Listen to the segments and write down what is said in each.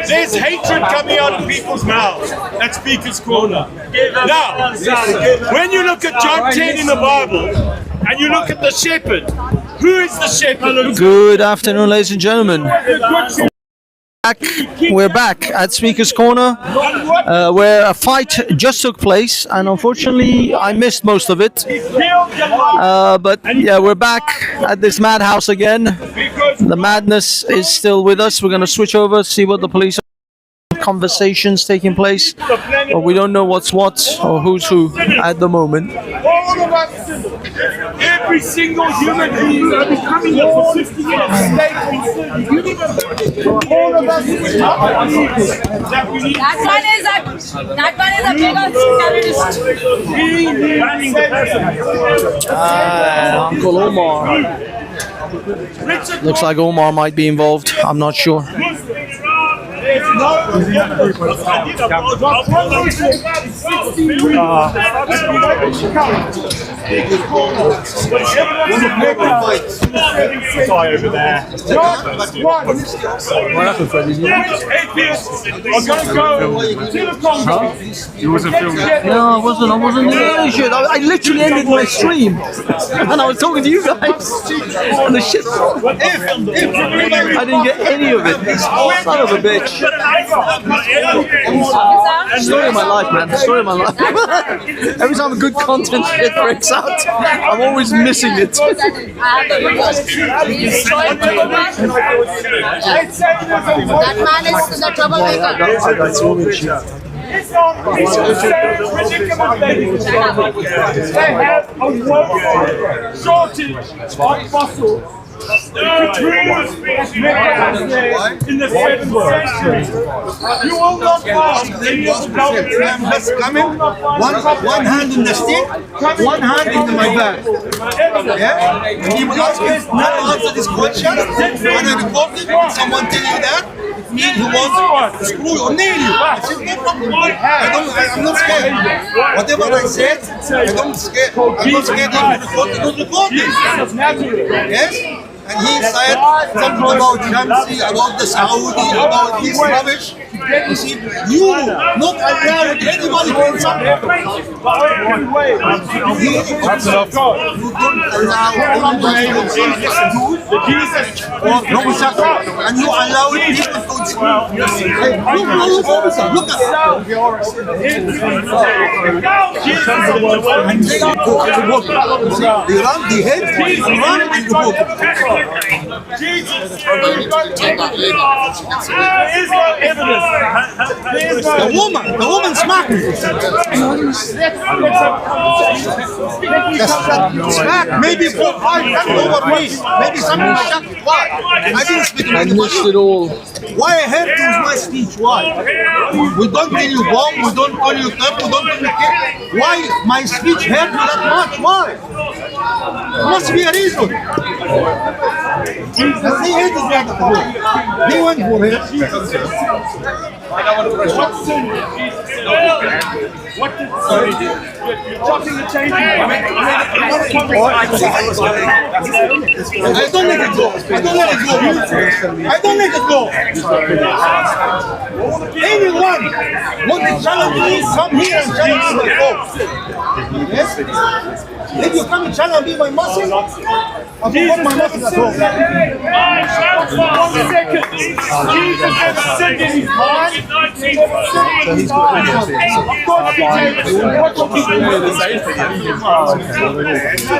There's hatred coming out of people's mouths at Speaker's Corner. Now, when you look at John 10 in the Bible and you look at the shepherd, who is the shepherd? Good afternoon, ladies and gentlemen. We're back at Speaker's Corner, where a fight just took place, and unfortunately I missed most of it. But yeah, we're back at this madhouse again. The madness is still with us. We're going to switch over, see what the police are. Conversations taking place, but we don't know what's what or who's who at the moment. All of us, every single human being that is coming here for 50 years, all of us that we need. That one is a big terrorist. Uncle Omar. Looks like Omar might be involved. I'm not sure. Over there. No, I wasn't doing shit. I literally ended my stream and I was talking to you guys. And the shit. I didn't get any of it. Son of a bitch. Story of my life, man. Story of my life. Every time a good content shit breaks out, I'm always missing it. That man is the troublemaker. Shortage of muscle. In the 7th century, you will not find any of the Let's come in. One hand in the stick, one hand in my bag. Yeah? And he will ask you not to answer this question. When I record it, someone tell you that, it means he wants to screw you or nail you. It's no problem. I'm not scared. Whatever I said, I'm not scared. I'm not scared if you record it. Yes? And he said something about Shamsi, about the Saudi, about this rubbish. You see, you not allowed anybody to insult you. You don't allow anybody to and you allow people to insult you. Look at they run the head, they run and you walk. The woman smacked me. Smack, maybe 4 5 over me. Maybe something shut. Why? I didn't speak to I missed it all. Why I have to use my speech? Why? We don't tell you bomb, we don't call you theft, we don't tell you kick. Why my speech hurt you that much? Why? There must be a reason. They hate this guy. They went for it. What did chopping the change? I don't let it go. I don't let it go. I don't let it go. Anyone want to challenge me, come here and challenge me my folks. Yes? If you come and challenge me my muscle, I'll put my muscle at home. 1 second. Jesus never said in his mind.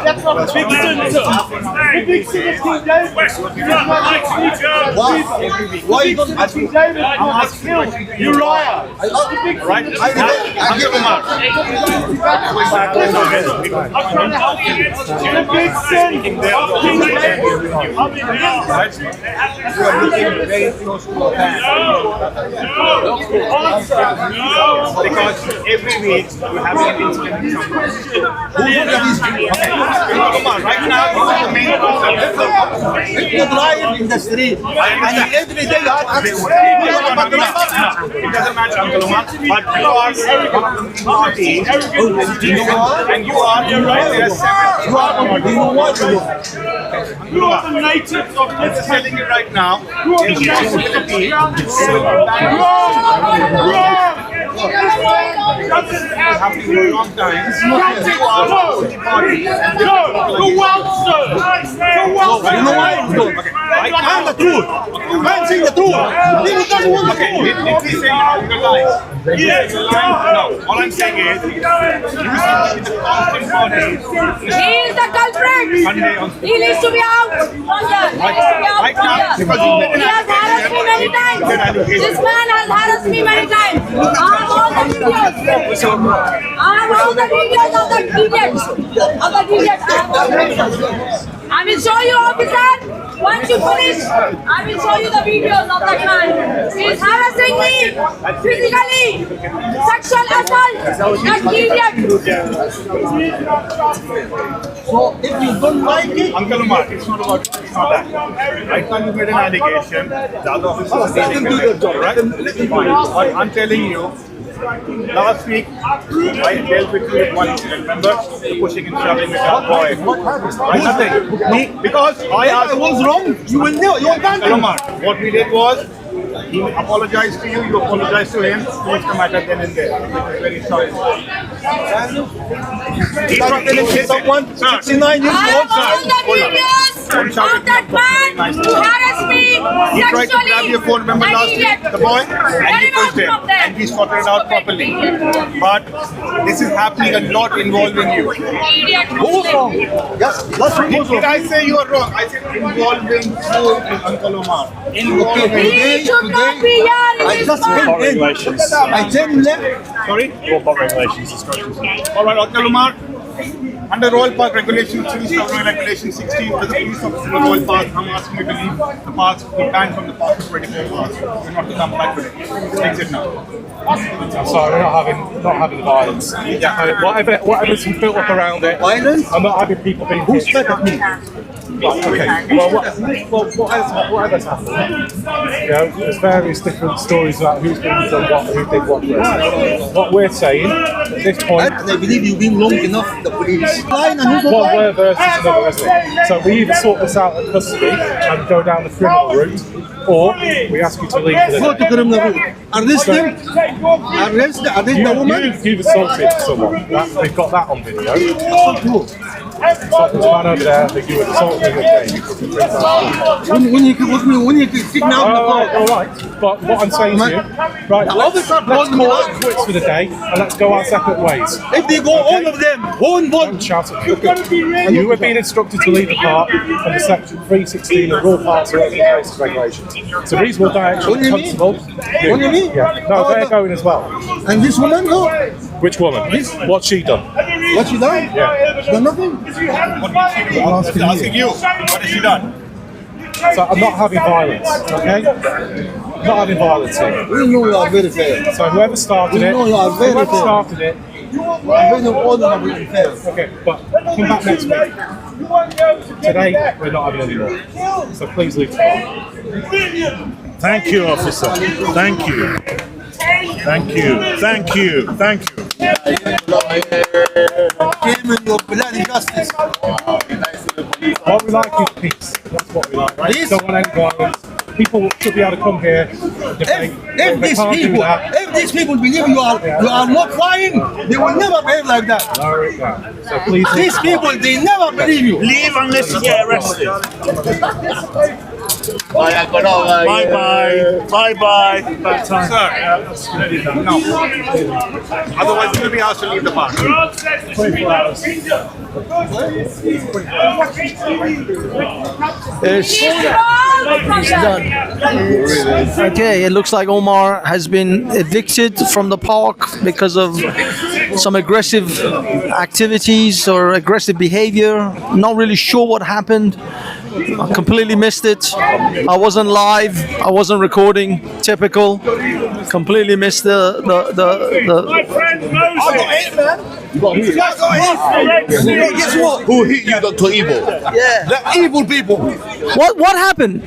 That's not a big sin. The big sin is King David. Why you don't ask me? King David was killed. Uriah. Right? I give him up. The big sin of King David. Because every week you have an incident in someone. Right now, you are the main person. If you drive in the street and every day you have accidents, It doesn't matter, Uncle Umar, but you are one of the parties, and you are there are seven. you know what? You are the natives of I'm this telling you right now, country. in Philippines, happening for a long time. No, the world, sir. The world. You know why? I'm the truth. I'm saying the truth. People doesn't want the truth. Did we say you're lying? Yes. You're lying? No. All I'm saying is, you seem to be the constant party. He is the culprit. Sunday on He needs to be out. From here. He needs to be out Right from now, here. because you He has harassed me many times. This man has harassed me many times. I have all the videos. I have all the videos of the idiots. Of the idiots. I have all the videos. I will show you, officer. Once you finish, I will show you the videos of that man. He is harassing me physically. Sexual assault. That idiot. So if you don't like it, Uncle Umar, it's not that. Right now you made an allegation, the other officers let them do their job. right? Fine. But I'm telling you, last week I dealt with you with one incident, remember? Pushing and shoving with that boy. Right? Nothing. Because I asked, I was wrong. You will know. You will Uncle Umar, what we did was, he apologized to you, you apologized to him, what's the matter then and there? We're very sorry. He's not telling me someone 69 years I old. have all the videos of that man who harassed me He tried to grab sexually. your phone, remember An last idiot. week, the boy, and he pushed him, Stop that. and we sorted it out properly. But this is happening a lot involving you. Idiot. Yes, that's what Did I say you are wrong? I said involving you with Uncle Omar. Involving. He should not be here in I this just park. went in. I then left. Sorry? All right, Uncle Omar. Under Royal Park Regulation 3, Royal Regulation 16, as a police officer in the Royal Park, I'm asking you to leave the park, to ban from the park for 24 hours. You're not to come back today. Exit now. Sorry, we're not having the violence. Whatever's been built up around it. Violence? I'm not having people being Who hit. spat at me? Right, okay. Well, whatever's happened, you know, there's various different stories about who's been done what, who did what. What we're saying at this point, And I believe you've been long enough, the police. Line and who's the one line? way versus another, isn't it? So we either sort this out in custody and go down the criminal route, or we ask you to leave for the Go day. to criminal room. Arrest them. Arrest the woman. You've assaulted someone. They've got that on video. So there's a man over there that you assaulted him again. When you kick me out of the car. All right. But what I'm saying to you, right, The let's officer call told me it that. quits for the day and let's go our separate ways. If they go, all of them, one. Don't shout at me. You have been instructed to leave the park under section 316 of Raw Parks and Open Places Regulations. It's a reasonable direction. What do you mean? Constable. What do you mean? Yeah. No, they're going as well. And this woman, no. Which woman? What's she done? What she done? Yeah. She done nothing. What did she do? I'm asking you. What has she done? So I'm not having violence, okay? I'm not having violence here. We know you are very fair. So whoever started We it, know you are very whoever fair. started it, I'm very honorable fair. okay, but come back next week. Today, we're not having any more. So please leave the park. Thank you, officer. Thank you. Thank you. Thank you. Thank you. Came in your bloody justice. What we like is peace. That's what we like. Right? Peace? Don't want any violence. People should be able to come here and debate. If They these can't do people, that. if these people believe you are not lying, they will never behave like that. Lower it down. So please leave These the people, they never believe you. Leave unless you get arrested. Bye bye. Bye bye. Sir, no. Otherwise, you will be asked to leave the park. 24 hours. It's done. Okay, it looks like Omar has been evicted from the park because of some aggressive activities or aggressive behavior. Not really sure what happened. I completely missed it. I wasn't live. I wasn't recording. Typical. Completely missed the My friend Moses. Guess what? Who hit you, Dr. Evil? yeah. The evil people. What happened?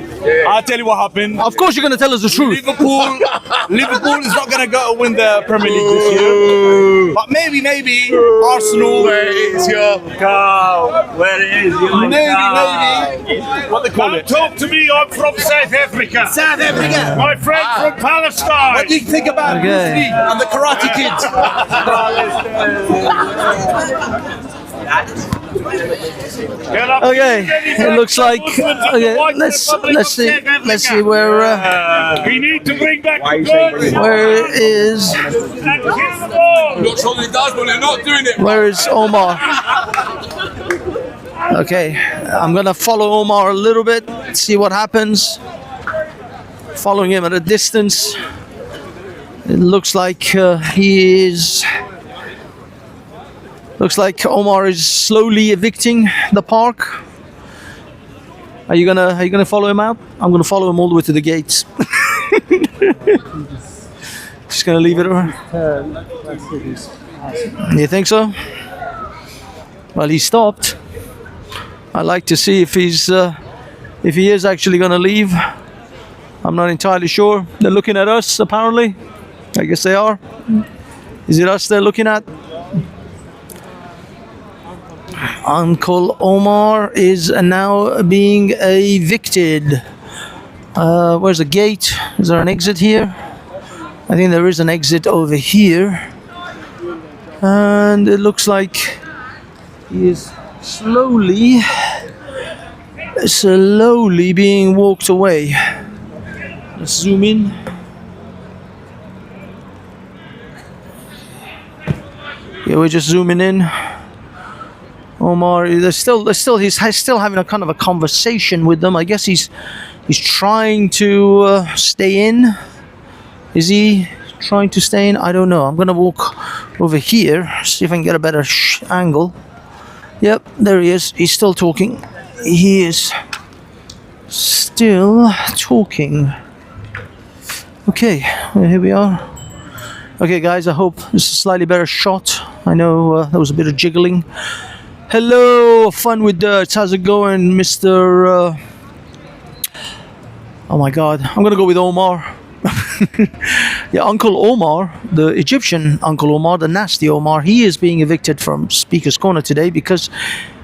I'll tell you what happened. Of course, you're gonna tell us the truth. Liverpool is not going to go win the Premier League this year. But maybe Arsenal. Where is your Cow. Where is your maybe? What they call Don't it? talk to me, I'm from South Africa. South Africa. My friend from Palestine. What do you think about Okay. Bruce Lee and the Karate Kids? Get up. Okay, it looks like okay. Let's see where We need to bring back the guns where is and kill them all. Not sure it does, but they're not doing it. where is Omar? Okay, I'm gonna follow Omar a little bit, see what happens. Following him at a distance. It looks like he is. Looks like Omar is slowly evicting the park. Are you gonna follow him out? I'm gonna follow him all the way to the gates. Just gonna leave it around. You think so? Well, he stopped. I'd like to see if if he is actually gonna leave. I'm not entirely sure. They're looking at us, apparently. I guess they are. Is it us they're looking at? Uncle Omar is now being evicted. Where's the gate? Is there an exit here? I think there is an exit over here. And it looks like he is slowly being walked away. Let's zoom in. Yeah, we're just zooming in. Omar, he's still having a kind of a conversation with them. I guess he's trying to stay in. Is he trying to stay in? I don't know. I'm gonna walk over here, see if I can get a better angle. Yep, there he is. He's still talking. He is still talking. Okay, here we are. Okay, guys, I hope this is a slightly better shot. I know there was a bit of jiggling. Hello, Fun with Dirt. How's it going, Mr. Oh my God, I'm gonna go with Omar. Yeah, Uncle Omar, the Egyptian Uncle Omar, the nasty Omar, he is being evicted from Speaker's Corner today because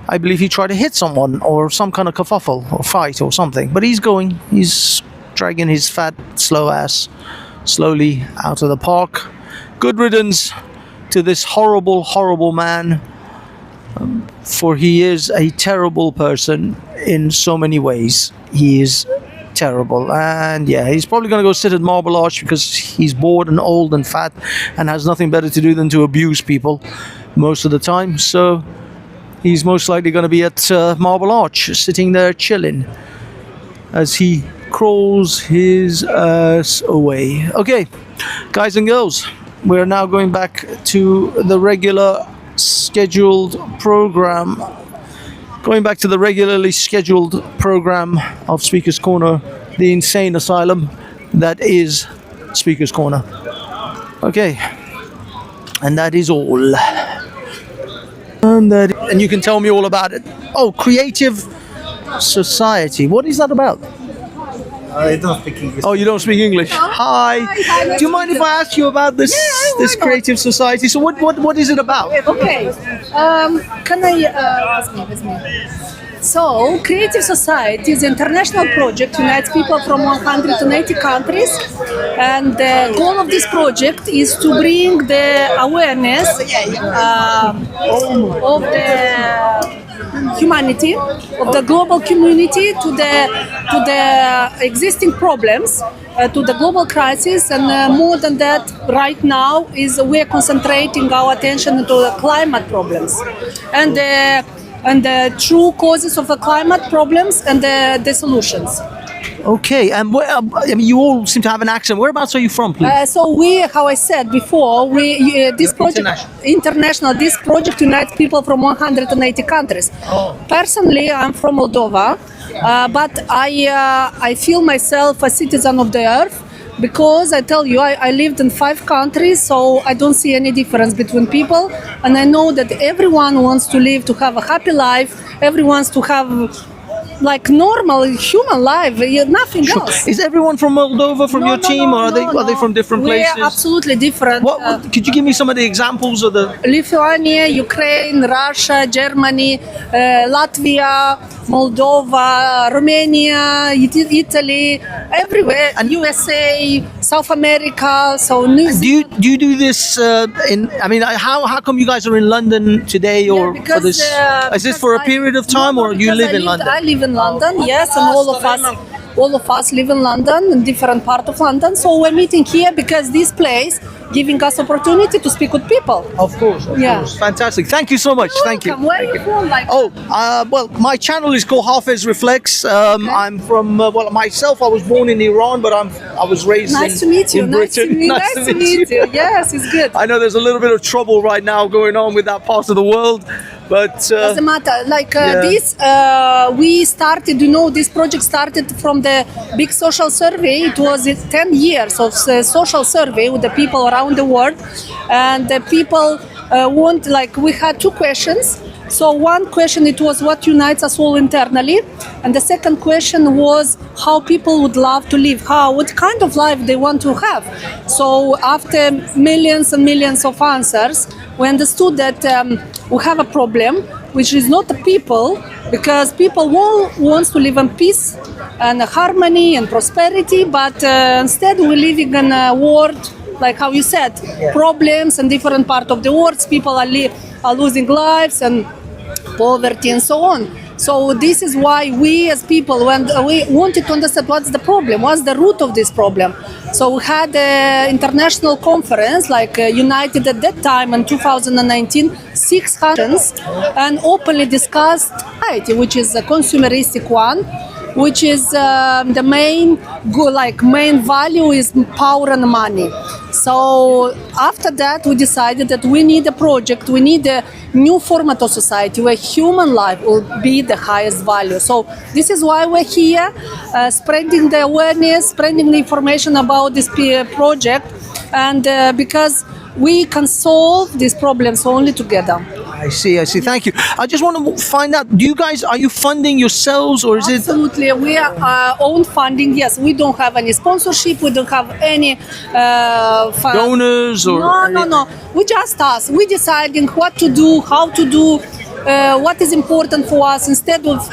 I believe he tried to hit someone or some kind of kerfuffle or fight or something. But he's dragging his fat, slow ass slowly out of the park. Good riddance to this horrible, horrible man. For he is a terrible person in so many ways. He is terrible, and yeah, he's probably going to go sit at Marble Arch because he's bored and old and fat and has nothing better to do than to abuse people most of the time. So he's most likely going to be at Marble Arch, sitting there chilling as he crawls his ass away. Okay, guys and girls, we're now going back to the regular scheduled program. Going back to the regularly scheduled program of Speaker's Corner, the insane asylum that is Speaker's Corner. Okay, and that is all. And you can tell me all about it. Oh, Creative Society. What is that about? I don't speak English. Oh, you don't speak English. Hi. Do you mind if I ask you about this Creative Society? So what is it about? Okay. Can I with me? So, Creative Society is an international project, unites people from 180 countries, and the goal of this project is to bring the awareness of the humanity, of the global community to the existing problems, to the global crisis, and more than that, right now is we're concentrating our attention into the climate problems and the true causes of the climate problems and the solutions. Okay, and I mean, you all seem to have an accent. Whereabouts are you from, please? So we, how I said before, this project, international, this project unites people from 180 countries. Oh. Personally, I'm from Moldova, but I feel myself a citizen of the earth because I tell you, I lived in 5 countries, so I don't see any difference between people, and I know that everyone wants to live, to have a happy life. Everyone wants to have like normal human life, nothing else. Is everyone from Moldova from your team, or are they from different places? We're absolutely different. What could you give me some of the examples of the? Lithuania, Ukraine, Russia, Germany, Latvia, Moldova, Romania, Italy, everywhere, and USA, South America. So New Zealand. Do you do this I mean, how come you guys are in London today, or because, for this? Is this for a period of time, or you live in London? I live in London, yes, and all of us live in London, in different part of London. So we're meeting here because this place giving us opportunity to speak with people. Of course, of Yeah. course. Fantastic. Thank you so much. Thank you. Welcome. Where are you from? Well, my channel is called Hafez Reflects. I'm from, myself, I was born in Iran, but I was raised Nice to meet you. in Nice to Britain. meet you. Yes, it's good. I know there's a little bit of trouble right now going on with that part of the world, but Doesn't matter. This, we started. This project started from the big social survey. It was 10 years of social survey with the people around the world, and the people we had 2 questions. So one question, it was what unites us all internally, and the second question was how people would love to live, what kind of life they want to have. So after millions and millions of answers, we understood that we have a problem, which is not the people, because people wants to live in peace and harmony and prosperity, but instead we're living in a world, like how you said, problems in different parts of the world. People are losing lives and poverty and so on. So this is why we as people, when we wanted to understand what's the problem, what's the root of this problem. So we had an international conference, United at that time in 2019, 6 countries, and openly discussed society, which is a consumeristic one, which is the main value is power and money. So after that, we decided that we need a project, we need a new format of society where human life will be the highest value. So this is why we're here, spreading the awareness, spreading the information about this project, and because we can solve these problems only together. I see. Thank you. I just want to find out, are you funding yourselves, or is it? Absolutely. We are own funding. Yes, we don't have any sponsorship. We don't have any donors or? No. We just us. We deciding what to do, how to do, what is important for us. Instead of,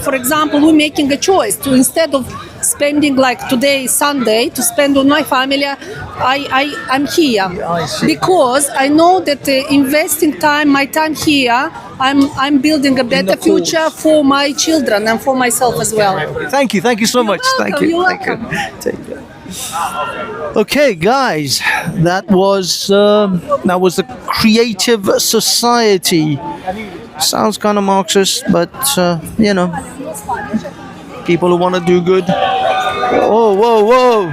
for example, we're making a choice to, instead of spending today Sunday to spend with my family, I'm here because I know that investing my time here, I'm building a better future for my children and for myself as well. Thank you so much. Thank you. You're welcome. Take care. Okay, guys, that was the Creative Society. Sounds kind of Marxist, but people who want to do good. Whoa!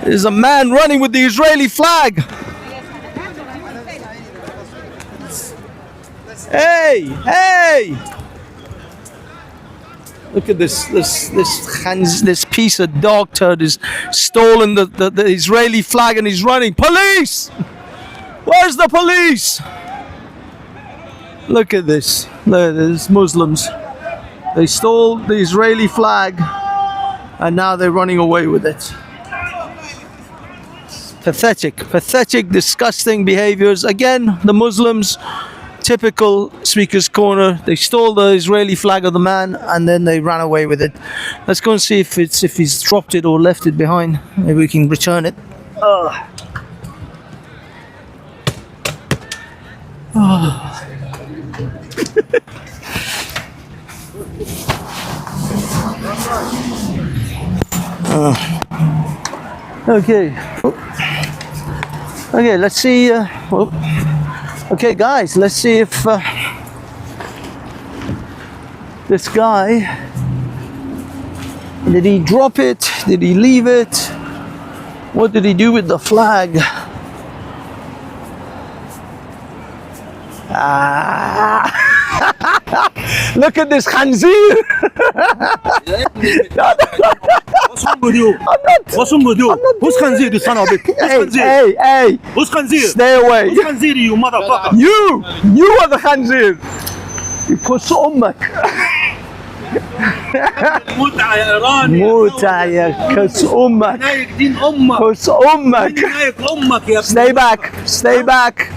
There's a man running with the Israeli flag. Hey! Look at this piece of dog turd has stolen the Israeli flag and he's running. Police! Where's the police? Look at this. There's Muslims. They stole the Israeli flag and now they're running away with it. Pathetic, disgusting behaviors. Again, the Muslims, typical Speaker's Corner. They stole the Israeli flag of the man and then they ran away with it. Let's go and see if he's dropped it or left it behind. Maybe we can return it. Okay, let's see. Okay, guys, let's see if this guy, did he drop it? Did he leave it? What did he do with the flag? Look at this khanzir. What's wrong with you? I'm not. What's wrong with you? Who's Khanzir, you son of a bitch? Who's Khanzir? Hey! Who's Khanzir? Stay away. Who's Khanzir, you motherfucker? You are the khanzir. You puss أمك. متعة يا إيراني. متعة يا كس أمك. نايك دين أمك. كس أمك. نايك أمك يا ابني. Stay back. Stay back.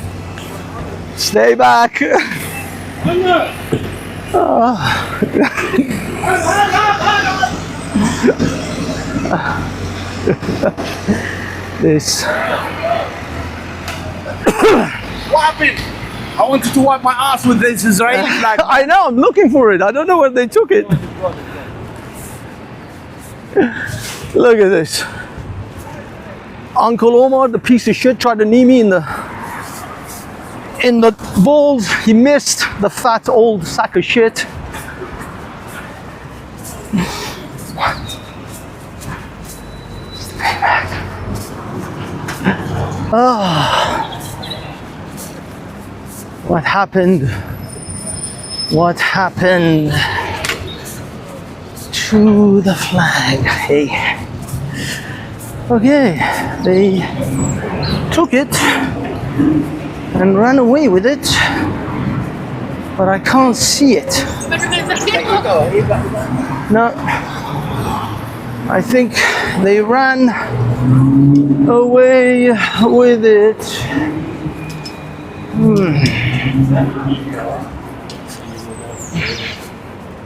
Stay back. This. What happened? I wanted to wipe my ass with this Israeli flag. I know, I'm looking for it. I don't know where they took it. Look at this. Uncle Omar, the piece of shit, tried to knee me in the balls. He missed, the fat old sack of shit. What happened? What happened to the flag? Hey. Okay, they took it and ran away with it, but I can't see it. No, I think they ran away with it.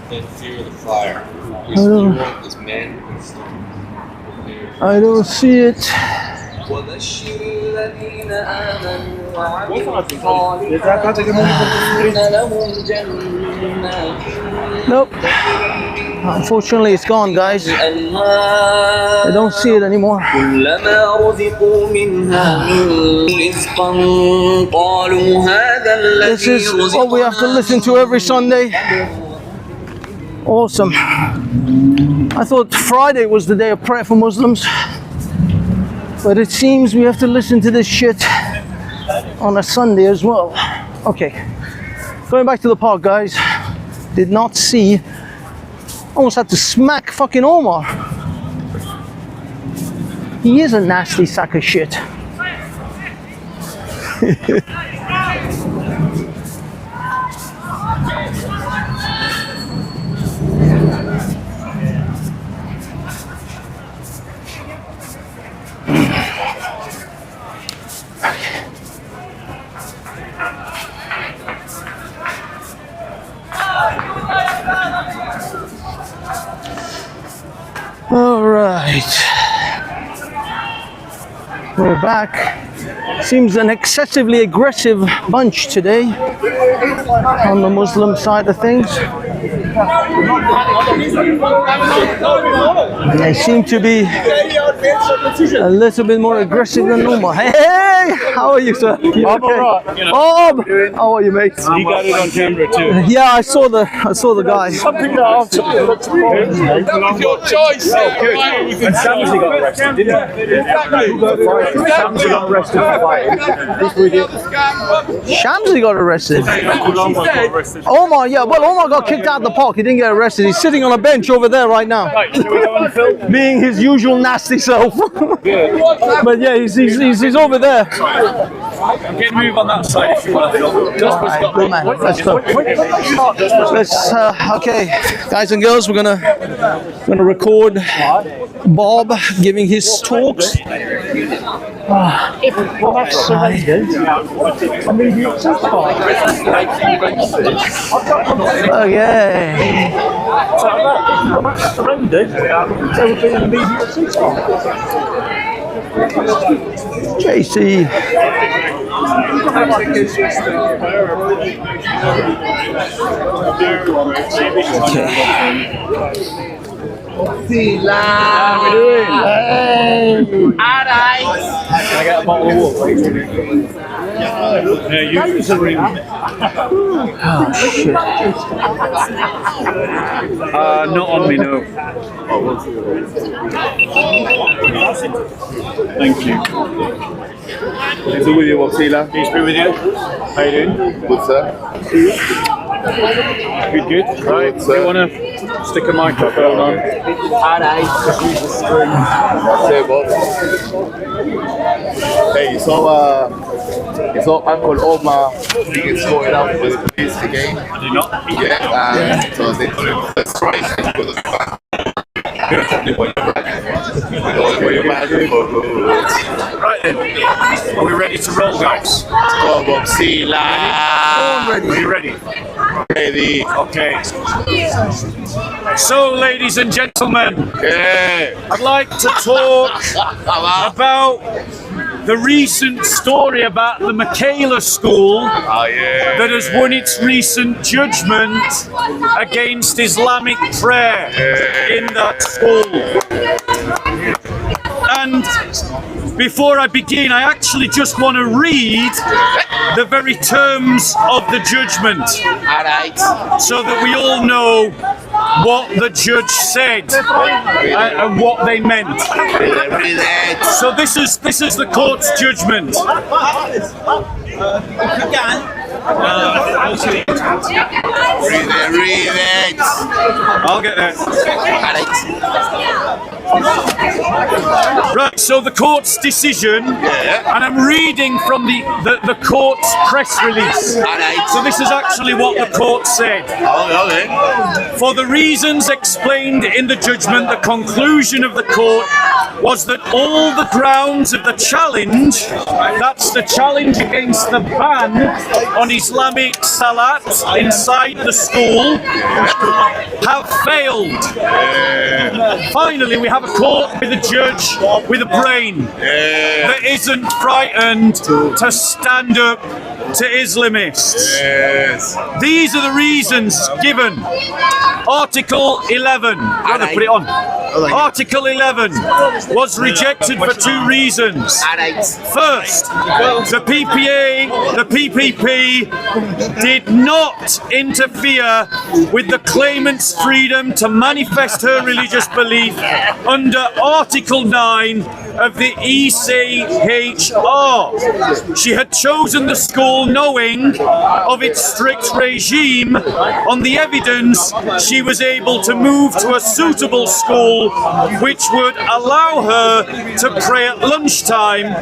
Then fear the fire. I don't see it. وبشر الذين آمنوا وعملوا الصالحات أن لهم جنات Nope. Unfortunately, it's gone, guys. I don't see it anymore. كلما رزقوا منها من رزقا قالوا هذا This الذي is what we have to listen to every Sunday. Awesome. I thought Friday was the day of prayer for Muslims, but it seems we have to listen to this shit on a Sunday as well. Okay, going back to the park, guys. Did not see. Almost had to smack fucking Omar. He is a nasty sack of shit. All right, we're back. Seems an excessively aggressive bunch today on the Muslim side of things. They seem to be a little bit more aggressive than normal. Hey, how are you, sir? You I'm okay? alright, you know. Bob, how are you, mate? You got it on camera too. Yeah, I saw the guy. Something that answers your choice. And Shamsi got arrested, didn't he? Shamsi got arrested for fighting. Shamsi got arrested. Omar, yeah, well, Omar got kicked out of the park. He didn't get arrested. He's sitting on a bench over there right now, being his usual nasty self. But yeah, he's over there. I'm getting move on that side if you want to film. Alright, good man. Let's go. Let's okay, guys and girls, we're gonna record Bob giving his talks. Okay. JC. How we doing? Alright. Can I get a bottle of water? Not on me, no. Thank you. Peace be with you, Wasila. Peace be with you. How you doing? Good, sir. Good, good. Right, so you want to stick a microphone on? Hey, so Uncle Omar he gets sorted out with the police again. Do not. Yeah, so they put him first right for the fan. Right then. Are we ready to roll, guys? Go, Bob Sila. Are you ready? Ready. Okay. So, ladies and gentlemen, I'd like to talk about the recent story about the Michaela School that has won its recent judgment against Islamic prayer in that school. And before I begin, I actually just want to read the very terms of the judgment, so that we all know what the judge said and what they meant. So this is the court's judgment. Read it. I'll get there. Right, so the court's decision, and I'm reading from the court's press release. So this is actually what the court said. For the reasons explained in the judgment, the conclusion of the court was that all the grounds of the challenge, that's the challenge against the ban on Islamic salat inside the school, have failed. Finally, we have a court with a judge with a brain that isn't frightened to stand up to Islamists. These are the reasons given. Article 11. I'm going to put it on. Article 11 was rejected for two reasons. First, the PPP did not interfere with the claimant's freedom to manifest her religious belief under Article 9 of the ECHR. She had chosen the school knowing of its strict regime. On the evidence, she was able to move to a suitable school which would allow her to pray at lunchtime,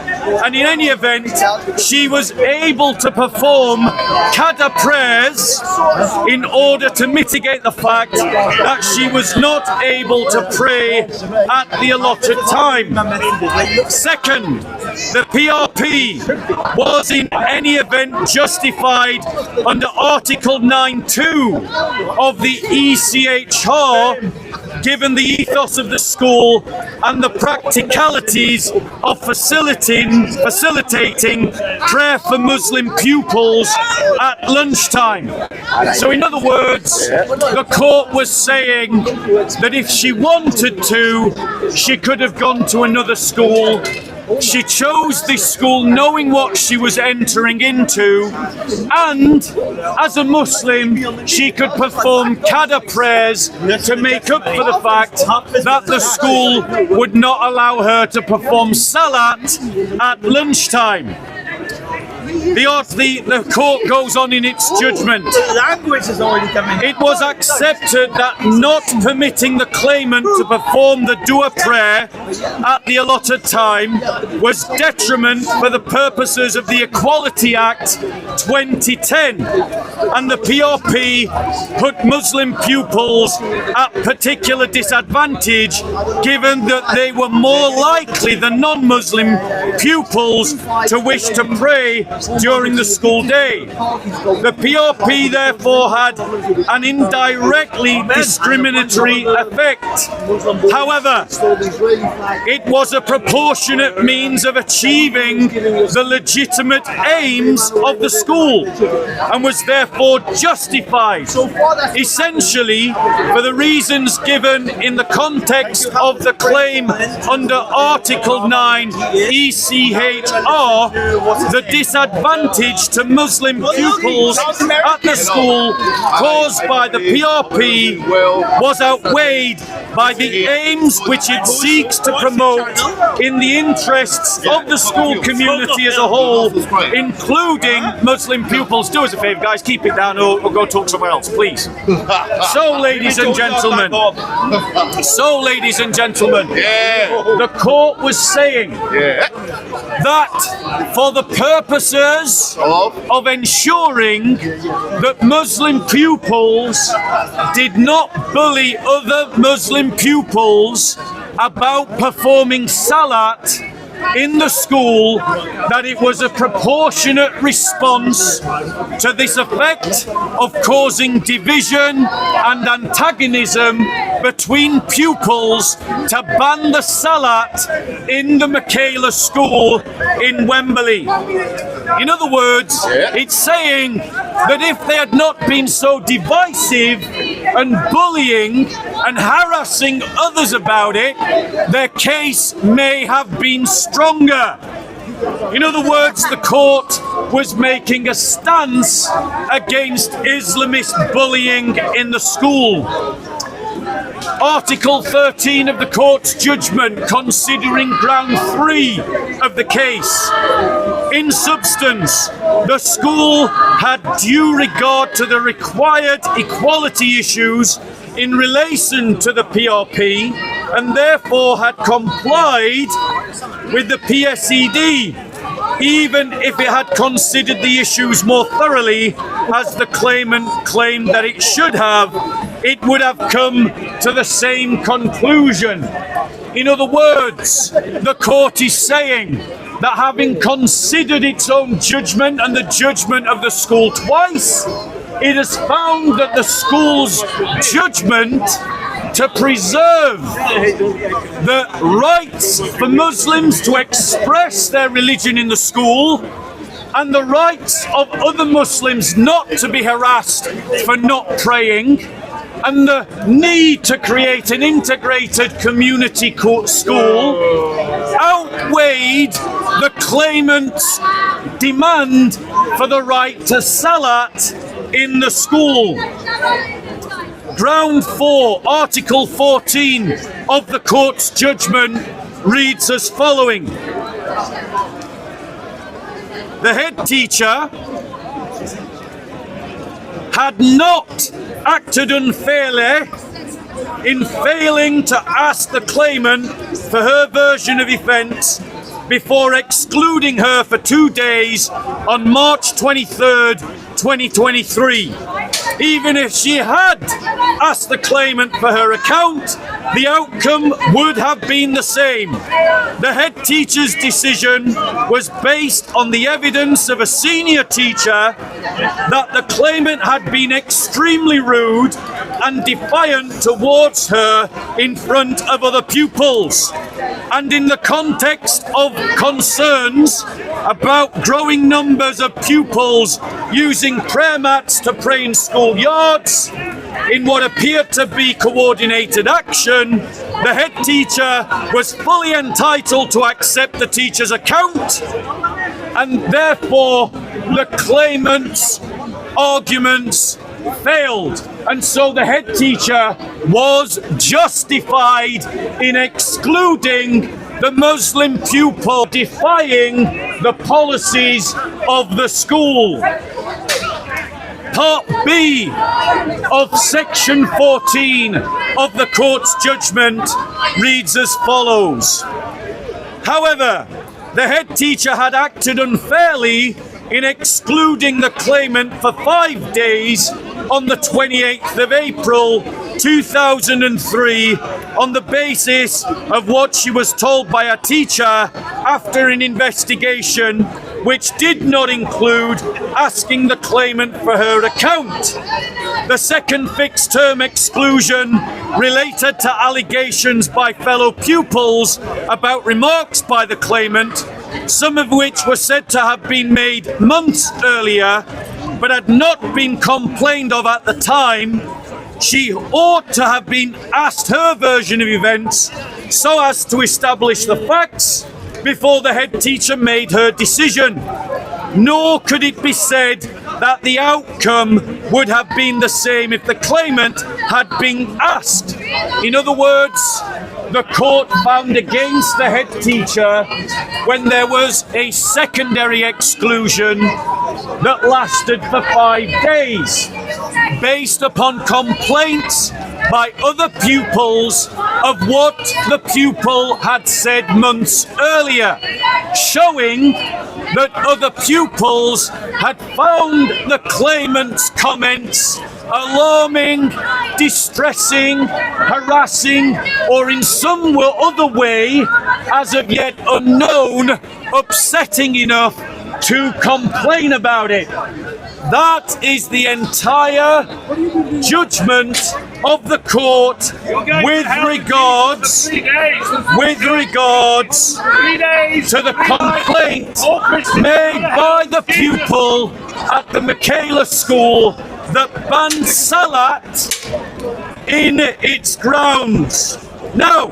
and in any event, she was able to perform Qadr prayers in order to mitigate the fact that she was not able to pray at the allotted time. Second, the PRP was in any event justified under Article 9.2 of the ECHR, given the ethos of the school and the practicalities of facilitating prayer for Muslim pupils at lunchtime. So in other words, the court was saying that if she wanted to, she could have gone to another school. She chose this school knowing what she was entering into, and as a Muslim, she could perform Qadr prayers to make up for the fact that the school would not allow her to perform Salat at lunchtime. The court goes on in its judgment. It was accepted that not permitting the claimant to perform the dua prayer at the allotted time was detriment for the purposes of the Equality Act 2010, and the PRP put Muslim pupils at particular disadvantage, given that they were more likely than non-Muslim pupils to wish to pray during the school day. The PRP therefore had an indirectly discriminatory effect. However, it was a proportionate means of achieving the legitimate aims of the school and was therefore justified. Essentially, for the reasons given in the context of the claim under Article 9 ECHR, the disadvantage disadvantage to Muslim pupils at the school caused by the PRP was outweighed by the aims which it seeks to promote in the interests of the school community as a whole, including Muslim pupils. Do us a favour, guys, keep it down or go talk somewhere else, please. So, ladies and gentlemen, the court was saying that for the purposes of ensuring that Muslim pupils did not bully other Muslim pupils about performing salat in the school, that it was a proportionate response to this effect of causing division and antagonism between pupils to ban the salat in the Michaela school in Wembley. In other words, it's saying that if they had not been so divisive and bullying and harassing others about it, their case may have been stronger. In other words, the court was making a stance against Islamist bullying in the school. Article 13 of the court's judgment, considering ground 3 of the case. In substance, the school had due regard to the required equality issues in relation to the PRP and therefore had complied with the PSED, even if it had considered the issues more thoroughly, as the claimant claimed that it should have, it would have come to the same conclusion. In other words, the court is saying that having considered its own judgment and the judgment of the school twice, it has found that the school's judgment to preserve the rights for Muslims to express their religion in the school and the rights of other Muslims not to be harassed for not praying, and the need to create an integrated community school outweighed the claimant's demand for the right to salat in the school. Ground 4, Article 14 of the court's judgment reads as following. The head teacher had not acted unfairly in failing to ask the claimant for her version of events before excluding her for 2 days on March 23rd, 2023. Even if she had asked the claimant for her account, the outcome would have been the same. The head teacher's decision was based on the evidence of a senior teacher that the claimant had been extremely rude and defiant towards her in front of other pupils. And in the context of concerns about growing numbers of pupils using prayer mats to pray in schoolyards, in what appeared to be coordinated action, the head teacher was fully entitled to accept the teacher's account, and therefore the claimant's arguments failed. And so the head teacher was justified in excluding the Muslim pupil, defying the policies of the school. Part B of Section 14 of the court's judgment reads as follows. However, the head teacher had acted unfairly in excluding the claimant for 5 days on the 28th of April 2003 on the basis of what she was told by a teacher after an investigation which did not include asking the claimant for her account. The second fixed term exclusion related to allegations by fellow pupils about remarks by the claimant, some of which were said to have been made months earlier but had not been complained of at the time. She ought to have been asked her version of events so as to establish the facts before the head teacher made her decision. nor could it be said that the outcome would have been the same if the claimant had been asked. In other words, the court found against the head teacher when there was a secondary exclusion that lasted for 5 days, based upon complaints by other pupils of what the pupil had said months earlier, showing that other pupils had found the claimant's comments alarming, distressing, harassing, or in some other way, as of yet unknown, upsetting enough to complain about it. That is the entire judgment of the court with regards to the complaint made by the pupil at the Michaela School that banned Salat in its grounds. Now,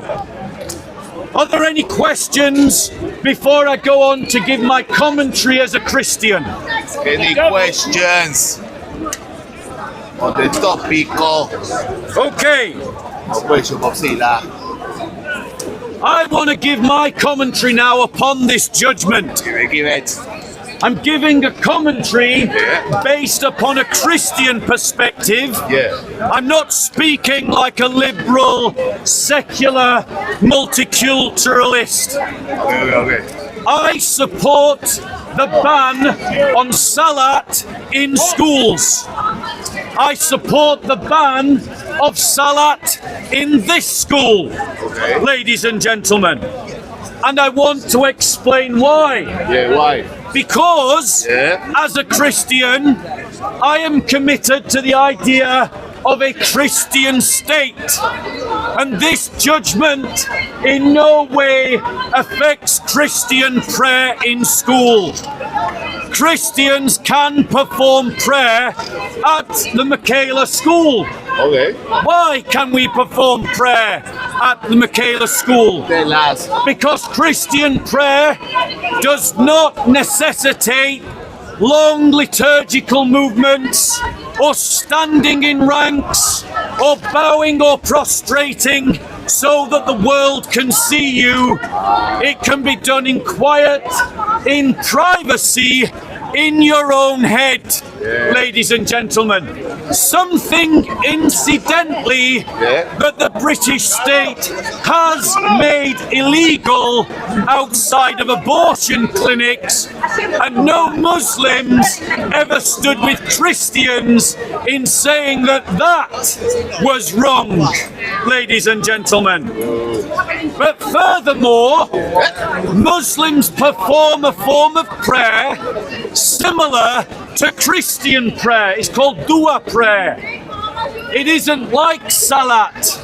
are there any questions before I go on to give my commentary as a Christian? Any questions on the topic of Okay, Operation Bobsila? I want to give my commentary now upon this judgment. Give it. I'm giving a commentary based upon a Christian perspective. I'm not speaking like a liberal, secular, multiculturalist. I support the ban on Salat in schools. I support the ban of Salat in this school, ladies and gentlemen. And I want to explain why. Yeah, why? Because as a Christian, I am committed to the idea of a Christian state. And this judgment in no way affects Christian prayer in school. Christians can perform prayer at the Michaela School. Okay. Why can we perform prayer at the Michaela School? Because Christian prayer does not necessitate long liturgical movements or standing in ranks or bowing or prostrating so that the world can see you. It can be done in quiet, in privacy, in your own head, ladies and gentlemen. Something incidentally that the British state has made illegal outside of abortion clinics, and no Muslims ever stood with Christians in saying that that was wrong, ladies and gentlemen. But furthermore, Muslims perform a form of prayer similar to Christian prayer. It's called dua prayer. It isn't like Salat.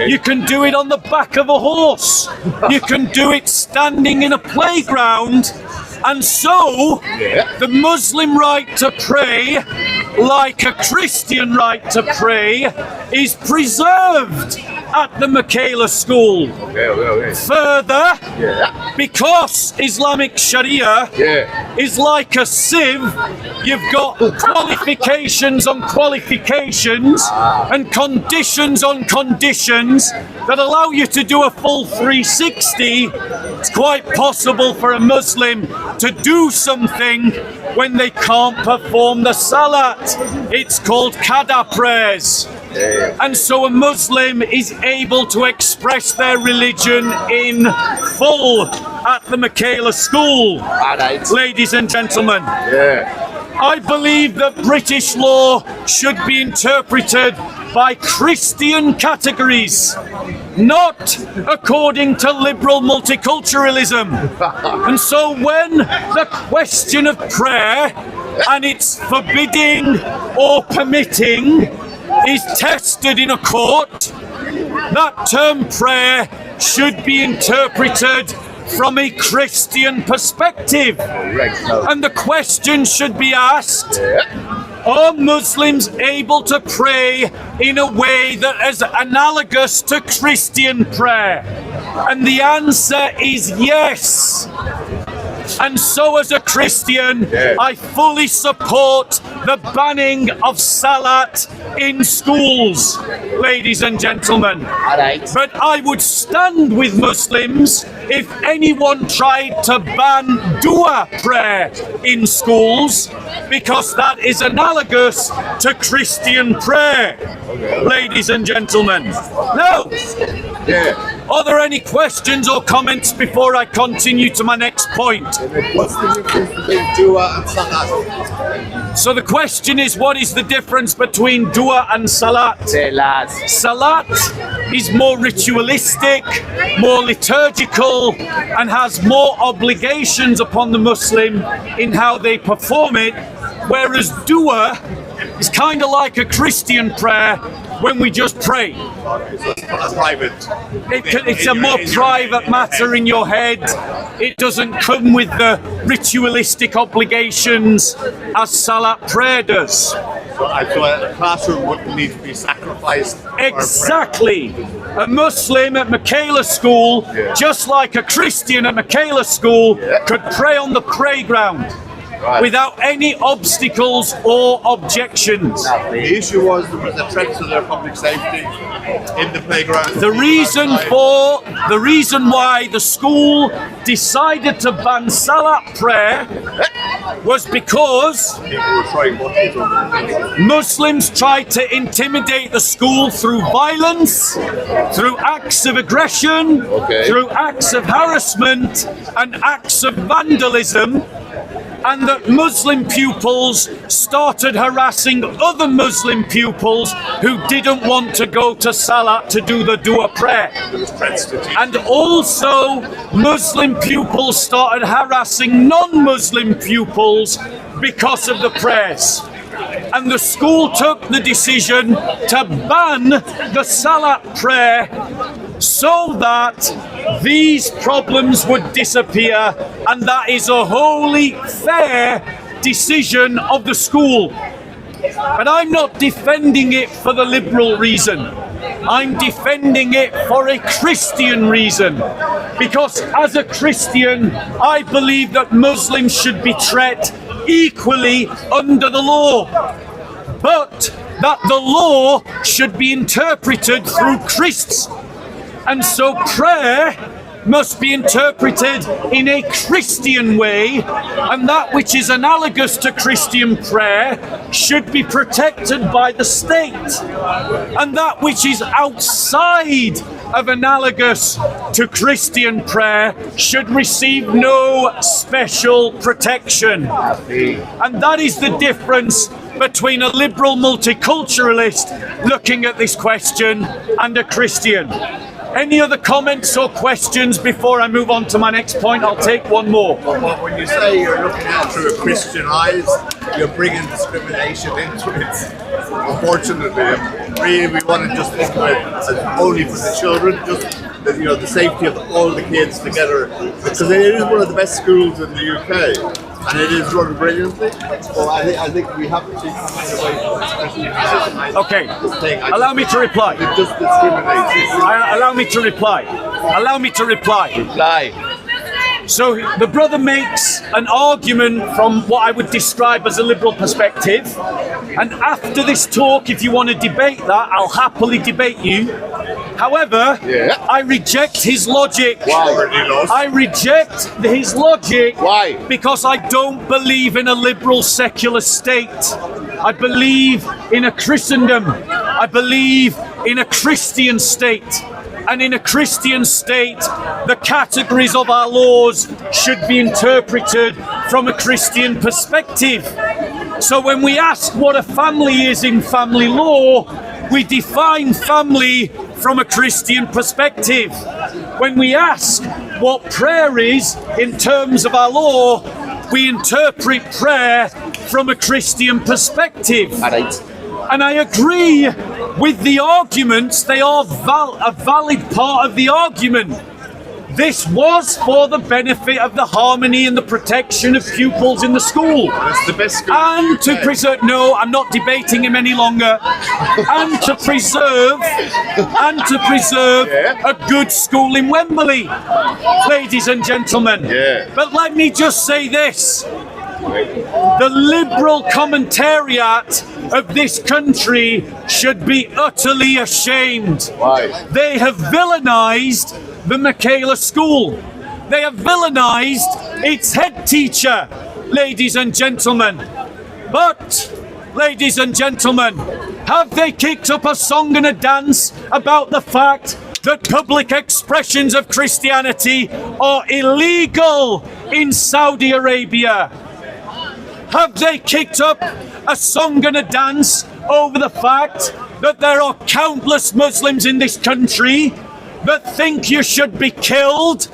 You can do it on the back of a horse. You can do it standing in a playground. And so, the Muslim right to pray, like a Christian right to pray, is preserved at the Michaela School. Further, because Islamic Sharia is like a sieve, you've got qualifications on qualifications and conditions on conditions that allow you to do a full 360. It's quite possible for a Muslim to do something when they can't perform the Salat. It's called Qada prayers. And so a Muslim is able to express their religion in full at the Michaela School. Ladies and gentlemen, I believe that British law should be interpreted by Christian categories, not according to liberal multiculturalism. And so when the question of prayer and its forbidding or permitting is tested in a court, that term prayer should be interpreted from a Christian perspective. And the question should be asked, are Muslims able to pray in a way that is analogous to Christian prayer? And the answer is yes. And so as a Christian, I fully support the banning of Salat in schools, ladies and gentlemen. But I would stand with Muslims if anyone tried to ban dua prayer in schools, because that is analogous to Christian prayer, ladies and gentlemen. Now, are there any questions or comments before I continue to my next point? What's the difference between dua and salat? So the question is, what is the difference between dua and salat? Salat is more ritualistic, more liturgical, and has more obligations upon the Muslim in how they perform it, whereas dua is kind of like a Christian prayer when we just pray. Private. It's a more private matter in your head. It doesn't come with the ritualistic obligations as Salat prayer does. So a classroom wouldn't need to be sacrificed. Exactly. A Muslim at Michaela School, just like a Christian at Michaela School, could pray on the playground. Without any obstacles or objections. The issue was there was a threat to their public safety in the playground. The reason why the school decided to ban Salat prayer was because Muslims tried to intimidate the school through violence, through acts of aggression, through acts of harassment and acts of vandalism. And that Muslim pupils started harassing other Muslim pupils who didn't want to go to Salat to do the dua prayer. And also Muslim pupils started harassing non-Muslim pupils because of the prayers. And the school took the decision to ban the Salat prayer so that these problems would disappear, and that is a wholly fair decision of the school. But I'm not defending it for the liberal reason. I'm defending it for a Christian reason. Because as a Christian, I believe that Muslims should be treated equally under the law. But that the law should be interpreted through Christ. And so prayer must be interpreted in a Christian way, and that which is analogous to Christian prayer should be protected by the state, and that which is outside of analogous to Christian prayer should receive no special protection. And that is the difference between a liberal multiculturalist looking at this question and a Christian. Any other comments or questions before I move on to my next point? I'll take one more. But when you say you're looking at it through a Christian eyes, you're bringing discrimination into it. Unfortunately, really, we want to just think of it as only for the children, just the safety of all the kids together, because it is one of the best schools in the UK. And it is run brilliantly. So I think we have to take away from Okay, allow me to reply. It just discriminates. Allow me to reply. Allow me to reply. So the brother makes an argument from what I would describe as a liberal perspective. And after this talk, if you want to debate that, I'll happily debate you. However, I reject his logic. I reject his logic. Why? Because I don't believe in a liberal secular state. I believe in a Christendom. I believe in a Christian state. And in a Christian state, the categories of our laws should be interpreted from a Christian perspective. So when we ask what a family is in family law, we define family from a Christian perspective. When we ask what prayer is in terms of our law, we interpret prayer from a Christian perspective. And I agree with the arguments. They are a valid part of the argument. This was for the benefit of the harmony and the protection of pupils in the school. That's the best school. And to preserve, no, I'm not debating him any longer. And to preserve a good school in Wembley, ladies and gentlemen. Yeah. But let me just say this. The liberal commentariat of this country should be utterly ashamed. Why? They have villainized the Michaela School. They have villainized its head teacher, ladies and gentlemen. But, ladies and gentlemen, have they kicked up a song and a dance about the fact that public expressions of Christianity are illegal in Saudi Arabia? Have they kicked up a song and a dance over the fact that there are countless Muslims in this country that think you should be killed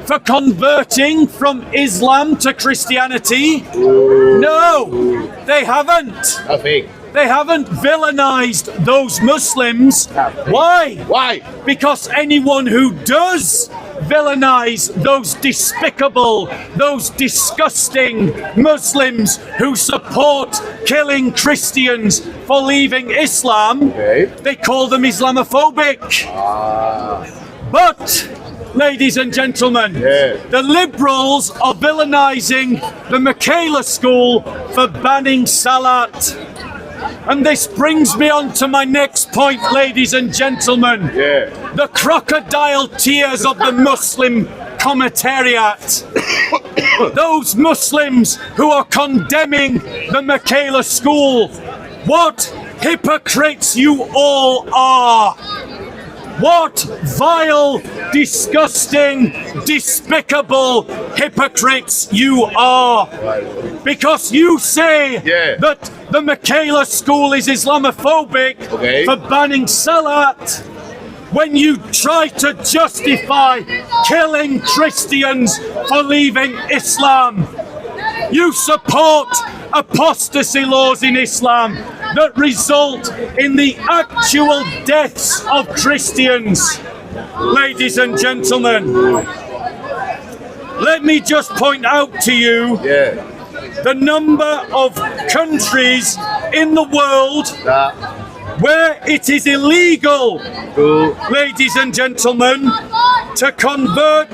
for converting from Islam to Christianity? No, they haven't. Nothing. They haven't villainized those Muslims. Why? Why? Because anyone who does villainize those despicable, those disgusting Muslims who support killing Christians for leaving Islam, they call them Islamophobic. But, ladies and gentlemen, the liberals are villainizing the Michaela School for banning Salat. And this brings me on to my next point, ladies and gentlemen. The crocodile tears of the Muslim commentariat. Those Muslims who are condemning the Michaela School. What hypocrites you all are! What vile, disgusting, despicable hypocrites you are! Because you say that the Michaela School is Islamophobic for banning Salat, when you try to justify killing Christians for leaving Islam. You support apostasy laws in Islam that result in the actual deaths of Christians. Ladies and gentlemen, let me just point out to you the number of countries in the world where it is illegal, ladies and gentlemen, to convert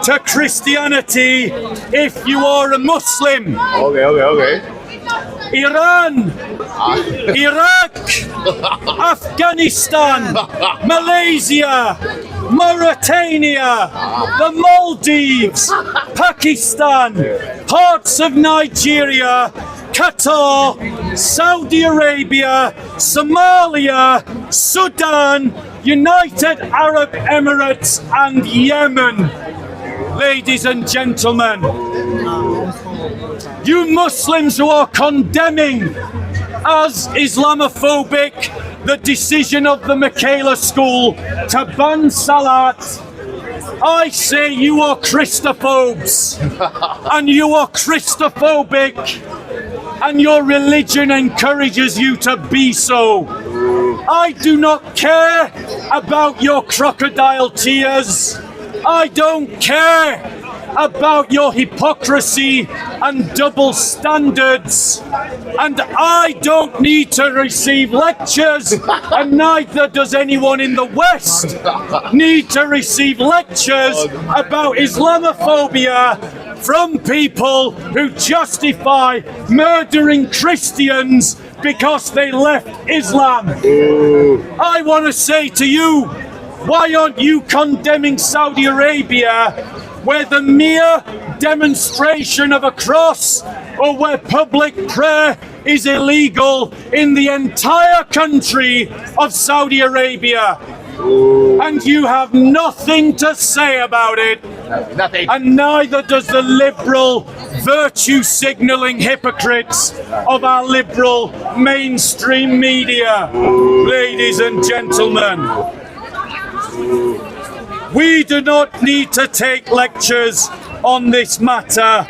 to Christianity if you are a Muslim. Iran, Iraq, Afghanistan, Malaysia, Mauritania, the Maldives, Pakistan, parts of Nigeria, Qatar, Saudi Arabia, Somalia, Sudan, United Arab Emirates and Yemen. Ladies and gentlemen, you Muslims who are condemning as Islamophobic the decision of the Michaela School to ban Salat, I say you are Christophobes, and you are Christophobic, and your religion encourages you to be so. I do not care about your crocodile tears. I don't care about your hypocrisy and double standards. And I don't need to receive lectures, and neither does anyone in the West need to receive lectures about Islamophobia from people who justify murdering Christians because they left Islam. I want to say to you, why aren't you condemning Saudi Arabia, where the mere demonstration of a cross or where public prayer is illegal in the entire country of Saudi Arabia? And you have nothing to say about it. Nothing. And neither does the liberal virtue signalling hypocrites of our liberal mainstream media. Ladies and gentlemen, we do not need to take lectures on this matter.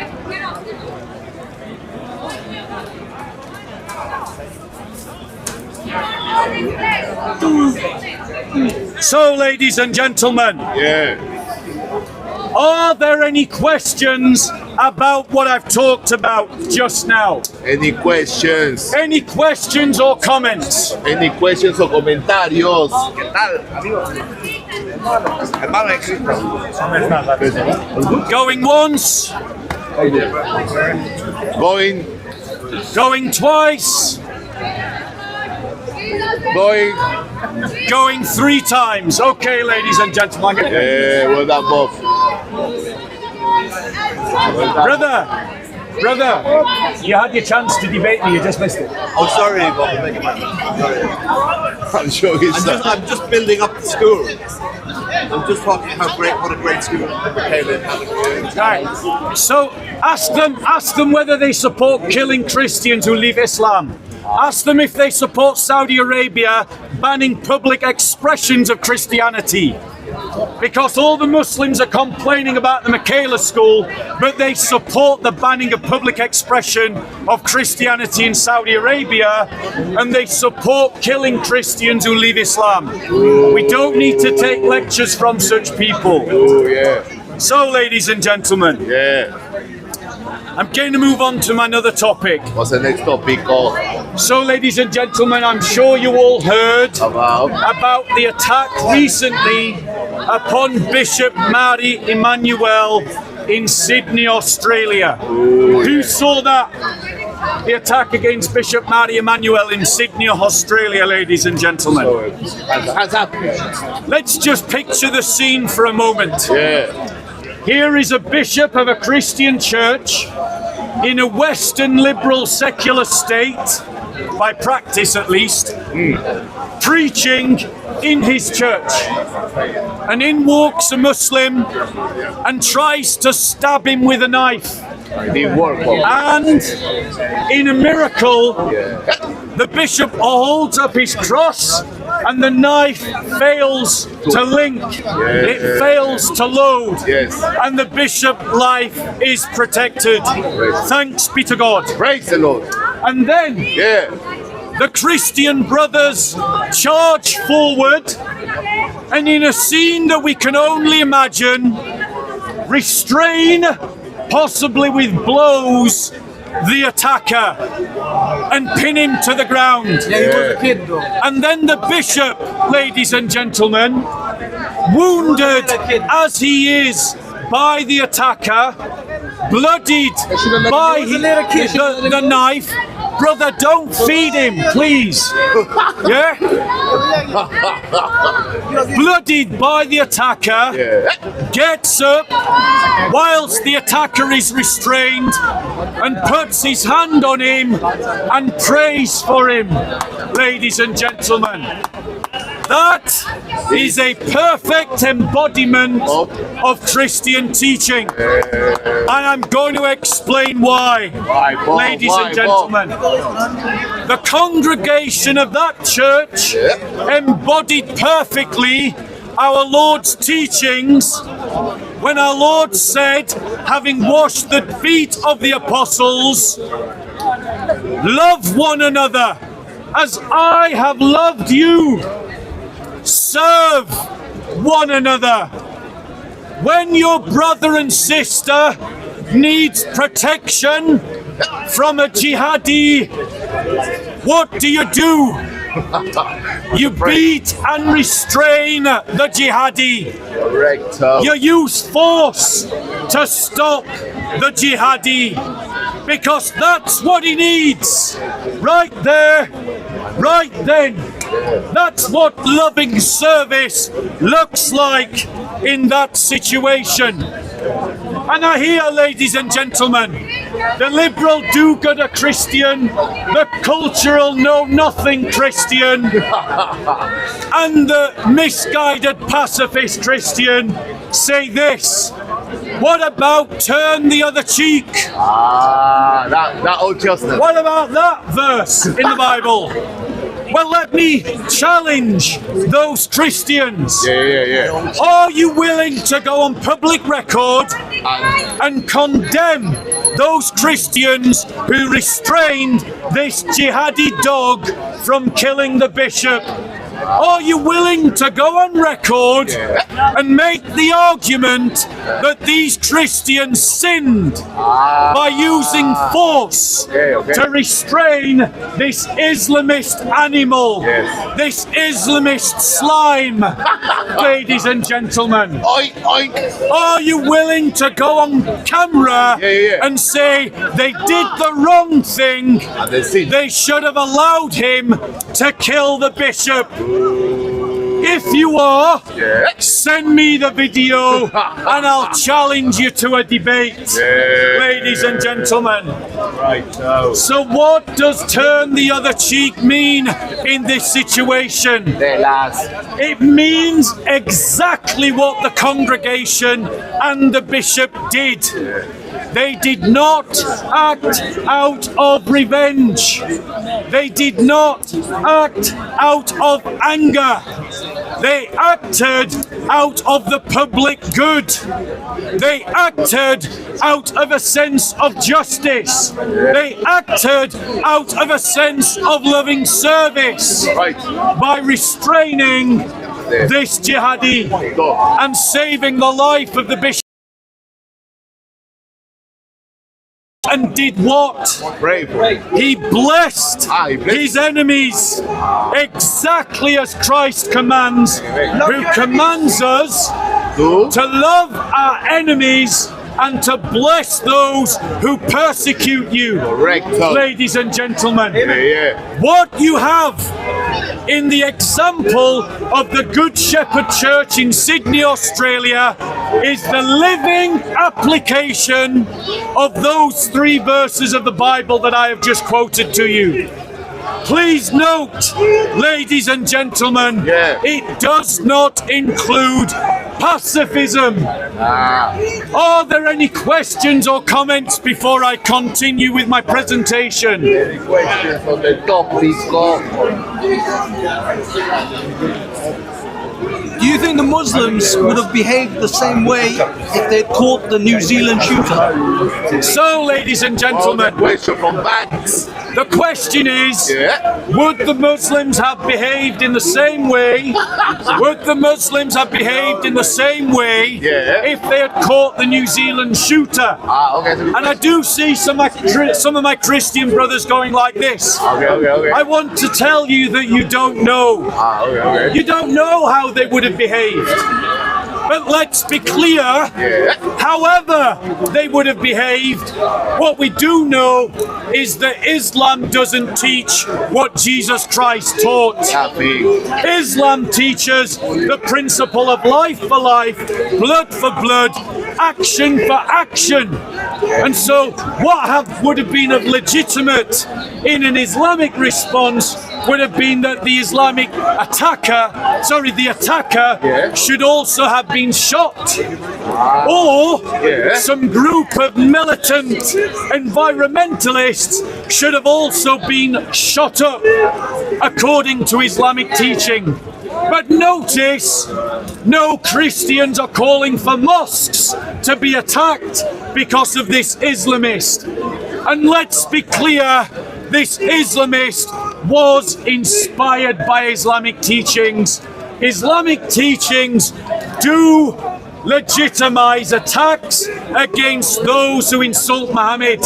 So, ladies and gentlemen, Are there any questions about what I've talked about just now? Any questions? Any questions or comments? Any questions o comentarios? ¿Qué tal, amigos? Hermano de Cristo. Going once. Going twice. Going 3 times. Okay, ladies and gentlemen. Well done, Bob. Brother, you had your chance to debate me, you just missed it. Oh, sorry, Bob. I'm sure he's I'm just building up the school. I'm just talking what a great school. Right. So ask them whether they support killing Christians who leave Islam. Ask them if they support Saudi Arabia banning public expressions of Christianity. Because all the Muslims are complaining about the Michaela School, but they support the banning of public expression of Christianity in Saudi Arabia, and they support killing Christians who leave Islam. We don't need to take lectures from such people. So, ladies and gentlemen, I'm going to move on to another topic. What's the next topic? So, ladies and gentlemen, I'm sure you all heard about the attack recently upon Bishop Mary Emmanuel in Sydney, Australia. Who saw that? The attack against Bishop Mary Emmanuel in Sydney, Australia, ladies and gentlemen. Let's just picture the scene for a moment. Here is a bishop of a Christian church in a Western liberal secular state, by practice at least, preaching in his church. And in walks a Muslim and tries to stab him with a knife. And in a miracle, the bishop holds up his cross and the knife fails to link. It fails to load. And the bishop's life is protected. Thanks be to God. Praise the Lord. And then the Christian brothers charge forward and in a scene that we can only imagine, restrain, possibly with blows, the attacker and pin him to the ground. And then the bishop, ladies and gentlemen, wounded as he is by the attacker, bloodied by the knife. Brother, don't feed him, please. Bloodied by the attacker, gets up whilst the attacker is restrained and puts his hand on him and prays for him. Ladies and gentlemen, that is a perfect embodiment of Christian teaching. And I'm going to explain why, ladies and gentlemen. The congregation of that church embodied perfectly our Lord's teachings when our Lord said, having washed the feet of the apostles, love one another as I have loved you. Serve one another. When your brother and sister needs protection from a jihadi, what do? You beat and restrain the jihadi. You use force to stop the jihadi, because that's what he needs. Right there, right then. That's what loving service looks like in that situation. And I hear, ladies and gentlemen, the liberal do-gooder Christian, the cultural know-nothing Christian, and the misguided pacifist Christian say this: what about turn the other cheek? That old Testament. What about that verse in the Bible? Well, let me challenge those Christians. Are you willing to go on public record and condemn those Christians who restrained this jihadi dog from killing the bishop Are you willing to go on record and make the argument that these Christians sinned by using force to restrain this Islamist animal, this Islamist slime, ladies and gentlemen? Are you willing to go on camera and say they did the wrong thing? They should have allowed him to kill the bishop. If you are, send me the video and I'll challenge you to a debate, ladies and gentlemen. So what does turn the other cheek mean in this situation? It means exactly what the congregation and the bishop did. They did not act out of revenge. They did not act out of anger. They acted out of the public good. They acted out of a sense of justice. They acted out of a sense of loving service by restraining this jihadi and saving the life of the bishop. And did what? He blessed his enemies exactly as Christ commands, who commands us to love our enemies and to bless those who persecute you. Ladies and gentlemen, what you have in the example of the Good Shepherd Church in Sydney, Australia, is the living application of those 3 verses of the Bible that I have just quoted to you. Please note, ladies and gentlemen, it does not include pacifism. Are there any questions or comments before I continue with my presentation? Any questions on the top, please go. Do you think the Muslims would have behaved the same way if they'd caught the New Zealand shooter? So, ladies and gentlemen, the question is, would the Muslims have behaved in the same way? Would the Muslims have behaved in the same way if they had caught the New Zealand shooter? And I do see some of my Christian brothers going like this. I want to tell you that you don't know. You don't know how they would have behaved. But let's be clear, however they would have behaved, what we do know is that Islam doesn't teach what Jesus Christ taught. Islam teaches the principle of life for life, blood for blood, action for action. And so what would have been of legitimate in an Islamic response would have been that the Islamic attacker should also have been shot, or some group of militant environmentalists should have also been shot up according to Islamic teaching. But notice, no Christians are calling for mosques to be attacked because of this Islamist. And let's be clear, this Islamist was inspired by Islamic teachings. Islamic teachings do legitimize attacks against those who insult Muhammad,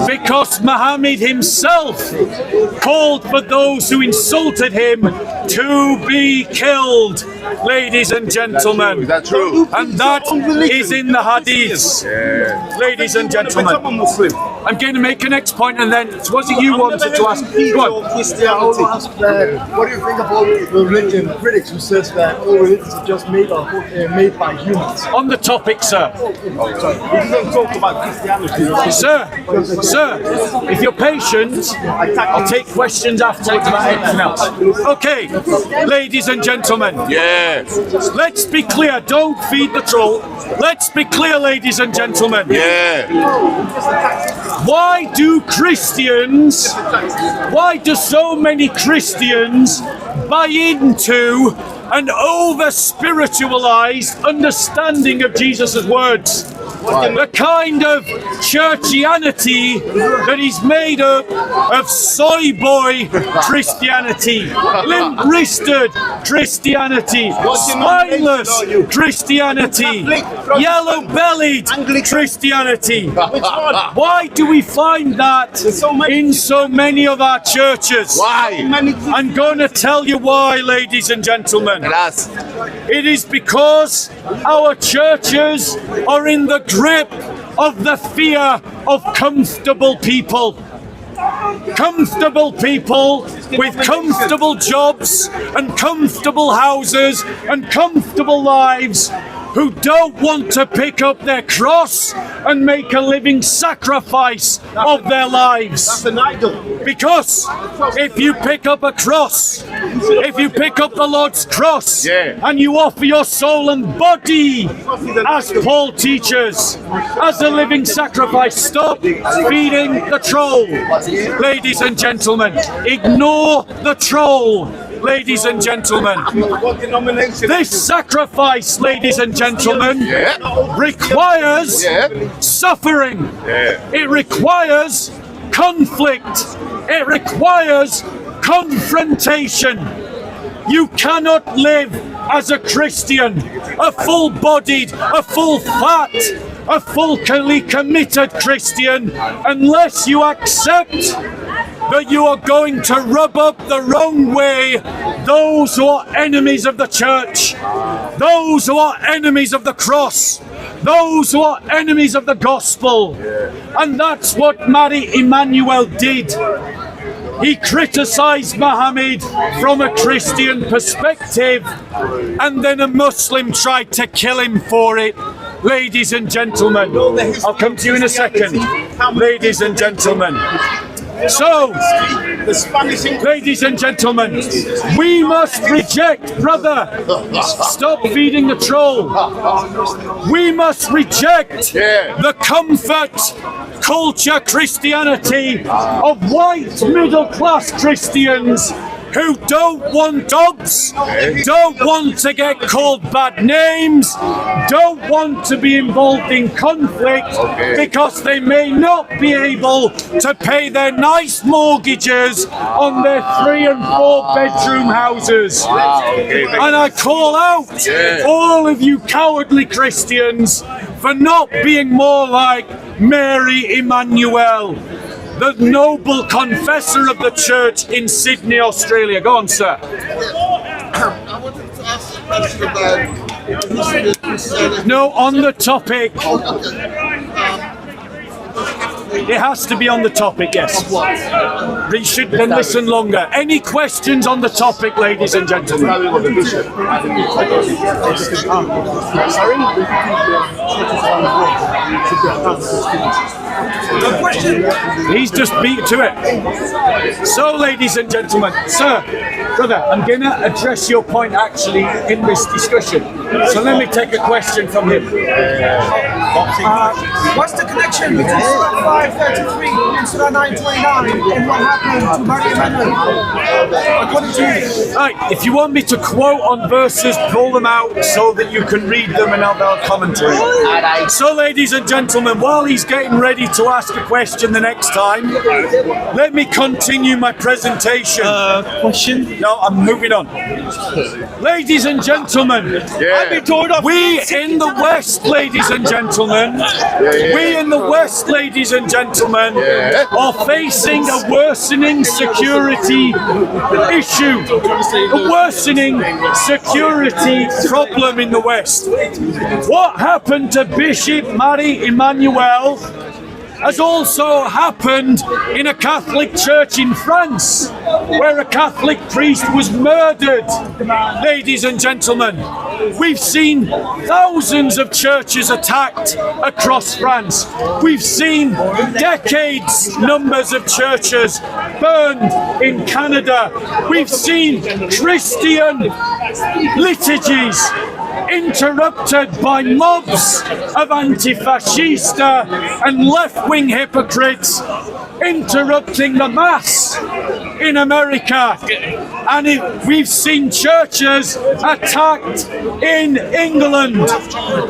because Muhammad himself called for those who insulted him to be killed, ladies and gentlemen. That's true. And that is in the hadiths. Ladies and gentlemen, I'm going to make a next point, and then was it you wanted to ask? Go on. Christianity. What do you think of all religion critics who says that all religions are just made by humans? On the topic, sir. We don't talk about Christianity. Sir, if you're patient, I'll take questions afterwards about anything else. Okay, ladies and gentlemen. Let's be clear, don't feed the troll. Let's be clear, ladies and gentlemen. Why do so many Christians buy into an over-spiritualized understanding of Jesus' words? The kind of churchianity that is made up of soy boy Christianity, limp-wristed Christianity, spineless Christianity, yellow-bellied Christianity. Why do we find that in so many of our churches? Why? I'm going to tell you why, ladies and gentlemen. It is because our churches are in the grip of the fear of comfortable people. Comfortable people with comfortable jobs and comfortable houses and comfortable lives who don't want to pick up their cross and make a living sacrifice of their lives. Because if you pick up a cross, if you pick up the Lord's cross and you offer your soul and body, as Paul teaches, as a living sacrifice, stop feeding the troll. Ladies and gentlemen, ignore the troll. Ladies and gentlemen, this sacrifice, ladies and gentlemen, requires suffering. It requires conflict. It requires confrontation. You cannot live as a Christian, a full-bodied, a full-fat, a fully committed Christian, unless you accept that you are going to rub up the wrong way those who are enemies of the church, those who are enemies of the cross, those who are enemies of the gospel. And that's what Mari Emmanuel did. He criticized Muhammad from a Christian perspective, and then a Muslim tried to kill him for it. Ladies and gentlemen, I'll come to you in a second. Ladies and gentlemen, so, ladies and gentlemen, we must reject, brother, stop feeding the troll. We must reject the comfort culture Christianity of white middle-class Christians who don't want dogs, don't want to get called bad names, don't want to be involved in conflict because they may not be able to pay their nice mortgages on their 3 and 4 bedroom houses. And I call out all of you cowardly Christians for not being more like Mary Emmanuel, the noble confessor of the church in Sydney, Australia. Go on, sir. I wanted to ask a question about No, on the topic. It has to be on the topic, yes. You should then listen longer. Any questions on the topic, ladies and gentlemen? He's just beat to it. So, ladies and gentlemen, sir, brother, I'm going to address your point actually in this discussion. So let me take a question from him. What's the connection between Surah 533 and Surah 929 and what happened to Mary Emmanuel? According to you. Right, if you want me to quote on verses, pull them out so that you can read them and have our commentary. So, ladies and gentlemen, while he's getting ready to ask a question the next time, let me continue my presentation. Question? No, I'm moving on. Ladies and gentlemen, we in the West, ladies and gentlemen, we in the West, ladies and gentlemen, are facing a worsening security issue, a worsening security problem in the West. What happened to Bishop Mari Emmanuel has also happened in a Catholic church in France, where a Catholic priest was murdered. Ladies and gentlemen, we've seen thousands of churches attacked across France. We've seen decades numbers of churches burned in Canada. We've seen Christian liturgies interrupted by mobs of anti-fascista and left-wing hypocrites interrupting the Mass in America. And we've seen churches attacked in England.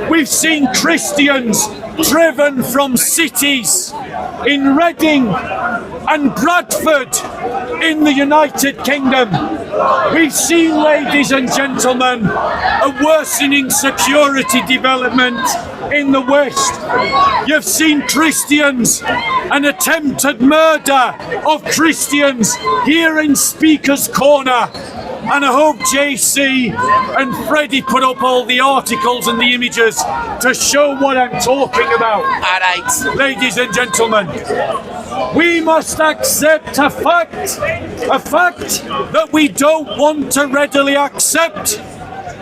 We've seen Christians driven from cities in Reading and Bradford in the United Kingdom. We've seen, ladies and gentlemen, a worsening security development in the West. You've seen Christians, an attempted murder of Christians here in Speaker's Corner. And I hope JC and Freddie put up all the articles and the images to show what I'm talking about. All right. Ladies and gentlemen, we must accept a fact that we don't want to readily accept.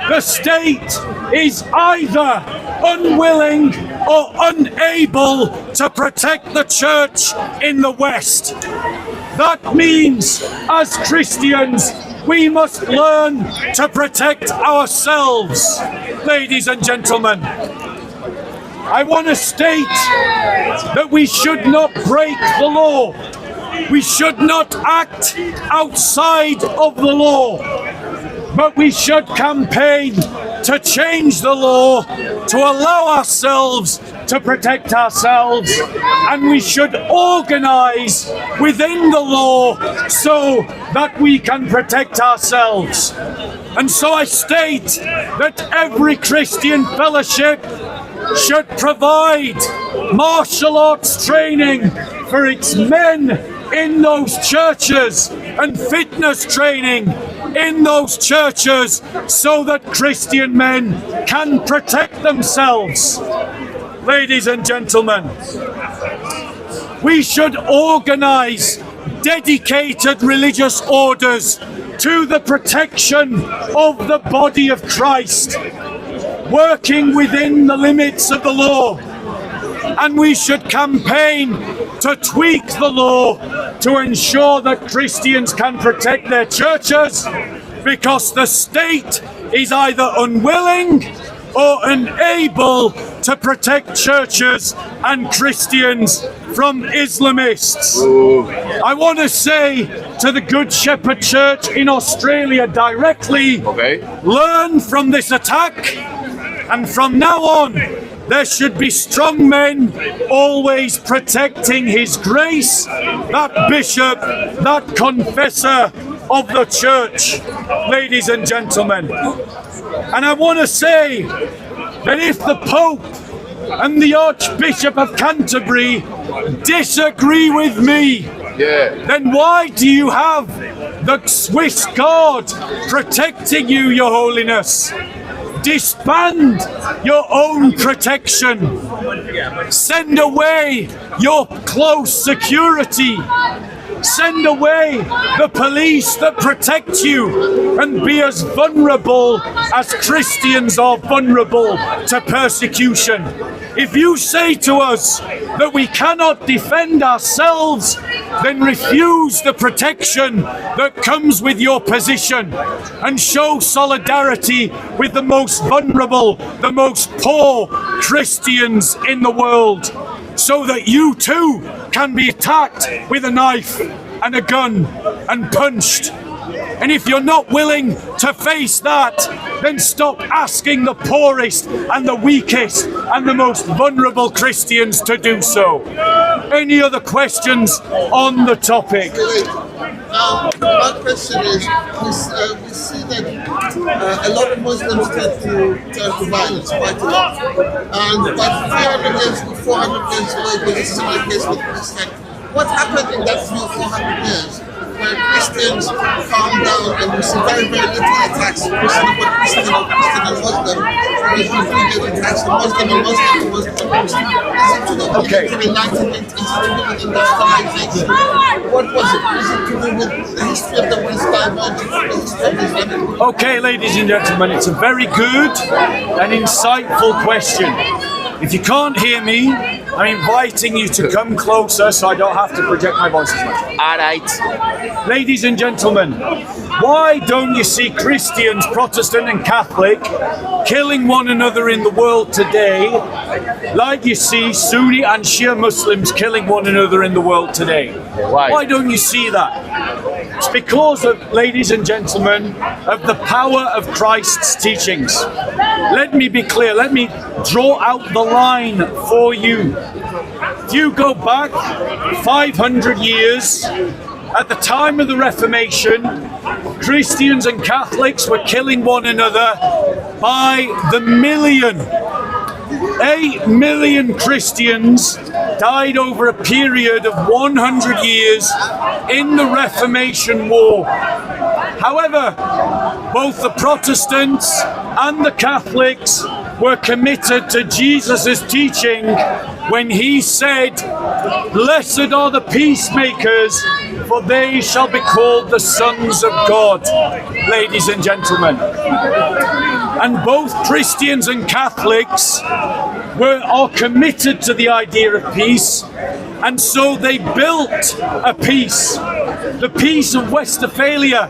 The state is either unwilling or unable to protect the church in the West. That means, as Christians, we must learn to protect ourselves. Ladies and gentlemen, I want to state that we should not break the law. We should not act outside of the law, but we should campaign to change the law to allow ourselves to protect ourselves, and we should organise within the law so that we can protect ourselves. And so I state that every Christian fellowship should provide martial arts training for its men in those churches and fitness training in those churches so that Christian men can protect themselves. Ladies and gentlemen, we should organise dedicated religious orders to the protection of the body of Christ, working within the limits of the law. And we should campaign to tweak the law to ensure that Christians can protect their churches, because the state is either unwilling or unable to protect churches and Christians from Islamists. I want to say to the Good Shepherd Church in Australia directly, learn from this attack, and from now on there should be strong men always protecting His grace, that bishop, that confessor of the church, ladies and gentlemen. And I want to say that if the Pope and the Archbishop of Canterbury disagree with me, then why do you have the Swiss Guard protecting you, Your Holiness? Disband your own protection. Send away your close security. Send away the police that protect you, and be as vulnerable as Christians are vulnerable to persecution. If you say to us that we cannot defend ourselves, then refuse the protection that comes with your position and show solidarity with the most vulnerable, the most poor Christians in the world, so that you too can be attacked with a knife and a gun and punched. And if you're not willing to face that, then stop asking the poorest and the weakest and the most vulnerable Christians to do so. Any other questions on the topic? My question is, we see that a lot of Muslims tend to turn to violence quite a lot. And about 300 years to 400 years ago, there was a similar case with Christian. What happened in that few 400 years? Where Christians calm down and we see very, very little attacks, Christian and Muslim. We get attacks to Muslim and Muslim and Muslim and Christian. Is it to do with the Enlightenment? Is it to do with industrialization? What was it? Is it to do with the history of the West divergence, the history of Islamic? Okay, ladies and gentlemen, it's a very good and insightful question. If you can't hear me, I'm inviting you to come closer so I don't have to project my voice as much. All right. Ladies and gentlemen, why don't you see Christians, Protestant and Catholic, killing one another in the world today, like you see Sunni and Shia Muslims killing one another in the world today? Why don't you see that? It's because of, ladies and gentlemen, of the power of Christ's teachings. Let me be clear, let me draw out the line for you. If you go back 500 years, at the time of the Reformation, Christians and Catholics were killing one another by the million. 8 million Christians died over a period of 100 years in the Reformation War. However, both the Protestants and the Catholics were committed to Jesus' teaching when he said, "Blessed are the peacemakers, for they shall be called the sons of God," ladies and gentlemen. And both Christians and Catholics are committed to the idea of peace, and so they built a peace, the peace of Westphalia.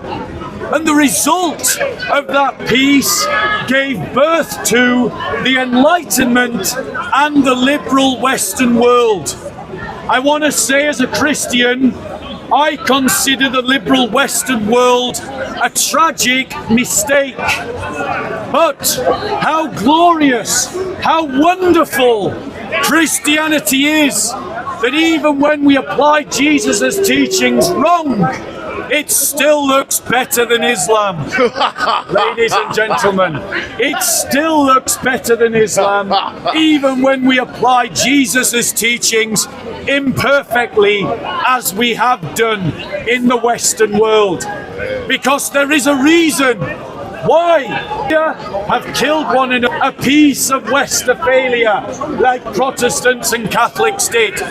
And the result of that peace gave birth to the Enlightenment and the liberal Western world. I want to say, as a Christian, I consider the liberal Western world a tragic mistake. But how glorious, how wonderful Christianity is, that even when we apply Jesus' teachings wrong, it still looks better than Islam. Ladies and gentlemen, it still looks better than Islam, even when we apply Jesus' teachings imperfectly, as we have done in the Western world. Because there is a reason why we have killed one another, a piece of Westphalia, like Protestants and Catholics did.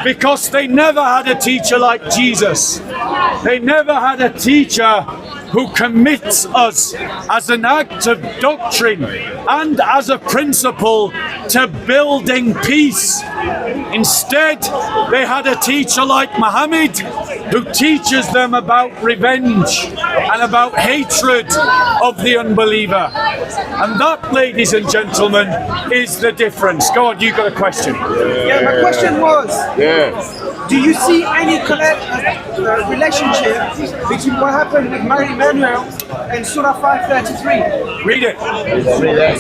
Because they never had a teacher like Jesus. They never had a teacher who commits us as an act of doctrine and as a principle to building peace. Instead, they had a teacher like Muhammad who teaches them about revenge and about hatred of the unbeliever. And that, ladies and gentlemen, is the difference. Go on, you got a question. Yeah, my question was, do you see any relationship between what happened with Mary Emmanuel and Surah 533? Read it.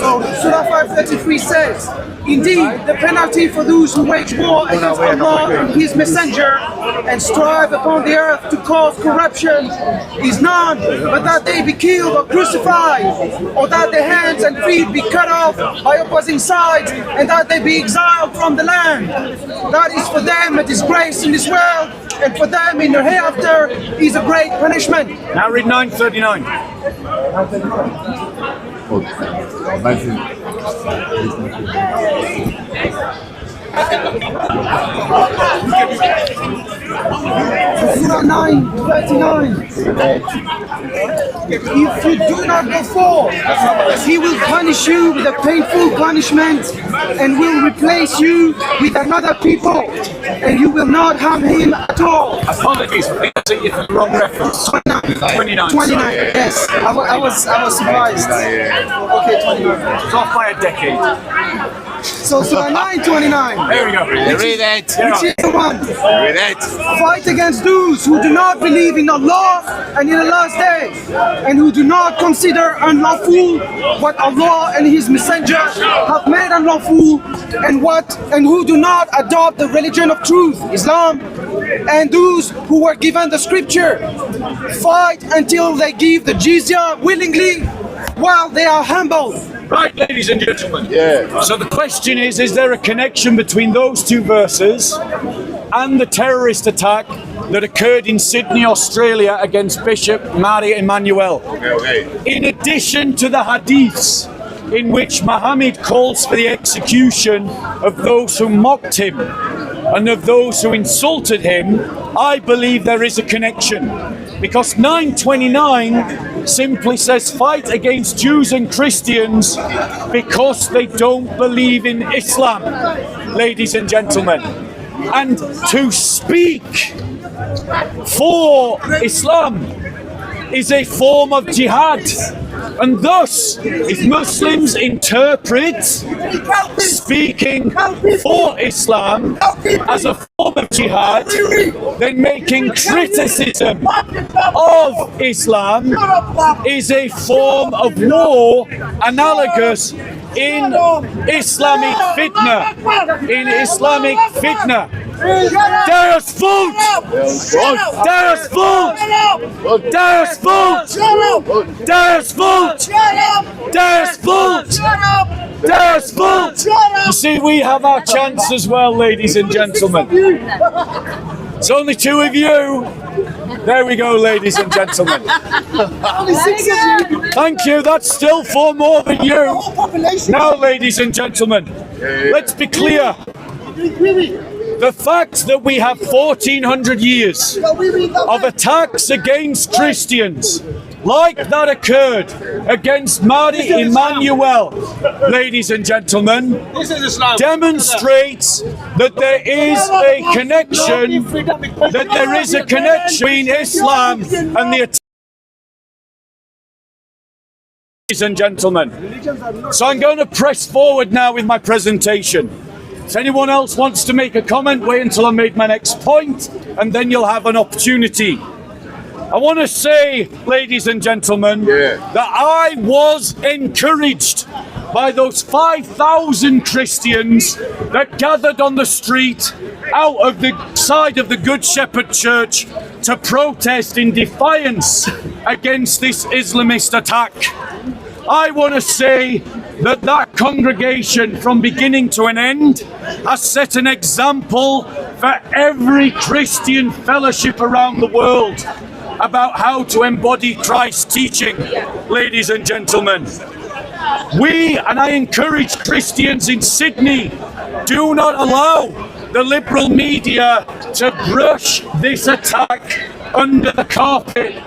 So Surah 533 says, "Indeed, the penalty for those who wage war against Allah and His Messenger and strive upon the earth to cause corruption is none but that they be killed or crucified, or that their hands and feet be cut off by opposing sides, and that they be exiled from the land. That is for them a disgrace in this world, and for them in the hereafter is a great punishment." Now read 939. Surah 9:39. If you do not go forth, He will punish you with a painful punishment and will replace you with another people, and you will not harm him at all. Apologies, it's the wrong reference. 29. 29. Yes, I was surprised. Okay, 29. It's off by a decade. So Surah 9:29. There we go. Read it. Which is the one. Read it. Fight against those who do not believe in Allah and in the last day, and who do not consider unlawful what Allah and His Messenger have made unlawful, and who do not adopt the religion of truth, Islam, and those who were given the scripture. Fight until they give the jizya willingly, while they are humble. Right, ladies and gentlemen. Yeah. So the question is there a connection between those two verses and the terrorist attack that occurred in Sydney, Australia against Bishop Mary Emmanuel? Okay. In addition to the hadiths in which Muhammad calls for the execution of those who mocked him and of those who insulted him, I believe there is a connection. Because 929 simply says fight against Jews and Christians because they don't believe in Islam, ladies and gentlemen. And to speak for Islam is a form of jihad. And thus, if Muslims interpret speaking for Islam as a form of jihad, then making criticism of Islam is a form of war analogous in Islamic fitna. In Islamic fitna. There's food! There's food! There's food! There's food! There's food! There's food! You see, we have our chance as well, ladies and gentlemen. It's only two of you. There we go, ladies and gentlemen. Thank you. That's still four more than you. Now, ladies and gentlemen, let's be clear. The fact that we have 1400 years of attacks against Christians, like that occurred against Mahdi Emmanuel, ladies and gentlemen, demonstrates that there is a connection, between Islam and the attack. Ladies and gentlemen, so I'm going to press forward now with my presentation. If anyone else wants to make a comment, wait until I make my next point, and then you'll have an opportunity. I want to say, ladies and gentlemen, that I was encouraged by those 5,000 Christians that gathered on the street out of the side of the Good Shepherd Church to protest in defiance against this Islamist attack. I want to say that that congregation, from beginning to an end, has set an example for every Christian fellowship around the world about how to embody Christ's teaching, ladies and gentlemen. We, and I encourage Christians in Sydney, do not allow the liberal media to brush this attack under the carpet.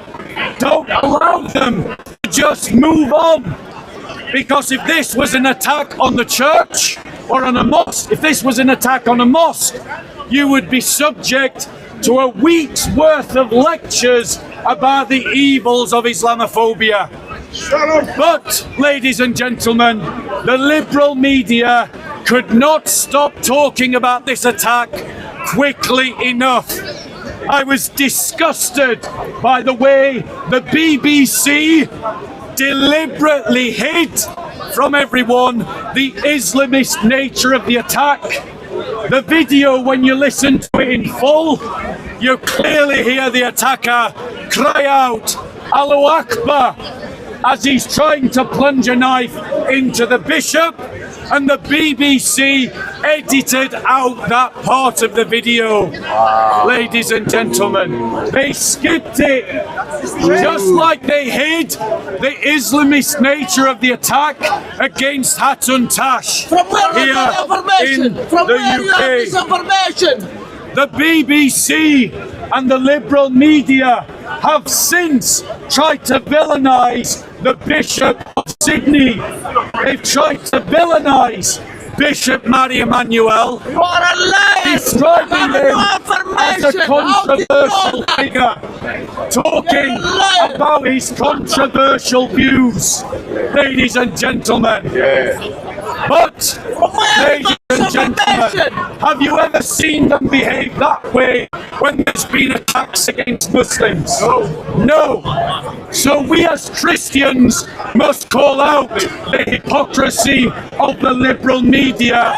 Don't allow them to just move on. Because if this was an attack on the church or on a mosque, if this was an attack on a mosque, you would be subject to a week's worth of lectures about the evils of Islamophobia. But, ladies and gentlemen, the liberal media could not stop talking about this attack quickly enough. I was disgusted by the way the BBC deliberately hid from everyone the Islamist nature of the attack. The video, when you listen to it in full, you clearly hear the attacker cry out, Allahu Akbar, as he's trying to plunge a knife into the bishop, and the BBC edited out that part of the video. Ladies and gentlemen, they skipped it, just like they hid the Islamist nature of the attack against Hatun Tash here in the UK. The BBC and the liberal media have since tried to villainise the Bishop of Sydney. They've tried to villainise Bishop Mahdi Emmanuel, describing him as a controversial figure, talking about his controversial views, ladies and gentlemen. But, ladies and gentlemen, have you ever seen them behave that way when there's been attacks against Muslims? No. So we as Christians must call out the hypocrisy of the liberal media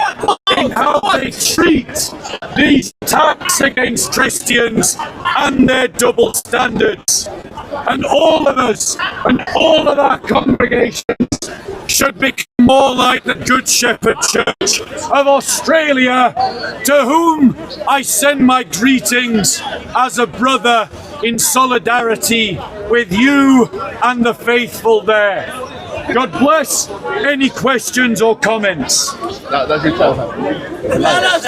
in how they treat these attacks against Christians and their double standards. And all of us and all of our congregations should become more like the Good Shepherd Church of Australia, to whom I send my greetings as a brother in solidarity with you and the faithful there. God bless. Any questions or comments? Ask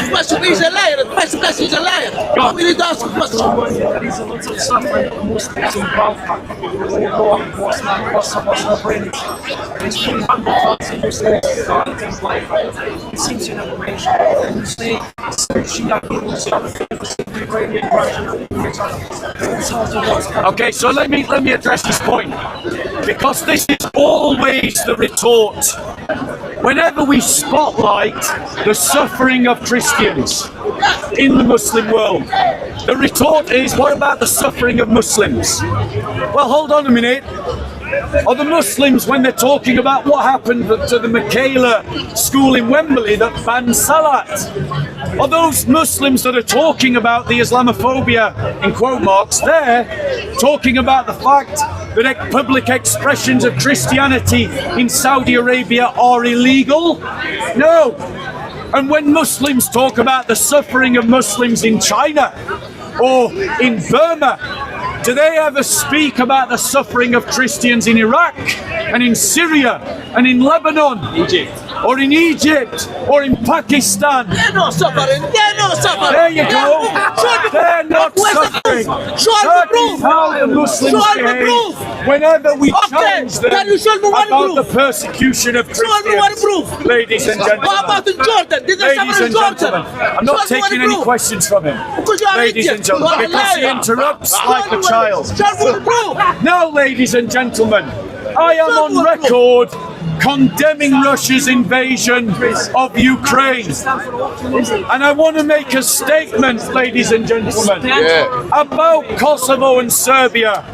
a question. He's a liar. The question is a liar. We need to ask a question. There's a lot of suffering of Muslims in Balkan, law enforcement, Kosovo suffering. It's 300,000 Muslims things like that. It seems you never mentioned. You say, Shia people suffer. Okay, so let me address this point, because this is always the retort. Whenever we spotlight the suffering of Christians in the Muslim world, the retort is, what about the suffering of Muslims? Well, hold on a minute. Are the Muslims, when they're talking about what happened to the Michaela school in Wembley that banned Salat, are those Muslims that are talking about the Islamophobia, in quote marks, there, talking about the fact that public expressions of Christianity in Saudi Arabia are illegal? No. And when Muslims talk about the suffering of Muslims in China or in Burma, do they ever speak about the suffering of Christians in Iraq and in Syria and in Lebanon, or in Egypt or in Pakistan? They're not suffering. They're not suffering. There you go. They're not suffering. That is how the Muslims behave whenever we challenge them about the persecution of Christians. Ladies and gentlemen. What about in Jordan? Did they Ladies suffer in and Jordan? gentlemen, I'm not taking any questions from him. Because you are Ladies and idiot. gentlemen, You are a because he liar. interrupts like a child. Proof. Now, ladies and gentlemen, I am on record condemning Russia's invasion of Ukraine. And I want to make a statement, ladies and gentlemen, about Kosovo and Serbia,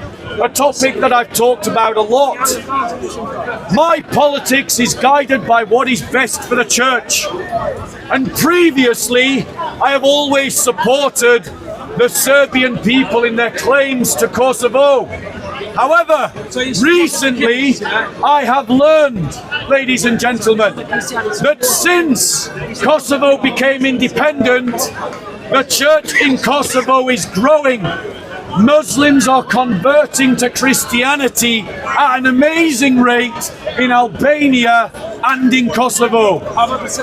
a topic that I've talked about a lot. My politics is guided by what is best for the church. And previously, I have always supported the Serbian people in their claims to Kosovo. However, recently I have learned, ladies and gentlemen, that since Kosovo became independent, the church in Kosovo is growing. Muslims are converting to Christianity at an amazing rate in Albania and in Kosovo.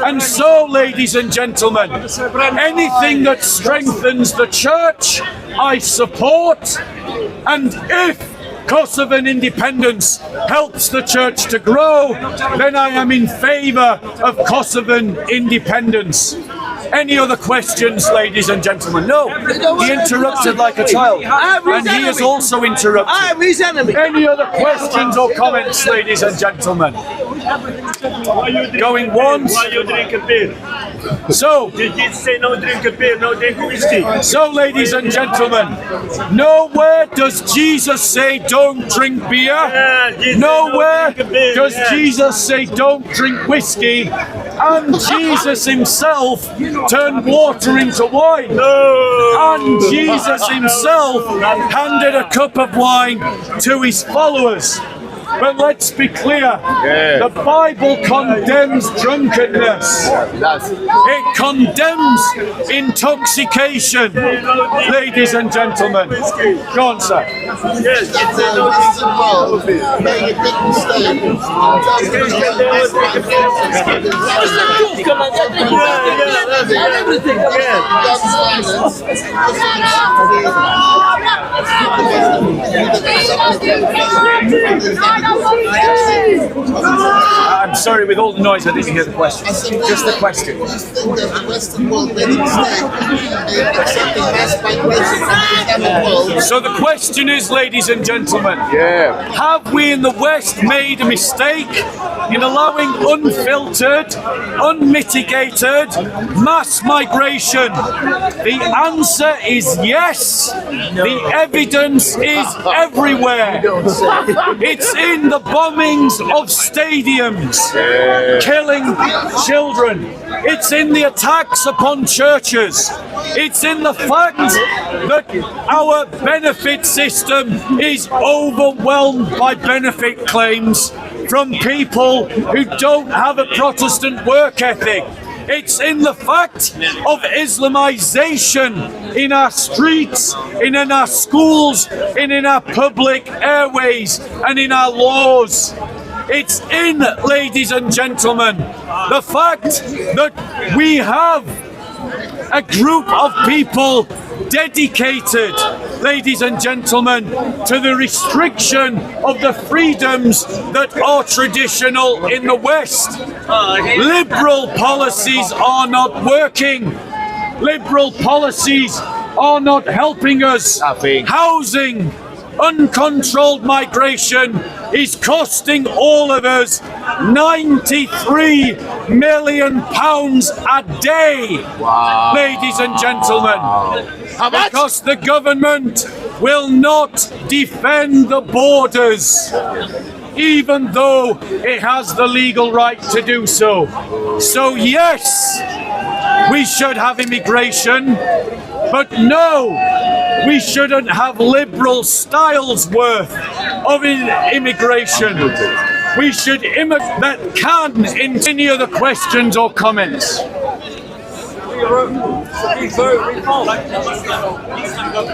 And so, ladies and gentlemen, anything that strengthens the church, I support. And if Kosovan independence helps the church to grow, then I am in favour of Kosovan independence. Any other questions, ladies and gentlemen? No, he interrupted like a child, and he is also interrupted. I am his enemy. Any other questions or comments, ladies and gentlemen? Going once. Why you drinking beer? So, Did you say no drinking beer, no drinking whiskey? so, ladies and gentlemen, nowhere does Jesus say don't drink beer. Nowhere does Jesus say don't drink whiskey. And Jesus himself turned water into wine. And Jesus himself handed a cup of wine to his followers. But let's be clear, the Bible condemns drunkenness. It condemns intoxication. Ladies and gentlemen, go on, sir. Yes, made a big mistake. I'm sorry, with all the noise, I didn't hear the question. Just the question. You think that the Western world made a mistake in accepting mass migration from the Islamic world? So the question is, ladies and gentlemen, have we in the West made a mistake in allowing unfiltered, unmitigated mass migration? The answer is yes. The evidence is everywhere. It's in the bombings of stadiums, killing children. It's in the attacks upon churches. It's in the fact that our benefit system is overwhelmed by benefit claims from people who don't have a Protestant work ethic. It's in the fact of Islamization in our streets, in our schools, in our public airways, and in our laws. It's in, ladies and gentlemen. The fact that we have a group of people dedicated, ladies and gentlemen, to the restriction of the freedoms that are traditional in the West. Liberal policies are not working. Liberal policies are not helping us. Housing, uncontrolled migration is costing all of us £93 million a day, ladies and gentlemen. Because the government will not defend the borders, even though it has the legal right to do so. So yes, we should have immigration, but no, we shouldn't have liberal styles worth of immigration. We should that can. Any other questions or comments?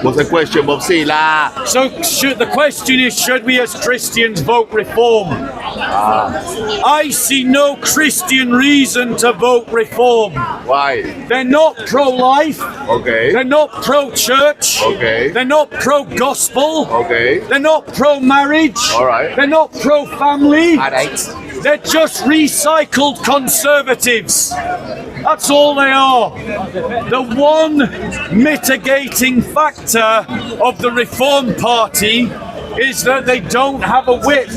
What's the question, Bob Sila? So the question is, should we as Christians vote reform? I see no Christian reason to vote reform. Why? They're not pro-life. Okay. They're not pro-church. Okay. They're not pro-gospel. Okay. They're not pro-marriage. All right. They're not pro-family. All right. They're just recycled conservatives. That's all they are. The one mitigating factor of the Reform Party is that they don't have a whip.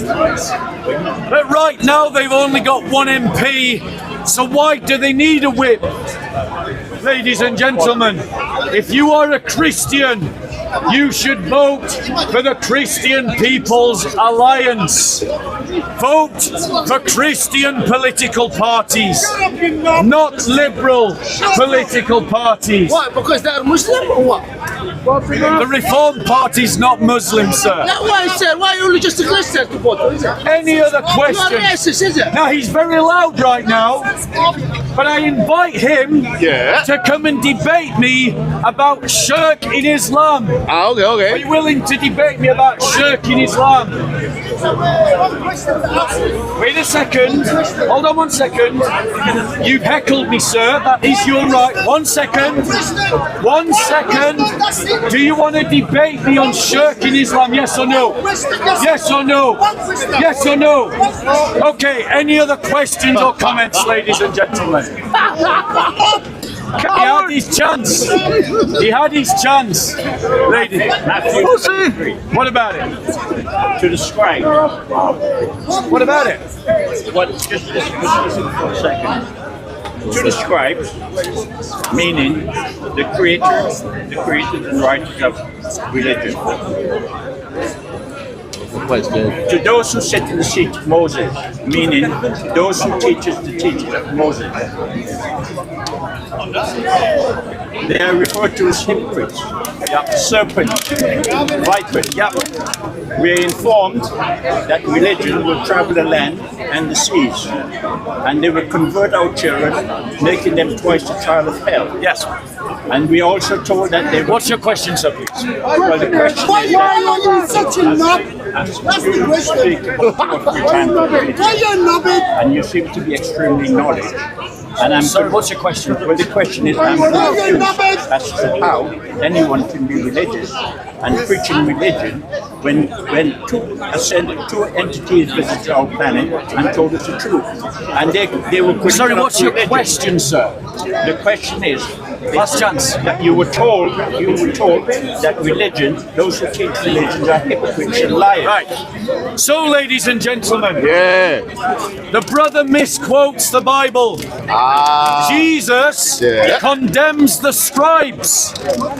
But right now they've only got one MP, so why do they need a whip? Ladies and gentlemen, if you are a Christian, you should vote for the Christian People's Alliance. Vote for Christian political parties, not liberal political parties. Why? Because they're Muslim or what? The Reform Party's not Muslim, sir. That's why I said, why only just a Christian to vote? Any other question? Not racist, is it? Now, he's very loud right now, but I invite him to come and debate me about shirk in Islam. Okay, okay. Are you willing to debate me about shirk in Islam? Wait a second. Hold on 1 second. You've heckled me, sir. That is your right. 1 second. 1 second. Do you want to debate me on shirk in Islam? Yes or no? Yes or no? Yes or no? Okay, any other questions or comments, ladies and gentlemen? He had his chance. He had his chance. Lady. What about it? To describe. What about it? What? Just listen for a second. To describe, meaning the creators and writers of religion. To those who sit in the seat of Moses, meaning those who teaches the teachings of Moses. They are referred to as hypocrites, serpents, vipers. We are informed that religion will travel the land and the seas, and they will convert our children, making them twice the child of hell. Yes. And we are also told that they will... What's your question, sir, please? Well, the question Why is... are you such a knob? That's the question. Why you knobbing? And you seem to be extremely knowledge. And I'm sorry, what's your question? Well, the question is, I'm confused as to how anyone can be religious and preaching religion when two entities visited our planet and told us the truth. And they were... Sorry, what's your question, sir? The question is... Last chance. That you were told that religion, those who teach religions are hypocrites and liars. Right. So, ladies and gentlemen, the brother misquotes the Bible. Jesus condemns the scribes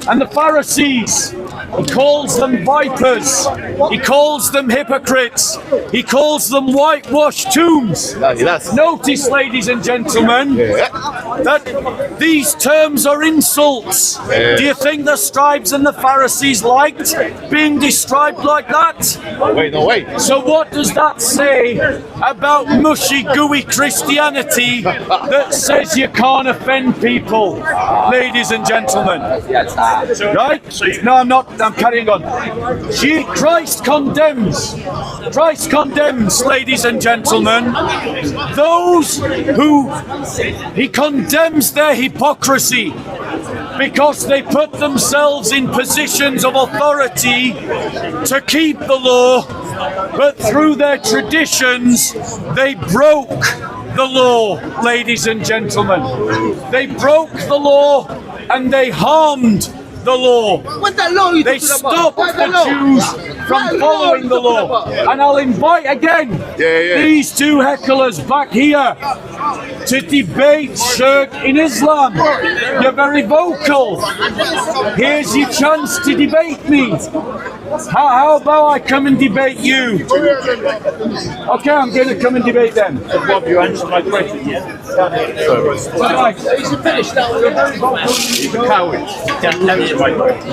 and the Pharisees. He calls them vipers. He calls them hypocrites. He calls them whitewashed tombs. Notice, ladies and gentlemen, that these terms are insults. Do you think the scribes and the Pharisees liked being described like that? No way. So what does that say about mushy, gooey Christianity that says you can't offend people, ladies and gentlemen? Right? No, I'm not I'm carrying on. Christ condemns, ladies and gentlemen, those who he condemns their hypocrisy because they put themselves in positions of authority to keep the law, but through their traditions they broke the law, ladies and gentlemen. They broke the law and they harmed the law. They stopped the Jews from following the law. And I'll invite again these two hecklers back here to debate shirk in Islam. You're very vocal. Here's your chance to debate me. How about I come and debate you? Okay, I'm going to come and debate them. Bob, you answered my question yet? Right. You should finish that. You're very vocal. You're a coward. You can't answer my question.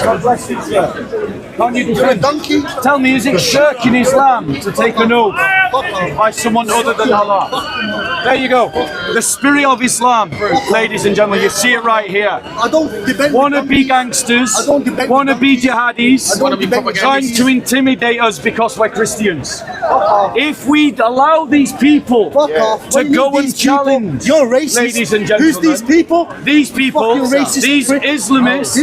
God bless you, sir. Can't you defend? Tell me, is it shirk in Islam to take an oath by someone other than Allah? There you go. The spirit of Islam, ladies and gentlemen. You see it right here. I don't debate. Wannabe gangsters, wannabe jihadis, trying to intimidate us because we're Christians. If we allow these people to go and challenge, you're racist. Ladies and gentlemen, who's these people? These people, these Islamists,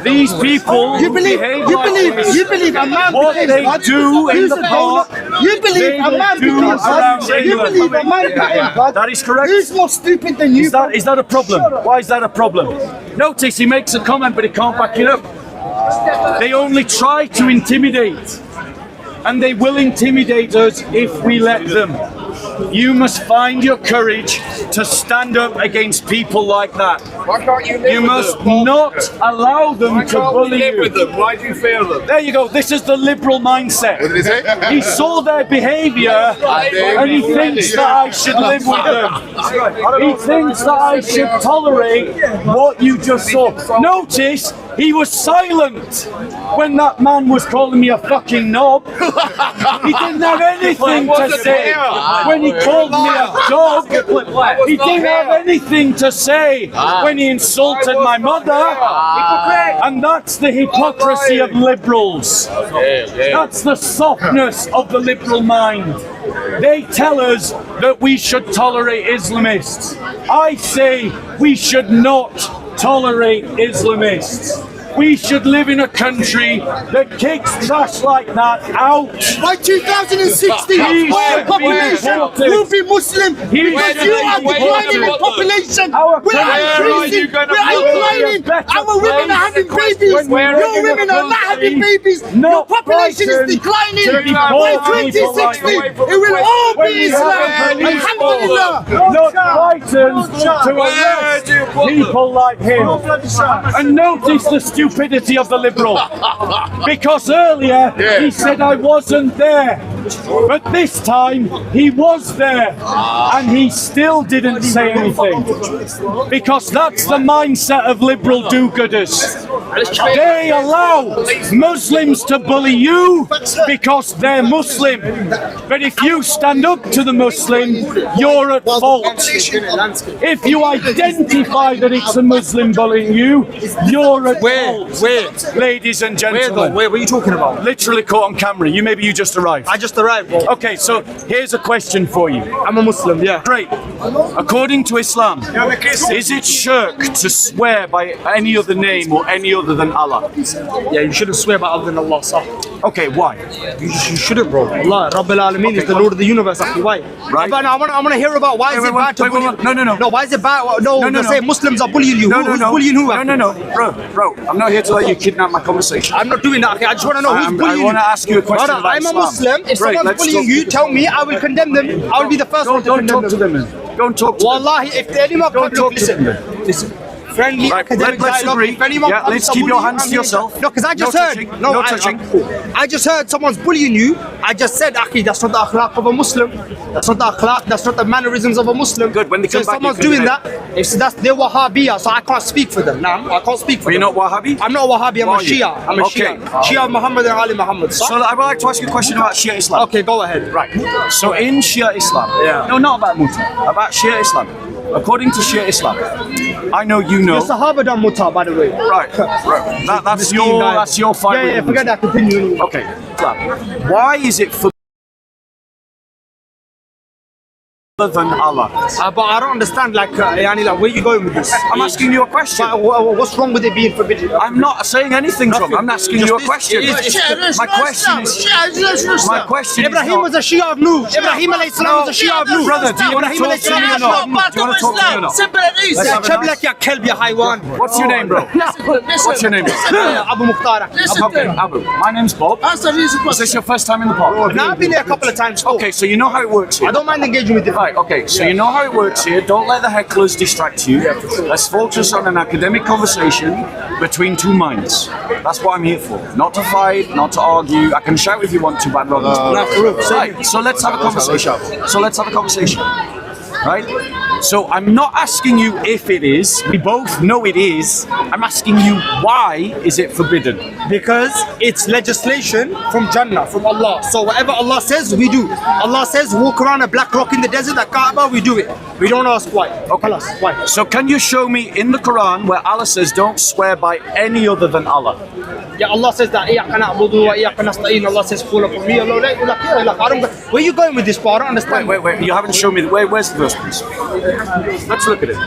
these people. You believe a man what behaves they bad? do in the park. You believe a man behaves bad? You believe a man behaves bad? That is correct. Who's more stupid than you? Is that a problem? Why is that a problem? Notice he makes a comment, but he can't back it up. They only try to intimidate, and they will intimidate us if we let them. You must find your courage to stand up against people like that. Why can't you live You with must them? not allow them Why to can't we bully live you. with them? Why do you fear them? There you go. This is the liberal mindset. What did he say? He saw their behaviour and he thinks that I should live with them. He thinks that I should tolerate what you just saw. Notice he was silent when that man was calling me a fucking knob. He didn't have anything to say when he called me a dog. He didn't have anything to say when he insulted my mother. And that's the hypocrisy of liberals. That's the softness of the liberal mind. They tell us that we should tolerate Islamists. I say we should not tolerate Islamists. We should live in a country that kicks trash like that out. By 2060, our population will be Muslim because you are declining in population. We are increasing. We are declining. Our women are having babies. Your women are not having babies. Your population is declining. By 2060, it will all be Islam. Alhamdulillah. Not frightened to arrest people like him. And notice the stupidity of the liberal. Because earlier he said I wasn't there. But this time he was there. And he still didn't say anything. Because that's the mindset of liberal do-gooders. They allow Muslims to bully you because they're Muslim. But if you stand up to the Muslim, you're at fault. If you identify that it's a Muslim bullying you, you're at fault. Where? Ladies and gentlemen. Where? What are you talking about? Literally caught on camera. Maybe you just arrived. I just arrived, bro. Okay, so here's a question for you. I'm a Muslim, yeah. Great. According to Islam, is it shirk to swear by any other name or any other than Allah? Yeah, you shouldn't swear by other than Allah, sir. Okay, why? You shouldn't, bro. Allah, Rabbil Alameen is the Lord of the universe. Why? Right. But I want to hear about why is it bad to bully you? No. No, why is it bad? No, they say Muslims are bullying you. Who's bullying who? No. Bro, I'm not here to let you kidnap my conversation. I'm not doing that. Okay, I just want to know who's bullying you. I want to ask you a question about I'm a Islam. Muslim. If Great, someone's bullying you, tell me. I will condemn them. I will be the first one to condemn them. Don't talk to them. Don't talk to them. Wallahi, if they're not Don't talk to them. Listen. friendly Right, academic let's dialogue. agree. If anyone Yeah, comes let's to keep your bully you, hands I'm to here yourself. No, because I just No heard. touching, No, no I- touching. I just heard someone's bullying you. I just said, Akhi, that's not the akhlaq of a Muslim. That's not the akhlaq. That's not the mannerisms of a Muslim. Good. When they so come if back, you someone's can doing debate. that, if that's their Wahhabiyah, so I can't speak for them. Nah, I can't speak for But them. you're not Wahhabi? I'm not a Wahhabi. I'm Why a are you? Shia. I'm a Okay. Shia. Shia of Muhammad and Ali Muhammad. So I would like to ask you a question about Shia Islam. Okay, go ahead. Right. So in Shia Islam, no, not about Muta, about Shia Islam. According to Shia Islam, I know you know. The Sahaba done Muta, by the way. Right. That's your fight. Yeah, with yeah. the Forget that. Continue. Okay. Why is it for than Allah? But I don't understand, like, yani, like, where you going with this? I'm asking you a question. What's wrong with it being forbidden? I'm not saying anything wrong. I'm asking you a question. My question is. My question is. Ibrahim was a Shia of Nuh. Ibrahim alayhi salam was a Shia of Nuh. Brother, do you want to talk to me or not? Do you want to talk to me or not? Simple and easy. Chablak ya kelb ya haywan. What's your name, bro? What's your name? Abu Mukhtar. Okay, Abu. My name's Bob. Is this your first time in the park? No, I've been here a couple of times. Okay, so you know how it works here. I don't mind engaging with you. Right, okay, so you know how it works here. Don't let the hecklers distract you. Let's focus on an academic conversation between two minds. That's what I'm here for. Not to fight, not to argue. I can shout if you want to, but I'd rather to. Right, so let's have a conversation. Right? So I'm not asking you if it is. We both know it is. I'm asking you why is it forbidden? Because it's legislation from Jannah, from Allah. So whatever Allah says, we do. Allah says walk around a black rock in the desert at Kaaba, we do it. We don't ask why. Okay. Why? So can you show me in the Quran where Allah says don't swear by any other than Allah? Yeah, Allah says that Allah says fall upon me. Allah, like, I don't, where you going with this part? I don't understand. Wait. You haven't shown me. Where's the verse, please? Let's look at it.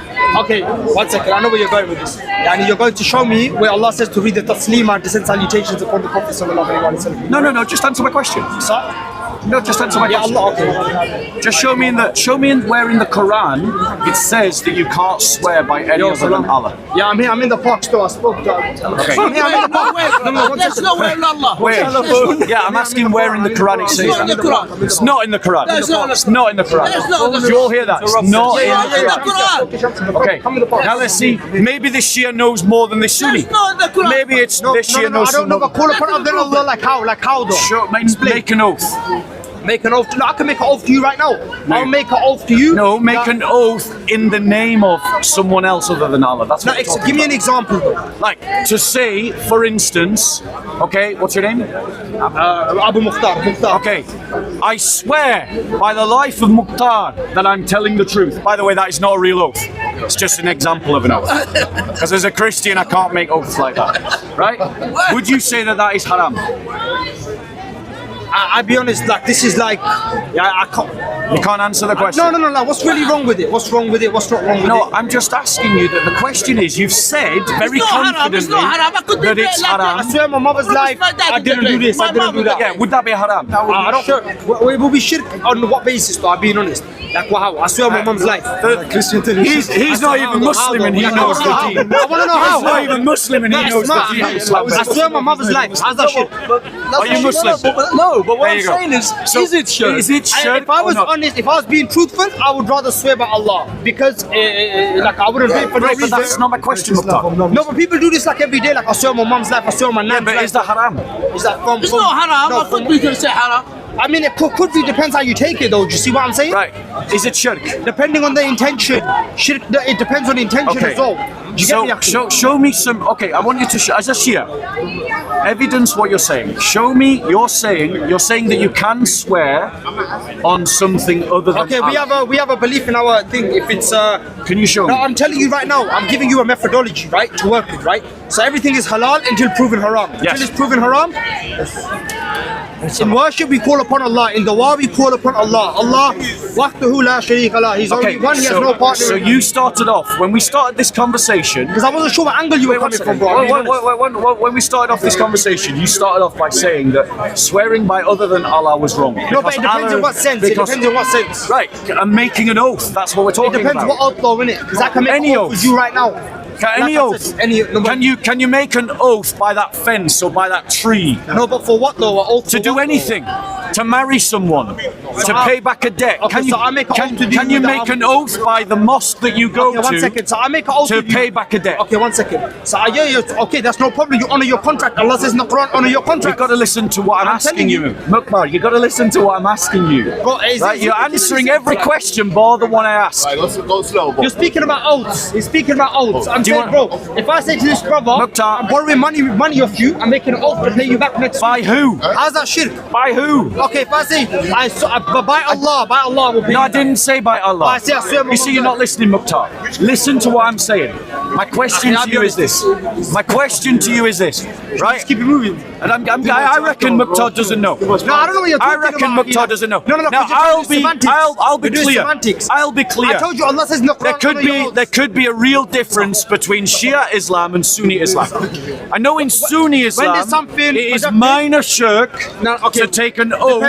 Okay, 1 second. I know where you're going with this. And you're going to show me where Allah says to read the taslim and descent salutations upon the Prophet sallallahu alaihi wasallam. No. Just answer my question. Sir? No, just answer my question. Allah, okay. Just show me where in the Quran it says that you can't swear by any other than Allah. Yeah, I'm here. I'm in the park still. I spoke to Okay. I'm here. I'm in the park. There's nowhere in Allah. Where? Yeah, I'm asking where in the Quran it says that. It's not in the Quran. It's not in the Quran. You all hear that? It's not in the Quran. Okay. Now let's see. Maybe this Shia knows more than this Sunni. Maybe it's this Shia knows. I don't know. But call upon Allah like how? Like how though? Sure. Make an oath. Make an oath. No, I can make an oath to you right now. I'll make an oath to you. No, make an oath in the name of someone else other than Allah. That's what give me an example though. Like to say, for instance, okay, what's your name? Abu Mukhtar. Okay, I swear by the life of Mukhtar that I'm telling the truth. By the way, that is not a real oath. It's just an example of an oath. Because as a Christian, I can't make oaths like that. Right? Would you say that that is haram? I'll be honest, like this is like, I can't. You can't answer the question. No. Like, what's really wrong with it? What's wrong with it? What's not wrong with it? No, I'm just asking you that the question is, you've said very confidently that it's haram. I swear my mother's life, I didn't do this, I didn't do that. Yeah, would that be haram? I don't sure. It will be shirk on what basis though, I'm being honest. Like wow, I swear my mom's life. He's not even Muslim and he knows the deen. I want to know how. He's not even Muslim and he knows the deen. I swear my mother's life. How's that shirk? Are you Muslim? No, but what I'm saying is it shirk? Is it shirk? If I was honest, if I was being truthful, I would rather swear by Allah because like I wouldn't do it for no reason. But that's not my question, Mukhtar. No, but people do this like every day. Like I swear my mom's life, I swear my nan's life. But is that haram? Is that from? It's not haram. I thought we could say haram. I mean, it could be, depends how you take it though. Do you see what I'm saying? Right. Is it shirk? Depending on the intention. Shirk, it depends on the intention as well. Do you get me? Show me some, okay, I want you to show, as a Shia, evidence what you're saying. Show me, you're saying that you can swear on something other than okay, Allah. we have a belief in our thing. If it's can you show me? No, I'm telling you right now, I'm giving you a methodology, right, to work with, right? So everything is halal until proven haram. Yes. Until it's proven haram. In worship we call upon Allah. In dua we call upon Allah. Allah wahdahu la sharika lah. He's only one, he has no partner. So you started off, when we started this conversation, because I wasn't sure what angle you were coming from, bro. When we started off this conversation, you started off by saying that swearing by other than Allah was wrong. No, but it depends in what sense. It depends in what sense. Right, I'm making an oath. That's what we're talking about. It depends what oath though, innit? Because I can make any an oath with you right now. Any oath? Can you make an oath by that fence or by that tree? No, but for what though? An oath to do anything. to marry someone, to pay back a debt. Okay, Can you, so I make an oath to can you you that make I'm- an oath by the mosque that you go Okay, 1 to second. So I make an oath to with you. pay back a debt? Okay, 1 second. So I hear you. Okay, that's no problem. You honor your contract. Allah says in the Quran, honor your contract. You've got to listen to what I'm asking telling you, Mukbar. You've got to listen to what I'm asking you. Bro, Right, you're answering every question, bar the one I ask. Right, let's go slow. You're speaking about oaths. You're speaking about oaths. I'm Do you saying, bro, if I say to this brother, I'm borrowing money off you, I'm making an oath to pay you back next By who? How's that shirk? By who? Okay, if I say, by Allah, I will pay No, I you back. didn't say by Allah. I say, I swear, You see, you're not listening, Mukhtar. Listen to what I'm saying. My question to you is this. My question to you is this. Right? Just keep it moving. And I reckon Mukhtar doesn't know. No, I don't know what you're talking I reckon about. Mukhtar doesn't know. No, Now because you're I'll doing be semantics. I'll be You're doing clear. semantics. I'll be clear. I told you Allah says in the Quran, There could be a real difference between Shia Islam and Sunni Islam. I know in Sunni Islam there's something it is productive- minor shirk to take an oath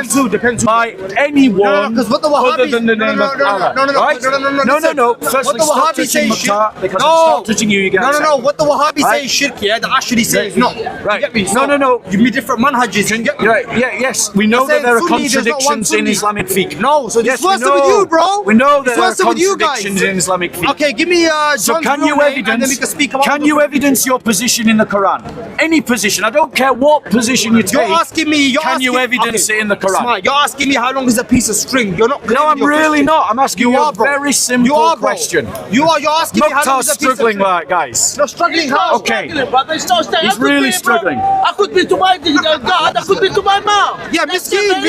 by anyone because what the other Wahhabis than the name of Allah. Right? No. Firstly, What the stop Wahhabis touching say is Mukhtar shirk. because No. if I start touching you, you get upset. No. What the Wahhabis say Right? is shirk, yeah. The Ashari say is not. Right. You get me? No. Give me different manhages. You get me? Right, yes, we know I'm that there are saying Sunni, there's not one contradictions in Sunni. Islamic fiqh. No, so Yes, this was we with know. you, bro. We know that This there are was with you guys. contradictions in Islamic fiqh. Okay, give me So John's can you real name, and then we evidence? can speak about Can you evidence your position in the Quran? Any position. I don't care what position you take. You're asking me. Can you evidence it in the Quran? Smart. You're asking me how long is a piece of string. You're not. No, I'm really not. I'm asking you a bro. very simple You are, bro. question. You're asking me how long Mukhtar's is a piece of struggling, string. like, guys. You're struggling how? Okay. But they still stay. He's really struggling. I could be to my God. I could be to my mom. Yeah, miskin,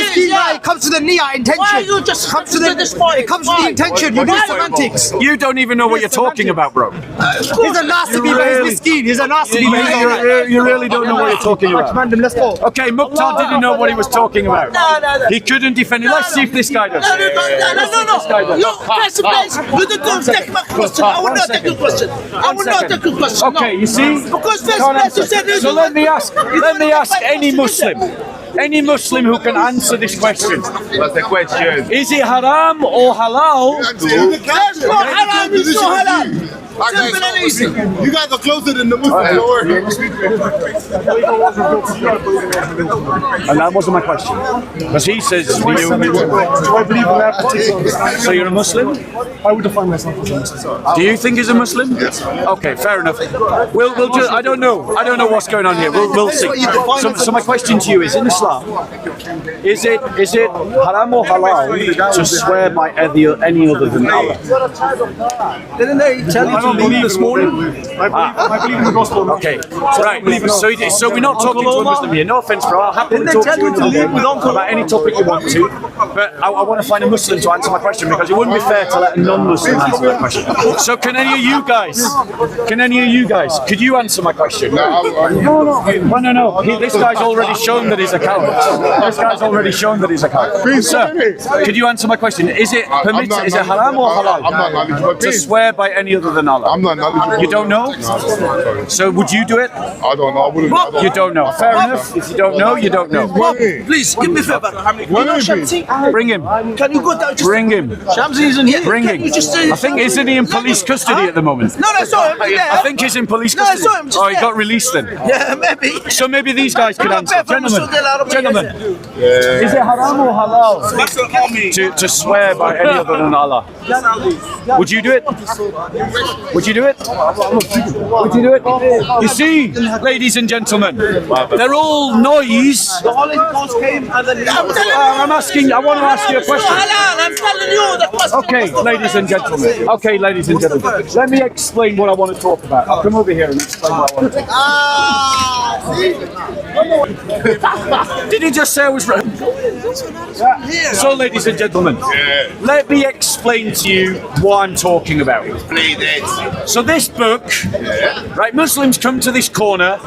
it comes to the niyyah intention. Why you just comes to the this point? It comes to the intention. You do semantics. You don't even know what you're talking about, bro. He's a nasibi, but he's miskin. He's a nasibi, but he's alright. You really don't know what you're talking about. Random, let's go. Okay, Mukhtar didn't know what he was talking about. No. He couldn't defend it. Let's see if this guy does. No. You face to face. You don't take my question. I will not take your question. I will not take your question. Okay, you see? Because face to face, you said. So let me ask any Muslim who can answer this question. What's the question? Is it haram or halal? There's no haram, there's no halal. Simple and easy. You guys are closer than the Muslims. Don't worry. And that wasn't my question. Because he says, Do I believe in that particular? so you're a Muslim? I would define myself as a Muslim. Do you think he's a Muslim? Yes. Okay, fair enough. We'll just, I don't know what's going on here. We'll see. So my question to you is, in Islam, is it haram or halal to swear by any other than Allah? Didn't they tell you to leave this morning? I believe in the gospel. Okay, right. So we're not talking to a Muslim here. No offense, bro. I'll happily talk to you about any topic you want to. But I want to find a Muslim to answer my question because it wouldn't be fair to let a non-Muslim answer that question. So can any of you guys, could you answer my question? No. This guy's already shown that he's a coward. Sir, could you answer my question? Is it permitted? Is it haram or halal to swear by any other than Allah? I'm not knowledgeable. You don't know? So would you do it? I don't know. I wouldn't. You don't know. Fair enough. If you don't know, you don't know. Please, give me a favor. You know Shamsi? Bring him. Can you go down? Bring him. Shamsi isn't here. Bring Can him. you just say? I think, isn't he in police custody at the moment? No, I saw him. I think he's in police No, I custody. saw him just Oh, he there. got released then. Yeah, maybe. So maybe these guys could answer. Gentlemen, Yeah. is it haram or halal to swear by any other than Allah? Would you do it? Would you do it? Would you do it? You see, ladies and gentlemen, they're all noise. The Holy Ghost came and then I want to ask you a question. I'm telling you the question. Okay, ladies and gentlemen. Okay, ladies and gentlemen. Let me explain what I want to talk about. I'll come over here and explain what I want to talk about. Did he just say I was right? So, ladies and gentlemen, let me explain to you what I'm talking about. So this book, right, Muslims come to this corner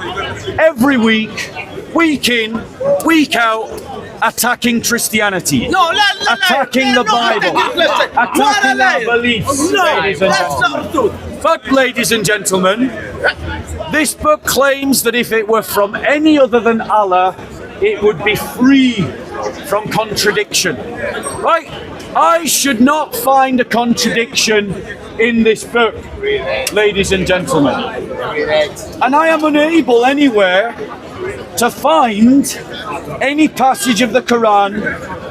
every week, week in, week out, attacking Christianity, attacking the Bible, attacking our beliefs, ladies and gentlemen. But, ladies and gentlemen, this book claims that if it were from any other than Allah, it would be free from contradiction. Right? I should not find a contradiction in this book, ladies and gentlemen. And I am unable anywhere to find any passage of the Quran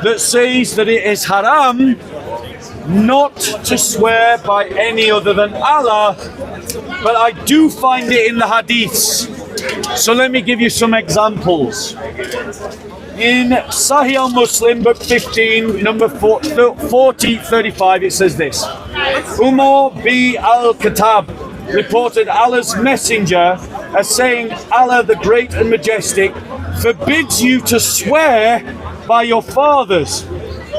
that says that it is haram not to swear by any other than Allah, but I do find it in the hadiths. So let me give you some examples. In Sahih al-Muslim, book 15, number 4035, it says this. Umar B. al-Khattab reported Allah's messenger as saying, Allah the Great and Majestic forbids you to swear by your fathers.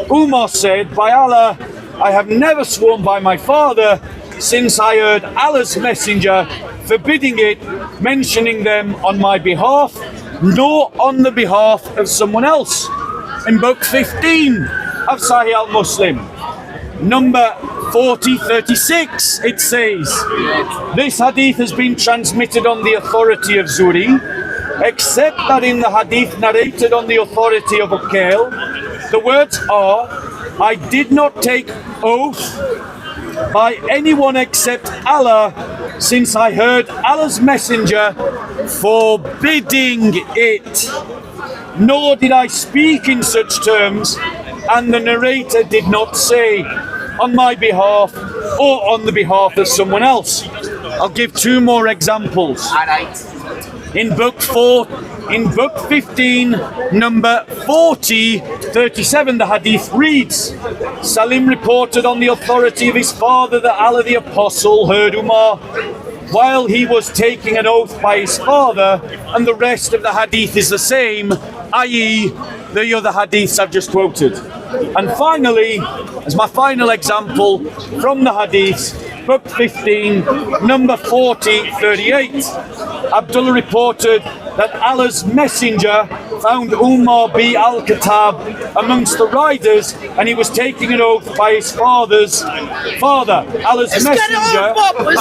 Umar said, by Allah, I have never sworn by my father since I heard Allah's messenger forbidding it, mentioning them on my behalf, nor on the behalf of someone else. In book 15 of Sahih al-Muslim, number 4036, it says, this hadith has been transmitted on the authority of Zuri, except that in the hadith narrated on the authority of Uqail, the words are, I did not take oath by anyone except Allah, since I heard Allah's messenger forbidding it. Nor did I speak in such terms, and the narrator did not say on my behalf or on the behalf of someone else. I'll give two more examples. In book 15, number 4037, the hadith reads, Salim reported on the authority of his father that Allah the Apostle heard Umar while he was taking an oath by his father, and the rest of the hadith is the same, i.e. the other hadiths I've just quoted. And finally, as my final example from the hadiths, book 15, number 4038, Abdullah reported that Allah's messenger found Umar B. al-Khattab amongst the riders, and he was taking an oath by his father's father. Allah's messenger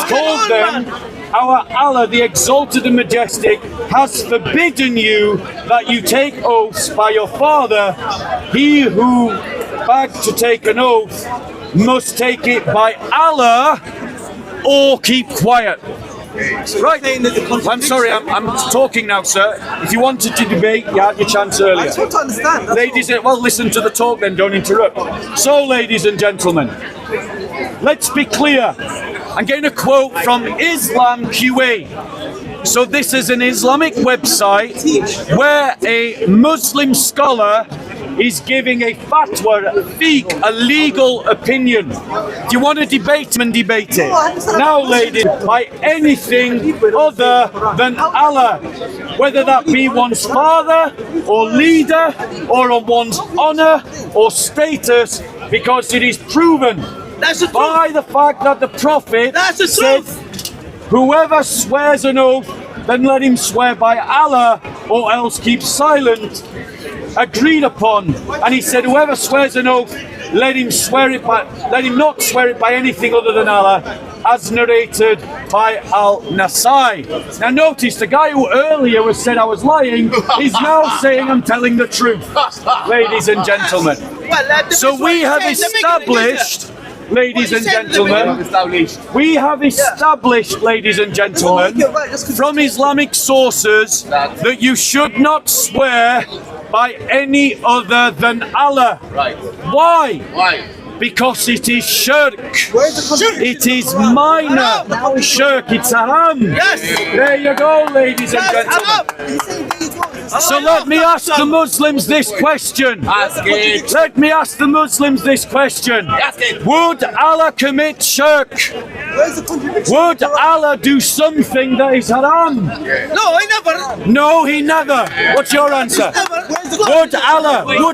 told them, our Allah, the exalted and majestic, has forbidden you that you take oaths by your father. He who begged to take an oath must take it by Allah or keep quiet. Right. I'm sorry, I'm talking now, sir. If you wanted to debate, you had your chance earlier. I just want to understand. Ladies, well, listen to the talk then, don't interrupt. So, ladies and gentlemen, let's be clear. I'm getting a quote from Islam QA. So this is an Islamic website where a Muslim scholar is giving a fatwa, a legal opinion. Do you want to debate him and debate it? Now, ladies, by anything other than Allah, whether that be one's father or leader or on one's honor or status, because it is proven by the fact that the Prophet said, whoever swears an oath, then let him swear by Allah or else keep silent. Agreed upon, and he said, whoever swears an oath, let him not swear it by anything other than Allah, as narrated by Al-Nasai. Now notice, the guy who earlier was said I was lying is now saying I'm telling the truth, ladies and gentlemen. So we have established, ladies and gentlemen, we have established, ladies and gentlemen, from Islamic sources that you should not swear by any other than Allah. Right. Why? Why? Because it is shirk. It is minor shirk. It's haram. Yes. There you go, ladies and gentlemen. So let me ask the Muslims this question. Let me ask the Muslims this question. Would Allah commit shirk? Would Allah do something that is haram? No, he never. No, he never. What's your answer? Would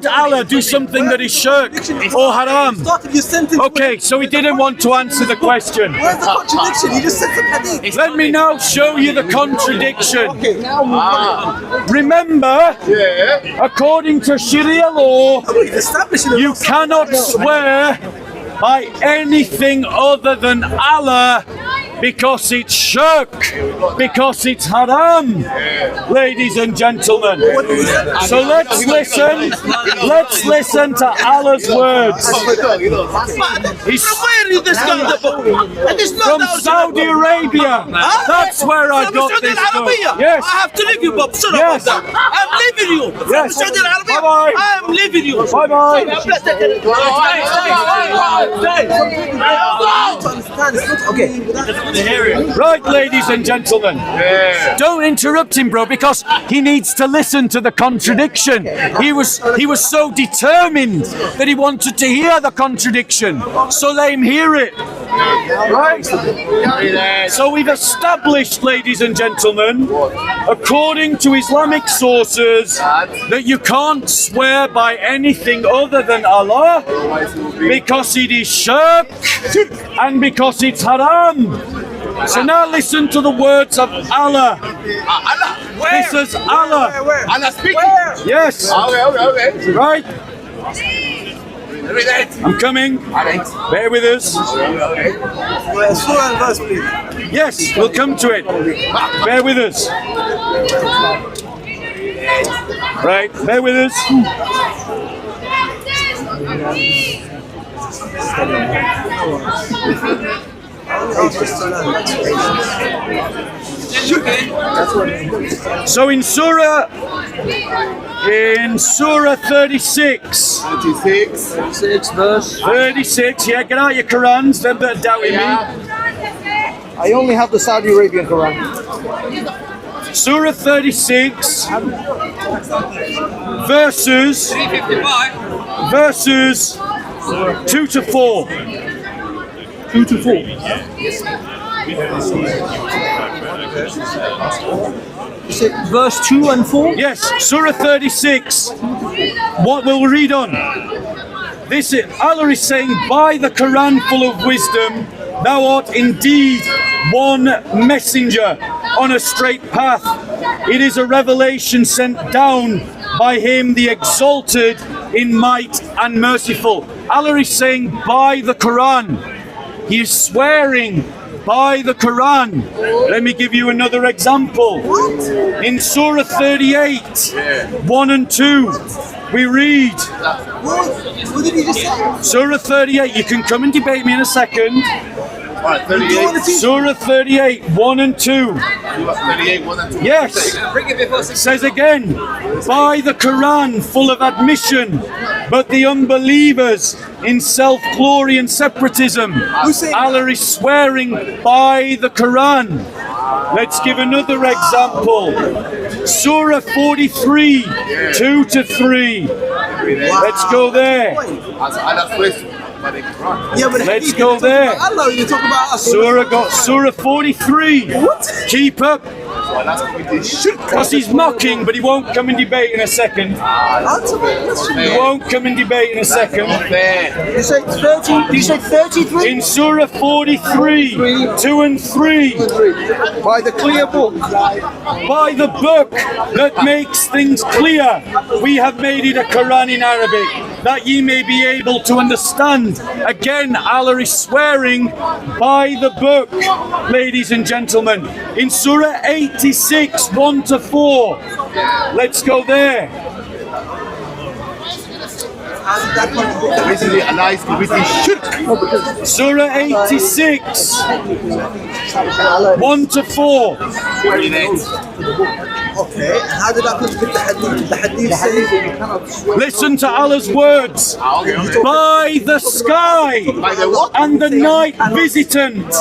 Allah do something that is shirk or haram? Okay, so he didn't want to answer the question. Where's the contradiction? You just said some hadith. Let me now show you the contradiction. Remember, according to Sharia law, you cannot swear by anything other than Allah because it's shirk, because it's haram, ladies and gentlemen. So let's listen to Allah's words. He's from Saudi Arabia. That's where I got this book. Yes. I have to leave you, Bob. Sorry Yes. about that. I'm leaving you. Yes. Saudi Arabia. Bye-bye. I'm leaving you. Bye-bye. Right, ladies and gentlemen. Don't interrupt him, bro, because he needs to listen to the contradiction. He was so determined that he wanted to hear the contradiction. So let him hear it. Right? So we've established, ladies and gentlemen, according to Islamic sources, that you can't swear by anything other than Allah because it is shirk and because it's haram. So now listen to the words of Allah. This is Allah. Allah speaking. Yes. Okay. Right? I'm coming. Bear with us. Yes, we'll come to it. Bear with us. Right, bear with us. So in Surah 36. 36 verse. 36, yeah, get out your Qurans, them that are doubting me. I only have the Saudi Arabian Quran. Surah 36, verses 2 to 4. 2 to 4. Is it verse 2 and 4? Yes, Surah 36. What we'll read on. This is, Allah is saying, by the Quran full of wisdom, thou art indeed one messenger on a straight path. It is a revelation sent down by him, the exalted in might and merciful. Allah is saying by the Quran. He is swearing by the Quran. Let me give you another example. In Surah 38, 1 and 2, we read. What did he just say? Surah 38, you can come and debate me in a second. Right, 38. Surah 38, 1 and 2. 38, 1 and 2. Yes. It says again, by the Quran full of admission, but the unbelievers in self-glory and separatism. Allah is swearing by the Quran. Let's give another example. Surah 43, 2 to 3. Let's go there. Yeah, but let's go there. Allah, you talk about Surah 43. What? Keep up. Because he's mocking, but he won't come and debate in a second. He won't come and debate in a second. You say 30? Do you say 33? In Surah 43, 2 and 3. By the clear book. By the book that makes things clear, we have made it a Quran in Arabic, that ye may be able to understand. Again, Allah is swearing by the book, ladies and gentlemen. In Surah 86, 1 to 4. Let's go there. Surah 86, 1 to 4. Okay, how did that contradict the hadith? The hadith says you cannot swear. Listen to Allah's words. By the sky and the night visitant.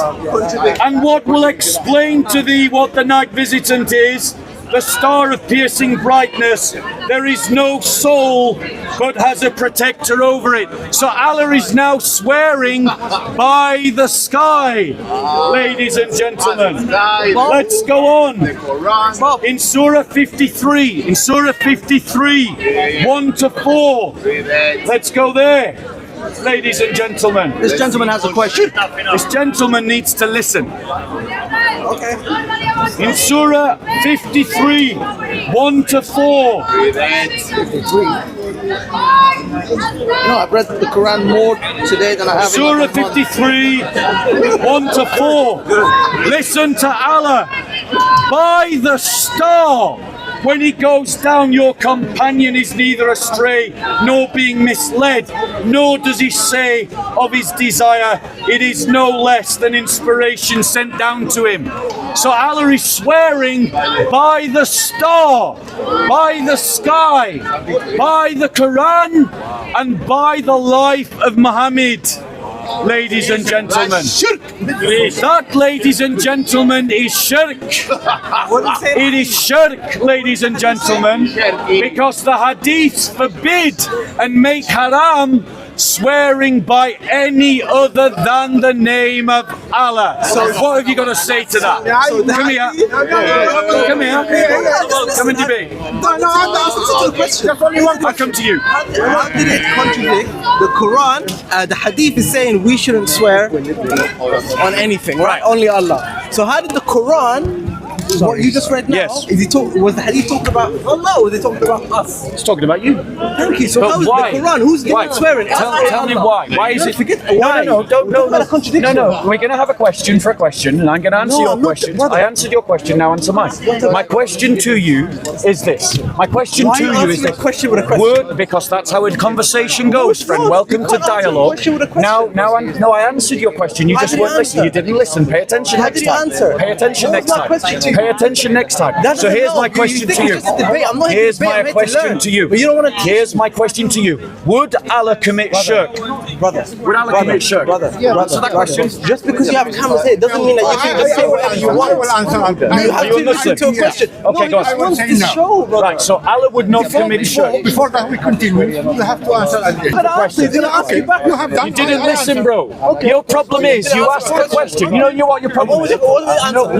And what will explain to thee what the night visitant is? The star of piercing brightness. There is no soul but has a protector over it. So Allah is now swearing by the sky, ladies and gentlemen. Let's go on. In Surah 53, 1 to 4. Let's go there. Ladies and gentlemen. This gentleman has a question. This gentleman needs to listen. Okay. In Surah 53, 1 to 4. No, I've read the Quran more today than I have. Surah 53, 1 to 4. Listen to Allah. By the star, when he goes down, your companion is neither astray nor being misled, nor does he say of his desire, it is no less than inspiration sent down to him. So Allah is swearing by the star, by the sky, by the Quran, and by the life of Muhammad. Ladies and gentlemen, that, ladies and gentlemen, is shirk. It is shirk, ladies and gentlemen, because the hadiths forbid and make haram swearing by any other than the name of Allah. So what have you got to say to that? Come here. Come here. Come and debate. I come to you. How did it contradict the Quran? The hadith is saying we shouldn't swear on anything, right? Only Allah. So how did the Quran, what you just read now, yes. Was the hadith talking about Allah or was it talking about us? It's talking about you. Thank you. So But how is why? the Quran? Who's swearing? Tell me why. Why is it? Forget Why? No. We're going to have a question for a question, and I'm going to answer your question. I answered your question. Now answer mine. My question to you is this. My question to you is this. Word, because that's how a conversation goes, friend. Welcome to dialogue. Now, I answered your question. You just weren't listening. You didn't listen. Pay attention next time. Pay attention next time. Pay attention next time. So here's my question to you. Here's my question to you. Here's my question to you. Would Allah commit shirk? Would Allah commit shirk? Answer that question. Just because you have cameras here doesn't mean that you can just say whatever you want. You have to listen to a question. Okay, go on. Right, so Allah would not commit shirk. Before that we continue, you have to answer You didn't listen, bro. Your problem is you asked a question. You know what your problem is? You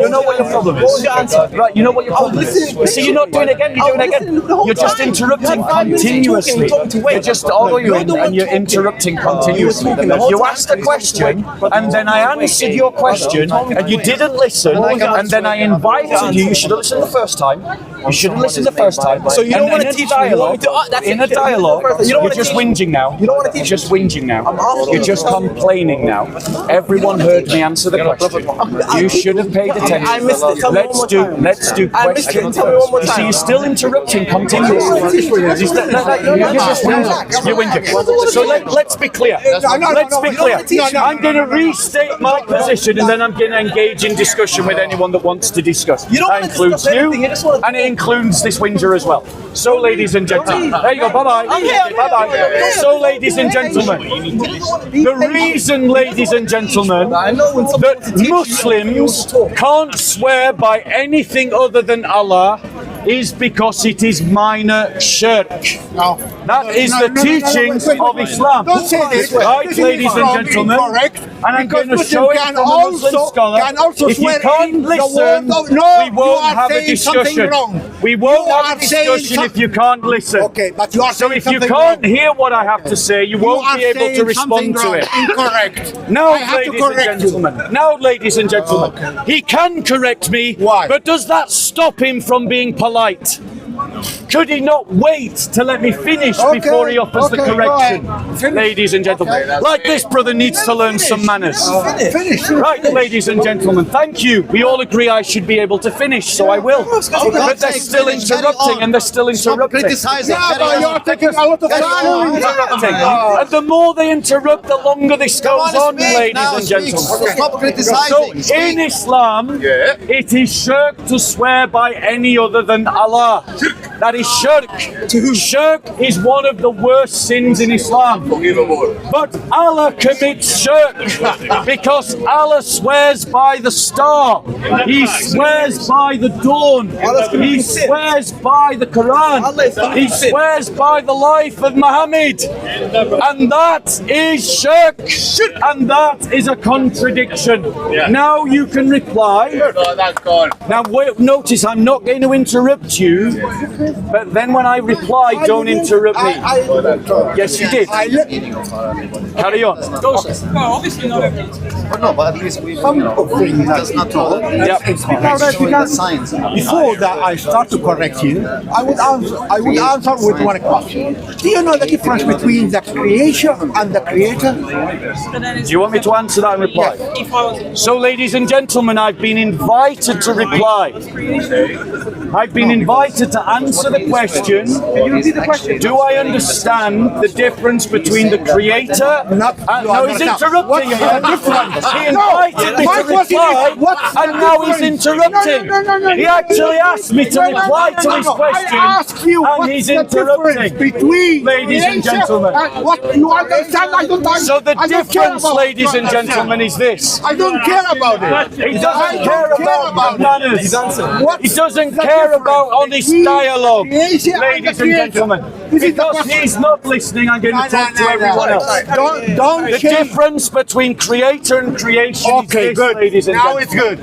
know what your problem is? Right, you know what your problem is? See, you're not doing it again, you're doing it again. You're just interrupting continuously. You're just arguing and you're interrupting continuously. You asked a question and then I answered your question and you didn't listen and then I invited you. You should have listened the first time. You shouldn't listen the first time. So you don't want to teach me. In a dialogue, you're just whinging now. You don't want to teach. You're just whinging now. You're just complaining now. Everyone heard me answer the question. You should have paid attention. I missed it. Let's do questions first. You see, you're still interrupting continuously. You're just whinging. You're whinging. So let's be clear. Let's be clear. I'm going to restate my position and then I'm going to engage in discussion with anyone that wants to discuss. That includes you and it includes this whinger as well. So, ladies and gentlemen, there you go. Bye-bye. Bye-bye. So, ladies and gentlemen, the reason, ladies and gentlemen, that Muslims can't swear by anything other than Allah is because it is minor shirk. That is the teachings of Islam. Right, ladies and gentlemen? And I'm going to show it from a Muslim scholar. If you can't listen, we won't have a discussion. We won't have a discussion if you can't listen. Okay, but you are so if you can't hear what I have to say, you won't be able to respond to it. Incorrect. Now, ladies and gentlemen, he can correct me. Why? But does that stop him from being polite? Could he not wait to let me finish before he offers the correction? Ladies and gentlemen, like this brother needs to learn some manners. Right, ladies and gentlemen, thank you. We all agree I should be able to finish, so I will. But they're still interrupting and they're still interrupting. You're taking a lot of time. And the more they interrupt, the longer this goes on, ladies and gentlemen. Stop criticizing. So in Islam, it is shirk to swear by any other than Allah. That is shirk. Shirk is one of the worst sins in Islam. But Allah commits shirk because Allah swears by the star. He swears by the dawn. He swears by the Quran. He swears by the life of Muhammad. And that is shirk. And that is a contradiction. Now you can reply. Now notice I'm not going to interrupt you But then when I reply, don't interrupt me. Yes, you did. Carry on. Go, sir. Well, obviously not everything. No, but at least we that's not all. Before that, I start to correct you. I would answer with one question. Do you know the difference between the creation and the creator? Do you want me to answer that and reply? So, ladies and gentlemen, I've been invited to reply. I've been invited to answer the question. Do I understand the difference between the creator? No, he's interrupting me. He invited me to reply, and now he's interrupting. He actually asked me to reply to his question, and he's interrupting. Between ladies and gentlemen. What you understand? I don't. So the difference, ladies and gentlemen, is this. I don't care about it. He doesn't care about manners. He doesn't care about honest dialogue, ladies and gentlemen. Because he's not listening, I'm going to talk to everyone else. The difference between creator and creation is this, ladies and gentlemen. Now it's good.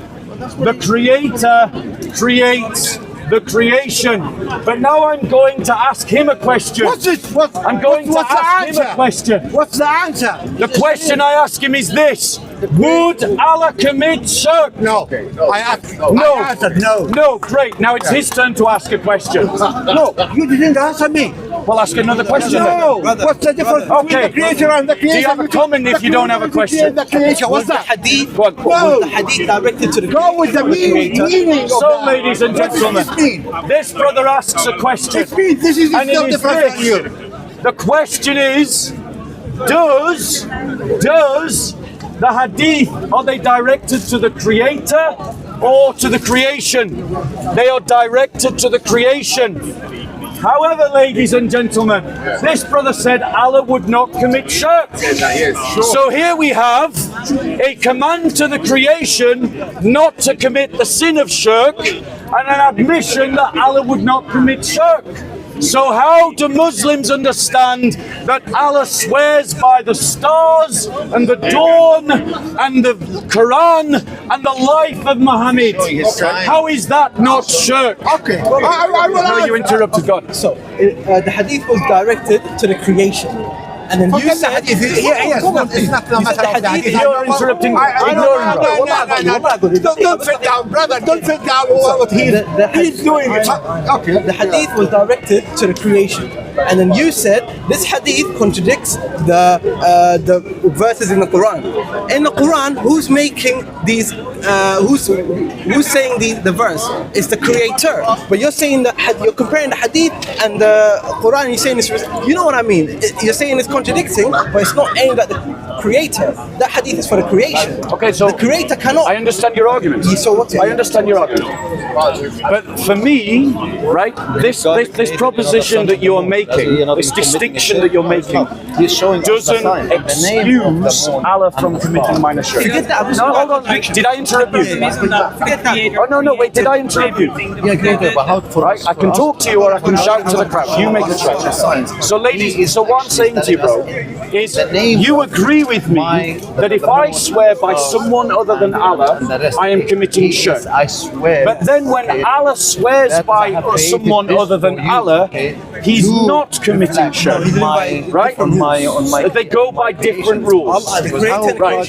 The creator creates the creation. But now I'm going to ask him a question. I'm going to ask him a question. What's the answer? The question I ask him is this. Would Allah commit shirk? No. I answered no. No, great. Now it's his turn to ask a question. No, you didn't answer me. Well, ask another question No. then. What's the difference between the creator and the creation? Do you have a comment if you don't have a question? The creation. What's that? Hadith. Go on. Was the hadith directed to the Go with the meaning of So, that. ladies and gentlemen, this brother asks a question. It means this is And it not is different from you. this. The question is, does the hadith, are they directed to the creator or to the creation? They are directed to the creation. However, ladies and gentlemen, this brother said Allah would not commit shirk. So here we have a command to the creation not to commit the sin of shirk and an admission that Allah would not commit shirk. So how do Muslims understand that Allah swears by the stars and the dawn and the Quran and the life of Muhammad? How is that not shirk? Okay. I will No, you interrupted God. So the hadith was directed to the creation. And then you said, it's not a matter of the hadith. You're interrupting. Don't sit down, brother. Don't sit down. What he's doing. Okay. The hadith was directed to the creation. And then you said this hadith contradicts the verses in the Quran. In the Quran, who's making these? Who's saying the verse? It's the creator. But you're saying that you're comparing the hadith and the Quran. You're saying it's. You know what I mean? You're saying it's contradicting, but it's not aimed at the creator. That hadith is for the creation. Okay, so the creator cannot. I understand your argument. So what? I understand your argument. But for me, right, this proposition that you are making, this distinction that you're making, doesn't excuse Allah from committing minor shirk. No, hold on. Did I interrupt you? Oh no, wait. Did I interrupt you? Right, I can talk to you or I can shout to the crowd. You make a choice. So, ladies, so what I'm saying to you, bro, is you agree with me that if I swear by someone other than Allah, I am committing shirk. I swear. But then when Allah swears by someone other than Allah, he's not committing shirk. Right? They go by different rules. Right.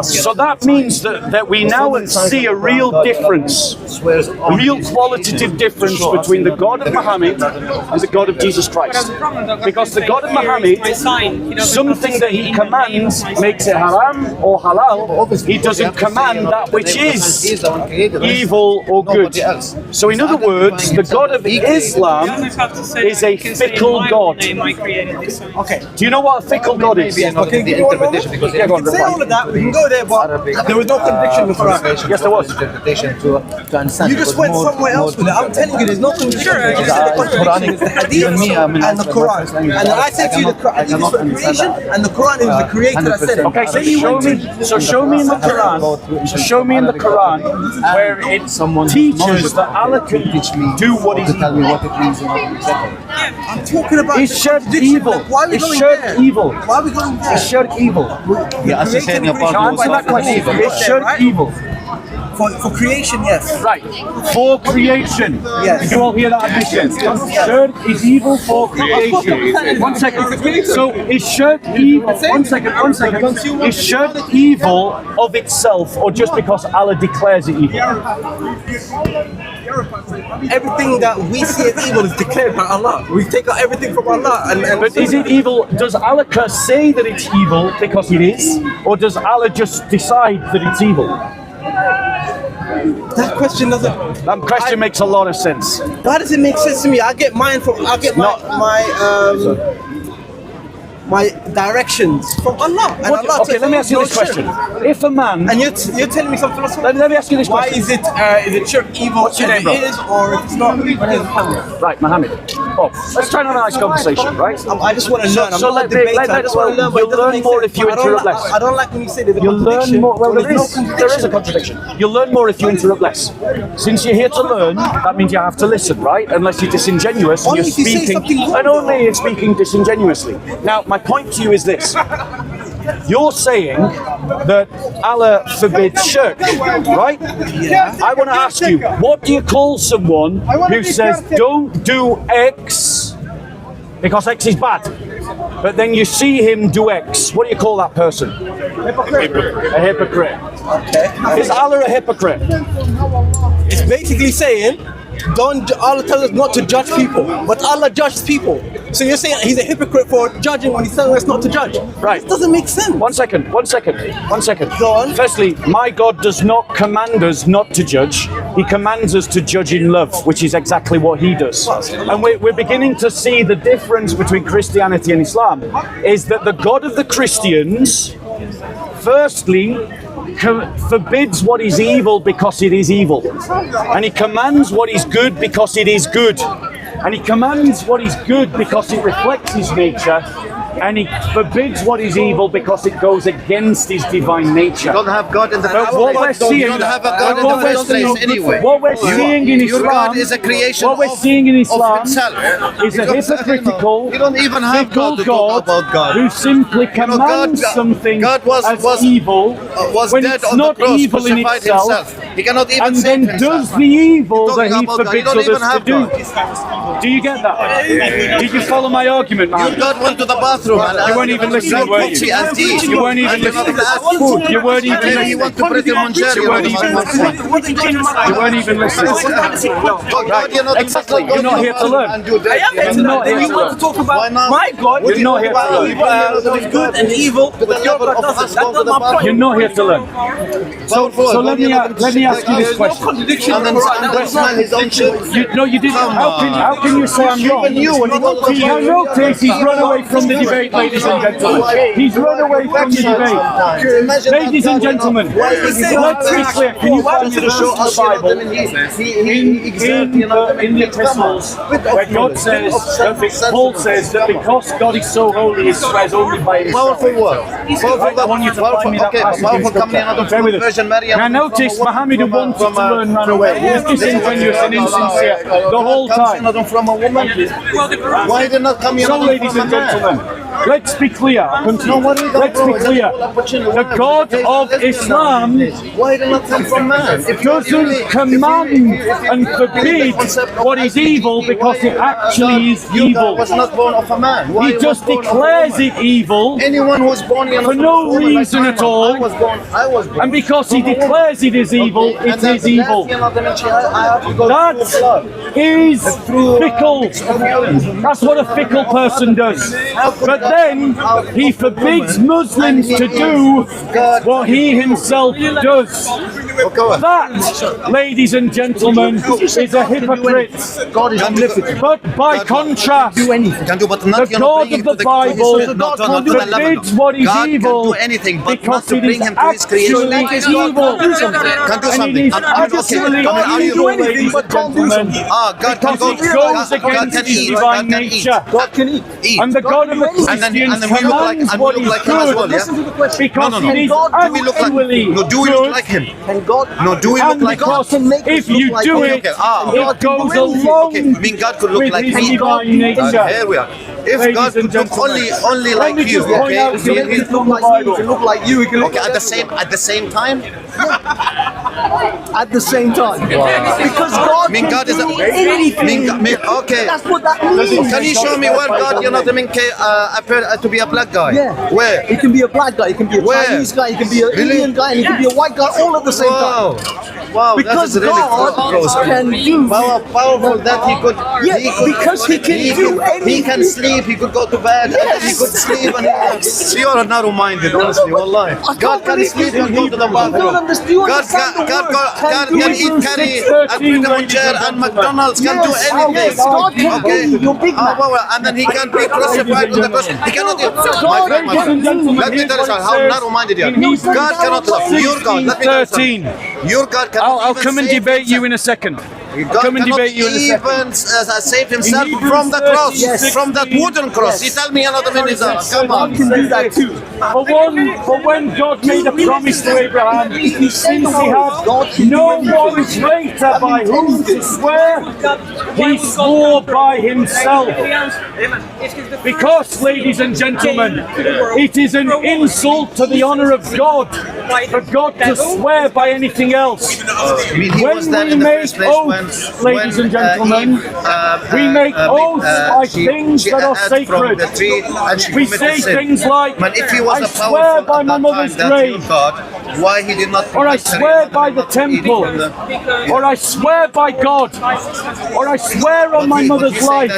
So that means that we now see a real difference, a real qualitative difference between the God of Muhammad and the God of Jesus Christ. Because the God of Muhammad, something that he commands makes it haram or halal. He doesn't command that which is evil or good. So in other words, the God of Islam is a fickle God. Okay. Do you know what a fickle God is? Okay, the interpretation, because yeah, go on, say all of that, we can go there, but there was no contradiction in the Quran. Yes, there was. You just went somewhere else with it. I'm telling you, there's no contradiction. You said the contradiction is the hadith and the Quran. And then I said to you, the hadith is for the creation, and the Quran is the creator that said it. Okay, so show me in the Quran. So show me in the Quran where it teaches that Allah can do what He's tell me what it means. I'm talking about He shirk evil. Why are we He going shirk there? evil. Why are we going there? He shirk evil. Yeah, as you said in your part, Answer that question. He shirk evil. For creation, yes. Right. For creation. Yes. Did you all hear that admission? Shirk is evil for creation. 1 second. So is shirk evil? 1 second. 1 second. Is shirk evil of itself, or just because Allah declares it evil? Everything that we see as evil is declared by Allah. We take out everything from Allah. But is it evil? Does Allah say that it's evil because it is, or does Allah just decide that it's evil? That question doesn't. That question makes a lot of sense. Why does it make sense to me? I get mine from. I get my directions from Allah. And Allah Okay, let me ask you this question. If a man... And you're telling me something else. Let me ask you this question. Why is it shirk evil? What's your name, bro? It is, or if it's not. Right, Mohammed. Oh, let's try and have a nice conversation, right? I just want to learn. So let me... You'll learn more if you interrupt less. I don't like when you say there's a You'll contradiction. learn more... Well, when there there's is a contradiction. You'll learn more if you interrupt less. Since you're here to learn, that means you have to listen, right? Unless you're disingenuous and Only you're if you say speaking... something wrong. And only you're speaking disingenuously. Now, my point to you is this. You're saying that Allah forbids shirk, right? Yeah. I want to ask you, what do you call someone who says don't do X because X is bad, but then you see him do X? What do you call that person? A hypocrite. Okay. Is Allah a hypocrite? It's basically saying, Allah tells us not to judge people, but Allah judges people. So you're saying he's a hypocrite for judging when he's telling us not to judge. Right. This doesn't make sense. 1 second. Go on. Firstly, my God does not command us not to judge. He commands us to judge in love, which is exactly what he does. And we're beginning to see the difference between Christianity and Islam, is that the God of the Christians, firstly, forbids what is evil because it is evil. And he commands what is good because it is good. And he commands what is good because it reflects his nature. And he forbids what is evil because it goes against his divine nature. You don't have God in the But first what place. we're seeing, You don't have a God in the first place anyway. What we're seeing in Your Islam, God is a creation what we're of, seeing in Islam of itself. is a hypocritical, You don't even have fickle God to talk about God. who simply You know, commands something God was evil when dead it's on the not cross, evil in crucified itself, himself. He cannot even and save then himself. does the evil You're that talking he about God. forbids You don't even others to have do. Do you get that? Did you follow my argument, man? Your God went to the bathroom and You weren't even listening, were you? You weren't even listening. You weren't even listening. He went to Britain Manchester. You weren't even listening. You weren't even listening. Right. Exactly. You're not here to learn. I am here to You're not learn. here You to want learn. to talk about my God? You're not here to learn. Who's good and evil, but your God doesn't. That's not my point. You're not here to learn. So let me ask you this question. Contradiction. And then man his own shit. No, you didn't. How can you say I'm wrong? I noticed he's run away from the debate, ladies and gentlemen. He's run away from the debate. Ladies and gentlemen, let's be clear. Can you find me the source of the Bible in the epistles where God says, Paul says that because God is so holy, he swears only by himself. Powerful word. I want you to find me that passage in Scripture. Bear with us. Now notice Muhammad who wanted to learn ran away. He was disingenuous and insincere the whole time. From a woman. Why did not come here? So, ladies and gentlemen, let's be clear. Let's be clear. The God of Islam Why did not come from man? doesn't command and forbid what is evil because it actually is evil. Was not born of a man. He just declares it evil Anyone who was born for no reason at all. I was born. And because he declares it is evil, it is evil. That is fickle. That's what a fickle person does. But then he forbids Muslims to do what he himself does. That, ladies and gentlemen, is a hypocrite. God is omnipotent. But by contrast, the God of the Bible forbids what is evil because it is actually evil. And it is actually evil, ladies and gentlemen, because it goes against his divine nature. And the God of the Christians commands what is good because it is actually No, do we look like him? No, do we look like him? if you do it, it goes along I mean, God could look with like his me. divine nature. Here we are. If Ladies God and could look gentlemen, only let like me you, just point out okay? something from the Bible. Okay, at the same time. at the same time. Because God can do anything. Okay. That's what that means. Can you show me where God, appeared to be a black guy? Yeah. Where? He can be a black guy, he can be a Where? Chinese guy, he can be an Indian guy, and he can be a white guy all at the same time. Wow, Because that is really God can do powerful that he could. Yeah, because he can do anything. He can sleep. He could go to bed. Yes. He could sleep. And you are narrow-minded, honestly. Wallahi. God can sleep and go to the bathroom. God can eat curry and put him on chair, and McDonald's can do anything. Yes, God can do your Big Mac. And then he can be crucified on the cross. He cannot do. My friend, let me tell you how narrow-minded you are. God cannot love. Your God. Let me tell you something. Your God cannot. I'll come and debate you in a second. God come and debate you in a second. even save himself from the cross, from that wooden cross. You tell me another minute. Come on. Can do that too. For when God made a promise to Abraham, since he had no one greater by whom to swear, he swore by himself. Because, ladies and gentlemen, it is an insult to the honor of God for God to swear by anything else. When we make oaths, ladies and gentlemen, we make oaths by things that are sacred. We say things like, I swear by my mother's grave, why he did not, or I swear by the temple, or I swear by God, or I swear on my mother's life,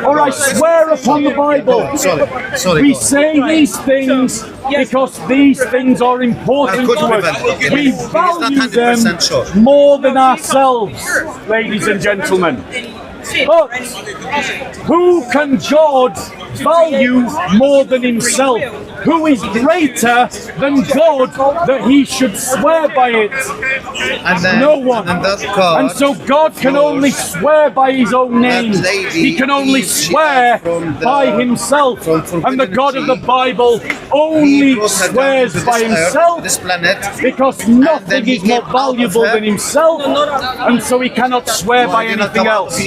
or I swear upon the Bible. Sorry. We say these things because these things are important to us. We value them more than ourselves, ladies and gentlemen. But who can God value more than himself? Who is greater than God that he should swear by it? No one. And so God can only swear by his own name. He can only swear by himself. And the God of the Bible only swears by himself because nothing is more valuable than himself. And so he cannot swear by anything else.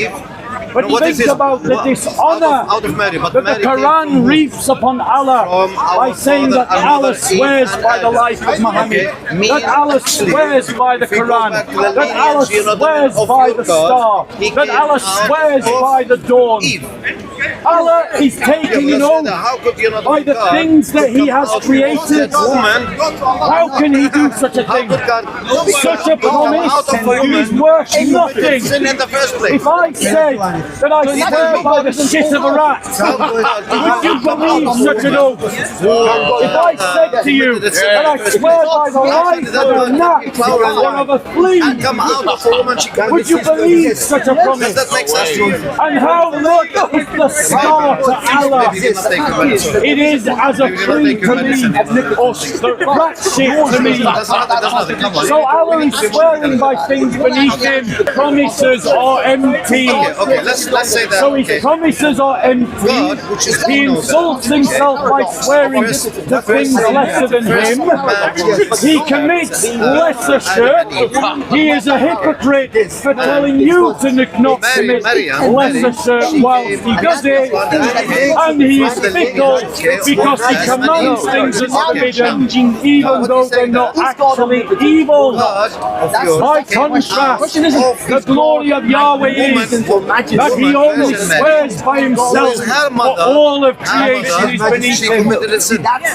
But think about the dishonor that the Quran reaps upon Allah by saying that Allah swears by the life of Muhammad, that Allah swears by the Quran, that Allah swears by the star, that Allah swears by the dawn. Allah is taking an oath by the things that He has created. How can He do such a thing? Such a promise is worth nothing. If I said that I swear by the shit of a rat, would you believe such an oath? If I said to you that I swear by the life of a gnat or of a flea, would you believe such a promise? And how much is the star to Allah? It is as a flea to me, or the rat shit to me. So Allah is swearing by things beneath Him. Promises are empty. Let's say that. So His promises are empty. He insults Himself by swearing to things lesser than Him. He commits lesser shirk. He is a hypocrite for telling you to not commit lesser shirk whilst He does it. And He is fickle because He commands things as forbidden, even though they're not actually evil. By contrast, the glory of Yahweh is that He only swears by Himself, for all of creation is beneath Him.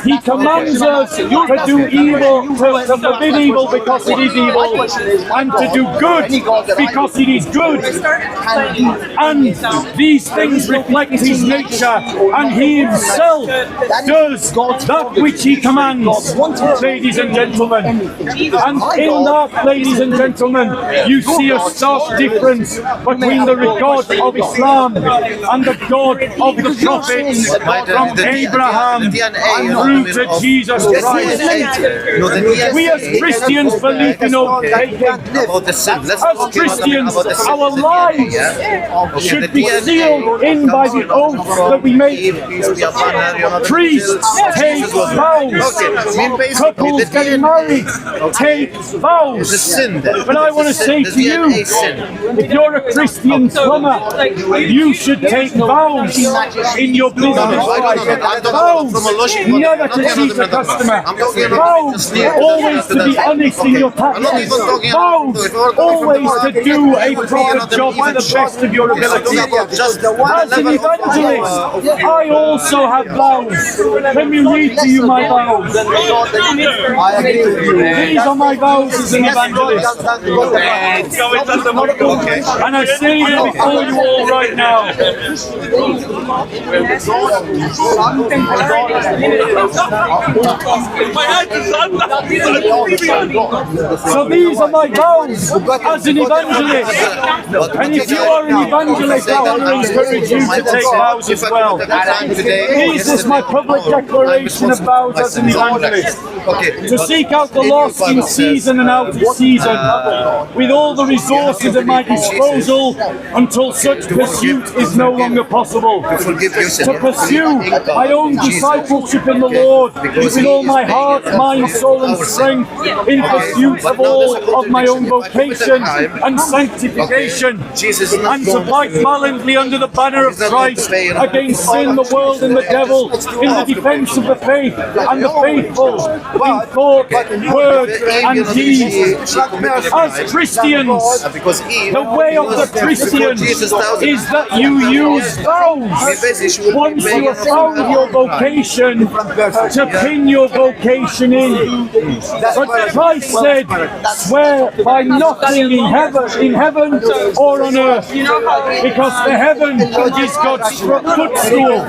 He commands us to do evil, to forbid evil because it is evil, and to do good because it is good. And these things reflect His nature, and He Himself does that which He commands, ladies and gentlemen. And in that, ladies and gentlemen, you see a stark difference between the God of Islam and the God of the prophets, from Abraham through to Jesus Christ. We as Christians believe in oath-taking. As Christians, our lives should be sealed in by the the oath that we make. Priests take vows. Couples getting married take vows. But I want to say to you, if you're a Christian plumber, you should take vows in your business. Vows never to cheat a customer. Vows always to be honest in your taxes. Vows always to do a proper job to the best of your ability. As an evangelist, I also have vows. Let me read to you my vows. These are my vows as an evangelist. And I say them before you all right now. So these are my vows as an evangelist. And if you are an evangelist, I want to encourage you to take vows as well. This is my public declaration of vows as an evangelist. To seek out the lost in season and out of season, with all the resources at my disposal, until such pursuit is no longer possible. To pursue my own discipleship in the Lord with all my heart, mind, soul and strength, in pursuit of all of my own vocation and sanctification, and to fight valiantly under the banner of Christ against sin, the world and the devil, in the defense of the faith and the faithful, in thought, word and deed. As Christians, the way of the Christian is that you use vows. Once you have found your vocation, to pin your vocation in. But Christ said, swear by nothing in heaven or on earth, because the heaven is God's footstool.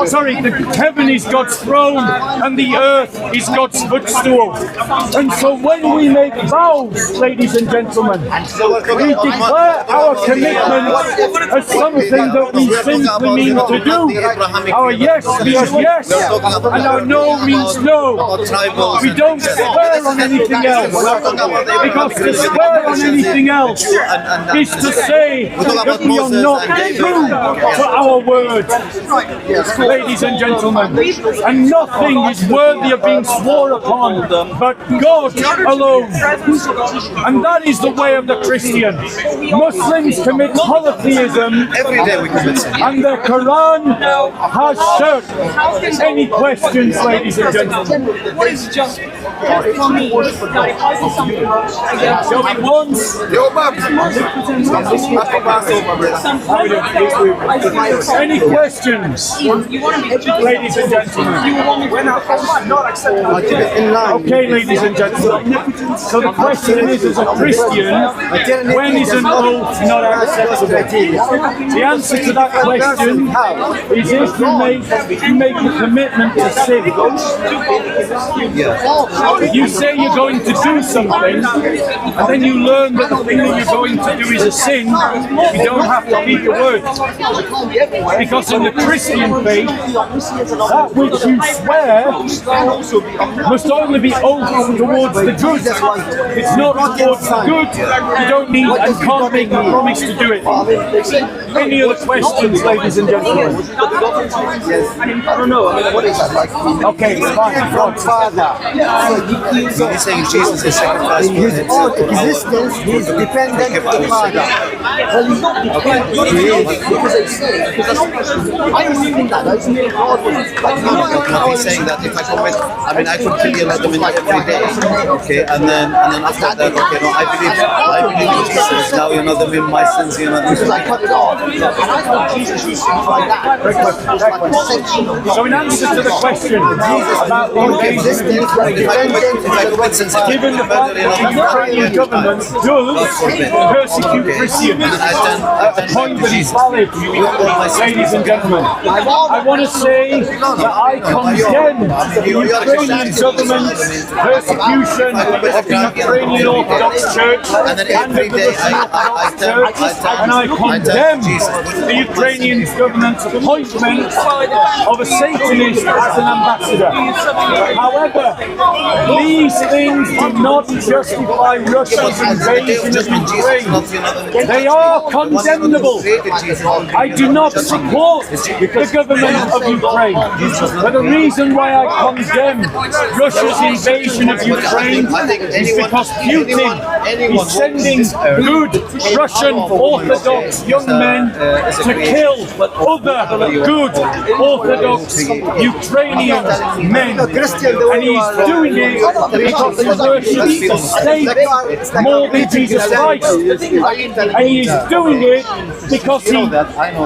Sorry, the heaven is God's throne and the earth is God's footstool. And so when we make vows, ladies and gentlemen, we declare our commitment as something that we simply mean to do. Our yes means yes, and our no means no. We don't swear on anything else, because to swear on anything else is to say that we are not true to our word. Ladies and gentlemen, and nothing is worthy of being sworn upon but God alone. And that is the way of the Christian. Muslims commit polytheism, and the Quran has shirked. Any questions, ladies and gentlemen? Going once. Any questions, ladies and gentlemen? Okay, ladies and gentlemen. So the question is, as a Christian, when is an oath not acceptable? The answer to that question is if you make a commitment to sin. You say you're going to do something, and then you learn that the thing that you're going to do is a sin, you don't have to keep your word. Because in the Christian faith, that which you swear must only be oath towards the good. It's not towards the good, you don't need and can't make a promise to do it. Any other questions, ladies and gentlemen? I don't know. What is that like? Okay, fine. Godfather. So he's saying Jesus is sacrificed for his own existence, he's dependent on the Father. Well, he's not dependent on because I say, because I don't think that. I think God he's saying that if I commit, I mean, I could kill you every day, okay, and then after that, okay, no, I believe in Jesus. Now you know the my sins, you know. Because I cut it off, and I know Jesus used to be like that. So in answer to the question about the existence, given the fact that the Ukrainian government does persecute Christians, a point that is valid, ladies and gentlemen, I want to say that I condemn the Ukrainian government's persecution of the Ukrainian Orthodox Church and of the Russian Orthodox Church, and I condemn the Ukrainian government's appointment of a Satanist as an ambassador. However, These things do not justify Russia's invasion of Ukraine. They are condemnable. I do not support the government of Ukraine. But the reason why I condemn Russia's invasion of Ukraine is because Putin is sending good Russian Orthodox young men to kill other good Orthodox Ukrainian men. And he's doing it because he worships the state more than Jesus Christ. And he's doing it because he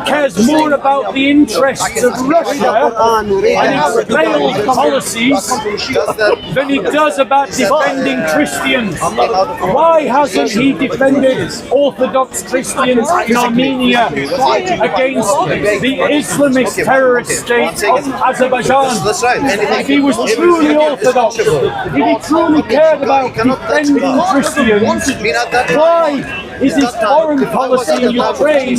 cares more about the interests of Russia and its failed policies than he does about defending Christians. Why hasn't he defended Orthodox Christians in Armenia against the Islamist terrorist state of Azerbaijan? If he was truly Orthodox, if he truly cared about defending Christians, why is his foreign policy in Ukraine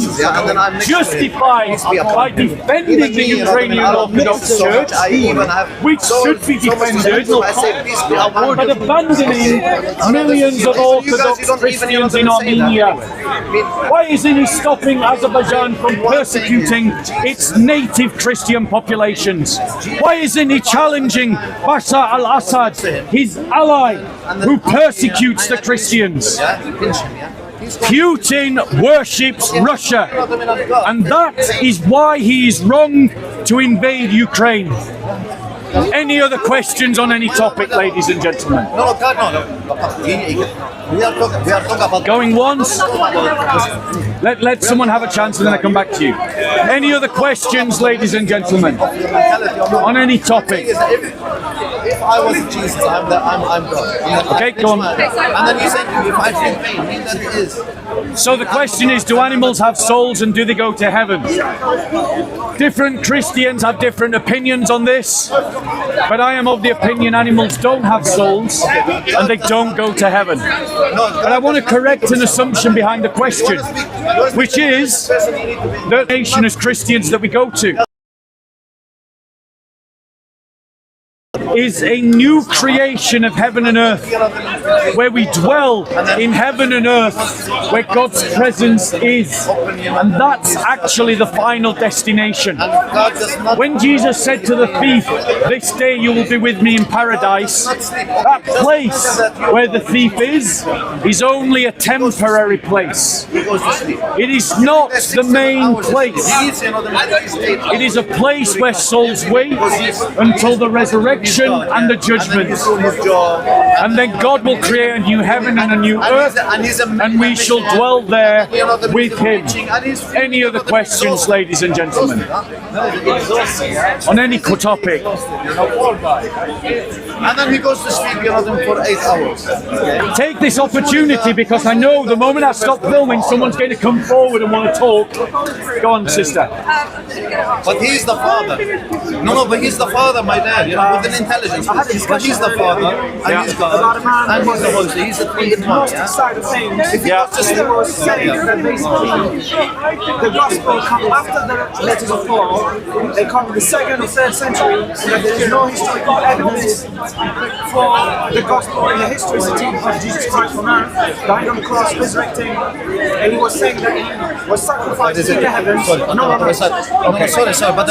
justified by defending the Ukrainian Orthodox Church, which should be defended, but abandoning millions of Orthodox Christians in Armenia? Why isn't he stopping Azerbaijan from persecuting its native Christian populations? Why isn't he challenging Bashar al-Assad, his ally, who persecutes the Christians? Putin worships Russia, and that is why he is wrong to invade Ukraine. Any other questions on any topic, ladies and gentlemen? No, God, no. We are talking about... Going once? Let someone have a chance and then I come back to you. Any other questions, ladies and gentlemen? On any topic? If I was Jesus, I'm God. Okay, go on. And then you said, if I feel pain, mean that it is. So the question is, do animals have souls and do they go to heaven? Different Christians have different opinions on this, but I am of the opinion animals don't have souls and they don't go to heaven. But I want to correct an assumption behind the question, which is the nation as Christians that we go to is a new creation of heaven and earth, where we dwell in heaven and earth, where God's presence is. And that's actually the final destination. When Jesus said to the thief, "This day you will be with me in paradise," that place where the thief is only a temporary place. It is not the main place. It is a place where souls wait until the resurrection and the judgment. And then God will create a new heaven and a new earth, and we shall dwell there with Him. Any other questions, ladies and gentlemen? On any topic? And then he goes to sleep, for 8 hours. Take this opportunity, because I know the moment I stop filming, someone's going to come forward and want to talk. Go on, sister. But he's the father. No, but he's the father, my dad, with an intelligence. But he's the father, and he's God, and he's the Holy Spirit. He's the three in one, Yeah. It was saying that basically the gospel come after the letters of Paul. They come in the 2nd or 3rd century, and that there is no historical evidence for the gospel in the history of Jesus Christ on earth, dying on the cross, resurrecting, and he was saying that he was sacrificed in the heavens. Sorry, but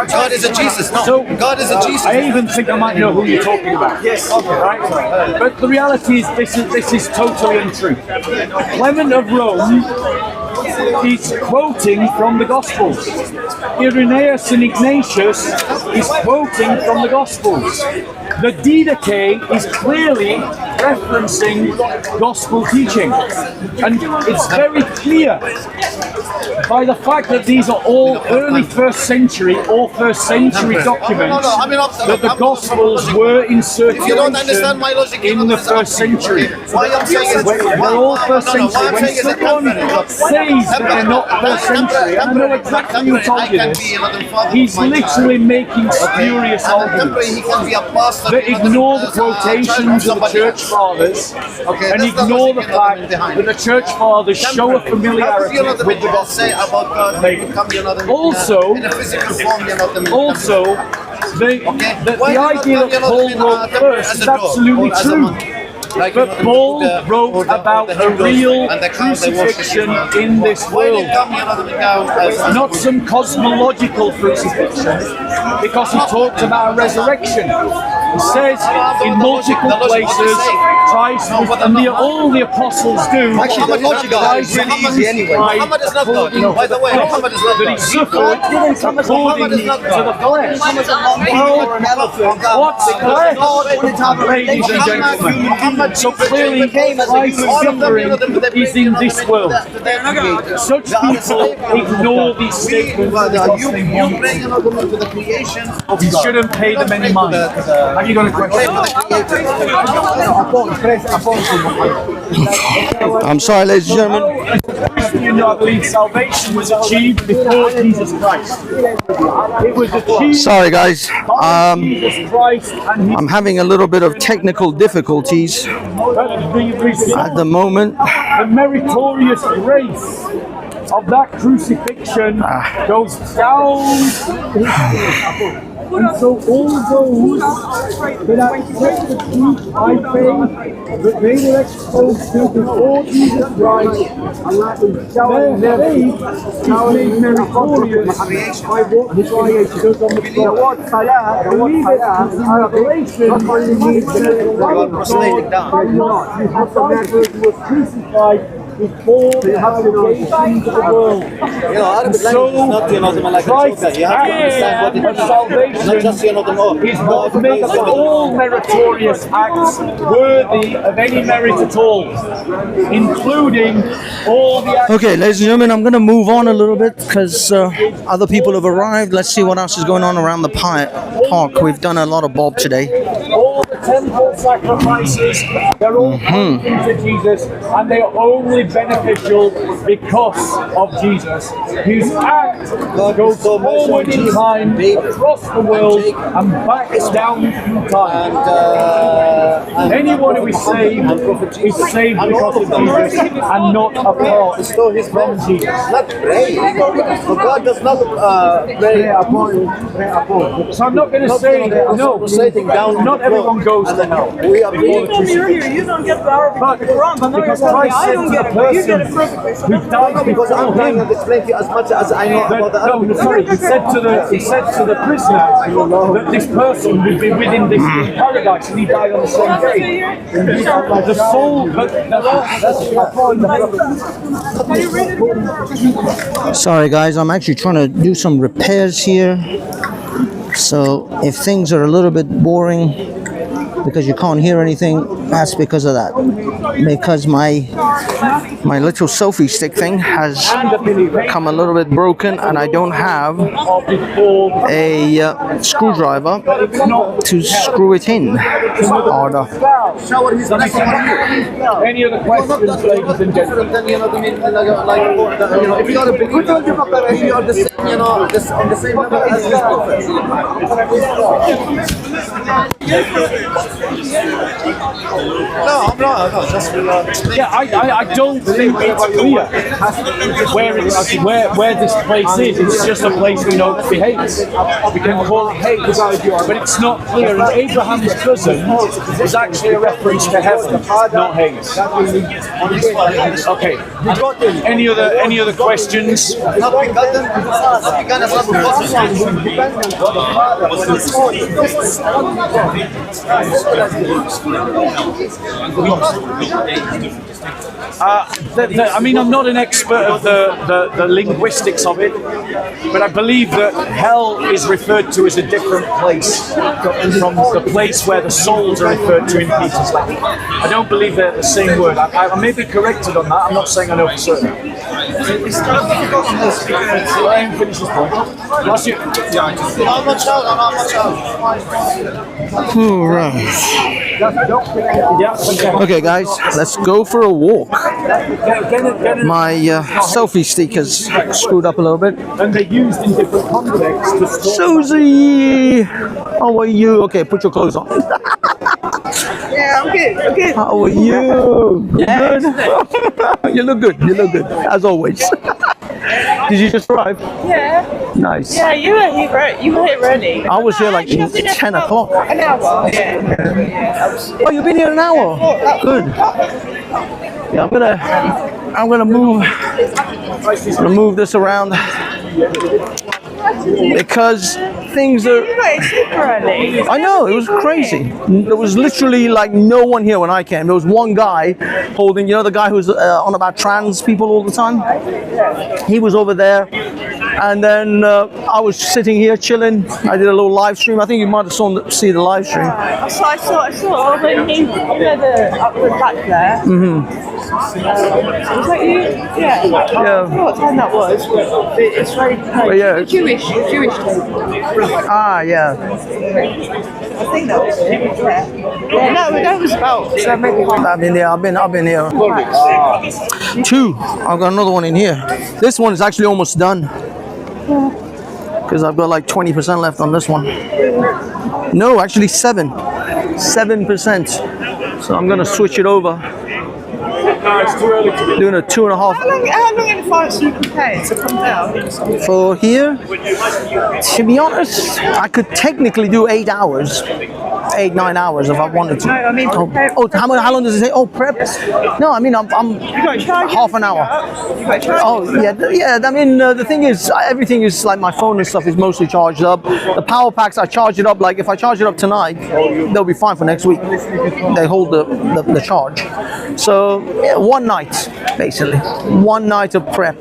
God is a Jesus. No, God is a Jesus. I even think I might know who you're talking about. Yes. Right? But the reality is this is totally untrue. Clement of Rome is quoting from the Gospels. Irenaeus and Ignatius is quoting from the Gospels. The Didache is clearly referencing gospel teaching. And it's very clear by the fact that these are all early 1st century or 1st century documents that the Gospels were in circulation in the 1st century. They're all 1st century. When someone says that they're not 1st century, I know exactly who told you this, he's literally making spurious arguments that ignore the quotations of the Church Fathers and ignore the fact that the Church Fathers show a familiarity with the Gospel. Also, The idea that Paul wrote first is absolutely true. But Paul wrote about a real crucifixion in this world, not some cosmological crucifixion, because he talked about a resurrection. He says in multiple places, Christ, and all the apostles do, Actually, the logic is really easy anyway. Muhammad is not God. By the way, Muhammad is not that he suffered according to the flesh. What's flesh, ladies and gentlemen? So clearly, Christ's suffering is in this world. Such people ignore these statements. You shouldn't pay them any mind. Have you got a question? I'm sorry, ladies and gentlemen. Christian, I believe salvation was achieved before Jesus Christ. It was achieved. Sorry, guys. by Jesus Christ and His I'm having a little bit of technical difficulties at the moment. The meritorious grace of that crucifixion goes down. And so all those that accept the truth by faith that they were exposed to before Jesus Christ, their faith is made meritorious by what Christ does on the cross. Believe it is in Revelation, means you have the who was crucified before the applications of the world. Christ's act of salvation is what makes all meritorious acts worthy of any merit at all, including all the acts. Okay, ladies and gentlemen, I'm going to move on a little bit because other people have arrived. Let's see what else is going on around the park. We've done a lot of Bob today. All the temple sacrifices, they're all pointing to Jesus, and they are only beneficial because of Jesus, whose act goes forward in time, across the world, and back down through time. Anyone who is saved because of Jesus and not apart from Jesus. Not pray. So God does not pray upon. So I'm not going to say no. Not everyone goes to hell. We are You don't get the power of the Quran, but because Christ said to the person who died because I'm trying to explain to you as much as I know about the Arabic. No, sorry, he said to the prisoner that this person would be within this paradise, and he died on the same day. The soul, but Sorry, guys, I'm actually trying to do some repairs here. So if things are a little bit boring because you can't hear anything, that's because of that. Because my little selfie stick thing has become a little bit broken, and I don't have a screwdriver to screw it in. Order. Any other questions, ladies and gentlemen? If you are a big, who told you Baqarah? You are the same, on the same level as this prophet. No, I'm not. No, just yeah, I don't think it's clear where this place is. It's just a place we know to be hate. We can call it hate, but it's not clear. And Abraham's cousin is actually a reference to heaven, not hate. Okay. Any other questions? I mean, I'm not an expert of the linguistics of it, but I believe that hell is referred to as a different place from the place where the souls are referred to in Peter's letter. I don't believe they're the same word. I may be corrected on that. I'm not saying I know for certain. Let him finish his point. Last year. All right. Okay, guys, let's go for a walk. My selfie stick is screwed up a little bit. And they're used in different contexts. Susie, how are you? Okay, put your clothes on. Yeah, I'm good. How are you? Good. You look good. You look good, as always. Did you just arrive? Yeah. Nice. Yeah, you were here early. I was here like 10 o'clock. An hour. Yeah. Oh, you've been here an hour? Good. Yeah, I'm gonna move this around because things are. You got super early. I know, it was crazy. There was literally like no one here when I came. There was one guy holding, you know, the guy who's on about trans people all the time. He was over there, and then I was sitting here chilling. I did a little live stream. I think you might have see the live stream. I saw when he up the back there. Was that you? Yeah. I don't know what time that was, but it's very Jewish lady. Ah, yeah. I think that was it. Yeah. No, that was about. So maybe I've been here. 2. I've got another one in here. This one is actually almost done because I've got like 20% left on this one. No, actually 7%. So I'm gonna switch it over. Doing a 2.5. How long in advance do you prepare to come down? For here, to be honest, I could technically do 8 hours. 8-9 hours if I wanted to. No, I mean, how long does it say? Oh, prep. No, I mean I'm half an hour. Oh yeah. I mean the thing is, everything is like my phone and stuff is mostly charged up. The power packs, I charge it up. Like if I charge it up tonight, they'll be fine for next week. They hold the charge. So yeah, one night basically, one night of prep,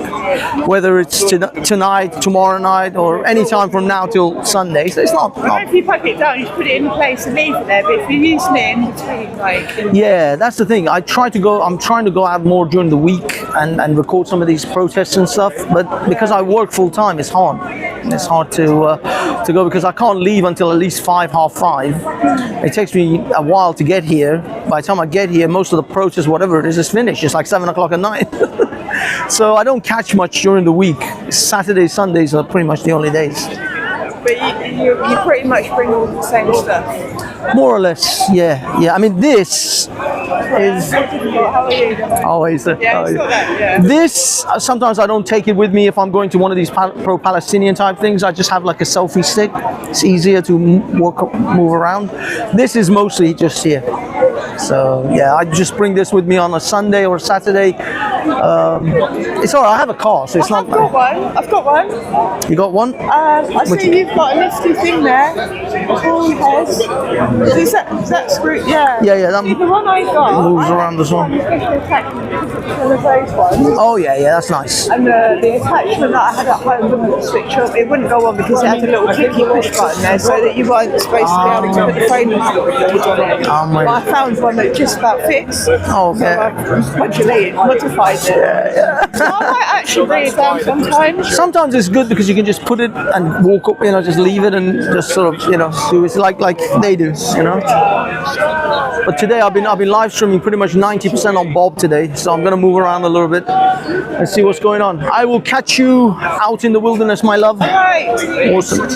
whether it's tonight, tomorrow night, or any time from now till Sunday. So it's not. If you pack it down, you put it in place and leave it there. But if you're using it in between, like yeah, that's the thing. I'm trying to go out more during the week and record some of these protests and stuff. But because I work full time, it's hard. It's hard to go because I can't leave until at least 5:30. It takes me a while to get here. By the time I get here, most of the protests, whatever it is finished. It's like 7 o'clock at night. So I don't catch much during the week. Saturdays, Sundays are pretty much the only days. But you pretty much bring all the same stuff. More or less, yeah. I mean, this is always. This sometimes I don't take it with me if I'm going to one of these pro-Palestinian type things. I just have like a selfie stick. It's easier to move around. This is mostly just here. So yeah, I just bring this with me on a Sunday or Saturday. It's alright. I have a car, so it's not. I've got one. You got one? I see you've got a nifty thing there. Cool heads. Is that screw? Yeah. Yeah. That the one I got moves around as well. One of those ones. Oh yeah, that's nice. And the attachment that I had at home wouldn't switch up. It wouldn't go on because it had a little clicky push button there, so that you weren't supposed to be able to put the phone on it. But I found one that just about fits. Oh, okay. So I modified it. Yeah. So I might actually bring it down sometimes. Sometimes it's good because you can just put it and walk up, just leave it and just sort of, do it like they do, But today I've been live streaming pretty much 90% on Bob today, so I'm gonna move around a little bit and see what's going on. I will catch you out in the wilderness, my love. Right. Awesome.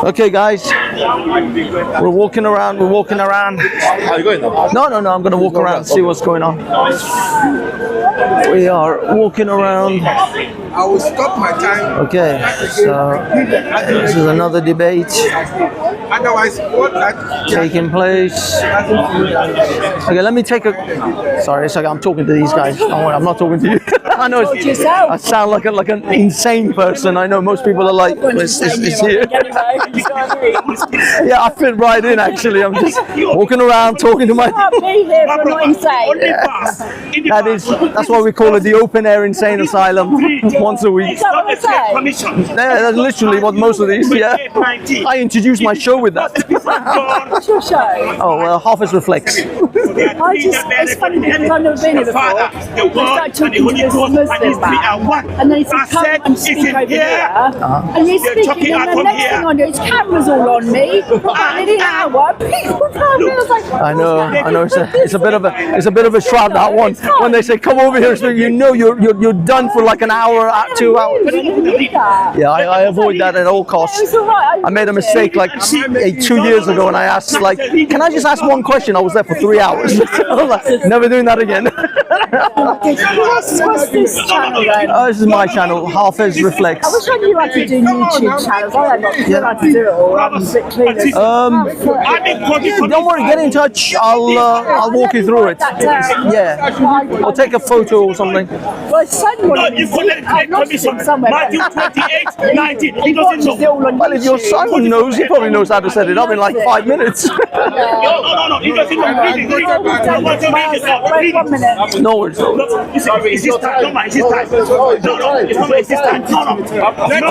Okay, guys, we're walking around. Are you going now? No. I'm gonna walk around and see what's going on. We are walking around. I will stop my time. Okay, so this is another debate Otherwise, what that taking place. Okay, let me take a. Sorry, it's like I'm talking to these guys. Don't worry, I'm not talking to you. I know I sound like an insane person. I know most people are like, it's here. Yeah, I fit right in actually. I'm just walking around talking to my. That's why we call it the open air insane asylum. Once a week. Is that what I say? Yeah, that's literally what most of these. Yeah, I introduced my show with that. What's your show? Oh well, Hafiz Reflects. It's funny because I've never been here before. I started talking to this Muslim man, and then he said, come and speak over here. And he's speaking, and the next thing I know, his camera's all on me. And in an hour, people tell me, I was like, I know. It's a bit of a shroud, that one. When they say come over here, so you're done for like an hour, 2 hours. Yeah, I avoid that at all costs. I made a mistake like 2 years ago, and I asked like, can I just ask one question? I was there for 3 hours. I was like, never doing that again. What's this channel then? This is my channel, Hafiz Reflects. I wish I knew how to do YouTube channels. I had not clue how to do it all. I'm a bit clueless. Don't worry, get in touch. I'll walk you through it. Yeah, or take a photo or something. My son wanted You put it I've lost him somewhere. Matthew 28, 19. He doesn't know. Well, if your son knows, he probably knows how to set it up in like 5 minutes. No. He doesn't know. Read it. Read it. No worries. It's his time. No, it's his time. No, it's his time. No.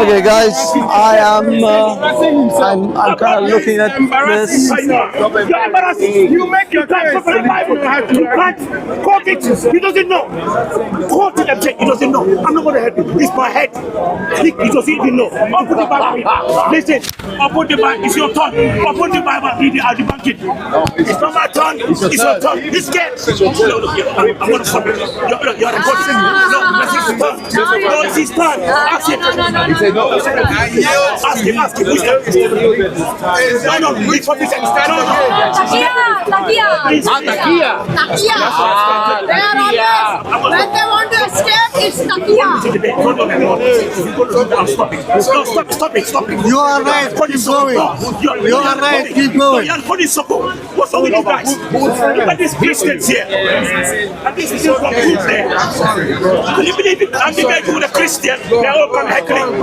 Okay, guys, I'm kind of looking at this. You're embarrassing. You make your time for the Bible. You can't quote it. He doesn't know. Quote it and check. He doesn't know. I'm not going to help you. It's my head. He doesn't even know. Open the Bible. Listen. Open the Bible. It's your turn. Open the Bible. Read it. I'll debunk it. It's not my turn. It's your turn. He's scared. I'm going to stop it. You're a person. No, it's his turn. No, it's his turn. Ask him. He said no. Ask him. No, reach for this. Takia. They are always, when they want to escape, it's Takia. Stop it. You are right, keep going. You are right, keep going. What's wrong with you guys? Look at these Christians here. And this is from groups there. Can you believe it? I'm the guy who is a Christian. They all come heckling.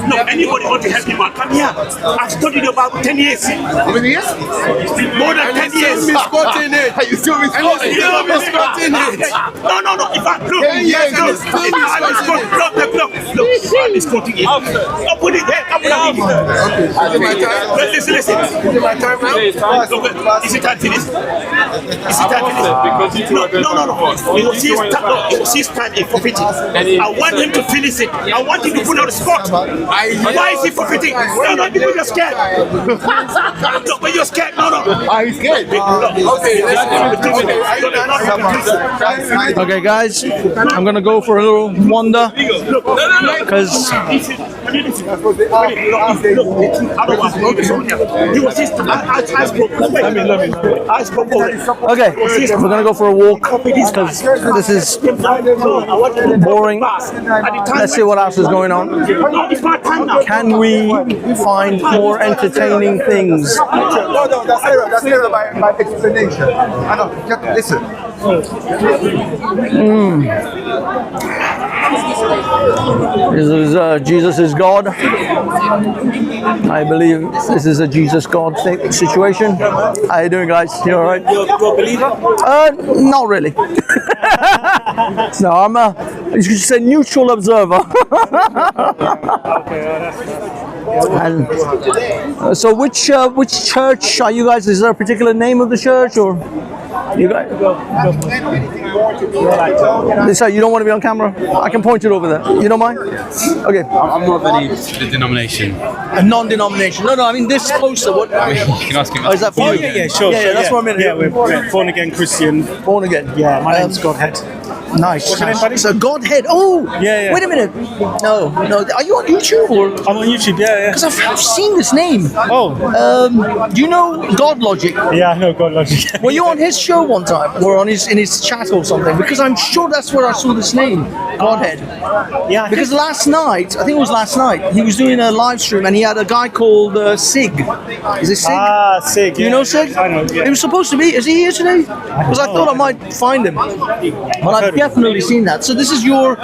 No, anybody want to help me, man? Come here. I've studied the Bible 10 years. How many years? More than 10 years. Misquoting it. You still misquoting it. No. If I look, 10 years and it's still look. I'm misquoting it. I'll put it there. I'll put it there. Okay. Listen. Is it my time now? Is it time to this? Is it time to this? No. It was his time in forfeiting. I want him to finish it. I want him to put on the spot. Why is he forfeiting? No, because you're scared. No, but you're scared. No. He's scared. Okay, guys, I'm gonna go for a little wander because okay, we're gonna go for a walk because this is boring. Let's see what else is going on. Can we find more entertaining things? No, that's error by explanation. I know, just listen. Jesus is God. I believe this is a Jesus God situation. How you doing, guys? You all right? You're a believer? Not really. No, I'm you could say neutral observer. And, so which church are you guys? Is there a particular name of the church, or you guys? So you don't want to be on camera? I can point it over there. You don't mind? Okay. I'm not of the denomination. A non-denomination? No. I mean this poster. What? I mean, you can ask him. Oh, is that for you? Yeah, sure. Yeah, that's what I mean. Yeah, we're born again Christian. Born again. Yeah, my name's Godhead. Nice. What's your name, buddy? So Godhead. Oh. Yeah. Wait a minute. No. Are you on YouTube or? I'm on YouTube. Yeah. Because I've seen this name. Oh. Do you know God Logic? Yeah, I know God Logic. Were you on his show one time, or in his chat or something? Because I'm sure that's where I saw this name, Godhead. Yeah. Because last night, I think it was last night, he was doing a live stream and he had a guy called Sig. Is it Sig? Ah, Sig. You know Sig? I know. Yeah. He was supposed to be. Is he here today? Because I thought I might find him. But I've definitely seen that. So this is your.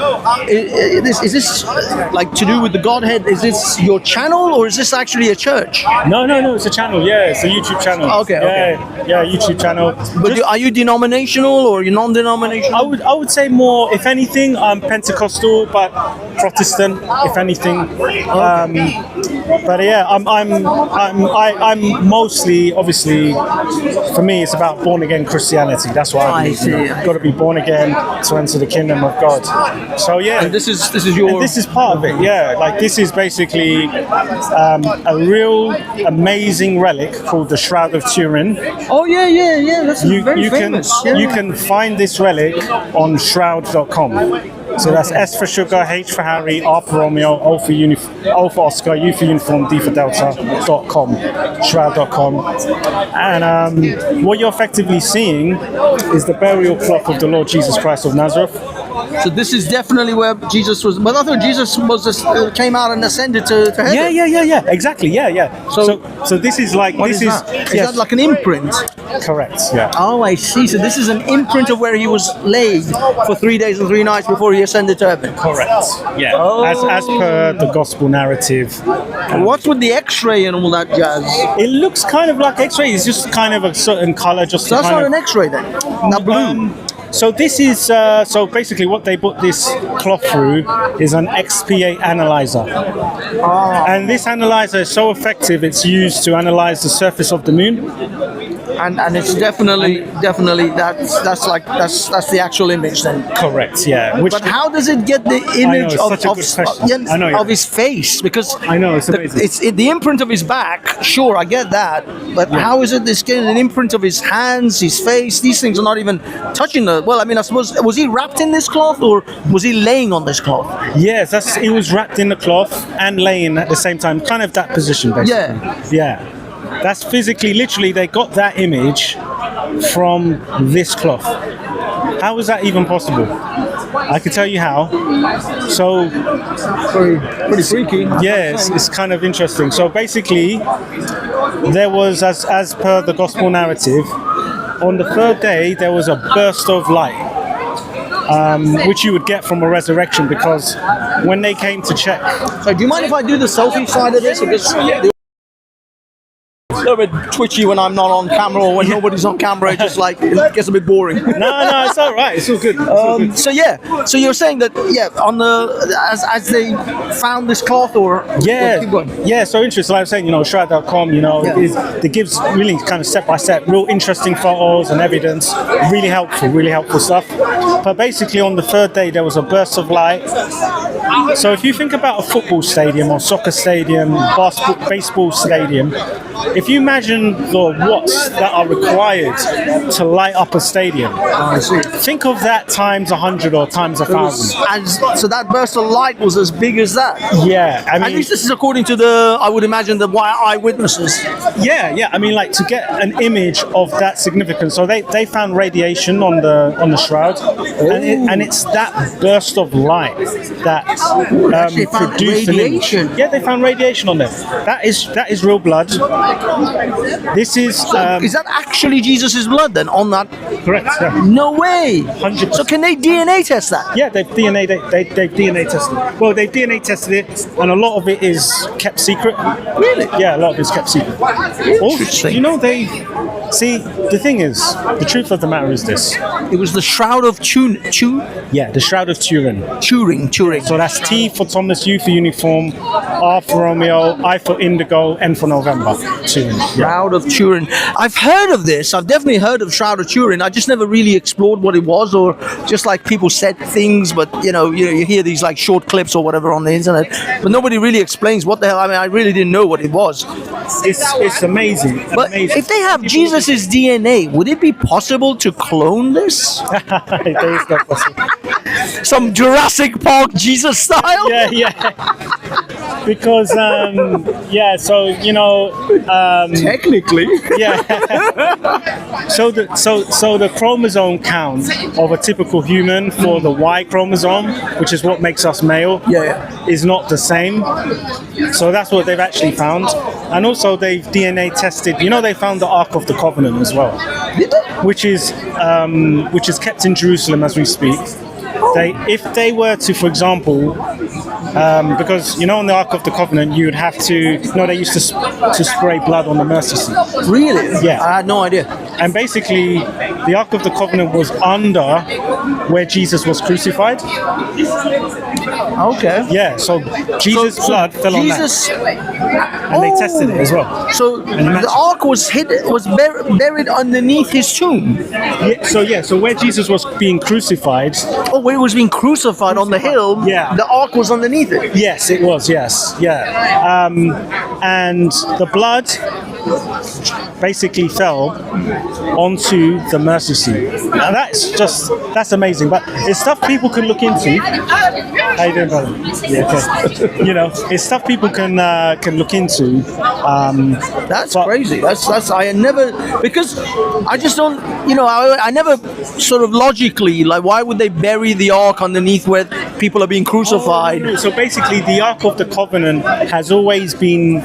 Is this like to do with the Godhead? Is this your channel or is this actually a church? No. It's a channel. Yeah, it's a YouTube channel. Okay. Yeah, YouTube channel. But are you denominational or you non-denominational? I would say more. If anything, I'm Pentecostal, but Protestant. If anything, but yeah, I'm mostly, obviously, for me, it's about born again Christianity. That's what I believe. You've got to be born again to enter the kingdom of God. So yeah, and this is your. And this is part of it. Yeah, like this is basically a real amazing relic called the Shroud of Turin. Oh yeah. That's very famous. You can find this relic on shroud.com. So that's S for sugar, H for Harry, R for Romeo, O for Oscar, U for uniform, D for Delta.com, shroud.com. And what you're effectively seeing is the burial cloth of the Lord Jesus Christ of Nazareth. So this is definitely where Jesus was. But I thought Jesus was just, came out and ascended to heaven. Yeah. Exactly. Yeah. So this is like What this is that? Is that like an imprint? Correct. Yeah. Oh, I see. So this is an imprint of where he was laid for 3 days and 3 nights before he ascended to heaven. Correct. Yeah. Oh. As per the gospel narrative. What's with the X-ray and all that jazz? It looks kind of like X-ray. It's just kind of a certain color. Just So that's kind not of, an X-ray then. Not blue. So this is so basically what they put this cloth through is an XPA analyzer, and this analyzer is so effective it's used to analyze the surface of the moon. And it's definitely that's the actual image then. Correct. Yeah. But how does it get the image it's such a good question. I know, of his face? Because I know it's amazing. It's the imprint of his back. Sure, I get that. But how is it this getting an imprint of his hands, his face? These things are not even touching the. Well, I mean, I suppose was he wrapped in this cloth or was he laying on this cloth? Yes, he was wrapped in the cloth and laying at the same time, kind of that position, basically. Yeah. That's physically, literally, they got that image from this cloth. How is that even possible? I can tell you how. So, pretty freaky. Yes, it's kind of interesting. So basically, there was, as per the gospel narrative, on the third day there was a burst of light, which you would get from a resurrection, because when they came to check. So, do you mind if I do the selfie side of this? Because a little bit twitchy when I'm not on camera, or when nobody's on camera. It just like it gets a bit boring. No, it's all right. It's all good. So you're saying that on the as they found this cloth, or keep going. So interesting. Like I was saying, shroud.com, it gives really kind of step by step, real interesting photos and evidence. Really helpful stuff. But basically, on the third day, there was a burst of light. So if you think about a football stadium or soccer stadium, baseball stadium, if you imagine the watts that are required to light up a stadium, think of that times 100 or times 1,000. And so that burst of light was as big as that. Yeah, I mean, at least this is according to I would imagine, the eyewitnesses. Yeah. I mean, like, to get an image of that significance. So they found radiation on the shroud, and it's that burst of light that produced radiation. an image. Yeah, they found radiation on there. That is real blood. This is. Is that actually Jesus' blood then on that? Correct. Yeah. No way. 100%. So can they DNA test that? Yeah, they've DNA tested it. Well, they've DNA tested it, and a lot of it is kept secret. Really? Yeah, a lot of it's kept secret. Also, the thing is, the truth of the matter is this. It was the Shroud of Turin. Yeah, the Shroud of Turin. Turin. So that's T for Thomas, U for uniform, R for Romeo, I for Indigo, N for November. Turin. Shroud of Turin. I've heard of this. I've definitely heard of Shroud of Turin. I just never really explored what it was, or just like people said things, but you hear these like short clips or whatever on the internet, but nobody really explains what the hell. I mean, I really didn't know what it was. It's amazing. But if they have Jesus' DNA, would it be possible to clone this? It is not possible. Some Jurassic Park Jesus style? Yeah. Because technically, yeah. So the chromosome count of a typical human for the Y chromosome, which is what makes us male, is not the same. So that's what they've actually found, and also they've DNA tested. They found the Ark of the Covenant as well, which is kept in Jerusalem as we speak. If they were to, for example, because on the Ark of the Covenant, you would have to. They used to spray blood on the mercy seat. Really? Yeah. I had no idea. And basically, the Ark of the Covenant was under where Jesus was crucified. Okay. Yeah. So Jesus' blood fell on that, and they tested it as well. So the Ark was buried underneath his tomb. Yeah. So where Jesus was being crucified. Oh, where he was being crucified on the hill. Yeah. The Ark was underneath it. Yes, it was. Yes. Yeah. And the blood basically fell onto the Mercy seat. Now that's amazing. But it's stuff people can look into. How you doing, brother? Yeah, okay. You know, it's stuff people can look into. That's crazy. That's I never, because I just don't, you know, I never sort of logically, like, why would they bury the ark underneath where people are being crucified? Oh, so basically, the Ark of the Covenant has always been,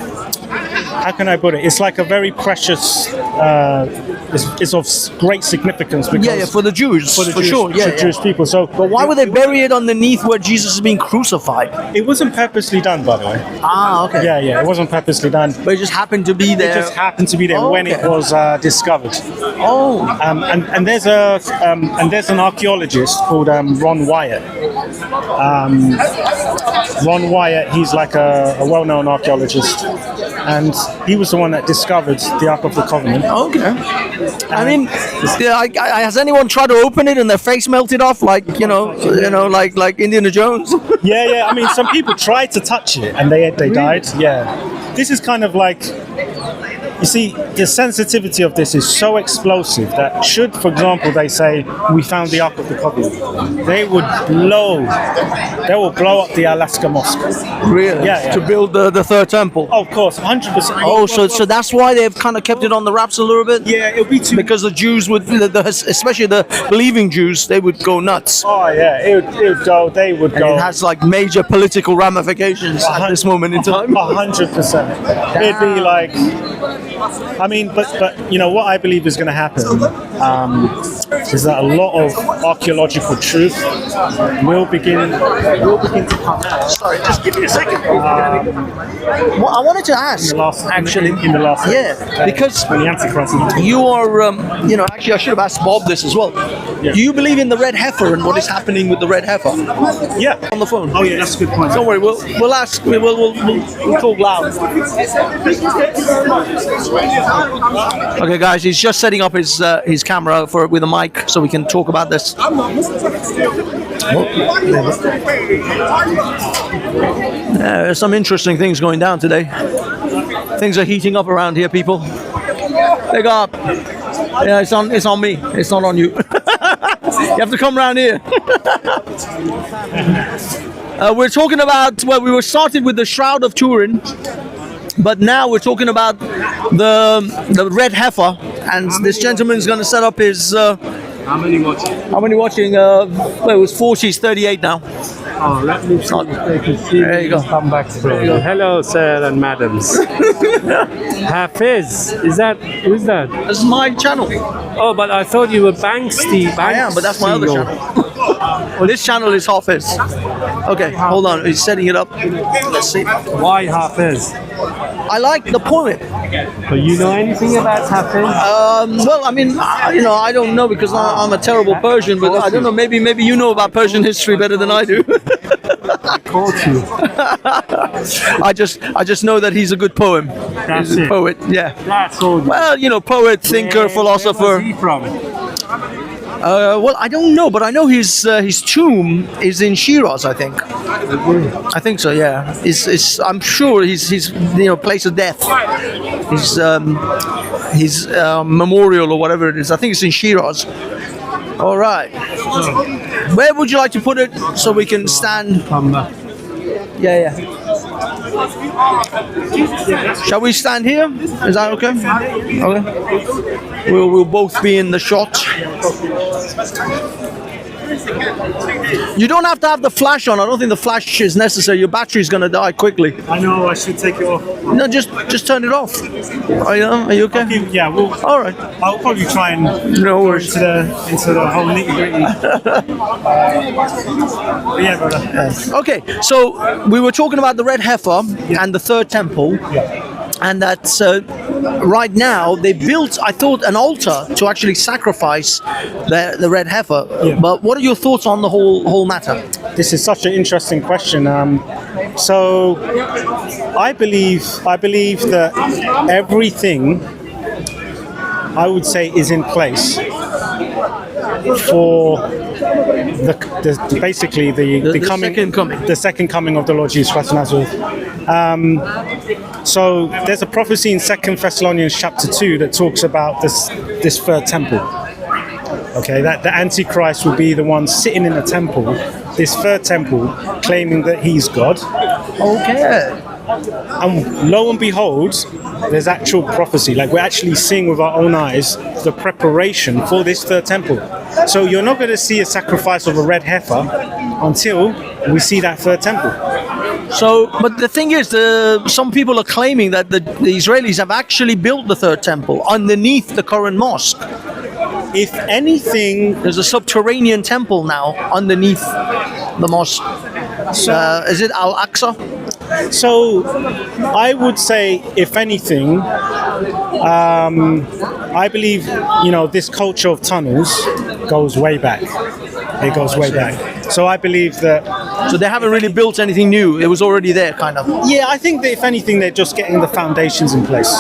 how can I put it? It's like a very precious, it's of great significance. Because for the Jews, for Jewish, sure, Jewish people. So, but why would they bury it underneath where Jesus is being crucified? It wasn't purposely done, by the way. Ah, okay. Yeah, it wasn't purposely done. But it just happened to be there. It just happened to be there when it was discovered. Oh. And there's an archaeologist called Ron Wyatt. Ron Wyatt, he's like a well-known archaeologist, and he was the one that discovered the Ark of the Covenant. Okay. I mean, has anyone tried to open it and their face melted off, like like Indiana Jones? Yeah. I mean, some people tried to touch it and they died. Yeah. This is kind of like, you see, the sensitivity of this is so explosive that should, for example, they say, we found the Ark of the Covenant, they will blow up the Alaska Mosque. Really? Yeah. To build the third temple? Oh, of course, 100%. Oh, so that's why they've kind of kept it on the wraps a little bit? Yeah, it'll be too... Because the Jews would, especially the believing Jews, they would go nuts. Oh, yeah, it would go, they would go... And it has like major political ramifications at this moment in time. 100%. It'd be like... I mean, but you know what I believe is going to happen is that a lot of archaeological truth will begin to come out. Sorry, just give me a second. Well, I wanted to ask, in the last because when the Antichrist. You are, actually, I should have asked Bob this as well. Yeah. Do you believe in the red heifer and what is happening with the red heifer? Yeah, on the phone. Oh yeah, that's a good point. Don't worry, we'll ask. We'll talk loud. Okay, guys, he's just setting up his camera with a mic so we can talk about this. There's some interesting things going down today. Things are heating up around here, people. They go up. Yeah, it's on me. It's not on you. You have to come around here. We're talking about, well, we were started with the Shroud of Turin, but now we're talking about the red heifer, and this gentleman's going to set up his. How many watching? How many watching? Well, it was 40, he's 38 now. Oh, let me see if they can see. There you go. Come back to hello, sir and madams. Hafiz, who's that? That's my channel. Oh, but I thought you were Banksy. I am, but that's my other channel. Well, this channel is Hafiz. Okay, hold on. He's setting it up. Let's see. Why Hafiz? I like the poem. Do you know anything about Hafiz? Well, I mean, I don't know because I'm a terrible Persian, but I don't know. Maybe you know about Persian history better than I do. Caught you. I just know that he's a good poem. That's he's a it. poet. Yeah. That's all. Well, poet, thinker, philosopher. Where was he from? Well, I don't know, but I know his tomb is in Shiraz. I think. I think so. Yeah. I'm sure his place of death. His memorial or whatever it is. I think it's in Shiraz. All right. Where would you like to put it so we can stand? Yeah. Shall we stand here? Is that okay? Okay. We'll both be in the shot. You don't have to have the flash on. I don't think the flash is necessary. Your battery's going to die quickly. I know. I should take it off. No, just turn it off. Are you okay? Yeah. Well. All right. I'll probably try and go into the whole nitty-gritty. Yeah, brother. Okay. So we were talking about the red heifer and the third temple. Yeah. And that right now they built, I thought, an altar to actually sacrifice the red heifer. Yeah. But what are your thoughts on the whole matter? This is such an interesting question. So I believe that everything, I would say, is in place for the coming, second coming. The second coming of the Lord Jesus Christ of Nazareth. So there's a prophecy in 2 Thessalonians chapter 2 that talks about this third temple. Okay, that the Antichrist will be the one sitting in the temple, this third temple, claiming that he's God. Okay. And lo and behold, there's actual prophecy. Like, we're actually seeing with our own eyes the preparation for this third temple. So you're not going to see a sacrifice of a red heifer until we see that third temple. So, but the thing is, some people are claiming that the Israelis have actually built the third temple underneath the current mosque. If anything, there's a subterranean temple now underneath the mosque. Is it Al-Aqsa? So, I would say, if anything, I believe, this culture of tunnels goes way back. It goes way back. So I believe that... So they haven't really built anything new. It was already there, kind of. Yeah, I think that if anything, they're just getting the foundations in place.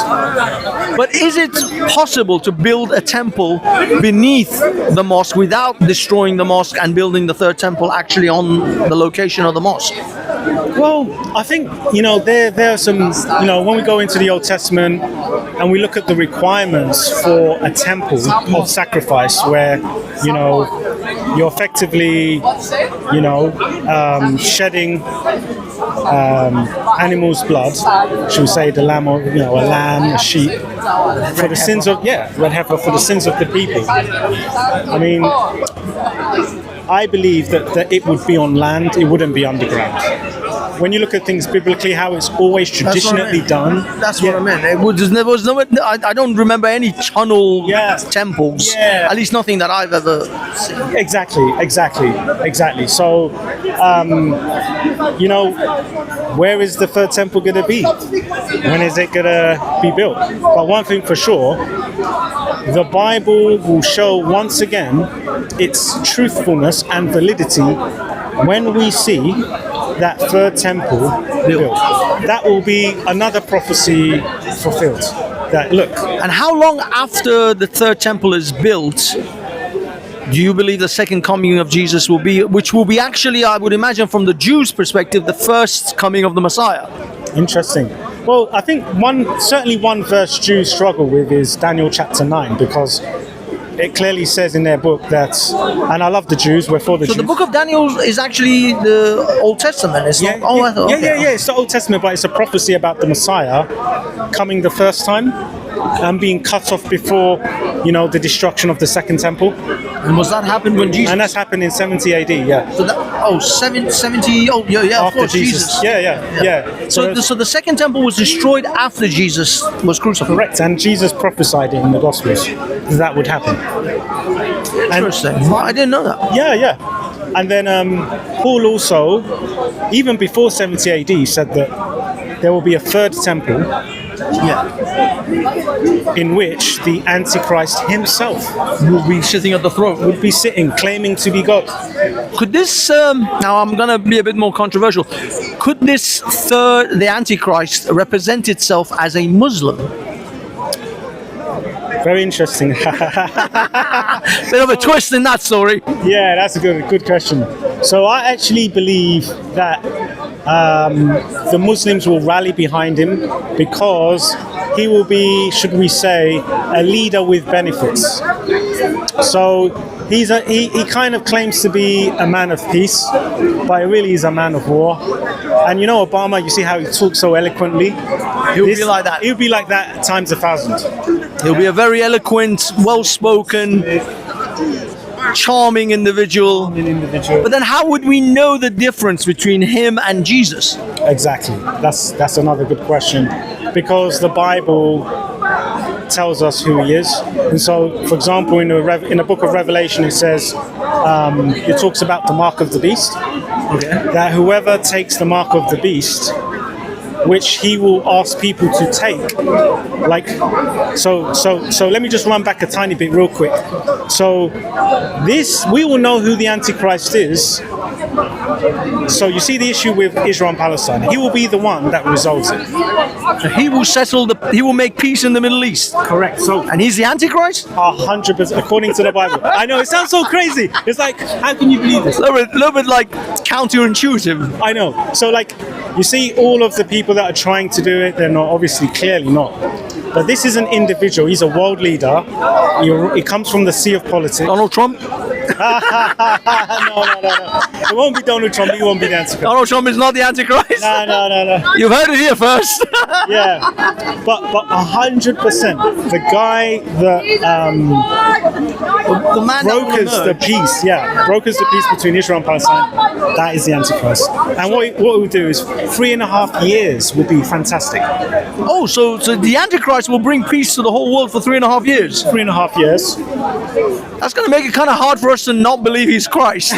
But is it possible to build a temple beneath the mosque without destroying the mosque and building the third temple actually on the location of the mosque? Well, I think, there are some, when we go into the Old Testament and we look at the requirements for a temple of sacrifice where, you're effectively, shedding animal's blood, should we say the lamb or, a lamb, a sheep, for the sins of, red heifer, for the sins of the people. I mean, I believe that it would be on land, it wouldn't be underground. When you look at things biblically, how it's always traditionally done. That's what I meant. There was no. I don't remember any tunnel temples. Yeah. At least nothing that I've ever seen. Exactly. So, where is the third temple going to be? When is it going to be built? But one thing for sure, the Bible will show once again its truthfulness and validity when we see that third temple built. That will be another prophecy fulfilled. That look. And how long after the third temple is built do you believe the second coming of Jesus will be, which will be actually, I would imagine, from the Jews' perspective, the first coming of the Messiah? Interesting. Well, I think certainly one verse Jews struggle with is Daniel chapter 9, because it clearly says in their book that, and I love the Jews, we're for the Jews. So the book of Daniel is actually the Old Testament, it's not? Oh, I thought, yeah, it's the Old Testament, but it's a prophecy about the Messiah coming the first time and being cut off before, the destruction of the second temple. And was that happened when Jesus? And that's happened in 70 AD, yeah. So that, 70, of after course, Jesus. Yeah. So the second temple was destroyed after Jesus was crucified. Correct, and Jesus prophesied it in the Gospels that would happen. Interesting. I didn't know that. Yeah. And then Paul also, even before 70 AD, said that there will be a third temple in which the Antichrist himself will be sitting at the throne. Would be sitting, claiming to be God. Could this, now I'm going to be a bit more controversial, could this the Antichrist represent itself as a Muslim? Very interesting. Bit of a twist in that story. Yeah, that's a good question. So I actually believe that the Muslims will rally behind him because he will be, should we say, a leader with benefits. So he kind of claims to be a man of peace, but really is a man of war. And Obama, you see how he talks so eloquently? He'll be like that. He'll be like that times 1,000. He'll be a very eloquent, well-spoken, charming individual. But then how would we know the difference between him and Jesus? Exactly. That's another good question. Because the Bible tells us who he is. And so, for example, in the book of Revelation, it says, it talks about the mark of the beast. That whoever takes the mark of the beast, which he will ask people to take. So let me just run back a tiny bit real quick. So we will know who the Antichrist is So you see the issue with Israel and Palestine. He will be the one that resolves it. He will settle he will make peace in the Middle East. Correct. So, and he's the Antichrist? 100%, according to the Bible. I know, it sounds so crazy. It's like, how can you believe this? A little bit like counterintuitive. I know. So like, you see all of the people that are trying to do it, they're not, obviously, clearly not. But this is an individual. He's a world leader. He comes from the sea of politics. Donald Trump? No. It won't be Donald Trump. He won't be the Antichrist. Donald Trump is not the Antichrist? No. You've heard it here first. Yeah. But 100%, the guy that the man brokers the peace, brokers the peace between Israel and Palestine, that is the Antichrist. And what it will do is 3.5 years will be fantastic. Oh, so the Antichrist will bring peace to the whole world for 3.5 years? 3.5 years. That's going to make it kind of hard for us to not believe he's Christ.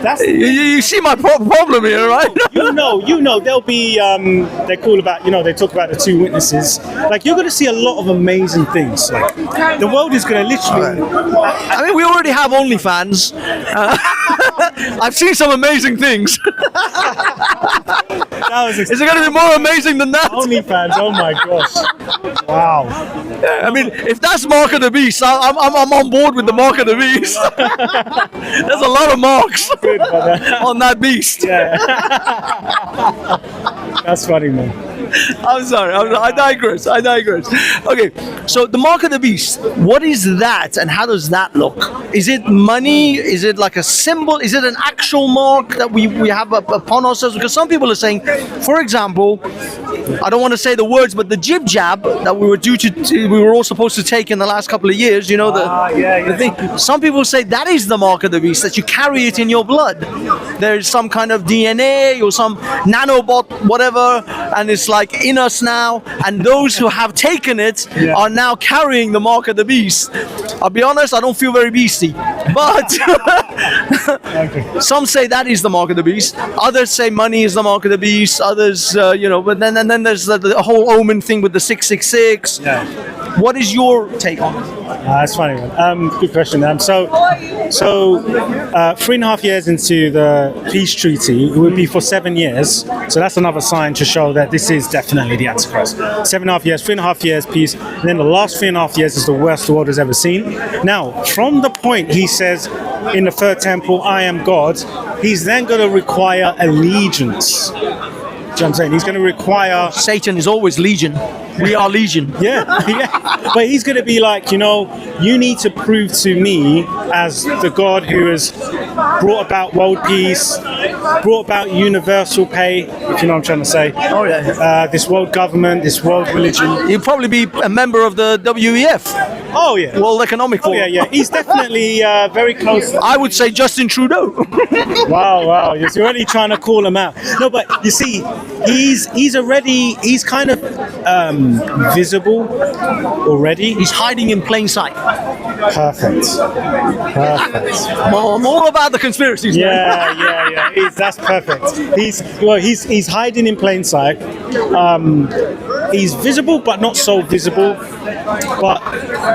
That's you see my problem here, right? you know, there'll be they're cool about, they talk about the two witnesses. Like, you're going to see a lot of amazing things. Like, the world is going to literally. I mean, we already have OnlyFans. I've seen some amazing things. Is it going to be more amazing than that? OnlyFans, oh my gosh. Wow. I mean, if that's Mark of the Beast, I'm on board with the Mark of the Beast. There's a lot of marks on that beast. Yeah. That's funny, man. I'm sorry. I digress. Okay, so the Mark of the Beast, what is that and how does that look? Is it money? Is it like a symbol? Is it an actual mark that we have upon ourselves? Because some people are saying, for example, I don't want to say the words, but the jib jab that we were all supposed to take in the last couple of years, the thing. Some people say that is the Mark of the Beast, that you carry it in your blood. There's some kind of DNA or some nanobot, whatever, and it's like in us now, and those who have taken it are now carrying the Mark of the Beast. I'll be honest, I don't feel very beasty, but some say that is the Mark of the Beast. Others say money is the Mark of the Beast. Others, but then there's the whole Omen thing with the 666. What is your take on it? That's funny, man. Good question. So 3.5 years into the peace treaty, it would be for 7 years. So that's another sign to show that this is definitely the Antichrist. 7.5 years, 3.5 years peace, and then the last 3.5 years is the worst the world has ever seen. Now, from the point he says in the third temple, I am God, he's then going to require allegiance. Do you know what I'm saying? He's going to require... Satan is always legion. We are legion. Yeah. But he's going to be like, you need to prove to me as the God who has brought about world peace, brought about universal pay, if you know what I'm trying to say. Oh, yeah. This world government, this world religion. He'll probably be a member of the WEF. Oh, yeah. World Economic Forum. Oh, yeah. He's definitely very close. I would say Justin Trudeau. Wow. You're already trying to call him out. No, but you see, he's kind of visible already. He's hiding in plain sight. Perfect. I'm all about the conspiracies. Yeah. That's perfect. He's hiding in plain sight. He's visible, but not so visible. But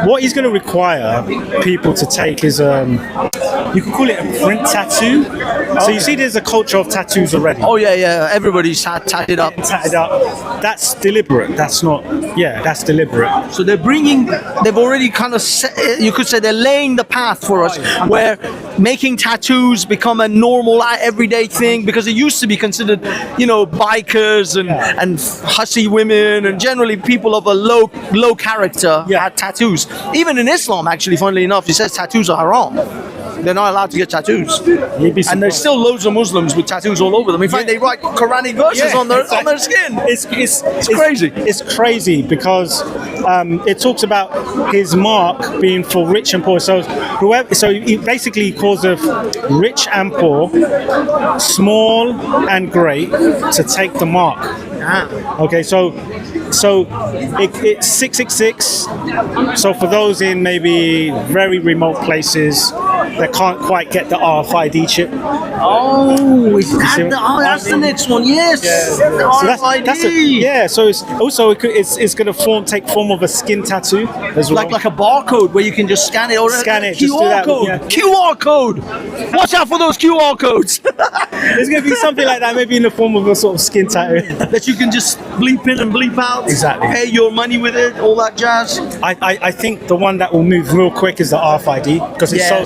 what he's going to require people to take is, you could call it a print tattoo. So you see there's a culture of tattoos already. Oh, yeah. Everybody's tatted up. That's deliberate. That's deliberate. So they've already kind of, you could say they're laying the path for us, where making tattoos become a normal, everyday thing, because it used to be considered, bikers and hussy women and generally people of a low character had tattoos. Even in Islam, actually, funnily enough, it says tattoos are haram. They're not allowed to get tattoos. And there's still loads of Muslims with tattoos all over them. In fact, they write Quranic verses on their skin. It's crazy. It's crazy because it talks about his mark being for rich and poor. So he basically calls of rich and poor, small and great, to take the mark. Okay, so it's 666. So for those in maybe very remote places, that can't quite get the RFID chip. Oh, that's the next one. Yes, the RFID. So it's also it's going to take form of a skin tattoo as well. Like a barcode where you can just scan it or scan it. QR Just do that. code. Yeah. QR code. Watch out for those QR codes. There's going to be something like that, maybe in the form of a sort of skin tattoo that you can just bleep in and bleep out. Exactly. Pay your money with it, all that jazz. I think the one that will move real quick is the RFID because it's so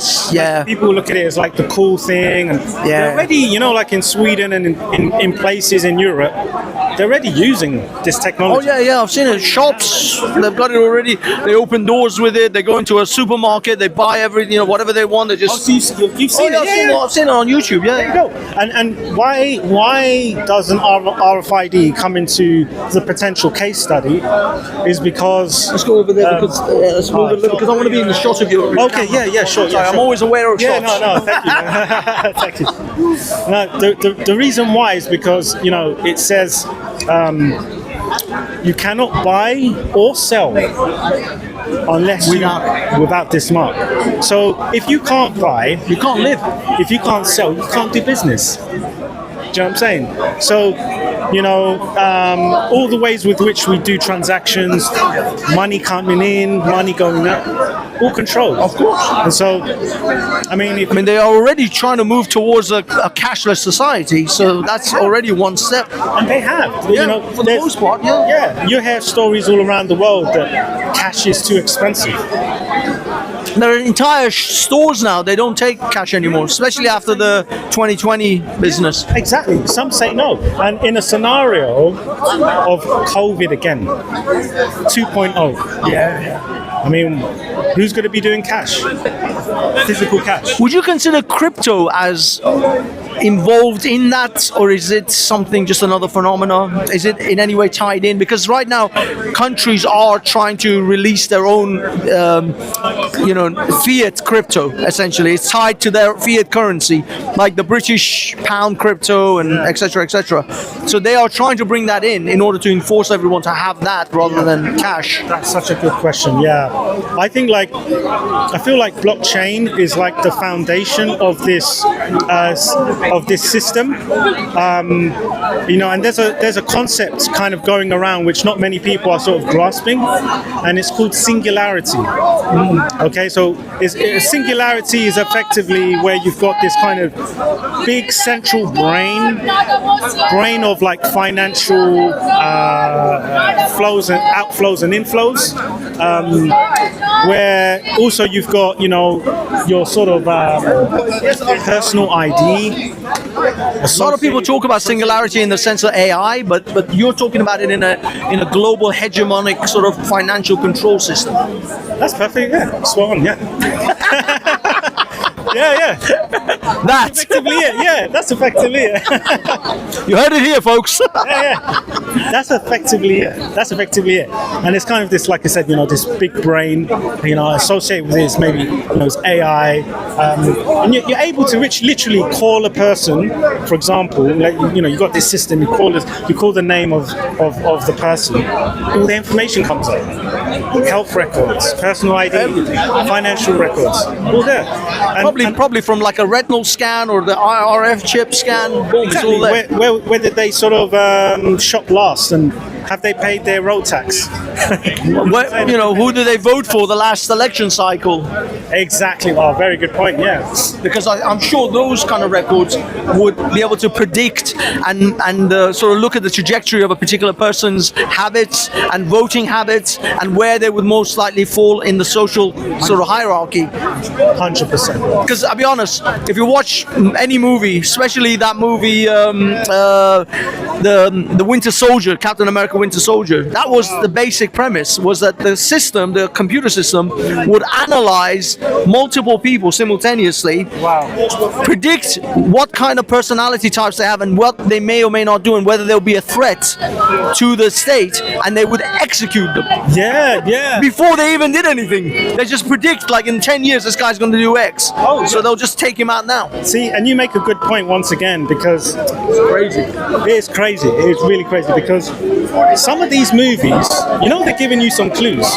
people look at it as like the cool thing, and they're already, like in Sweden and in places in Europe, they're already using this technology. Oh yeah, I've seen it. Shops, they've got it already. They open doors with it. They go into a supermarket. They buy everything, whatever they want. They just. You've seen it? I've seen it on YouTube. Yeah. There you go. And why does an RFID come into the potential case study? Is because let's go over there because let's move a little because I want to be in the shot of your. Okay, sure. Sorry, I'm always aware of shots. No, thank you. Thank you. No, the reason why is because it says you cannot buy or sell unless without this mark. So if you can't buy, you can't live. If you can't sell, you can't do business. Do you know what I'm saying? So, all the ways with which we do transactions, money coming in, money going out, all controlled. Of course. And so, I mean, they are already trying to move towards a cashless society, so that's already one step. And they have. For the most part, Yeah, you hear stories all around the world that cash is too expensive. There are entire stores now, they don't take cash anymore, especially after the 2020 business. Exactly. Some say no. And in a scenario of COVID again, 2.0. Yeah. I mean, who's going to be doing cash? Physical cash. Would you consider crypto as involved in that, or is it something, just another phenomenon? Is it in any way tied in? Because right now, countries are trying to release their own, fiat crypto. Essentially, it's tied to their fiat currency, like the British pound crypto and etc., etc. So they are trying to bring that in order to enforce everyone to have that rather than cash. That's such a good question. Yeah, I think I feel like blockchain is like the foundation of this. Of this system, and there's a concept kind of going around which not many people are sort of grasping, and it's called singularity. Okay, so singularity is effectively where you've got this kind of big central brain of like financial flows and outflows and inflows, where also you've got your sort of personal ID. A lot of people talk about singularity in the sense of AI, but you're talking about it in a global hegemonic sort of financial control system. That's perfect. Yeah, spot on. Yeah. Yeah. That's effectively it. Yeah, that's effectively it. You heard it here, folks. Yeah. That's effectively it. And it's kind of this, like I said, this big brain, associated with this maybe, it's AI, and you're able to literally call a person, for example, you got this system, you call the name of the person, all the information comes up, health records, personal ID, financial records, all there. And probably from like a retinal scan or the IRF chip scan. Boom, exactly. It's all there. Where did they sort of shop last, and have they paid their road tax? Who did they vote for the last election cycle? Exactly. Oh, very good point. Yeah, because I'm sure those kind of records would be able to predict and sort of look at the trajectory of a particular person's habits and voting habits and where they would most likely fall in the social sort of hierarchy. 100%. Because I'll be honest, if you watch any movie, especially that movie, the Winter Soldier, Captain America Winter Soldier, that was the basic premise, was that the computer system would analyze multiple people simultaneously, predict what kind of personality types they have and what they may or may not do and whether there'll be a threat to the state, and they would execute them. Yeah. Before they even did anything. They just predict, like, in 10 years this guy's going to do X. So they'll just take him out now. See, and you make a good point once again, because it's crazy. It is crazy. It's really crazy because some of these movies, they're giving you some clues.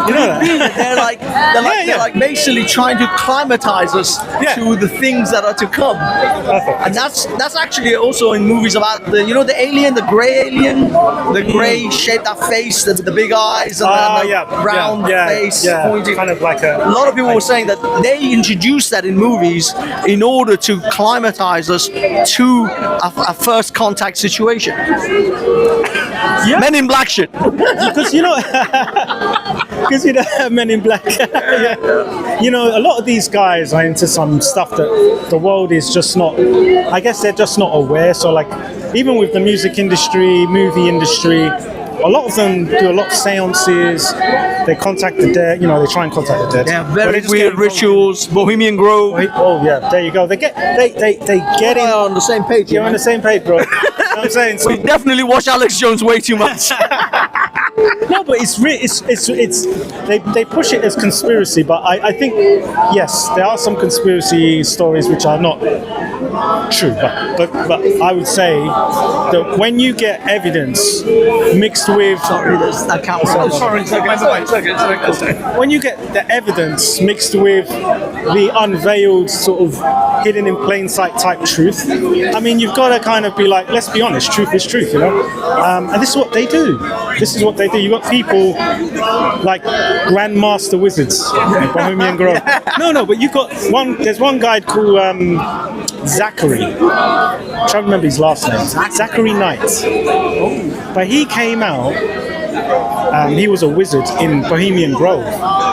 Could it be that they're like basically trying to climatize us to the things that are to come? And that's actually also in movies about the alien, the grey alien, the grey shape, that face, the big eyes, and the round face pointing. Kind of like a lot of people were saying that they introduced that in movies in order to climatize us to a first contact situation. Men in Black shit. Because Men in Black. A lot of these guys are into some stuff that the world is just not. I guess they're just not aware. So like, even with the music industry, movie industry, a lot of them do a lot of seances. They contact the dead. They try and contact the dead. Yeah, very weird rituals. Bohemian Grove. Oh yeah, there you go. They get in on the same page. You're on the same page, bro. You know what I'm saying? So, we definitely watch Alex Jones way too much. No, but it's they push it as conspiracy, but I think yes, there are some conspiracy stories which are not true, but I would say that when you get evidence mixed with when you get the evidence mixed with the unveiled sort of hidden in plain sight type truth, I mean, you've got to kind of be like, let's be honest, truth is truth, and this is what they do. This is what they do. You got people like Grandmaster Wizards, Bohemian Grove. No, but you got one. There's one guy called Zachary. I'm trying to remember his last name. Zachary Knight. But he came out. He was a wizard in Bohemian Grove,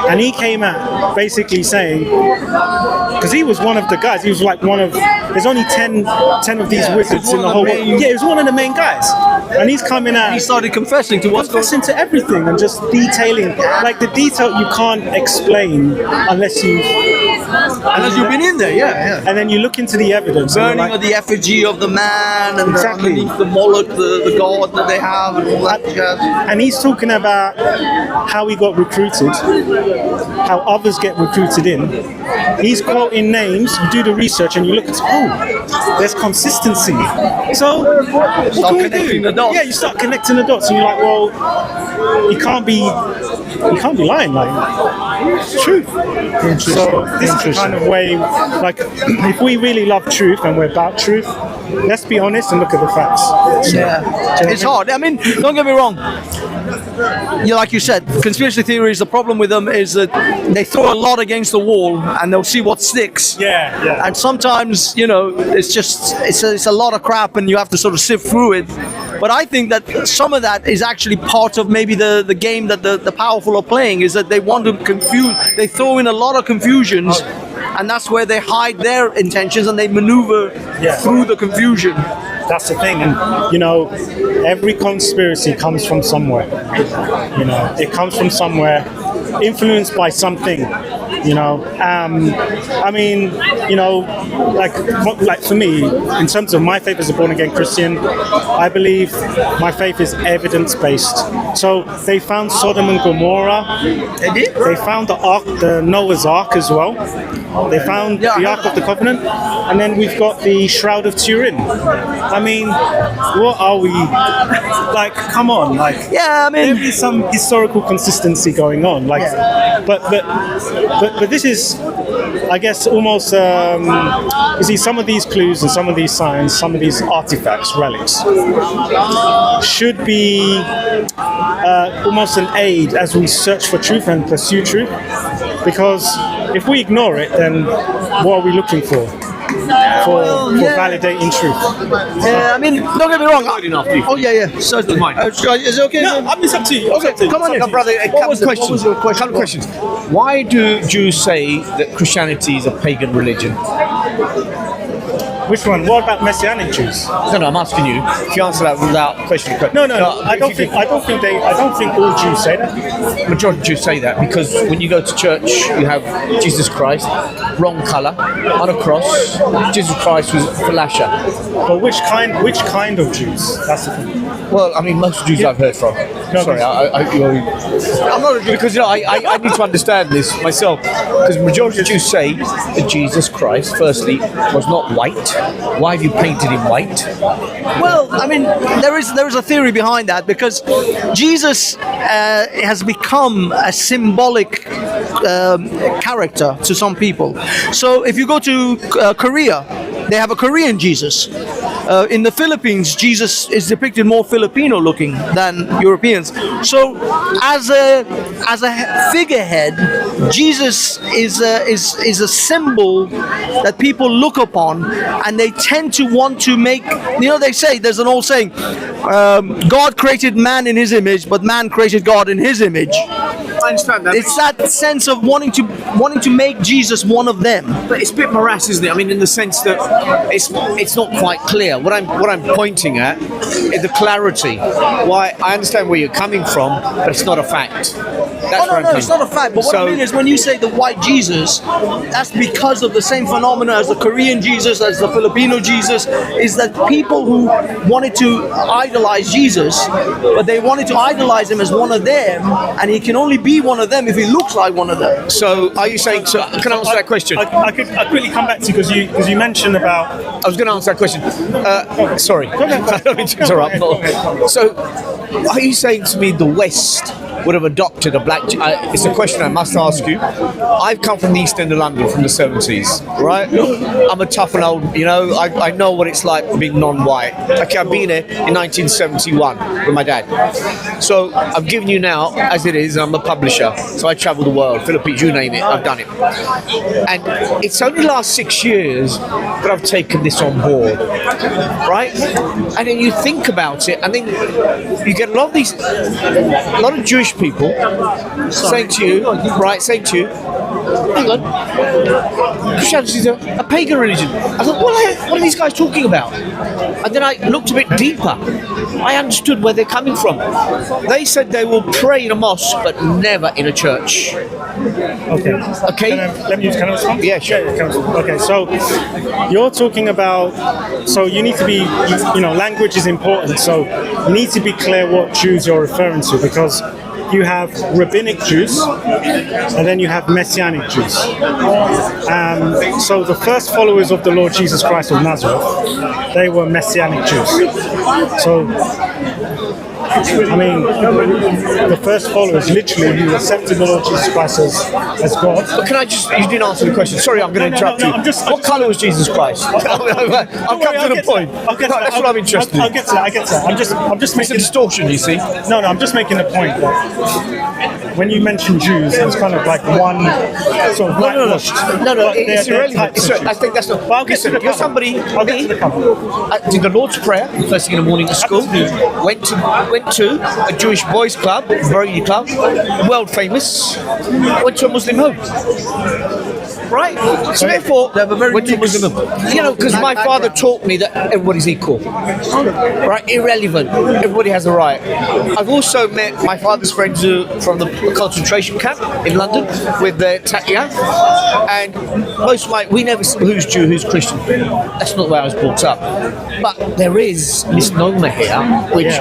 and he came out basically saying, because he was one of the guys. He was like one of. There's only 10 of these wizards in the whole world. Yeah, he was one of the main guys. And he's coming out. He started confessing to to everything and just detailing, like the detail you can't explain unless you've been in there. Yeah. And then you look into the evidence. Burning of the effigy of the man and underneath the Moloch, the god that they have, and all that jazz. And he's talking about how he got recruited, how others get recruited in. He's quoting names. You do the research and you look at, there's consistency. So what can we do? Yeah, you start connecting the dots, and you're like, well, you can't be lying. Like, it's truth. So this is the kind of way, like, if we really love truth and we're about truth, let's be honest and look at the facts. It's hard. I mean, don't get me wrong. Like you said, conspiracy theories, the problem with them is that they throw a lot against the wall and they'll see what sticks. Yeah. And sometimes, it's a lot of crap and you have to sort of sift through it. But I think that some of that is actually part of maybe the game that the powerful are playing, is that they want to confuse, they throw in a lot of confusions, and that's where they hide their intentions and they maneuver through the confusion. That's the thing, and every conspiracy comes from somewhere. It comes from somewhere, influenced by something. I mean, like for me, in terms of my faith as a born-again Christian, I believe my faith is evidence-based. So they found Sodom and Gomorrah. They did? They found the Ark, the Noah's Ark as well. They found the Ark of the Covenant, and then we've got the Shroud of Turin. I mean, what are we like? Come on, like. Yeah, I mean, there is some historical consistency going on, like, but this is, I guess, almost. You see, some of these clues and some of these signs, some of these artifacts, relics, should be almost an aid as we search for truth and pursue truth. Because if we ignore it, then what are we looking for? For validating truth. Yeah, I mean, don't get me wrong. Oh yeah, certainly. Is it okay? No, it's up to you. Okay, come on in, brother. A couple questions. Why do Jews say that Christianity is a pagan religion? Which one? What about Messianic Jews? No, I'm asking you. If you answer that without questioning. No. I don't think all Jews say that. Majority of Jews say that because when you go to church, you have Jesus Christ, wrong colour, on a cross. Jesus Christ was Falasha. But which kind of Jews? That's the thing. Well, I mean, most Jews I've heard from. Sorry, I'm not a Jew because I need to understand this myself. Because the majority of Jews say that Jesus Christ, firstly, was not white. Why have you painted him white? Well, I mean, there is a theory behind that because Jesus has become a symbolic character to some people. So if you go to Korea, they have a Korean Jesus. In the Philippines, Jesus is depicted more Filipino-looking than Europeans. So, as a figurehead, Jesus is a symbol that people look upon, and they tend to want to make. They say there's an old saying: God created man in His image, but man created God in His image. I understand that. It's that sense of wanting to make Jesus one of them. But it's a bit morass, isn't it? I mean, in the sense that it's not quite clear. What I'm pointing at is the clarity. Why I understand where you're coming from, but it's not a fact. That's No, it's not a fact. But what I mean is, when you say the white Jesus, that's because of the same phenomena as the Korean Jesus, as the Filipino Jesus. Is that people who wanted to idolize Jesus, but they wanted to idolize him as one of them, and he can only be one of them if he looks like one of them. So, are you saying? So, can I answer that question? I quickly come back to because you mentioned about. I was going to answer that question. Sorry, I don't mean to interrupt. So, are you saying to me the West would have adopted a black... it's a question I must ask you. I've come from the East End of London from the 70s, right? I'm a tough and old, I know what it's like being non-white. Okay, I've been here in 1971 with my dad. So I'm giving you now, as it is, I'm a publisher. So I travel the world, Philippines, you name it, I've done it. And it's only the last 6 years that I've taken this on board, right? And then you think about it, and then you get a lot of Jewish people saying to you, hang on, Christianity is a pagan religion. I thought, what are these guys talking about? And then I looked a bit deeper. I understood where they're coming from. They said they will pray in a mosque, but never in a church. Okay. Can I respond? Yeah, sure. Okay, so you're talking about. So you need to be. Language is important. So you need to be clear what Jews you're referring to, because you have rabbinic Jews and then you have Messianic Jews. So the first followers of the Lord Jesus Christ of Nazareth, they were Messianic Jews. So, I mean, the first followers literally who accepted the Lord Jesus Christ as God. But can I you didn't answer the question. Sorry, I'm going to interrupt you. What colour was Jesus Christ? I'll come to the point. That's what I'm interested in. I'll get to that. I'm just making a distortion, you see. No, I'm just making a point that when you mention Jews, it's kind of like one sort of whitewashed. No, it's irrelevant. I think that's not. Listen, you're somebody. I did the Lord's Prayer first thing in the morning at school. Went to a Jewish boys' club, Brady Club, world famous. Went to a Muslim home. Right? So therefore, went to a Muslim home. Because my father taught me that everybody's equal. Right? Irrelevant. Everybody has a right. I've also met my father's friends from the concentration camp in London with their Tatya. And we never said who's Jew, who's Christian. That's not where I was brought up. But there is misnomer here, which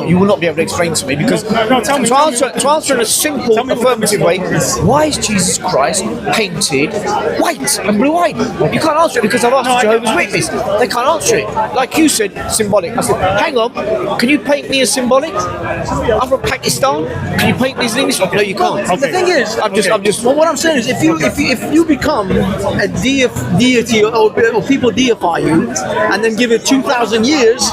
you will not be able to explain to me, because to answer in a simple affirmative way, why is Jesus Christ painted white and blue-eyed? You can't answer it, because I've asked Jehovah's Witness. They can't answer it. Like you said, symbolic. I said, hang on, can you paint me as symbolic? I'm from Pakistan. Can you paint me as English? No, you can't. The thing is, Well, what I'm saying is, if you become a deity or people deify you, and then give it 2,000 years,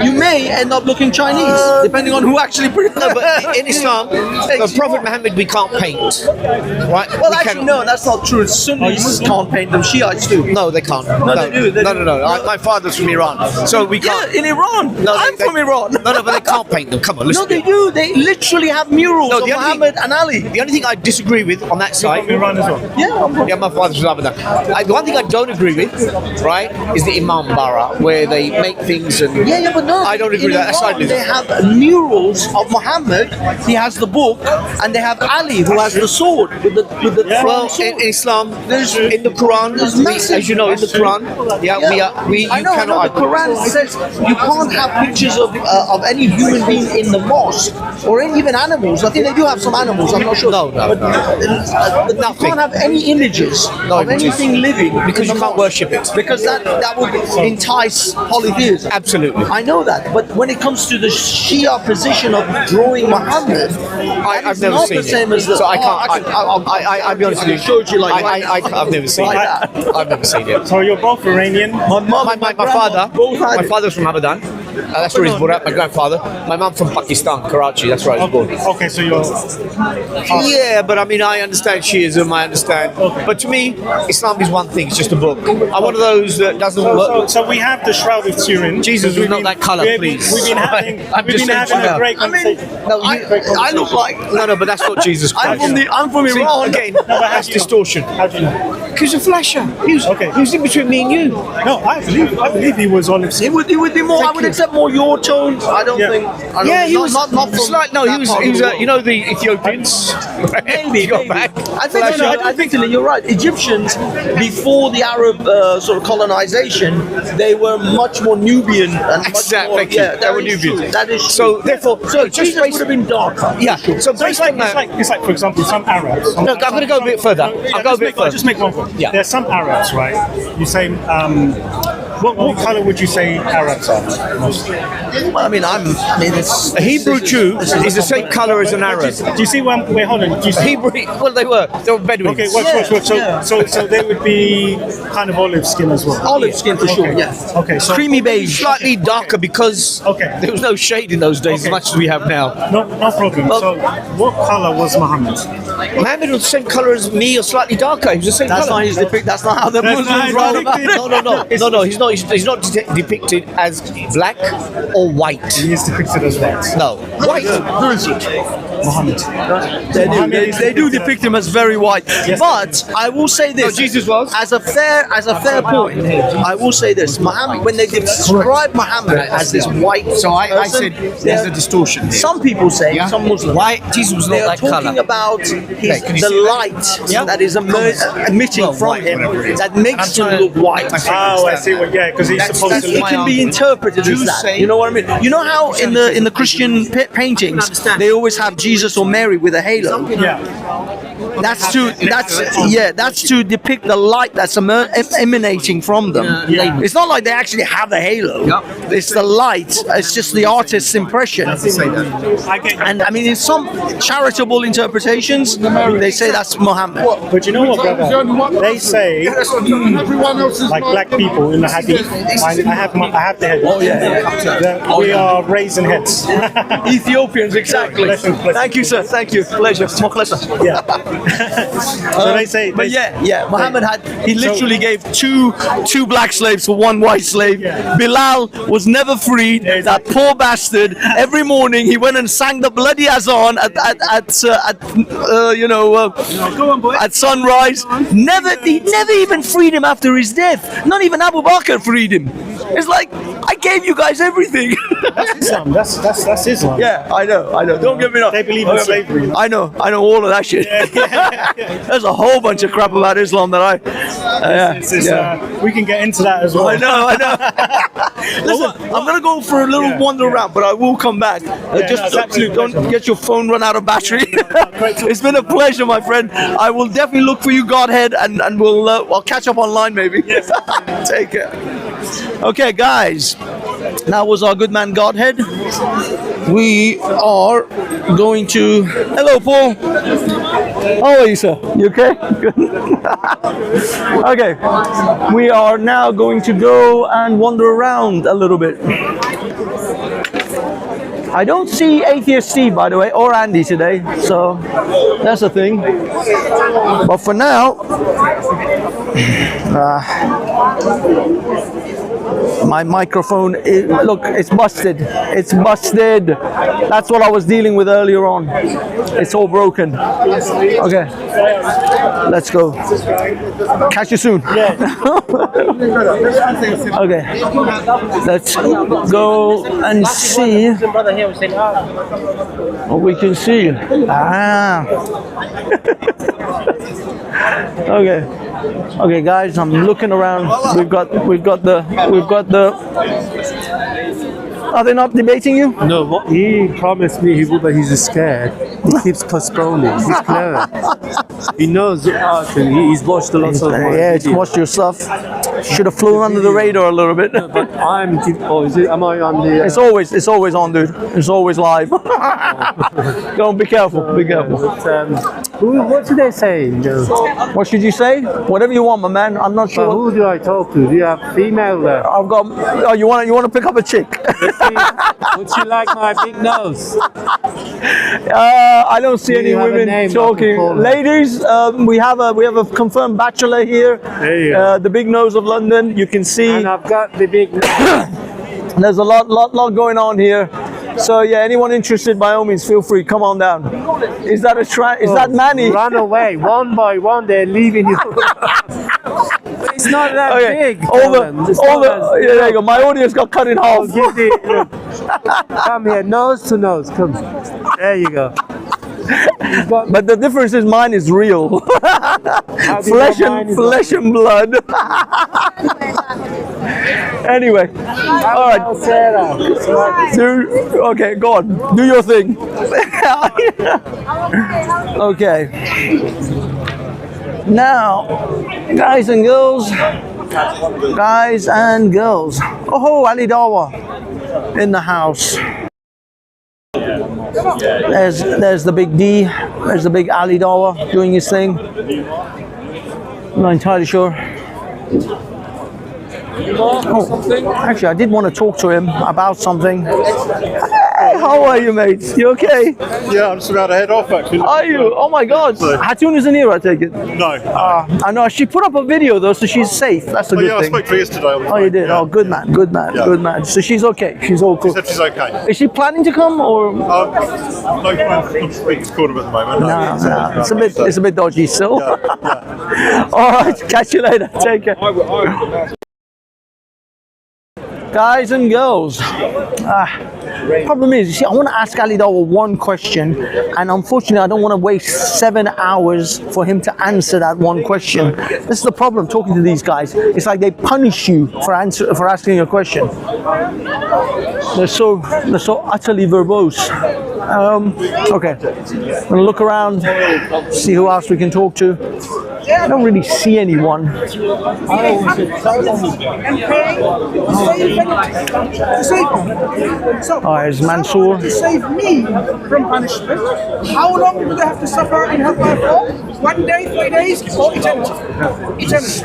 you may end up looking Chinese, depending on who actually. No, but in Islam, Prophet Muhammad, we can't paint. Right? Well, actually, no, that's not true. Sunnis can't paint them. Shiites do. No, they can't. No, they do. No. My father's from Iran, so we can't. Yeah, in Iran. No, I'm from Iran. No, but they can't paint them. Come on, listen. No, they do. They literally have murals of Muhammad and Ali. The only thing I disagree with on that side. Iran as well. Yeah, my father's from Ramadan. The one thing I don't agree with, right, is the Imam Bara, where they make things and. Yeah, but no. I don't agree with that. Iran, they have murals of Muhammad. He has the book, and they have Ali who has the sword with the Yeah. in Islam. There's in the Quran, as you know, in the Quran, you cannot. The Quran says you can't have pictures of any human being in the mosque or even animals. I think they do have some animals. I'm not sure. No. But you can't have any images of anything living because you can't worship it. Because that would entice polytheism. Absolutely. I know that, but when it comes to the Shia position of drawing Muhammad, I've never not seen the same it. as the. So I can't. I'll be honest with you. Showed you like I've never seen like it. that. I've never seen it. So you're both Iranian. My mum, My father's from Hamadan. That's where he's born up. My grandfather. My mum from Pakistan, Karachi. That's where I was born. Okay, so you're. Yeah, but I mean, I understand Shiism. I understand. But to me, Islam is one thing. It's just a book. I'm one of those that doesn't work. So we have the Shroud of Turin. Jesus was not that colour, please. We've been having, I'm we've just been saying having a to great you. conversation. I look like. No, but that's not Jesus Christ. I'm from See, Iran. again, that's distortion. How do you know? Because of Flasher. He was in between me and you. No, I believe he was olive skin. It would be more. I would accept more your tones. I don't think. I don't, He was not it's from like no, that he was. part He of was. the world. You know the Ethiopians. Maybe. Back. I think I think you're right. Egyptians before the Arab sort of colonization, they were much more Nubian and much more. Thank you. Yeah, They were that is Nubian. true. That is So therefore, so just Jesus based would have been darker. Yeah. So So based on that, it's like, for example, some Arabs. no, I'm going to go a bit further. I'll go a bit I'll further. just make one point. Yeah. There's some Arabs, right? You say, what color would you say Arabs are mostly? Well, I mean, it's A Hebrew Jew is the same color as an Arab. Do you see one? Wait, hold on. Do you see? Hebrew, well, they were Bedouins. Okay, watch. So they would be kind of olive skin as well. olive skin for sure. Okay. Yes. Okay, so Creamy beige. Slightly darker because there was no shade in those days as much as we have now. no problem. So what color was Muhammad? Muhammad was the same color as me or slightly darker. He was the same That's color. not his depict. That's not how the That's Muslims not write how about they it. No. He's not depicted as black or white. He is depicted as white. No, white. Who is it? Muhammad. They do depict him as very white. But I will say this: Jesus was. as a fair point. I will say this: Muhammad, when they describe Muhammad as this white, So I person, said there's a distortion. Here. some people say, some Muslims, White. Jesus was they not are that talking color. about can you the see that? light that is emitting from him that makes him look white. Oh, I see. Because he's supposed to It look. can be interpreted as that. You know what I mean? You know how in the Christian paintings they always have Jesus or Mary with a halo. Yeah. That's to depict the light that's emanating from them. It's not like they actually have a halo. It's the light. It's just the artist's impression. And I mean, in some charitable interpretations, they say that's Muhammad. But you know what, brother? They say, like black people in the Hadith. I have the head. Oh yeah. We are raising heads. Ethiopians, exactly. Thank you, sir. Thank you. Pleasure. More pleasure. Yeah. So they say. But yeah. Muhammad he literally gave two black slaves for one white slave. Yeah. Bilal was never freed. That poor bastard. Every morning he went and sang the bloody azan at sunrise. He never even freed him after his death. Not even Abu Bakr freed him. It's like I gave you guys everything. That's Islam. That's Islam. Yeah, I know. Don't get me wrong. They believe in slavery. I know all of that shit. There's a whole bunch of crap about Islam that we can get into that as well. I know. Listen, I'm gonna go for a little wander around, but I will come back. Don't get your phone run out of battery. It's been a pleasure, my friend. I will definitely look for you, Godhead, and I'll catch up online maybe. Yes. Take care. Okay, guys, that was our good man Godhead. We are going to. Hello, Paul. How are you, sir? You okay? Good. Okay, we are now going to go and wander around a little bit. I don't see Atheist Steve, by the way, or Andy today, so that's a thing. But for now, My microphone, look, it's busted. It's busted. That's what I was dealing with earlier on. It's all broken. Okay, let's go. Catch you soon. Okay, let's go and see what we can see. Ah. Okay, guys, I'm looking around. We've got the. Are they not debating you? No, what he promised me he would, but he's scared. He keeps postponing. He's clever. He knows art and he's watched a lot of. Yeah, he's watched your stuff. Should have flown under the radar a little bit. No, but I'm. Oh, is it? Am I on the? It's always on, dude. It's always live. Go on, be careful. Be careful. What do they say? No. What should you say? Whatever you want, my man. I'm not sure. But who do I talk to? Do you have female there? I've got. Oh, you want to pick up a chick? Would she like my big nose? I don't see any women talking. Ladies, we have a confirmed bachelor here. There you go. The big nose of London. You can see. And I've got the big nose. There's a lot going on here. So yeah, anyone interested, by all means, feel free. Come on down. Is that is that Manny? Run away one by one. They're leaving you. It's not that big. There you go. My audience got cut in half. Come here, nose to nose. Come. There you go. But the difference is mine is real. flesh and blood. Anyway, all right. Okay, go on. Do your thing. Okay. Now, guys and girls. Oh, Ali Dawa in the house. There's the big D. There's the big Ali Dawa doing his thing. I'm not entirely sure. Oh, actually, I did want to talk to him about something. Hey, how are you, mate? You okay? Yeah, I'm just about to head off, actually. Are you? Oh my God. Hatun isn't here, I take it? No. I know. She put up a video though, so she's safe. That's a good I thing. spoke to her yesterday. Oh, you did? Yeah. Oh, good man. Good man. So she's okay. She's all cool. She said she's okay. Is she planning to come or? No plans to speak to Corner at the moment. No. It's a bit dodgy still. Yeah. All right. Catch you later. Take care. Guys and girls, problem is, you see, I want to ask Ali Dawa one question, and unfortunately I don't want to waste 7 hours for him to answer that one question. This is the problem talking to these guys. It's like they punish you for asking a question. They're so utterly verbose. Okay, I'm gonna look around, see who else we can talk to. I don't really see anyone. Oh, there's Mansoor. To save me from punishment, how long do they have to suffer in hellfire for? 1 day, 3 days, or eternity? Eternity.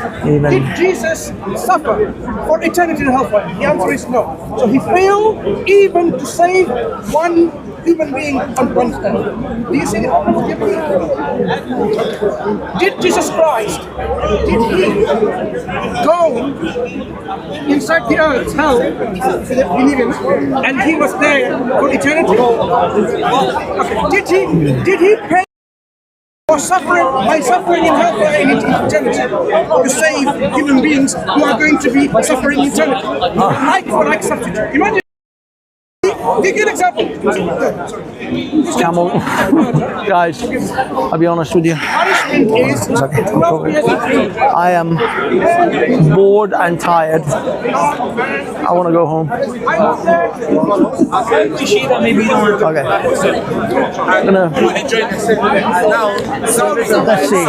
Did Jesus suffer for eternity in hellfire? The answer is no. So he failed even to save one human being on one earth. Do you see the problem? Did Jesus Christ, did he go inside the earth, hell, for the believers, and he was there for eternity? Okay. Did he pay for suffering by suffering in hellfire in eternity to save human beings who are going to be suffering in eternity? Like for like substitute. Imagine. Give you an example. Camel. Guys, I'll be honest with you. I am bored and tired. I want to go home. Okay. I'm gonna. Let's see.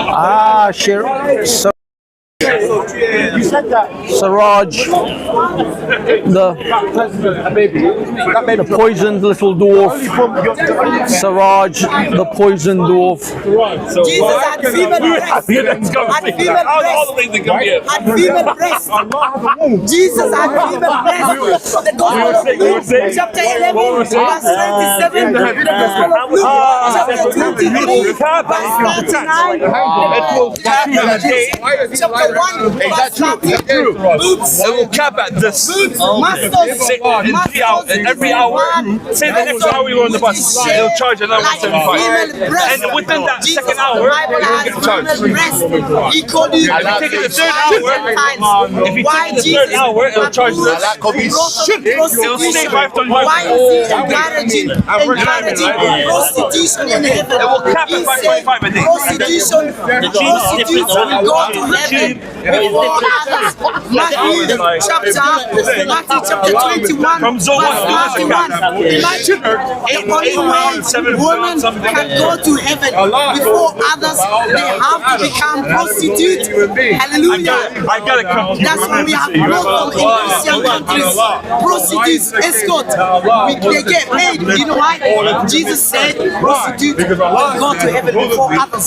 Ah, sure. So Siraj, the poisoned little dwarf. Siraj, the poisoned dwarf. Jesus had female breasts. Had female breasts. Jesus had female breasts. The Gospel of Luke, chapter 11, verse 27. The Gospel of Luke, chapter chapter 23, verse 39. Chapter 1, verse 13. It will cap at this. Say, every hour, say the next hour you're on the bus, it'll charge another 175. And within that second hour, you'll get charged. He called you. If you take it the third hour, it'll charge this. It'll stay 525. Why is he encouraging prostitution in heaven? It will cap at 525 a day. Prostitution will go to heaven before others. Matthew chapter 21, verse 31. Imagine the only way women can go to heaven before others, they have to become prostitutes. Hallelujah. I gotta come. That's why we have problem in Christian countries. Prostitutes, escort. They get paid. You know why? Jesus said prostitutes will go to heaven before others.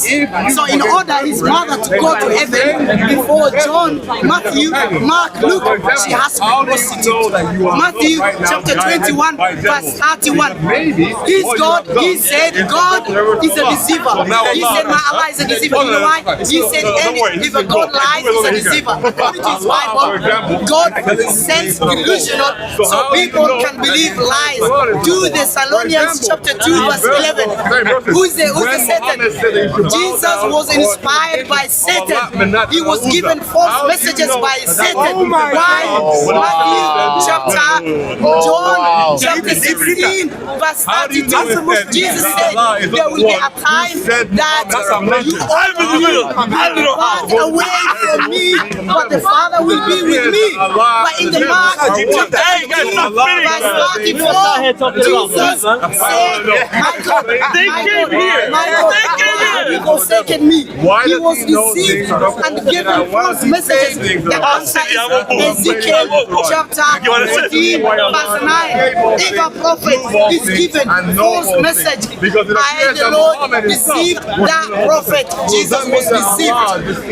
So in order his mother to go to heaven before John, Matthew, Mark, Luke, she has to be prostitute. Matthew chapter 21, verse 31. He's God. He said God is a deceiver. He said my Allah is a deceiver. You know why? He said if a God lies, he's a deceiver. According to his Bible, God sends delusional so people can believe lies. 2 Thessalonians chapter 2, verse 11. Who's the Satan? Jesus was inspired by Satan. He was given false messages by Satan. Why? John chapter 16, verse 32. Jesus said there will be a time that you all walk away from me, but the Father will be with me. But in the Mark chapter 15, verse 34, Jesus said, my God, you forsaken me. He was deceived and given false messages. The answer is Ezekiel chapter 14, verse 9. If a prophet is given false message, I, the Lord, deceived that prophet. Jesus was deceived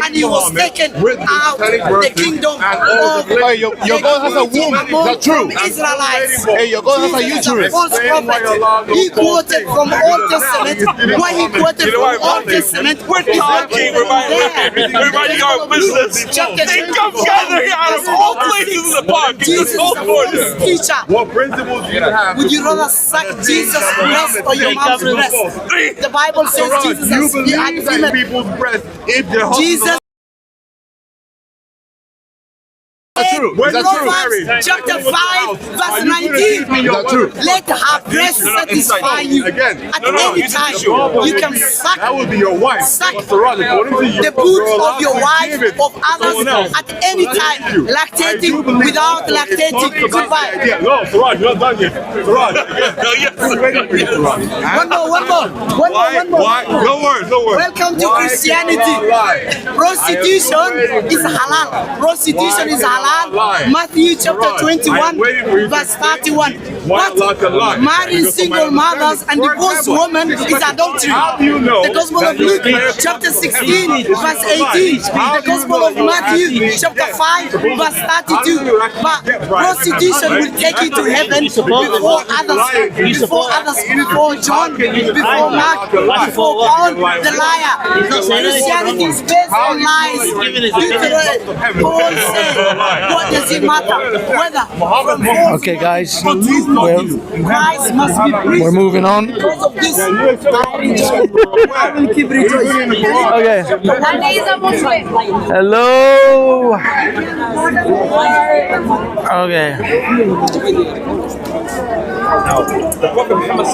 and he was taken out the kingdom of your God has a womb. That's true. Israelites. Hey, your God has a uterus. False prophet. He quoted from Old Testament. When he quoted from Old Testament, we're talking, reminding our business. They come gather here out of all places in the park. Jesus is a false teacher. What principles do you have? Would you rather suck Jesus' breast or your mom's breast? The Bible says Jesus has believe people's breast if their Jesus. True. Is that Proverbs chapter 5, verse 19. Is that true? Let her breast satisfy you. Again, at any time. You can suck. That would be your wife. Suck the boots of your wife, of others, at any time. Lactating without lactating. Goodbye. No, Suraj, you're not done yet. Suraj, One more. No worries. Welcome to Christianity. Prostitution is halal. Prostitution is halal. Matthew chapter 21, verse 31. But marrying single mothers and divorced women is adultery. The Gospel of Luke chapter 16, verse 18. The Gospel of Matthew chapter 5, verse 32. But prostitution will take you to heaven before others, before John, before Mark, before Paul the liar. Christianity is based on lies. Paul said, what does it matter whether from false Okay, guys, Christ must be preached. we're moving on. Because of this, I will keep rejoicing. Okay. And he is a Muslim. Hello. Okay. Now, the Prophet Muhammad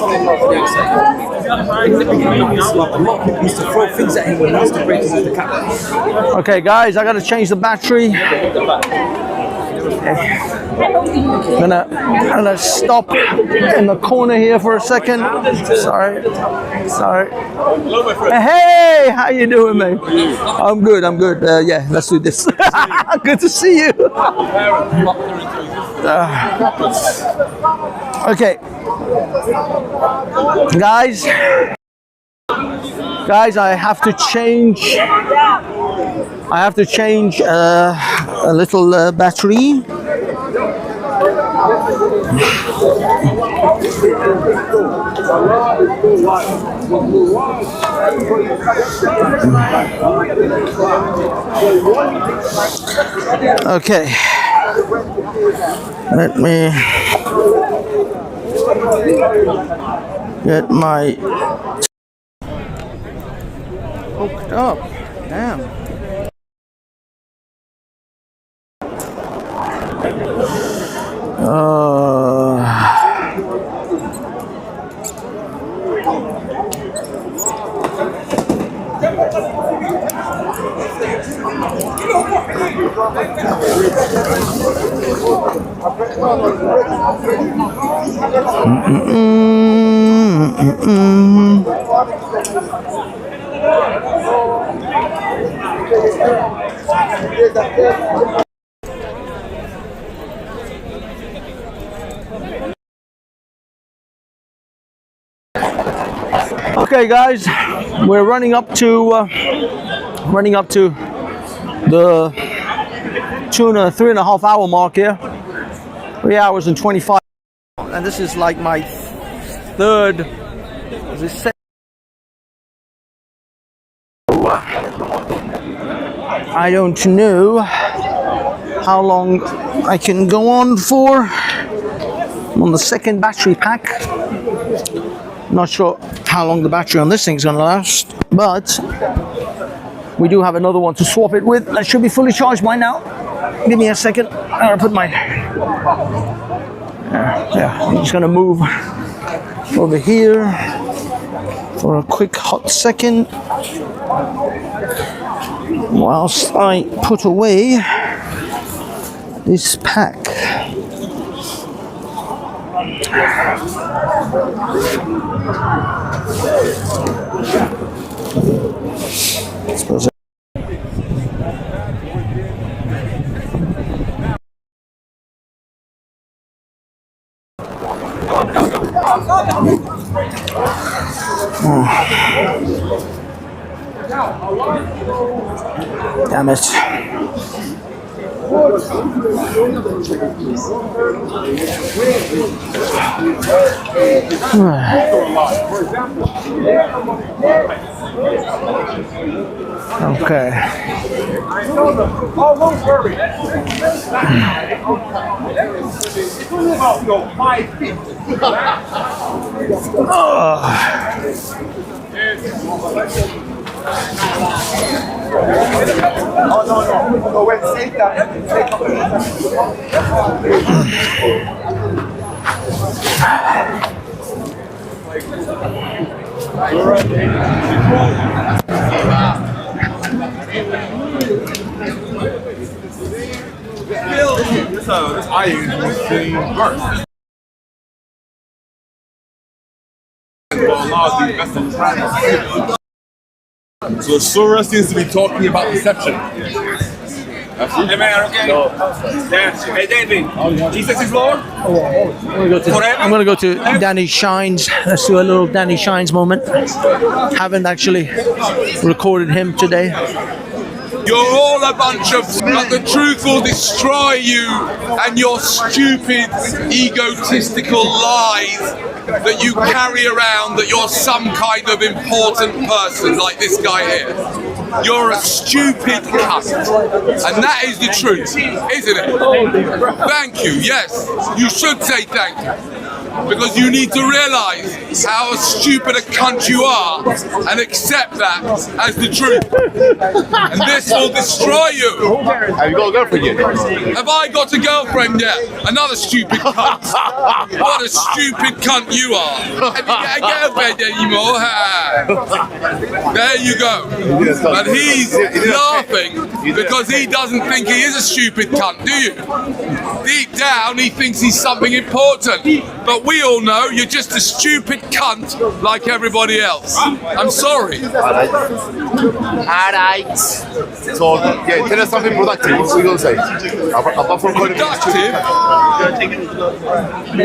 in the beginning of Islam, a lot of people used to throw things at him when he used to break into the Kaaba. Okay, guys, I gotta change the battery. I'm gonna stop in the corner here for a second. Sorry. Hey, how you doing, mate? I'm good. Yeah, let's do this. Good to see you. Okay, guys, I have to change a little battery. Okay. Let me get my hooked up. Damn. Okay, guys, we're running up to the tuna 3.5 hour mark here. 3 hours and 25. And this is like my third. Is this second? I don't know how long I can go on for. I'm on the second battery pack. Not sure how long the battery on this thing's gonna last, but we do have another one to swap it with. That should be fully charged by now. Give me a second. I'm gonna put my I'm just gonna move over here for a quick hot second whilst I put away this pack. Suppose damn it. Okay. Oh, no. Wait, take that. This iron is worse. So Sura seems to be talking about deception. Hey man, okay. Hey David, Jesus is Lord? I'm gonna go to Danny Shines. Let's do a little Danny Shines moment. Haven't actually recorded him today. You're all a bunch of, but the truth will destroy you and your stupid, egotistical lies that you carry around that you're some kind of important person like this guy here. You're a stupid cunt. And that is the truth, isn't it? Thank you, yes. You should say thank you. Because you need to realise how stupid a cunt you are and accept that as the truth. And this will destroy you. Have you got a girlfriend yet? Have I got a girlfriend yet? Another stupid cunt. What a stupid cunt you are. Have you got a girlfriend anymore? There you go. But he's laughing because he doesn't think he is a stupid cunt, do you? Deep down, he thinks he's something important. But we all know you're just a stupid cunt like everybody else. I'm sorry. Alright. So, yeah, tell us something productive. What are you going to say? Apart from productive?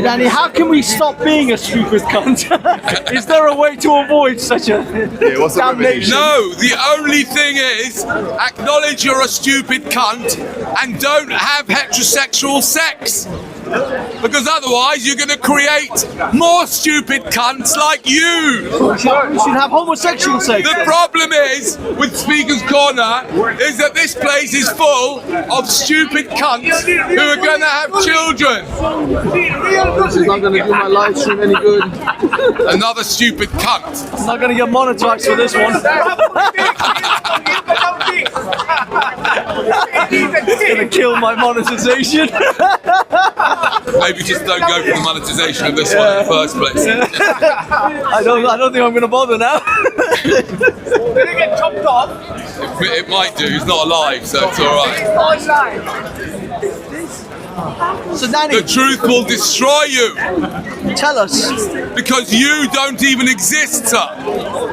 Danny, how can we stop being a stupid cunt? Is there a way to avoid such a damnation? No, the only thing is acknowledge you're a stupid cunt and don't have heterosexual sex. Because otherwise you're going to create more stupid cunts like you. We should have homosexual sex. The problem is with Speaker's Corner is that this place is full of stupid cunts who are going to have children. This is not going to do my live stream any good. Another stupid cunt. I'm not going to get monetized for this one. It's going to kill my monetization. Maybe just don't go for the monetization of this one in the first place. I don't think I'm going to bother now. Did it get chopped off? It might do. It's not alive, so it's all right. So Danny, the truth will destroy you. Tell us. Because you don't even exist, sir.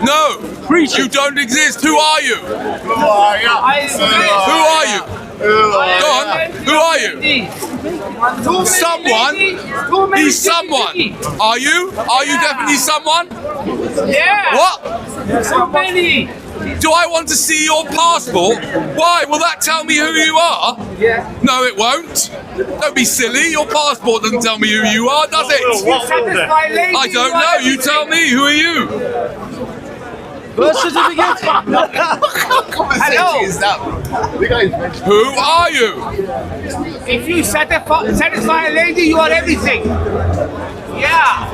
No. You don't exist. Who are you? Who are you? Go on. Who are you? Someone. He's someone. Are you? Are you definitely someone? Yeah. What? So many. Do I want to see your passport? Why? Will that tell me who you are? Yeah. No, it won't. Don't be silly. Your passport doesn't tell me who you are, does it? I don't know. You tell me. Who are you? Birth certificate? Hello. Who are you? If you satisfy a lady, you are everything. Yeah.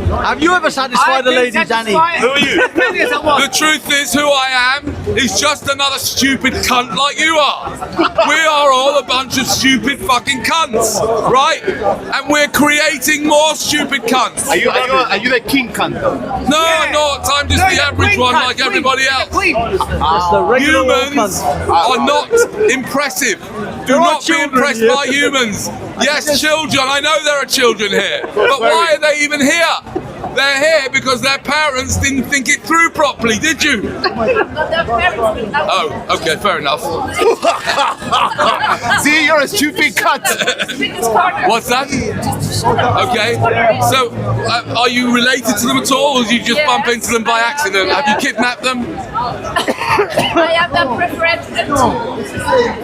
Have you ever satisfied a lady, Danny? Who are you? The truth is, who I am is just another stupid cunt like you are. We are all a bunch of stupid fucking cunts, right? And we're creating more stupid cunts. Are you the king cunt though? No, I'm not. I'm just the average one like everybody else. Humans are not impressive. Do not be impressed by humans. Yes, children. I know there are children here. But why are they even here? They're here because their parents didn't think it through properly, did you? Oh, okay, fair enough. See, you're a stupid cunt. What's that? Okay, so are you related to them at all, or did you just bump into them by accident? Have you kidnapped them? I have the preference.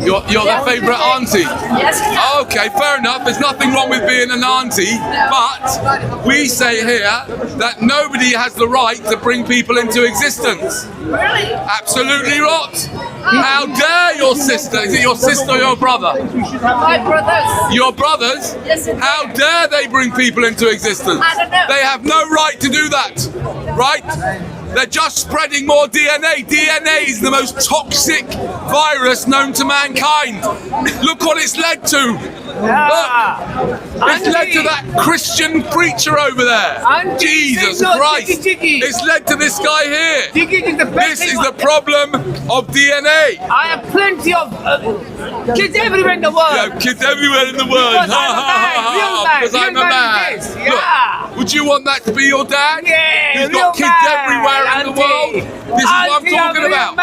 You're their favourite auntie? Yes. Okay, fair enough. There's nothing wrong with being an auntie, but we say here that nobody has the right to bring people into existence. Really? Absolutely not. How dare your sister? Is it your sister or your brother? My brothers. Your brothers? Yes, How dare they bring people into existence? I don't know. They have no right to do that, right? They're just spreading more DNA. DNA is the most toxic virus known to mankind. Look what it's led to. Look. It's led to that Christian preacher over there. Jesus Christ. It's led to this guy here. This is the problem of DNA. I have plenty of kids everywhere in the world. You have kids everywhere in the world. Because I'm a man. Yeah. Look, would you want that to be your dad? Yeah. He's got kids everywhere in the world. This is what I'm talking about.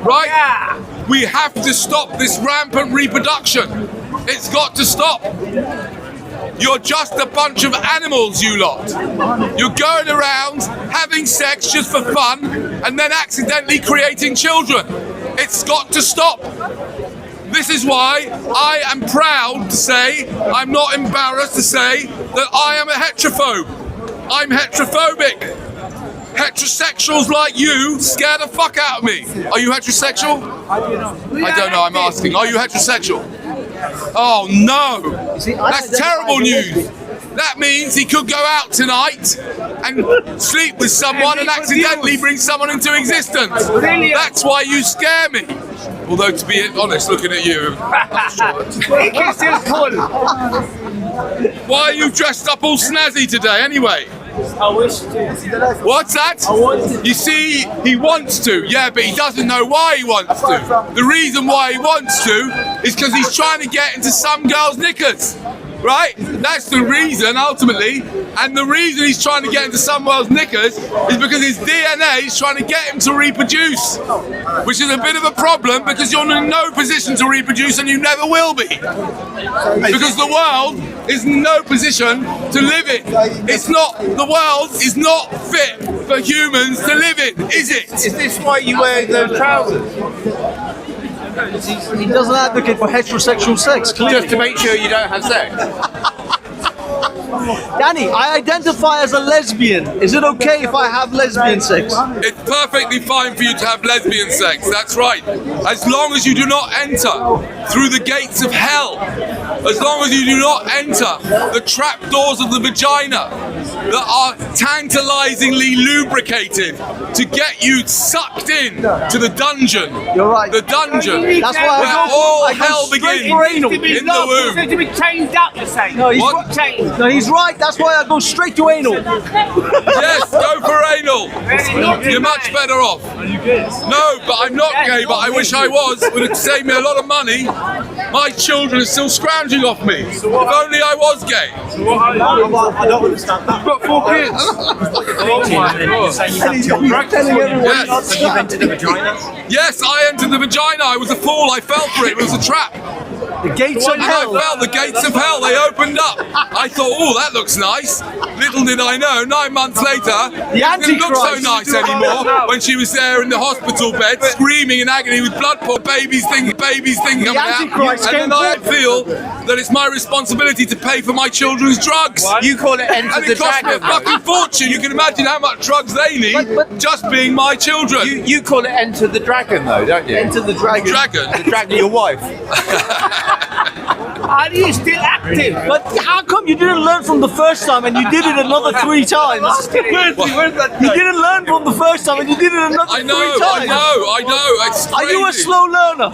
Right? Yeah. We have to stop this rampant reproduction. It's got to stop. You're just a bunch of animals, you lot. You're going around having sex just for fun and then accidentally creating children. It's got to stop. This is why I am proud to say, I'm not embarrassed to say, that I am a heterophobe. I'm heterophobic. Heterosexuals like you scare the fuck out of me. Are you heterosexual? I don't know, I'm asking. Are you heterosexual? Oh no! That's terrible news. That means he could go out tonight and sleep with someone and accidentally bring someone into existence. That's why you scare me. Although, to be honest, looking at you, why are you dressed up all snazzy today anyway? I wish to. What's that? I want to. You see, he wants to, yeah, but he doesn't know why he wants to. The reason why he wants to is because he's trying to get into some girl's knickers. Right? That's the reason, ultimately. And the reason he's trying to get into someone's knickers is because his DNA is trying to get him to reproduce. Which is a bit of a problem because you're in no position to reproduce and you never will be. Because the world is in no position to live in. It's not, the world is not fit for humans to live in, is it? Is this why you wear those trousers? He doesn't advocate for heterosexual sex, clearly. Just to make sure you don't have sex. Danny, I identify as a lesbian. Is it okay if I have lesbian sex? It's perfectly fine for you to have lesbian sex, that's right. As long as you do not enter through the gates of hell. As long as you do not enter the trapdoors of the vagina that are tantalizingly lubricated to get you sucked in to the dungeon. You're right. The dungeon. That's why where all hell begins in the womb. to be changed up, you're saying. No, he's What? right. No, he's right. That's why I go straight to anal. Yes, go for anal. You're much better off. No, but I'm not gay, but I wish I was. It would have saved me a lot of money. My children are still scrounging off me. If only I was gay. I don't understand that. I've got 4 kids. Yes, I entered the vagina. I was a fool. I fell for it. It was a trap. The gates of hell. I fell. The gates of hell. They opened up. I thought, oh, that looks nice. Little did I know, 9 months later, it didn't look so nice anymore when she was there in the hospital bed, screaming in agony with blood poor babies thing coming out. And then I feel that it's my responsibility to pay for my children's drugs. You call it Enter And the it costs me a Dragon. fucking fortune. You can imagine how much drugs they need just being my children. You call it Enter the Dragon, though, don't you? Enter the Dragon. Dragon. The dragon, your wife. Are you still active? But how come you didn't learn from the first time and you did it another 3 times? You didn't learn from the first time and you did it another 3 times. I know. It's Are you a crazy. slow learner?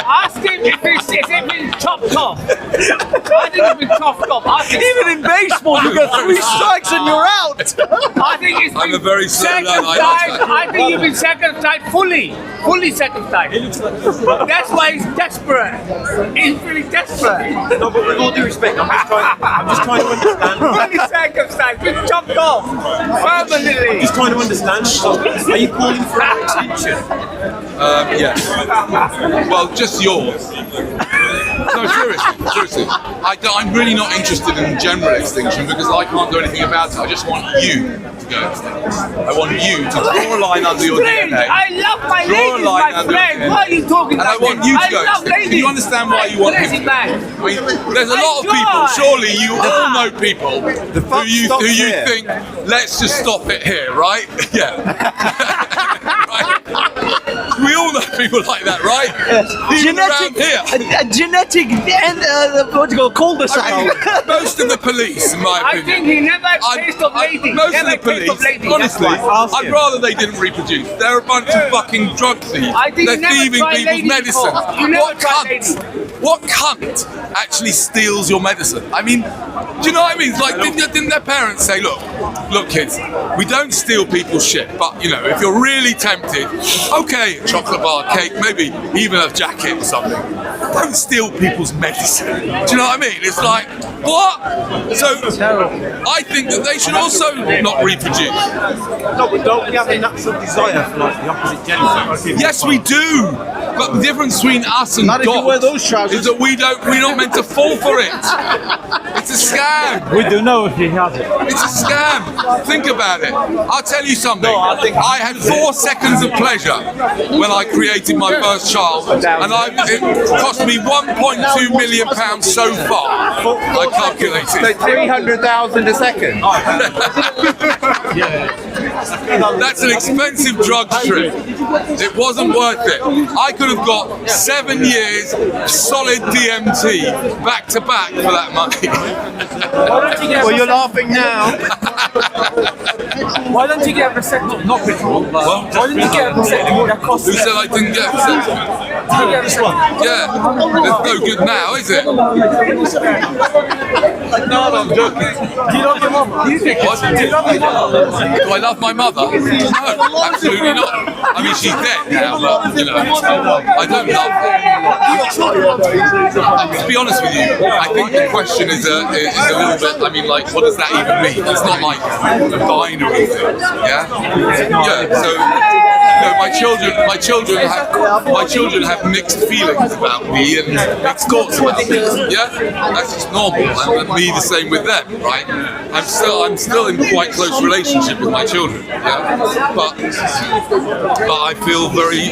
Ask him if it's been chopped off. I think it's been chopped off. Even in baseball, you get 3 strikes and you're out. I think it's I'm been a very slow learner. I like circumcised. that. I think you've been circumcised fully circumcised. That's why he's desperate. He's really desperate. No, but with all due respect, I'm just trying to understand. Fully circumcised, been chopped off permanently. I'm just trying to understand. Are you calling for an extension? Yes. Well, just yours. No, seriously. I'm really not interested in general extinction because I can't do anything about it. I just want you to go extinct. I want you to draw a line under your Friend, DNA. I love my Draw a ladies, line my under your friend. DNA. What are you talking And I about? want you to go love extinct. Can ladies. you understand why you want Crazy him? man. I mean, there's a lot of people, surely you all know people who you think, let's just stop it here, right? Yeah. Right? We all know people like that, right? Even around here. A genetic and what do you call cul-de-sac. I mean, most of the police, in my I opinion. think he never taste of ladies. Most of Never the taste of police, ladies. honestly, That's why. I'd rather they didn't reproduce. They're a bunch of fucking drug thieves. I think They're you never thieving tried people's ladies medicine. before. You never tried What cunt actually steals your medicine? I mean, do you know what I mean? It's like, didn't their parents say, look, kids, we don't steal people's shit, but, you know, if you're really tempted, okay, a chocolate bar, cake, maybe even a jacket or something. Don't steal people's medicine. Do you know what I mean? It's like, what? So, I think that they should also not reproduce. No, but don't we have a natural desire for like the opposite gender? Yes, we do. But the difference between us and Not if you God wear those trousers. is that we're not meant to fall for it. It's a scam. We do know if he has it. It's a scam. Think about it. I'll tell you something. I had 4 seconds of pleasure when I created my first child, and it cost me £1.2 million so far. I calculated. So 300,000 a second. That's an expensive drug trip. It wasn't worth it. I could have got 7 years solid DMT back to back for that money. Well, you're laughing now. Why don't you get a vasectomy? Not petrol. Why didn't you get a vasectomy? That costs. Who said I didn't get a vasectomy? Yeah, it's no good now, is it? No, I'm joking. Do you love your mother? Do you think What? do you love your mother? Do I love my mother? No, absolutely not. I mean, she's dead now, but, you know, I don't love her. To be honest with you, I think the question is a little bit, I mean, like, what does that even mean? It's not like a binary thing, yeah? Yeah, so, no, my children have mixed feelings about me and mixed thoughts about me. Yeah, that's just normal, and me the same with them, right? I'm still in quite close relationship with my children. Yeah, but I feel very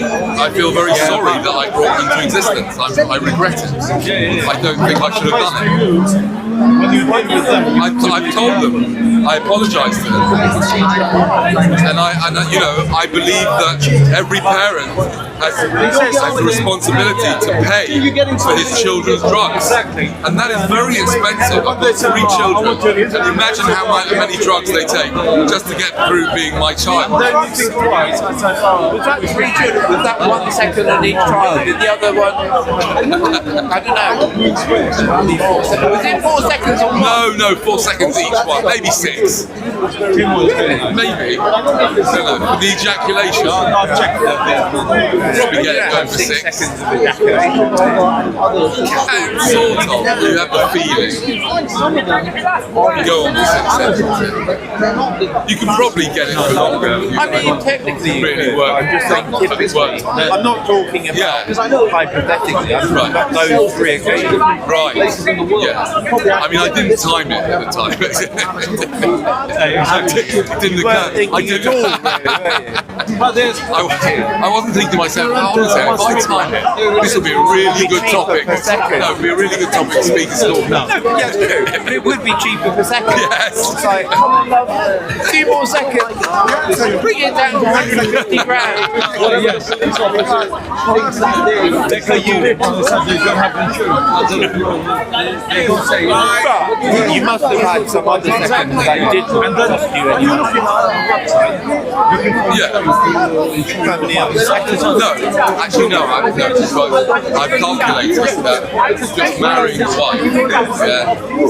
sorry that I brought them into existence. I regret it. I don't think I should have done it. I've told them. I apologise to them, and I believe that every parent has a responsibility to pay for his children's drugs, and that is very expensive. I've got 3 children. Imagine how many drugs they take just to get through being my child. Was that 3 children? Was that 1 second on each child? Did the other one? I don't know. Was it 4 seconds or more? No, 4 seconds each one, maybe 6. Maybe. I don't know. For the ejaculation. I'll check that. Probably get it going for 6 seconds of ejaculation. Sort of. You have the feeling. Go on for 6 seconds. You can probably get it for longer. I mean, technically, really work. I'm just saying typically. I'm not talking about hypothetically. I'm talking about those 3 occasions. Right. Yeah. I mean, I didn't time it at the time. I wasn't thinking to myself, honestly, if I time it, this will be a really good topic. No, it would be a really good topic to speak at school. No, yes, but it would be cheaper per second. Yes. It's like, a few more seconds, bring it down to 150 grand. But you must have had some other seconds that didn't cost you anything. No, actually no. I've calculated that just marrying a wife,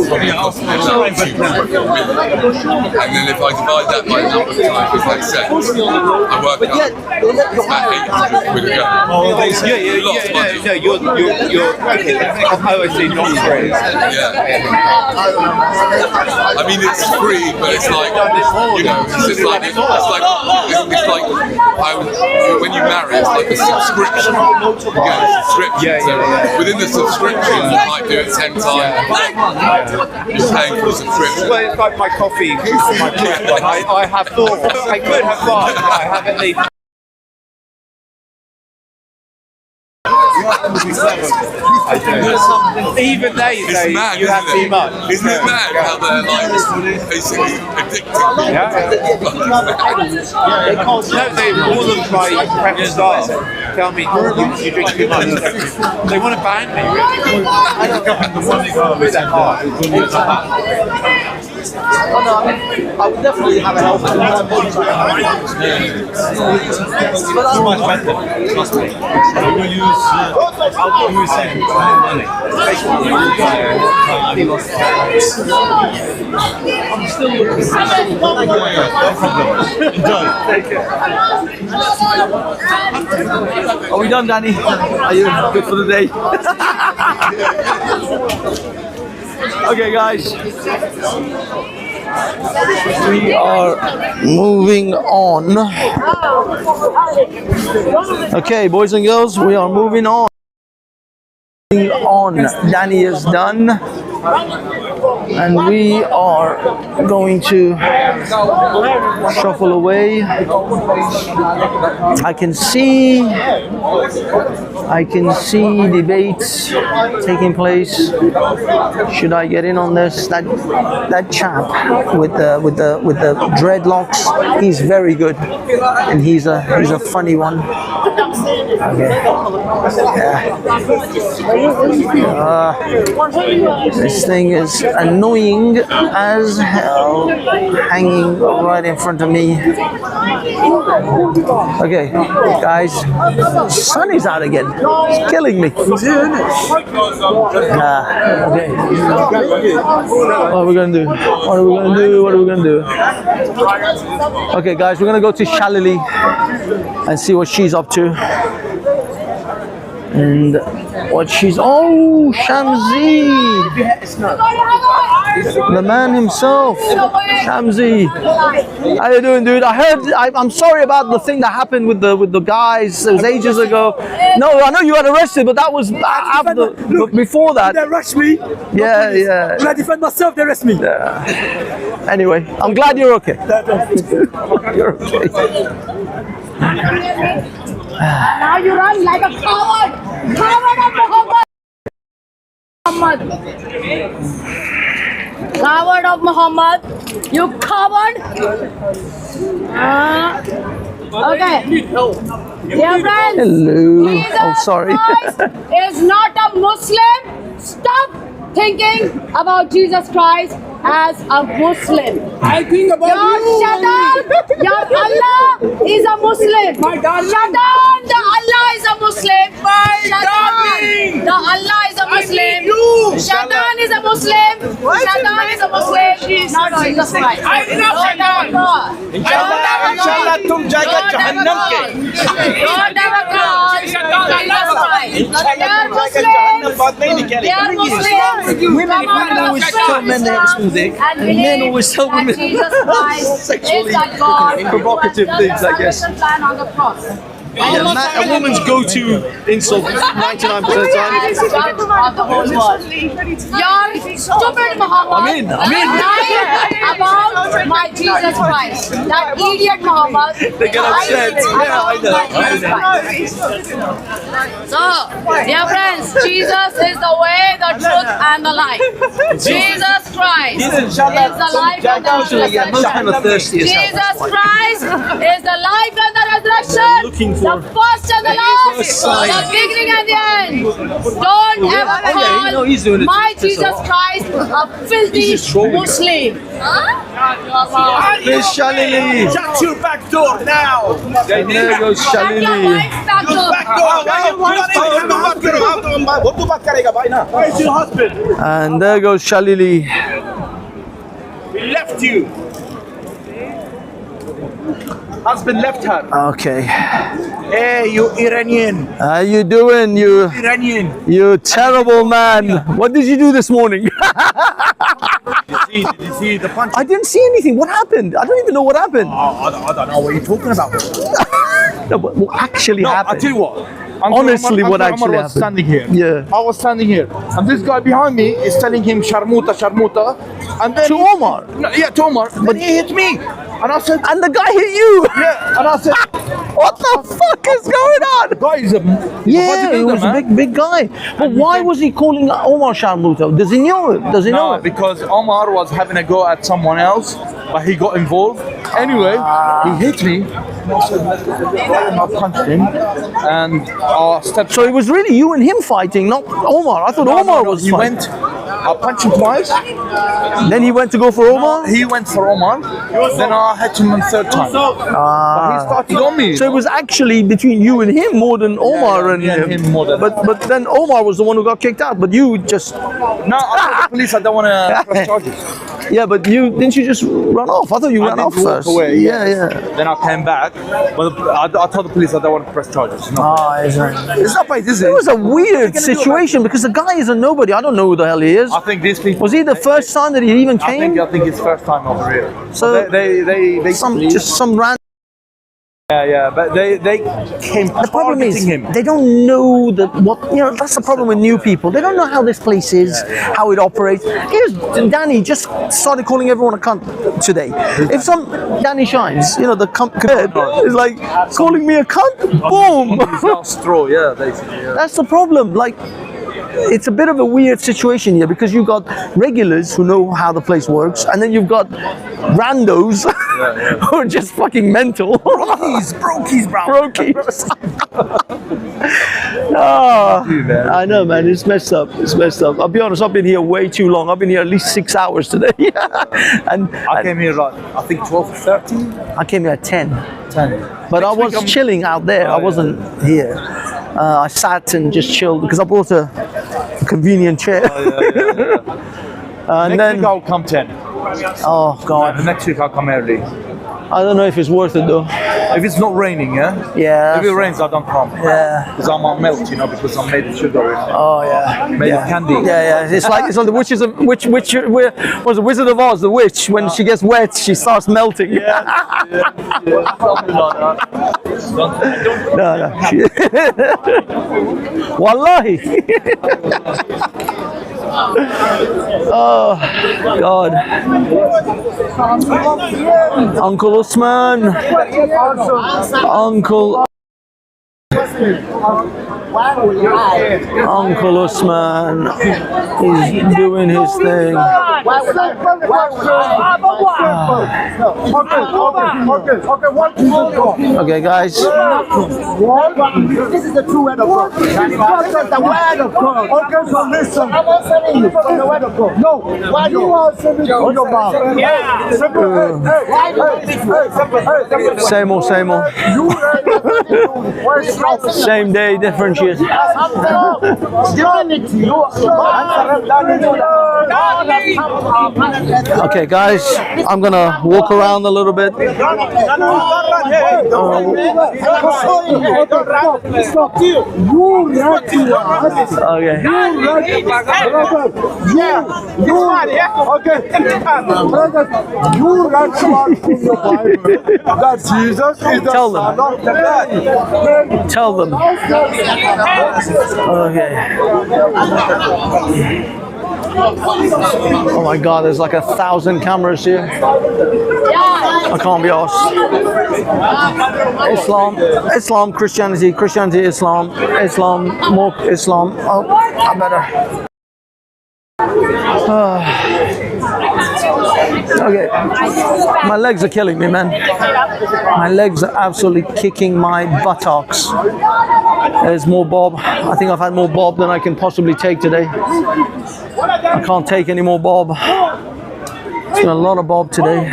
probably cost me about 2 and then if I divide that by the number of times it makes sense, I work out it's about 800 quid a go. No, you're okay. OSC not free. I mean, it's free, but it's like, it's like when you marry, it's like a subscription. You get a subscription. So within the subscription, you might do it 10 times. You're paying for a subscription. Well, it's like my coffee, my prep one. I have 4. I could have 5. I have at least. Even they say mad, you have too much. Isn't it mad how they're like basically addicted? All of my prep staff tell me you drink too much. They want to ban me. I would definitely have a health. It's much better. Trust me. We use money. I'm still looking. No problem. Enjoy. Are we done, Danny? Are you good for the day? Okay, guys. We are moving on. Okay, boys and girls, we are moving on. Danny is done. And we are going to shuffle away. I can see debates taking place. Should I get in on this? That chap with the dreadlocks, he's very good, and he's a funny one. Okay. This thing is annoying as hell, hanging right in front of me. Okay, guys, the sun is out again. It's killing me. Okay. What are we gonna do? What are we gonna do? Okay, guys, we're gonna go to Shalili and see what she's up to. And what she's... Oh, Shamsi! The man himself, Shamsi. How you doing, dude? I heard. I'm sorry about the thing that happened with the guys. It was ages ago. No, I know you got arrested, but that was after. But before that. They rushed me. Yeah, yeah. When I defend myself, they arrest me. Yeah. Anyway, I'm glad you're okay. You're okay. Now you run like a coward. Coward of Muhammad. Coward of Muhammad. You coward. Okay. Dear friends. Hello. Jesus Oh, sorry. Christ is not a Muslim. Stop thinking about Jesus Christ as a Muslim. I think about your Shaitan, your Allah is a Muslim. Shaitan, the Allah is a Muslim. Shaitan, the Allah is a Muslim. Shaitan is a Muslim. Shaitan is a Muslim. Not Jesus Christ. इंशाल्लाह तुम जाएगा जहन्नम के Don't ever call Jesus Christ. They are Muslims. They are Muslims. Women always tell men they have a small dick, and men always tell women sexually provocative things, I guess. Yeah, a woman's go-to insult 99% of the time. You're stupid, Muhammad. I'm in. Lying about my Jesus Christ. That idiot Muhammad. They get upset. Yeah, I know. So, dear friends, Jesus is the way, the truth, and the life. Jesus Christ is the life and the resurrection. Most men are thirsty as hell. Jesus Christ is the life and the resurrection. The first and the last, the beginning and the end. Don't ever call my Jesus Christ a filthy Muslim. There's Shalili. Shut your back door now. There goes Shalili. Where is your husband? And there goes Shalili. He left you. Husband left her. Okay. Hey, you Iranian. How you doing, you Iranian. You terrible man. What did you do this morning? Did you see the punch? I didn't see anything. What happened? I don't even know what happened. I don't know what you're talking about. No, but what actually happened? I'll tell you what. Honestly, what actually was happened? standing here. Yeah. I was standing here, and this guy behind me is telling him Sharmuta, Sharmuta, and then To Omar? No, yeah, to Omar. But he hit me, and I said, and the guy hit you. Yeah, and I said, what the fuck is going on? The guy is a Yeah, he was a big guy. But why was he calling Omar Sharmuta? Does he know it? Does he know it? Because Omar was having a go at someone else, but he got involved. Anyway, he hit me. I punched him, and stepped. So it was really you and him fighting, not Omar. I thought Omar was He fighting. went. I punched him twice. Then he went to go for Omar? He went for Omar. Then I hit him a third time. But he started on me. So it was actually between you and him more than Omar and him. more than. But then Omar was the one who got kicked out. But you just No, I told the police I don't want to press charges. yeah. But didn't you just run off? I thought you ran off walk first. away. Yeah. Then I came back, but I told the police I don't want to press charges. No. It's not right, is it? It was a weird situation because the guy is a nobody. I don't know who the hell he is. I think these people. Was he the first time that he even came? I think it's first time over here. So they just some random. Yeah, but they came. The problem is him. they don't know that's the problem with new people. They don't know how this place is, how it operates. Here's Danny just started calling everyone a cunt today. If some Danny Shines, the cunt is like calling me a cunt, boom. Straw, yeah, basically. Yeah. That's the problem. Like, it's a bit of a weird situation here because you've got regulars who know how the place works, and then you've got randos who are just fucking mental. Brokies, bro. Brokies. I know, man. It's messed up. It's messed up. I'll be honest. I've been here way too long. I've been here at least 6 hours today. and I came here I think 12, 13. I came here at 10. 10. But I was chilling out there. I wasn't here. I sat and just chilled because I brought a convenient chair. And Next week I'll come 10. Oh God. Next week I'll come early. I don't know if it's worth it though. If it's not raining, yeah? Yeah. If it rains, I don't come. Yeah. Because I'm on melt, you know, because I'm made of sugar. You know? Oh yeah. Made of candy. Yeah. It's like the witches of witch was the Wizard of Oz, the witch. When she gets wet, she starts melting. No. Wallahi. Oh God. Uncle Usman. Uncle Usman is doing his thing. Okay, guys. This is the true word of God. This is the word of God. Okay, so listen. I'm answering you from the word of God. No. Why you answer me from your mouth? Yeah. Same old. Same day, different shit. Okay, guys, I'm gonna walk around a little bit. That Jesus is the Tell Son of God. Tell them. Okay. Oh my God, there's like 1,000 cameras here. I can't be arsed. Islam, Christianity, Islam, more Islam. Oh, I better. Okay, my legs are killing me, man. My legs are absolutely kicking my buttocks. There's more bob. I think I've had more bob than I can possibly take today. I can't take any more bob. It's been a lot of bob today.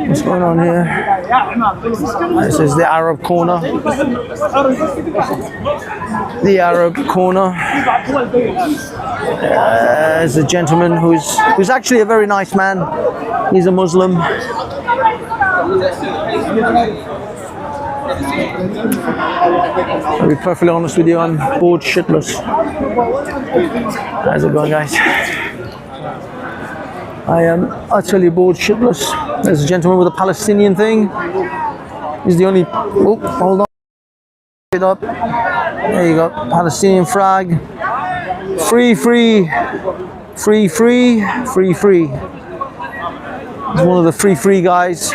What's going on here? This is the Arab corner. The Arab corner. There's a gentleman who's actually a very nice man. He's a Muslim. I'll be perfectly honest with you, I'm bored shitless. How's it going, guys? I am utterly bored shitless. There's a gentleman with a Palestinian thing. He's the only... Oh, hold on. It up. There you go. Palestinian flag. Free. He's one of the free guys.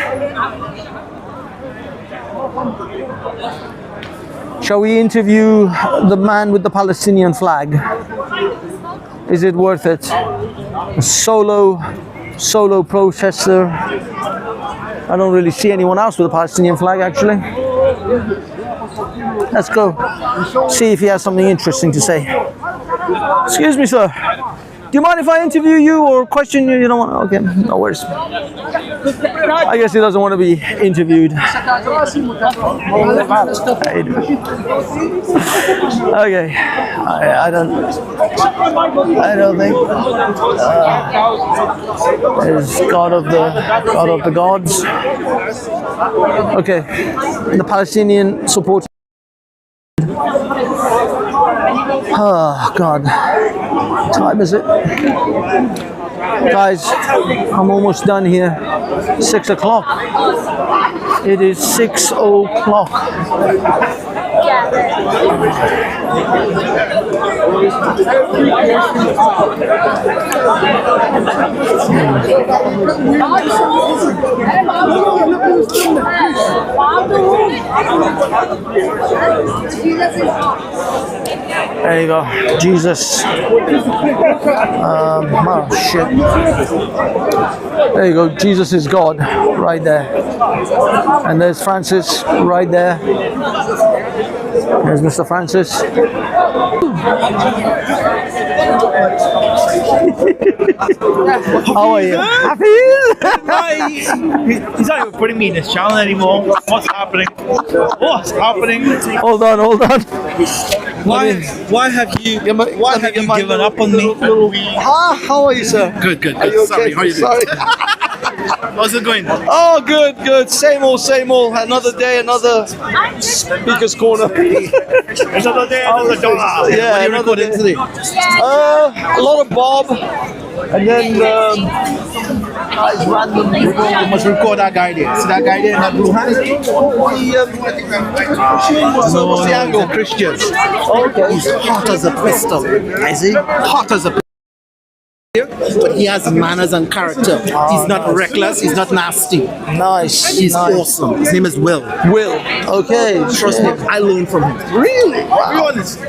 Shall we interview the man with the Palestinian flag? Is it worth it? A solo protester. I don't really see anyone else with a Palestinian flag, actually. Let's go. See if he has something interesting to say. Excuse me, sir. Do you mind if I interview you or question you? You don't want? Okay, no worries. I guess he doesn't want to be interviewed. Okay, I don't think is God of the gods. Okay, the Palestinian support. Oh God, what time is it? Guys, I'm almost done here. 6 o'clock. It is 6 o'clock. There you go, Jesus. Oh shit. There you go, Jesus is God, right there. And there's Francis, right there. There's Mr. Francis. How are you? Happy? He's not even putting me in this channel anymore. What's happening? What's happening? Hold on. Why have you given up on me? How are you, sir? Good. Are you okay? Sorry, how are you doing? Sorry. How's it going? Oh, good, good. Same old, same old. Another day, another Speaker's Corner. Another day, another dollar. Yeah, What are you another recording day. today? A lot of Bob, and then random. You must record that guy there. See that guy there in that blue hat? What's the angle? Christians. Okay. He's hot as a pistol. Is he? Hot as a pistol. But he has manners and character. He's not reckless. He's not nasty. Nice. He's nice. awesome. His name is Will. Will. Okay. Trust me, I learned from him. Really? Be honest.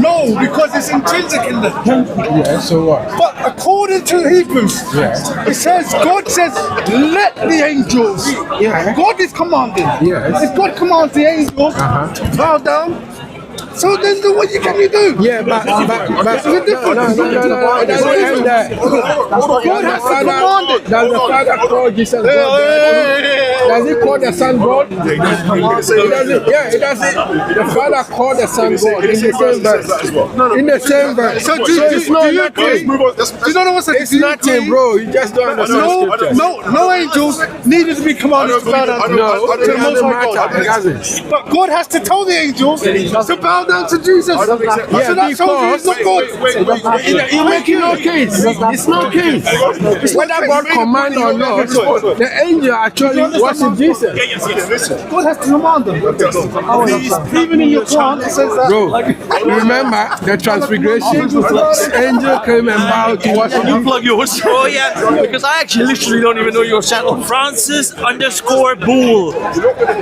No, because it's intrinsic in them. Yeah, so what? But according to Hebrews, it says, God says, let the angels. Yeah. God is commanding. Yes. If God commands the angels, bow down. So then what you can you do? Yeah, but It's a different. it doesn't end there. God has to command it. Does the Father call Jesus God? Does he call the Son God? It doesn't. Yeah, it doesn't. The Father called the Son God in the same verse. In the same verse. So do you agree? Do you know what's It's nothing, bro. You just don't understand scripture. No angels needed to be commanded to bow down to the Most High God. But God has to tell the angels to bow down to Jesus. So that shows you he's not God. You make it no case. It's no case. Whether God command or not, the angel actually worship Jesus. God has to command them. Even in your Quran, it says that. Bro, remember the transfiguration? Angel came and bowed to worship. You plug yours. Oh yeah, because I actually literally don't even know your channel. Francis_Boole.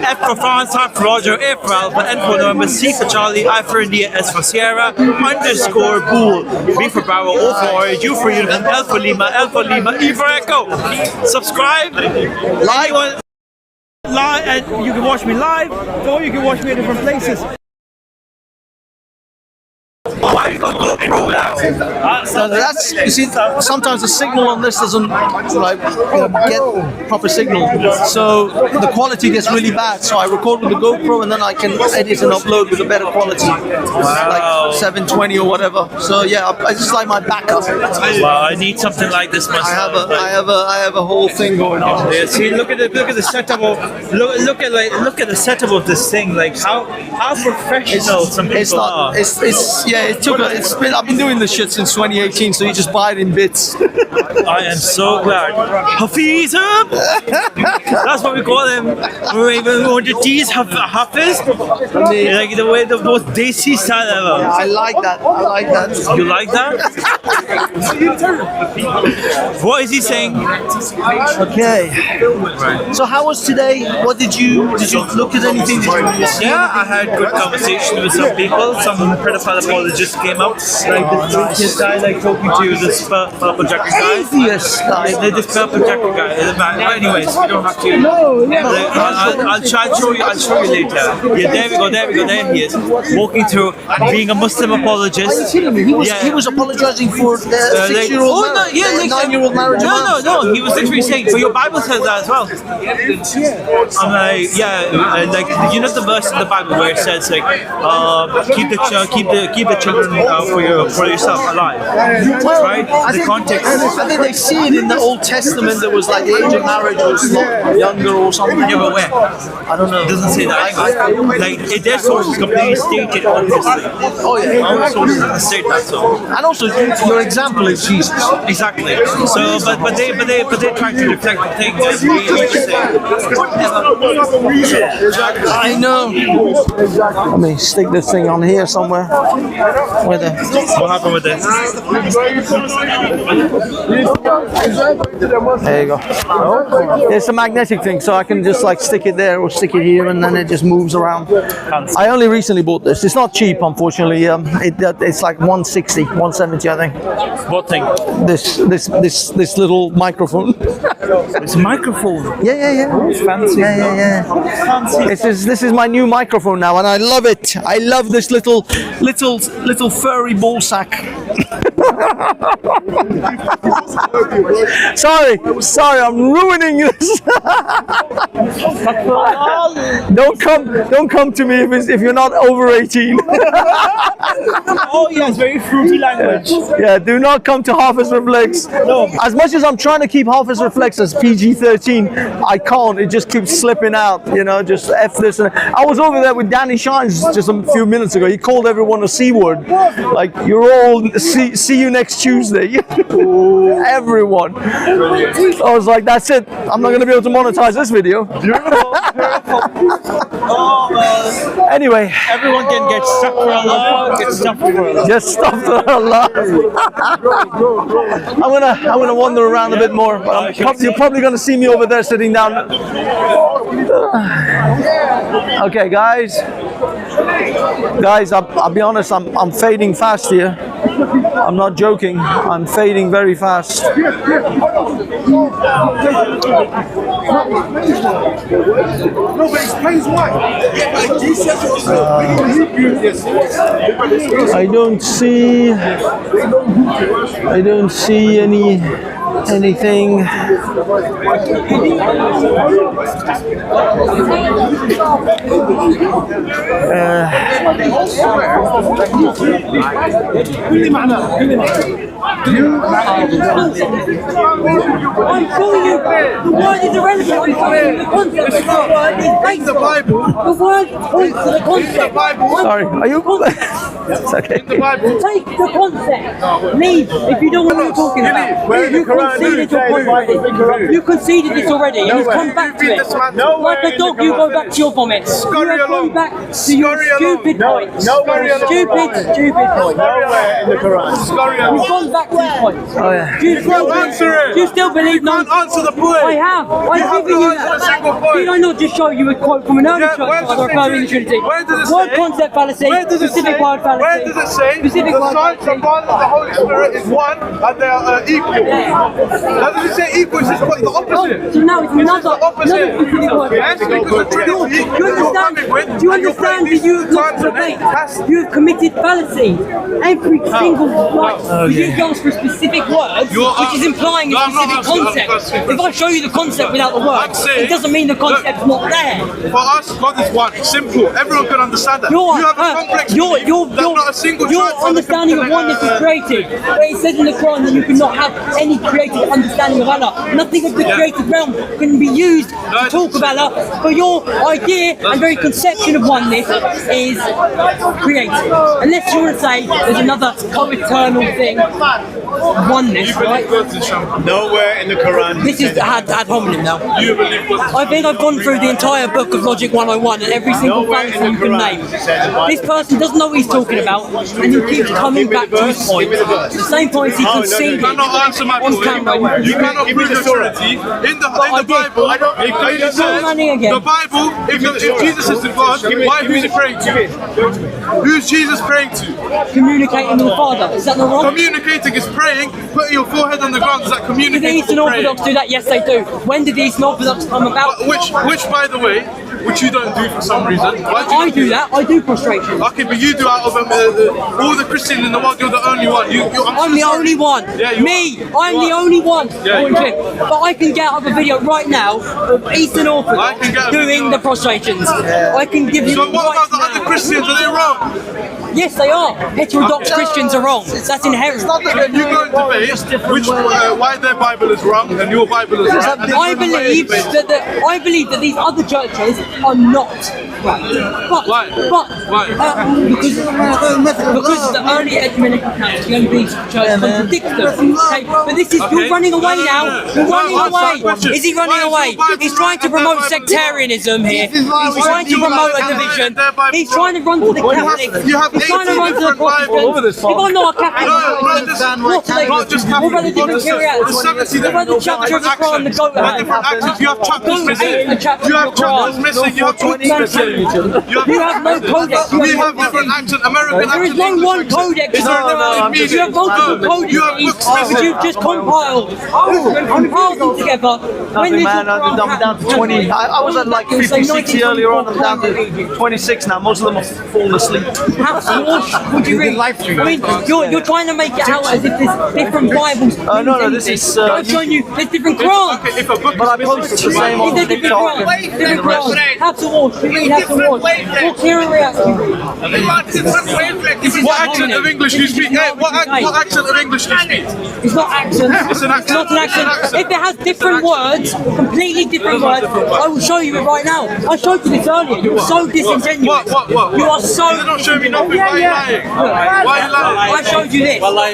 F for France, F for Roger, A for Alpha, N for November, C for Charlie, I for India, S for Sierra, _Boole. B for Bravo, O for Orange, U for Uniform, L for Lima, E for Echo. Subscribe, like, and you can watch me live, or you can watch me in different places. So that's, you see, sometimes the signal on this doesn't get proper signal, so the quality gets really bad. So I record with the GoPro and then I can edit and upload with a better quality, like 720 or whatever. So yeah, I just like my backup. Wow, I need something like this myself. I have a whole thing going on. Yeah, see, look at the setup of look at the setup of this thing. Like how professional some people are. I've been doing this shit since 2018, so you just buy it in bits. I am so glad. Hafizum! That's what we call them. We want to tease Hafiz. Like the way the most desi style ever. I like that. I like that. You like that? What is he saying? Okay. So how was today? What did you look at anything? Yeah, I had good conversation with some people. Some pedophile apologists came up. Like this guy, like talking to this purple jacket guy. Atheist guy. This purple jacket guy. But anyways, we don't have to. I'll show you later. Yeah, there we go. There he is, walking through, being a Muslim apologist. He was apologizing for the 6-year-old marriage, 9-year-old marriage. No. He was literally saying, but your Bible says that as well. I'm like, yeah, like you know the verse in the Bible where it says like, keep the children for yourself alive, right? The context. I think they see it in the Old Testament. There was like the age of marriage was younger or something. Yeah, but where? I don't know. It doesn't say that. Like their sources completely stated obviously. Oh yeah. Our sources doesn't state that. So. And also your example is Jesus. Exactly. So, but they try to reflect the things that we say. I know. Let me stick this thing on here somewhere. What happened with this? There you go. It's a magnetic thing, so I can just like stick it there or stick it here, and then it just moves around. I only recently bought this. It's not cheap, unfortunately. It's like 160, 170, I think. What thing? This little microphone. It's a microphone. Yeah. It's fancy. Yeah. Fancy. This is my new microphone now, and I love it. I love this little furry ball sack. Sorry, I'm ruining this. Don't come to me if you're not over 18. Oh yes, very fruity language. Yeah, do not come to Hafiz Reflex. No. As much as I'm trying to keep Hafiz Reflex as PG-13, I can't. It just keeps slipping out, you know, just F this. And I was over there with Danny Shines just a few minutes ago. He called everyone a C word. Like, you're all, see you next Tuesday. Everyone. I was like, that's it. I'm not going to be able to monetize this video. Anyway. Everyone can get stuck for Allah, get stuck for Allah. Get stuffed for Allah. I'm gonna wander around a bit more, but you're probably gonna see me over there sitting down. Okay, guys, I'll be honest, I'm fading fast here. I'm not joking. I'm fading very fast. No, but explains why. I don't see anything. I'm calling you. The word is irrelevant. I'm calling you the concept. The word is based the Bible. The word points to the concept. Sorry, are you? It's okay. Take the concept. Leave if you don't know what you're talking about. You conceded your point already. You conceded this already, and you've come back to it. Like a dog, you go back to your vomits. You have gone back to your stupid points. Stupid points. Nowhere in the Quran. You've gone back to these points. Oh, yeah. Do you still believe no? Answer the point. I have. I've given you that. Did I not just show you a quote from an early church father affirming the Trinity? Word concept fallacy. Specific word fallacy. Where does it say Specific the word Son, the fallacy. Father, the Holy Spirit is one and they are equal? Doesn't it say equal? It says what, the opposite. So now it's another opposite. specific word. Yes, because the Trinity Do you understand that you have lost the debate? You have committed fallacy. Every single one. You goes for a specific word, which is implying a specific concept. If I show you the concept without the word, it doesn't mean the concept's not there. For us, God is one. Simple. Everyone can understand that. You have a complex belief that not a single your understanding of oneness is created. But it says in the Quran that you cannot have any creative understanding of Allah. Nothing of the creative realm can be used to talk of Allah. But your idea and very conception of oneness is created. Unless you want to say there's another co-eternal thing, oneness, right? Nowhere in the Quran. This is ad hominem now. You believe I think I've gone through the entire book of Logic 101 and every single fallacy you can name. This person doesn't know what he's talking about, and he keeps coming back to his point. The same points he conceded on camera. You cannot prove the Trinity in the Bible. The Bible, if Jesus is the God, why who's he praying to? Who's Jesus praying to? Communicating with the Father. Is that not wrong? Communicating is praying. Putting your forehead on the ground is that Did the communicating? Eastern Orthodox do that? Yes, they do. When did the Eastern Orthodox come about? Which, by the way, which you don't do for some reason. Why do you I do that. I do prostration. Okay, but you do out of all the Christians in the world. You're the only one. I'm the only one. Yeah, you Me. are. I'm the only one. Yeah, you But I can get up a video right now of Eastern Orthodox doing the prostrations. I can give you. So what about the other Christians? Are they wrong? Yes, they are. Heterodox Christians are wrong. That's inherent. You go and debate why their Bible is wrong and your Bible is right. I believe that these other churches are not right. But because the early ecumenical council, the only church contradicts them. Okay? But this is you're running away now. You're running away. Is he running away? He's trying to promote sectarianism here. He's trying to promote a division. He's trying to run to the Catholics. He's trying to run to the Protestants. If I'm not a Catholic, what about the different Kyriates? What about the chapter of the Quran, the goat hand? You have chapters missing. You have chapters missing. You have books missing. You have no codex. We have different accent. American accent. There is no one codex. You have multiple codexes, which you've just compiled them together nothing, man. I'm down to 20. I was at like 50, 60 earlier on. I'm down to 26 now. Most of them have fallen asleep. How would you read? I mean, you're trying to make it out as if there's different Bibles. No, this is. I'm showing you there's different Qurans. But I posted the same on Different TikTok. Qurans. Different Qurans. How to watch. You read how to watch. What Qur'an do you read? What accent of English do you speak? Hey, what accent of English do you speak? It's not accent. It's an accent. It's not an accent. If it has different words, completely different words, I will show you it right now. I showed you this earlier. You're so disingenuous. What? You are so. You're not showing me nothing. Why are you lying? Why are you lying? I showed you this. Why are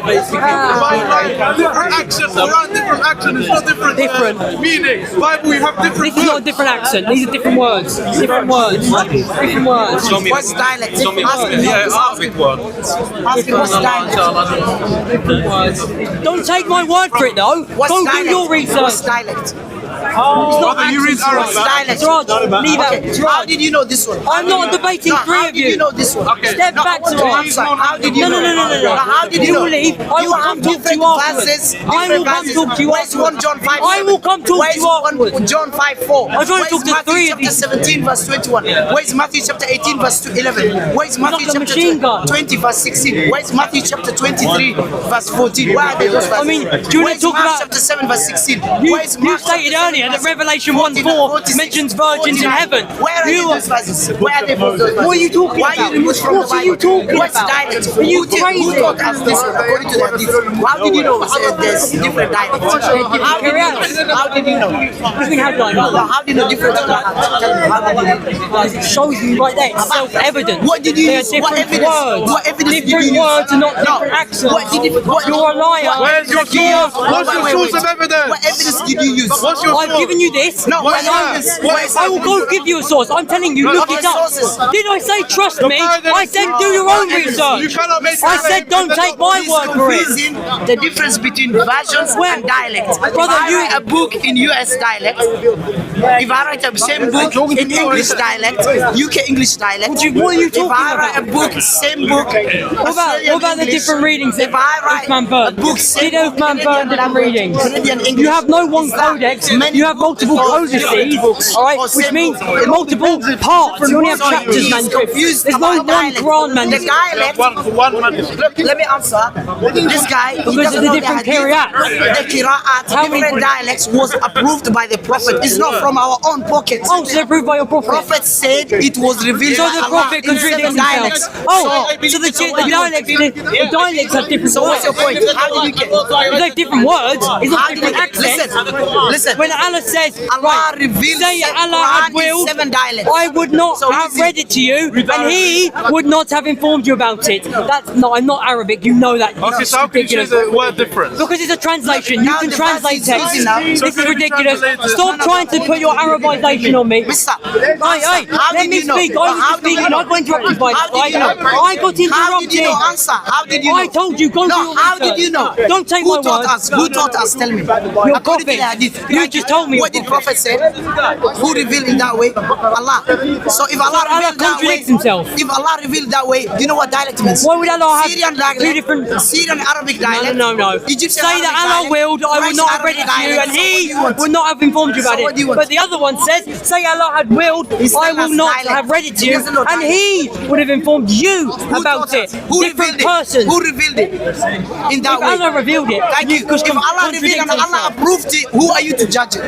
you lying? Different accent. Quran, different accent. It's not different. Different. Meaning. Bible, we have different. This is not a different accent. These are different words. Different words. Different words. What's dialect? Yeah, Arabic word. Ask him what's dialect. Different words. Don't take my word for it though. Go do your research. What's dialect? Brother, you read Arabic. Dialect. Leave out. How did you know this one? I'm not debating three of you. How did you know this one? Step back to answer. How did you know? No. How did you know? You leave. I will come talk to you afterwards. I will come talk to you Where's 1 John 5? I will come talk to you afterwards. Where's John 5:4? I'm trying to talk to three of Matthew chapter 17 verse 21? Where's Matthew chapter 18 verse 11? Where's Matthew chapter 20 verse 16? Where's Matthew chapter 23 verse 14? Where are they those verses? I mean, do you want to talk about chapter 7 verse 16? You stated earlier that Revelation 1:4 mentions virgins in heaven. Where are those verses? Where are they from those verses? What are you talking Why about? are you removed from the What are you Bible? talking What's about? dialect? Are you Who crazy? taught us this according to the hadith? How did you know there's different dialects? How did you know? What do you mean, how do I know? How do you know different dialects? Tell me, how did you know? It shows you right there. It's self-evident. What did you They are use? What different evidence? words. What evidence did Different you use? words and not different accents. You're a liar. Where's your source? What's your source of evidence? What evidence did you use? What's your source? I've given you this. No, what and I evidence? What is I will go give you a source. I'm telling you, look Okay, it up. sources. Did I say trust me? I said do your own research. You cannot make I said don't take my word for it. Confusing the difference between versions and dialects. Brother, if I write a book in US dialect, if I write the same book in English dialect, UK English dialect, what are you talking if I write about? a book, same book, What about the English, different readings that if I write Uthman burned? a book, same Did book, Uthman burn different readings? Canadian English, You have no one codex, you have multiple codices, alright, which means multiple parts. You only have chapters, man. There's no one Quran, man. The dialect, look, let me answer. This guy, he Because of doesn't the know different hadith. qira'at. The qira'at, different dialects was approved by the Prophet. It's not from our own pockets. Oh, so they're approved by your prophet. Prophet said it was revealed So by the Allah prophet in 7 contradicts dialects. himself. Oh, so the dialects have different So what's your words. point? How did you get? If they're different words, it's not How did different you- accents. Listen. When Allah says, Allah right, revealed say the Allah Quran had in willed, 7 dialects. I would not So have easy. read it to you, and He would not have informed you about it. That's no, I'm not Arabic. You know that. Okay, It's so how can you ridiculous. say the word difference? Because it's a translation. You Now can the translate verse is text. easy now. This So is can we ridiculous. translate it? Stop trying to put your Arabization on me. Mister, Hey, how let did me you know? speak. I How was did you speaking. know? I got interrupted by How that. did you know? I got interrupted. How did you know? Answer. How did you know? I told you, go do No, your how research. did you know? Don't take Who my taught word. us? Who taught us? Tell me. Your According to prophet. the hadith. You just told me What your did Prophet say? Who revealed in that way? Allah. So if Allah Allah revealed that way, contradicts himself. if Allah revealed that way, do you know what dialect means? Why would Allah have Syrian dialect, two different- Syrian Arabic dialect. No. Egyptian Say Arabic that Allah dialect, willed, I would French not have read Arabic it to you, dialect. and So what He do you want? would not have informed you about So what do you it. want? But the other one says, say Allah had willed, He's I telling will us not dialect. have read it to He you, doesn't know and dialect. He would have informed you Who about taught it. us? Who Different revealed it? person. Who revealed it? In that If way. Allah revealed it, Thank you. because If Allah revealed and Allah approved it, who are you to judge it?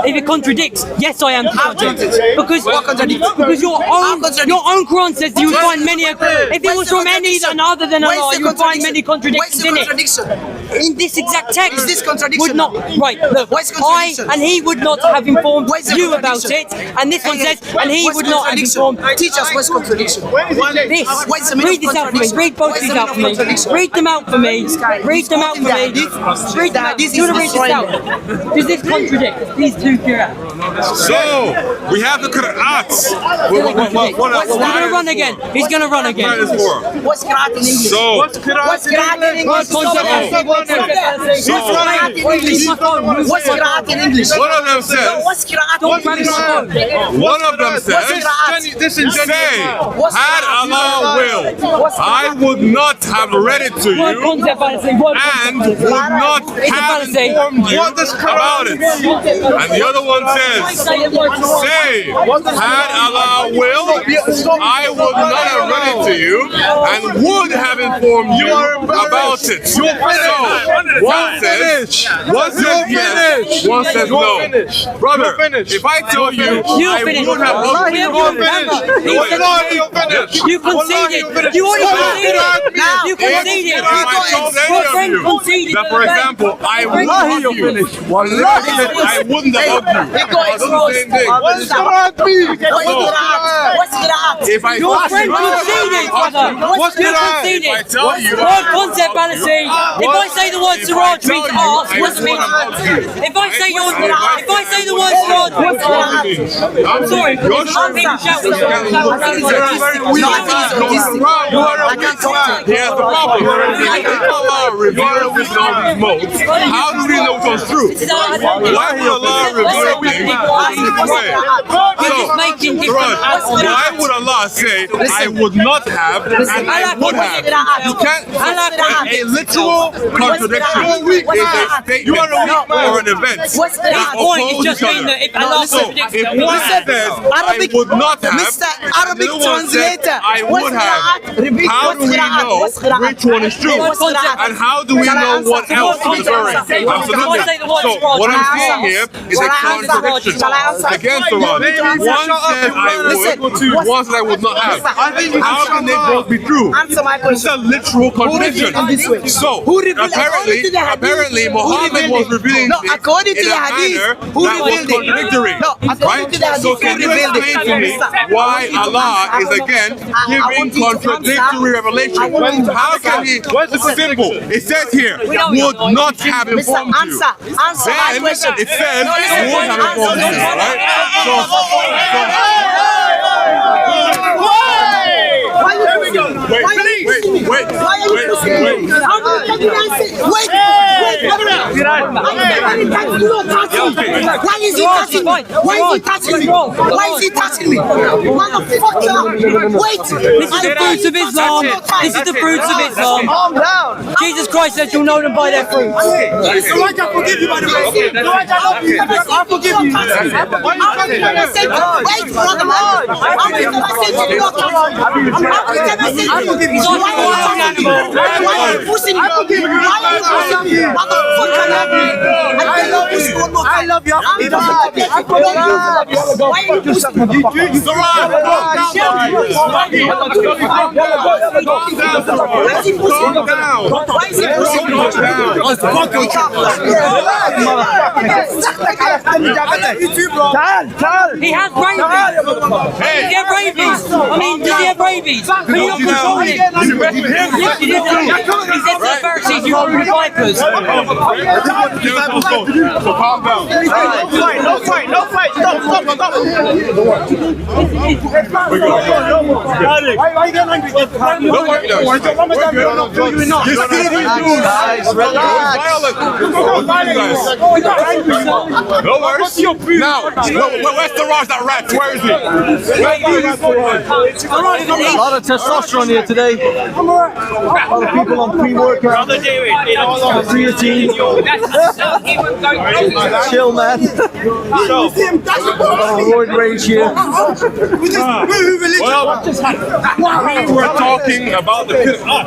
If it contradicts, yes, I am to How judge it. contradicts? Because What contradicts? because your own Quran says you would find many. If it Where's was the from any contradiction? other than Where's Allah, the you would find many contradiction? contradictions Where's the in it. contradiction? In this exact text, Is this contradiction? would not right. Look, Where's I contradiction? and He would not have informed Where's the you about contradiction? it, and this one Hey, says, and He where's would not have contradiction? informed. Teach us what's contradiction. This. Where's the meaning Read of this out for me. contradiction? Read both Where's these the out for meaning of me. contradiction? Read them out for me. Read them out for me. The hadith. Read them out. hadith Do you want to is read this out? Does this contradict these two qira'at? So we have the Qur'an. He's gonna run again. He's gonna run again. What's Qur'an in English? So What's Qur'an in English? What's Qur'an in English? One of them says. What's Qur'an in English? One of them says. Say, had Allah will, I would not have read it to you and would not have informed you about it. And the other one says, say, had Allah will, I would not have read it to you and would have informed you about it. So, one says yes, one says no. Brother, if I tell you, I would have You conceded. You already conceded. You conceded. Your friend conceded. That, for example, I would hug you. I wouldn't have hugged you. That's the same thing. What's Qur'an? If I Your friend conceded, brother. What's You Qur'an? conceded. If I tell you, Word concept fallacy. If I say the word Siraj means arse, what does it mean? If I say the word Siraj means arse, I'm sorry. I'm being shouted. Here's the problem. If Allah revealed this in all these modes, how do we know it was true? Why would Allah reveal things this way? So, why would Allah say, I would not have and I would have? You can't. A literal contradiction is a statement or an event. His point is just mean that if Allah contradicts if one says, I would not have, Mr. and the Arabic other one says, translator. I would have, how do we know which one is true? And how do we know what else is referring? Absolutely. So what I'm saying here is a contradiction against the Quran. One says I would, one says I would not have. How can they both be true? It's a literal contradiction. So apparently Muhammad was revealing things according to in the a hadith, manner who that was revealed it? contradictory. No, according to the hadith, So can you explain to me why Allah is again giving contradictory revelation? How can he? It's simple. It says here, would not have informed you. Then it says, would have informed you, right? Why is he touching me? Why is he touching me? Why is he touching me? Motherfucker! Wait! This is the fruits of Islam. This is the fruits of Islam. Calm down. Jesus Christ said you'll know them by their fruits. So I can forgive you, by the way. No, I cannot forgive you. Wait, brother man. How many times I said you not why are you pushing me? Why are you pushing me? Motherfucker! I love you. Why are you pushing me? Why is he pushing me? Why is he pushing He has rabies. Does he have rabies? I mean, does he have rabies? Can you not control him? Yes, he did. He said to the Pharisees, you are vipers. So calm down. No fight. Stop. Why are you getting angry? Guys, relax. No worries. Now, where's the Raj, that rat? Where is he? A lot of testosterone here today. A lot of people on pre-workout. Creatine. Chill, man. Roid rage here. Well, we were talking about the Qur'an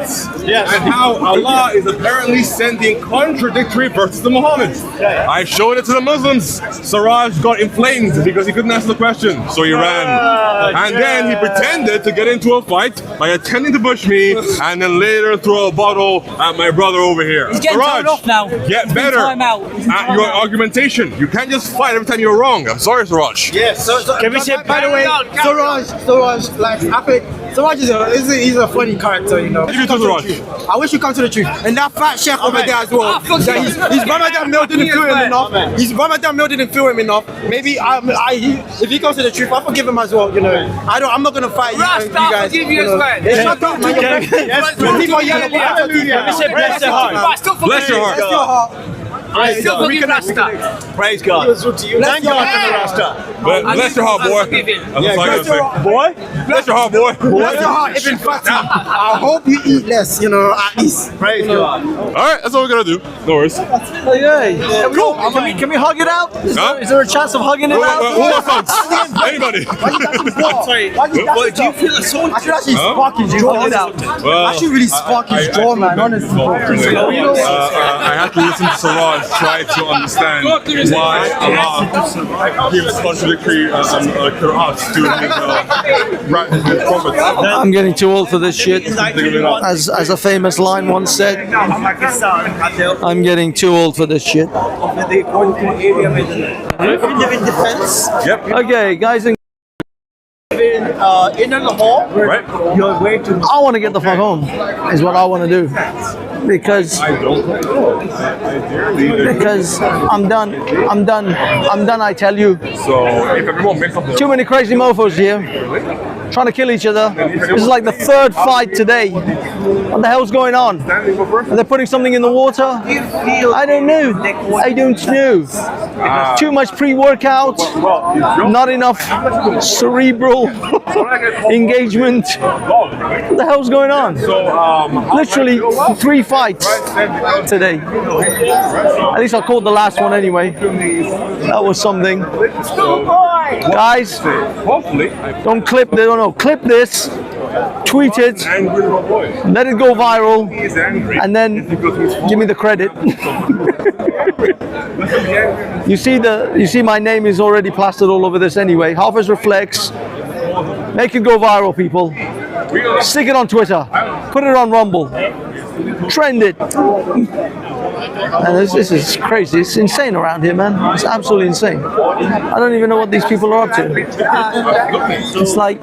and how Allah is apparently sending contradictory verses to Muhammad. I showed it to the Muslims. Siraj got inflamed because he couldn't answer the question, so he ran. And then he pretended to get into a fight by attempting to push me and then later throw a bottle at my brother over here. He's getting turned off now. Get better at your argumentation. You can't just fight every time you're wrong. I'm sorry, Siraj. Yes. Can we say, by the way, Siraj, like, I think Siraj he's a funny character, you know. I wish you come to the truth. And that fat sheikh over there as well. His Ramadan meal didn't fill him enough. His Ramadan meal didn't fill him enough. Maybe if he comes to the truth, I'll forgive him as well. You know, I'm not gonna fight you guys. Forgive you as well. Shut up, man. People yelling. Bless your heart. Bless your heart. I still forgive Rasta. Praise God. Thank God for the Rasta. Bless your heart, boy. Bless your heart, boy. Bless your heart, boy. Bless your heart, Ibn Fatih. I hope you eat less, you know, at least. Praise God. Alright, that's all we're gonna do. No worries. Okay. Cool. Can we hug it out? Is there a chance of hugging it out? Who wants hugs? Anybody? Sorry. What do you feel the soul? I should actually spark his jaw. I should really spark his jaw, man. Honestly. I had to listen to Siraj try to understand why Allah gives contradictory qira'at to his prophet. I'm getting too old for this shit. As a famous line once said, I'm getting too old for this shit. Yep. Okay, guys and In the hall, right? You're way too. I want to get the fuck home, is what I want to do. Because I'm done, I tell you. So if everyone makes up Too many crazy mofos here, trying to kill each other. This is like the third fight today. What the hell's going on? Are they putting something in the water? I don't know. Too much pre-workout, not enough cerebral engagement. What the hell's going on? Literally 3 fights today. At least I called the last one anyway. That was something. Guys, don't clip this. No, clip this. Tweet it. Let it go viral. And then give me the credit. You see my name is already plastered all over this anyway. Hafiz Reflects. Make it go viral, people. Stick it on Twitter. Put it on Rumble. Trend it. And this is crazy. It's insane around here, man. It's absolutely insane. I don't even know what these people are up to. It's like,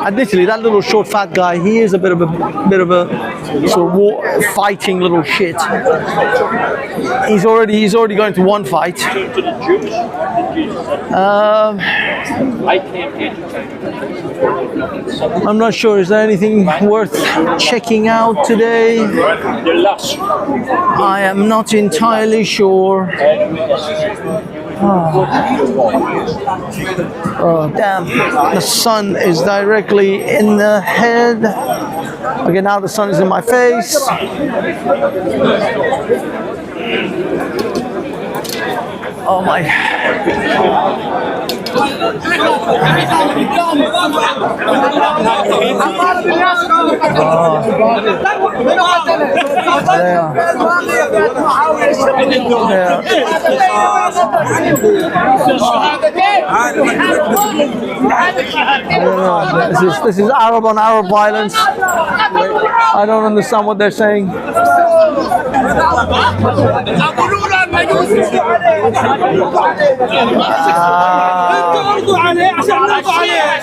admittedly, that little short fat guy, he is a bit of a sort of fighting little shit. He's already going to one fight. I'm not sure. Is there anything worth checking out today? I am not entirely sure. Oh, damn. The sun is directly in the head. Okay, now the sun is in my face. Oh my. This is Arab on Arab violence. I don't understand what they're saying.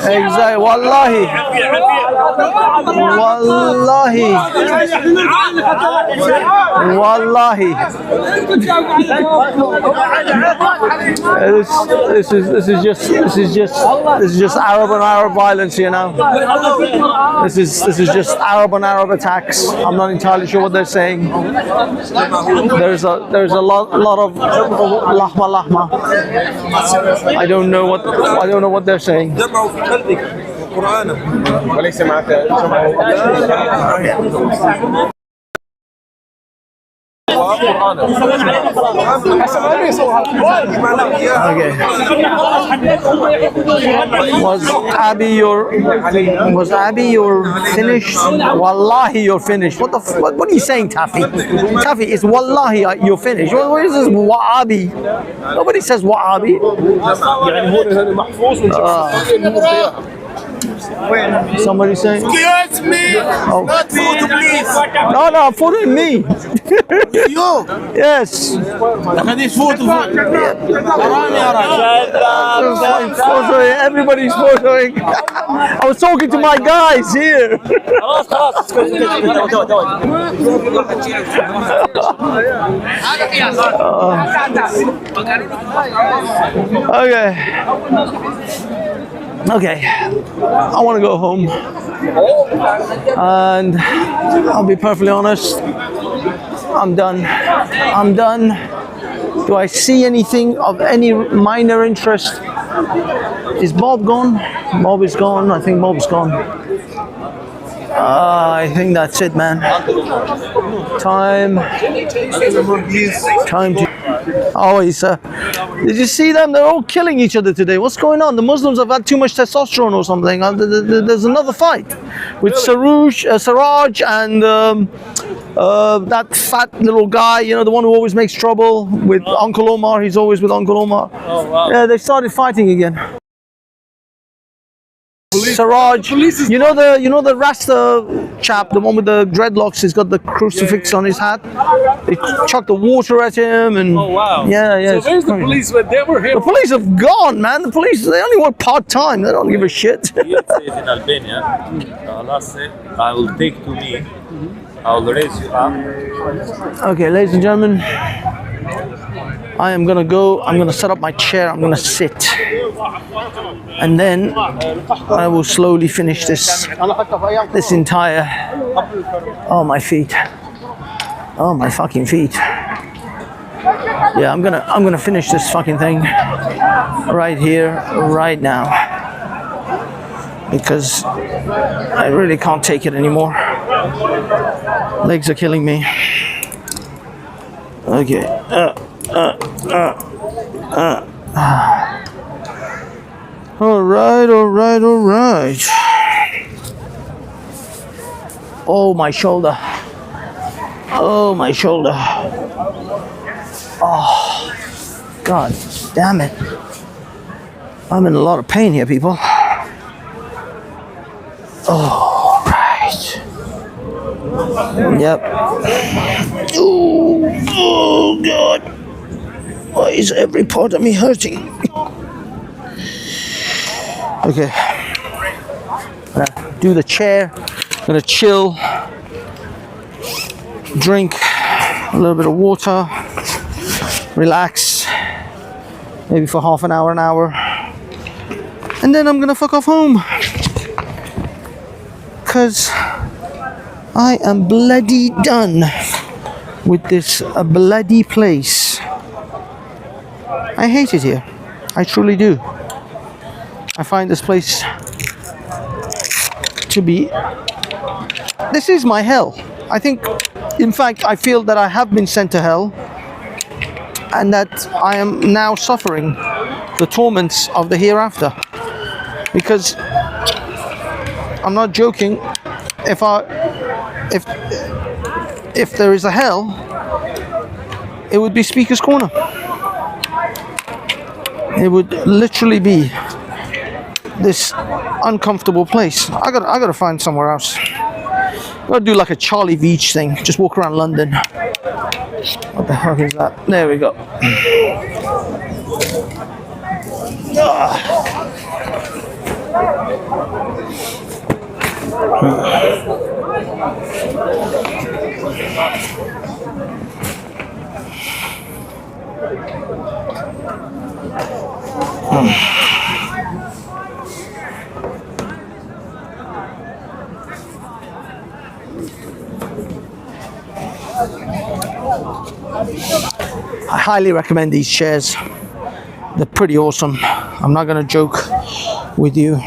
Exactly. Wallahi. This is just Arab on Arab violence, you know. This is just Arab on Arab attacks. I'm not entirely sure what they're saying. There's a lot of lahma. I don't know what they're saying. Okay. Was Abby your finished? Wallahi, you're finished. What are you saying, Tafi? Tafi, it's wallahi you're finished. What is this wa'abi? Nobody says wa'abi. Somebody saying? Excuse me. Oh. Not photo, please. No, photo me. You. Yes. This photo. Everybody's photoing. I was talking to my guys here. Okay, I want to go home, and I'll be perfectly honest, I'm done. Do I see anything of any minor interest? Is Bob gone? Bob is gone. I think Bob's gone. I think that's it, man. Time to... Oh, did you see them? They're all killing each other today. What's going on? The Muslims have had too much testosterone or something. There's another fight with Siraj and that fat little guy, you know, the one who always makes trouble with Uncle Omar. He's always with Uncle Omar. Oh, wow. Yeah, they started fighting again. Siraj, you know the Rasta chap, the one with the dreadlocks. He's got the crucifix on his hat. They chucked the water at him, and oh wow, yeah. So where's the police when they were here? The police have gone, man. The police, they only work part time. They don't give a shit. You say it in Albania. Allah said, "I will take to me. I will raise you up." Okay, ladies and gentlemen, I am gonna go. I'm gonna set up my chair. I'm gonna sit. And then I will slowly finish this entire... Oh, my feet. Oh, my fucking feet. Yeah, I'm gonna finish this fucking thing right here, right now, because I really can't take it anymore. Legs are killing me. Okay. All right. Oh, my shoulder. Oh, my shoulder. Oh, God damn it. I'm in a lot of pain here, people. Oh, right. Yep. Oh, God. Why is every part of me hurting? Okay, I'm gonna do the chair, I'm gonna chill, drink a little bit of water, relax, maybe for half an hour, and then I'm gonna fuck off home, cause I am bloody done with this bloody place. I hate it here, I truly do. I find this place to be... This is my hell. I think, in fact, I feel that I have been sent to hell and that I am now suffering the torments of the hereafter. Because, I'm not joking, if there is a hell, it would be Speaker's Corner. It would literally be this uncomfortable place. I gotta find somewhere else. I gotta do like a Charlie Beach thing. Just walk around London. What the fuck is that? There we go. I highly recommend these chairs. They're pretty awesome. I'm not gonna joke with you.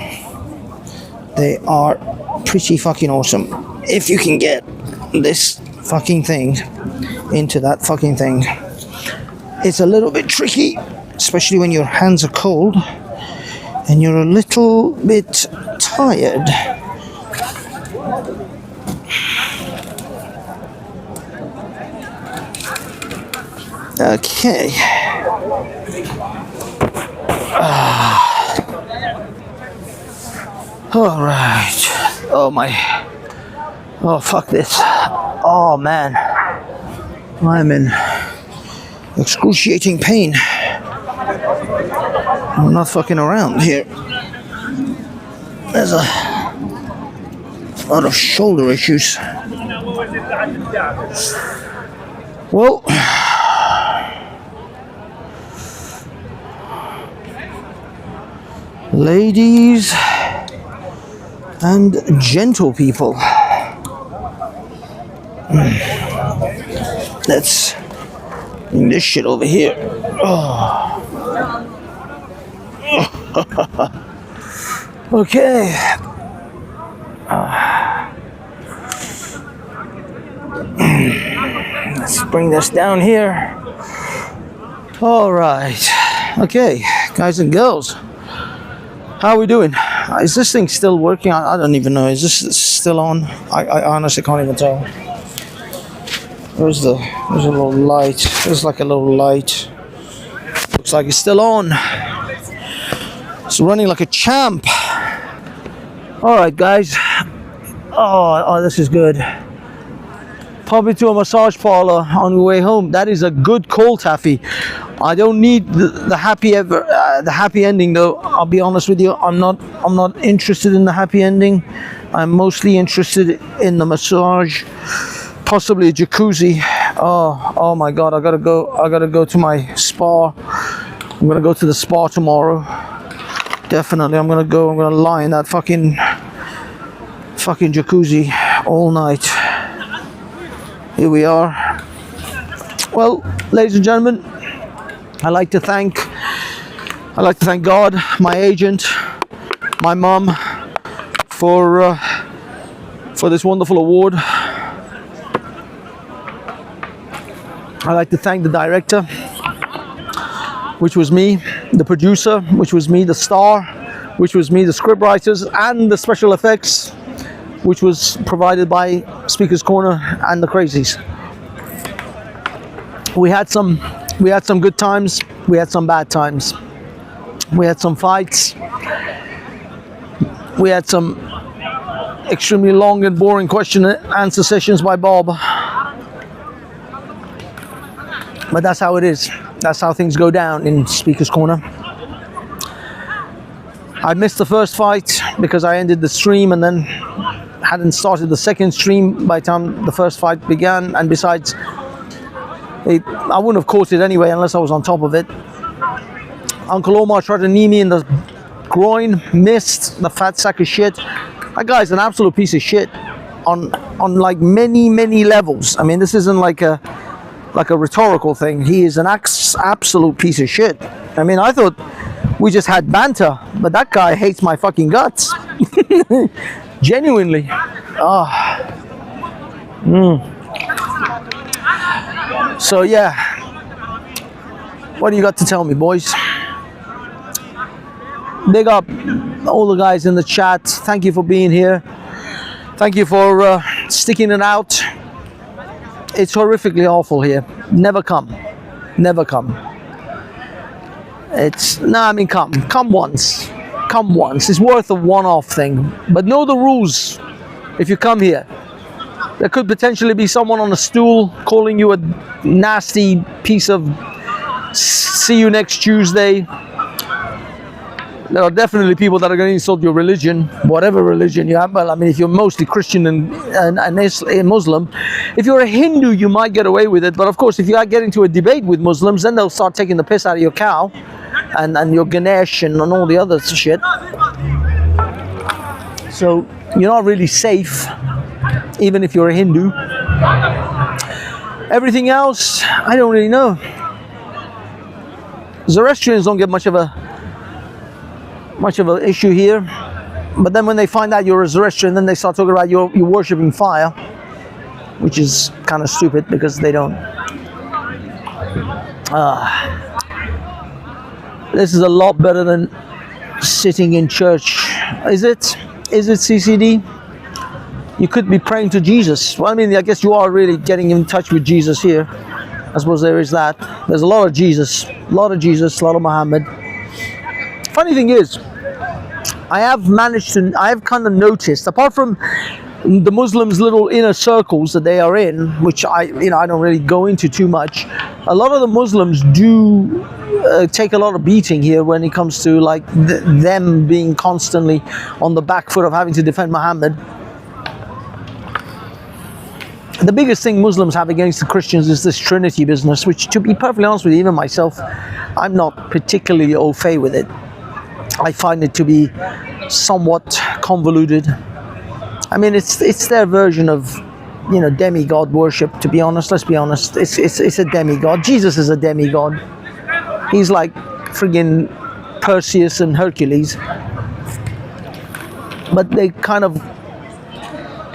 They are pretty fucking awesome. If you can get this fucking thing into that fucking thing. It's a little bit tricky, especially when your hands are cold and you're a little bit tired. Okay. All right. Oh my. Oh fuck this. Oh man. I'm in excruciating pain. I'm not fucking around here. There's a lot of shoulder issues. Well, ladies and gentle people, let's bring this shit over here. Oh. Okay. Let's bring this down here. All right. Okay, guys and girls, how are we doing? Is this thing still working? I don't even know. Is this still on? I honestly can't even tell. There's a little light. There's like a little light. Looks like it's still on. It's running like a champ. All right, guys. Oh, this is good. Probably to a massage parlor on the way home. That is a good cold taffy. I don't need the happy ending though. I'll be honest with you. I'm not interested in the happy ending. I'm mostly interested in the massage, possibly a jacuzzi. Oh my God! I gotta go to my spa. I'm gonna go to the spa tomorrow. Definitely, I'm gonna go. I'm gonna lie in that fucking jacuzzi all night. Here we are. Well, ladies and gentlemen, I'd like to thank God, my agent, my mum, for this wonderful award. I'd like to thank the director, which was me, the producer, which was me, the star, which was me, the scriptwriters, and the special effects, which was provided by Speaker's Corner and the Crazies. We had some good times, we had some bad times. We had some fights. We had some extremely long and boring question and answer sessions by Bob. But that's how it is. That's how things go down in Speaker's Corner. I missed the first fight because I ended the stream and then hadn't started the second stream by the time the first fight began, and besides, I wouldn't have caught it anyway unless I was on top of it. Uncle Omar tried to knee me in the groin, missed, the fat sack of shit. That guy's an absolute piece of shit on like many levels. I mean, this isn't like a rhetorical thing. He is an absolute piece of shit. I mean, I thought we just had banter, but that guy hates my fucking guts. Genuinely. So yeah, what do you got to tell me, boys? Big up all the guys in the chat. Thank you for being here. Thank you for sticking it out. It's horrifically awful here. Never come. Never come. Come once. Come once. It's worth a one-off thing. But know the rules if you come here. There could potentially be someone on a stool calling you a nasty piece of see you next Tuesday. There are definitely people that are going to insult your religion, whatever religion you have. Well, I mean, if you're mostly Christian and Muslim, if you're a Hindu, you might get away with it. But of course, if you get into a debate with Muslims, then they'll start taking the piss out of your cow and your Ganesh and all the other shit. So you're not really safe, even if you're a Hindu. Everything else, I don't really know. Zoroastrians don't get much of an issue here, but then when they find out you're a Zoroastrian, then they start talking about you're worshipping fire, which is kind of stupid because they don't. This is a lot better than sitting in church. Is it? Is it, CCD? You could be praying to Jesus. Well, I mean, I guess you are really getting in touch with Jesus here. I suppose there is that. There's a lot of Jesus, a lot of Muhammad. Funny thing is, I have kind of noticed, apart from the Muslims' little inner circles that they are in, which I don't really go into too much, a lot of the Muslims do take a lot of beating here when it comes to like them being constantly on the back foot of having to defend Muhammad. The biggest thing Muslims have against the Christians is this Trinity business, which, to be perfectly honest with you, even myself, I'm not particularly au fait with it. I find it to be somewhat convoluted. I mean, it's their version of, demigod worship, to be honest. Let's be honest. It's a demigod. Jesus is a demigod. He's like friggin' Perseus and Hercules. But they kind of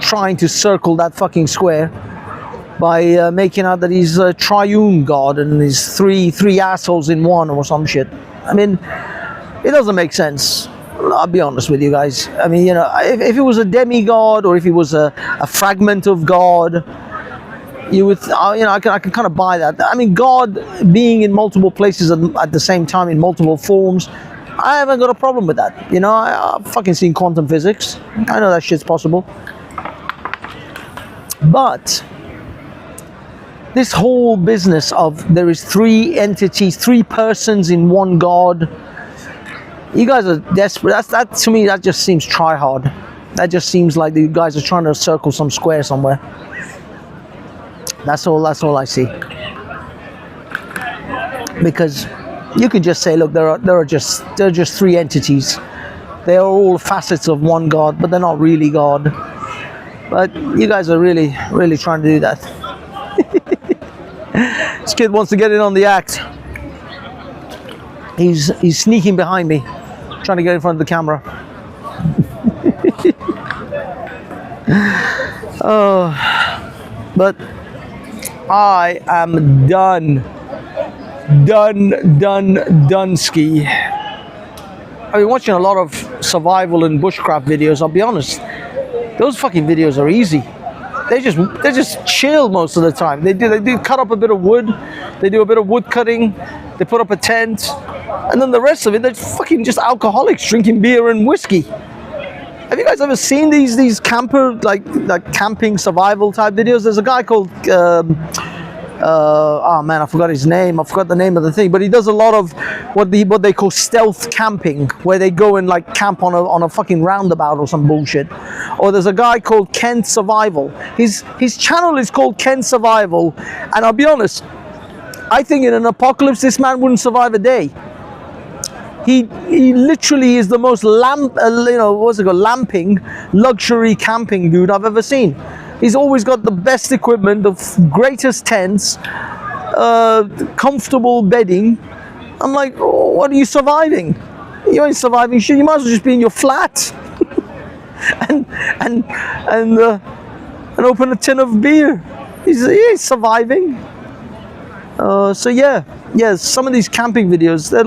trying to circle that fucking square by making out that he's a triune god and he's three assholes in one or some shit. I mean, it doesn't make sense. I'll be honest with you guys. I mean, if it was a demigod or if it was a fragment of God, you would, I can kind of buy that. I mean, God being in multiple places at the same time in multiple forms, I haven't got a problem with that. I've fucking seen quantum physics. I know that shit's possible. But this whole business of there is three entities, three persons in one God, you guys are desperate. That to me, that just seems try hard. That just seems like you guys are trying to circle some square somewhere. That's all I see. Because you could just say, look, there are just three entities. They are all facets of one God, but they're not really God. But you guys are really, really trying to do that. This kid wants to get in on the act. He's sneaking behind me, trying to get in front of the camera. But I am done ski. I've been watching a lot of survival and bushcraft videos. I'll be honest, those fucking videos are easy. They just chill most of the time. They do cut up a bit of wood, they do a bit of wood cutting, they put up a tent, and then the rest of it, they're fucking just alcoholics drinking beer and whiskey. Have you guys ever seen these camper like camping survival type videos? There's a guy called oh man, I forgot his name. I forgot the name of the thing, but he does a lot of what they call stealth camping, where they go and like camp on a fucking roundabout or some bullshit. Or there's a guy called Ken Survival. His channel is called Ken Survival, and I'll be honest, I think in an apocalypse this man wouldn't survive a day. He literally is the most lamping luxury camping dude I've ever seen. He's always got the best equipment, the greatest tents, comfortable bedding. I'm like, oh, what are you surviving? You ain't surviving shit. You might as well just be in your flat and open a tin of beer. He ain't surviving. So yeah, some of these camping videos, they're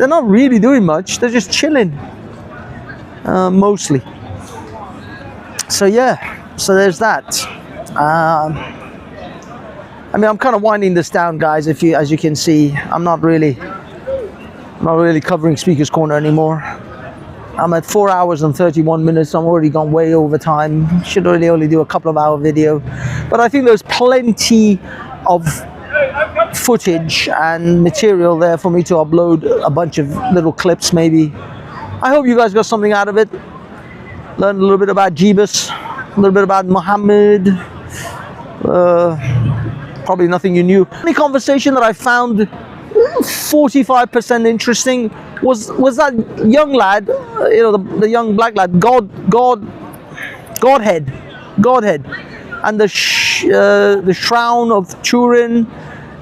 not really doing much. They're just chilling, mostly. So yeah. So there's that. I mean, I'm kind of winding this down, guys. As you can see, I'm not really covering Speaker's Corner anymore. I'm at 4 hours and 31 minutes. I'm already gone way over time. Should really only do a couple of hour video, but I think there's plenty of footage and material there for me to upload a bunch of little clips. Maybe. I hope you guys got something out of it. Learned a little bit about Jeebus. A little bit about Muhammad, probably nothing you knew. The only conversation that I found 45% interesting was that young lad, the young black lad, Godhead, and the Shroud of Turin,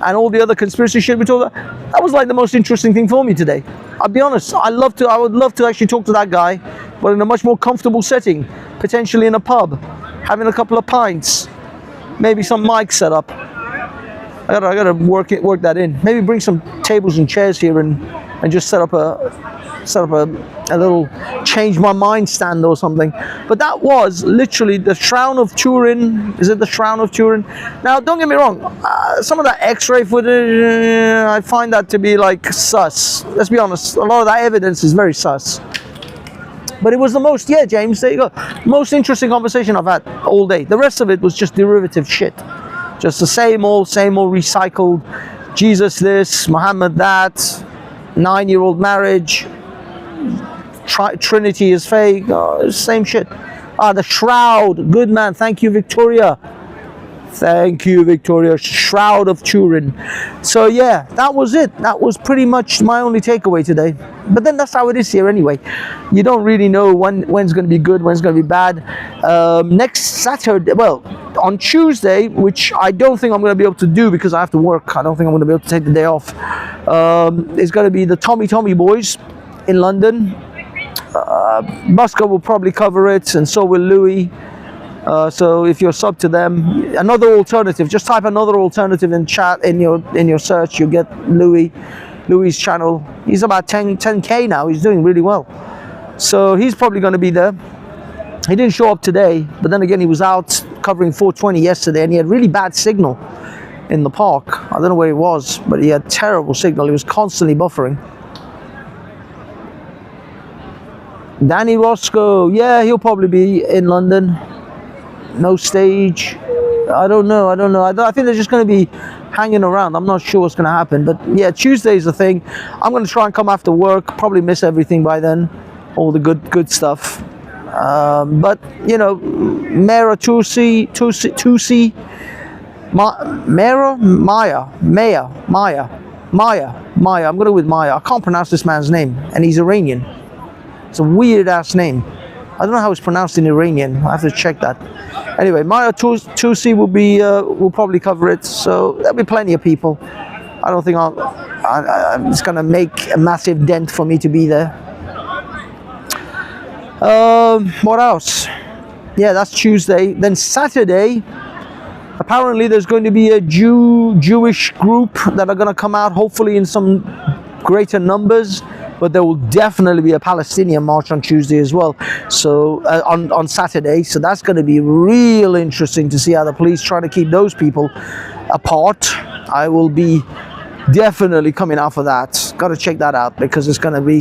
and all the other conspiracy shit we talked about. That was like the most interesting thing for me today. I'll be honest. I would love to actually talk to that guy, but in a much more comfortable setting, potentially in a pub, having a couple of pints, maybe some mics set up. I gotta work that in. Maybe bring some tables and chairs here and just set up a little change my mind stand or something. But that was literally the Shroud of Turin. Is it the Shroud of Turin? Now, don't get me wrong. Some of that X-ray footage, I find that to be like sus. Let's be honest. A lot of that evidence is very sus. But it was the most, yeah, James, there you go. Most interesting conversation I've had all day. The rest of it was just derivative shit. Just the same old recycled Jesus this, Muhammad that, 9-year-old marriage, Trinity is fake, same shit. The Shroud, good man, thank you, Victoria. Thank you, Victoria. Shroud of Turin. So yeah, that was it. That was pretty much my only takeaway today. But then that's how it is here anyway. You don't really know when's going to be good, when's going to be bad. Next Saturday, well, on Tuesday, which I don't think I'm going to be able to do because I have to work. I don't think I'm going to be able to take the day off. It's going to be the Tommy boys in London. Busker will probably cover it, and so will Louis. So if you're sub to them, another alternative, just type another alternative in chat in your search, you'll get Louis' channel. He's about 10k now. He's doing really well. So he's probably going to be there. He didn't show up today, but then again, he was out covering 420 yesterday, and he had really bad signal in the park. I don't know where he was, but he had terrible signal. He was constantly buffering. Danny Roscoe, yeah, he'll probably be in London. No stage. I don't know. I think they're just going to be hanging around. I'm not sure what's going to happen. But yeah, Tuesday's the thing. I'm going to try and come after work. Probably miss everything by then. All the good stuff. But, you know, Mara Tusi, Maya. I'm going to go with Maya. I can't pronounce this man's name. And he's Iranian. It's a weird ass name. I don't know how it's pronounced in Iranian. I have to check that. Anyway, Maya Tusi will probably cover it, so there'll be plenty of people. I don't think it's gonna make a massive dent for me to be there. What else? Yeah, that's Tuesday. Then Saturday, apparently there's going to be a Jewish group that are gonna come out, hopefully in some greater numbers. But there will definitely be a Palestinian march on Tuesday as well. So on Saturday. So that's going to be real interesting to see how the police try to keep those people apart. I will be definitely coming out for that. Got to check that out because it's going to be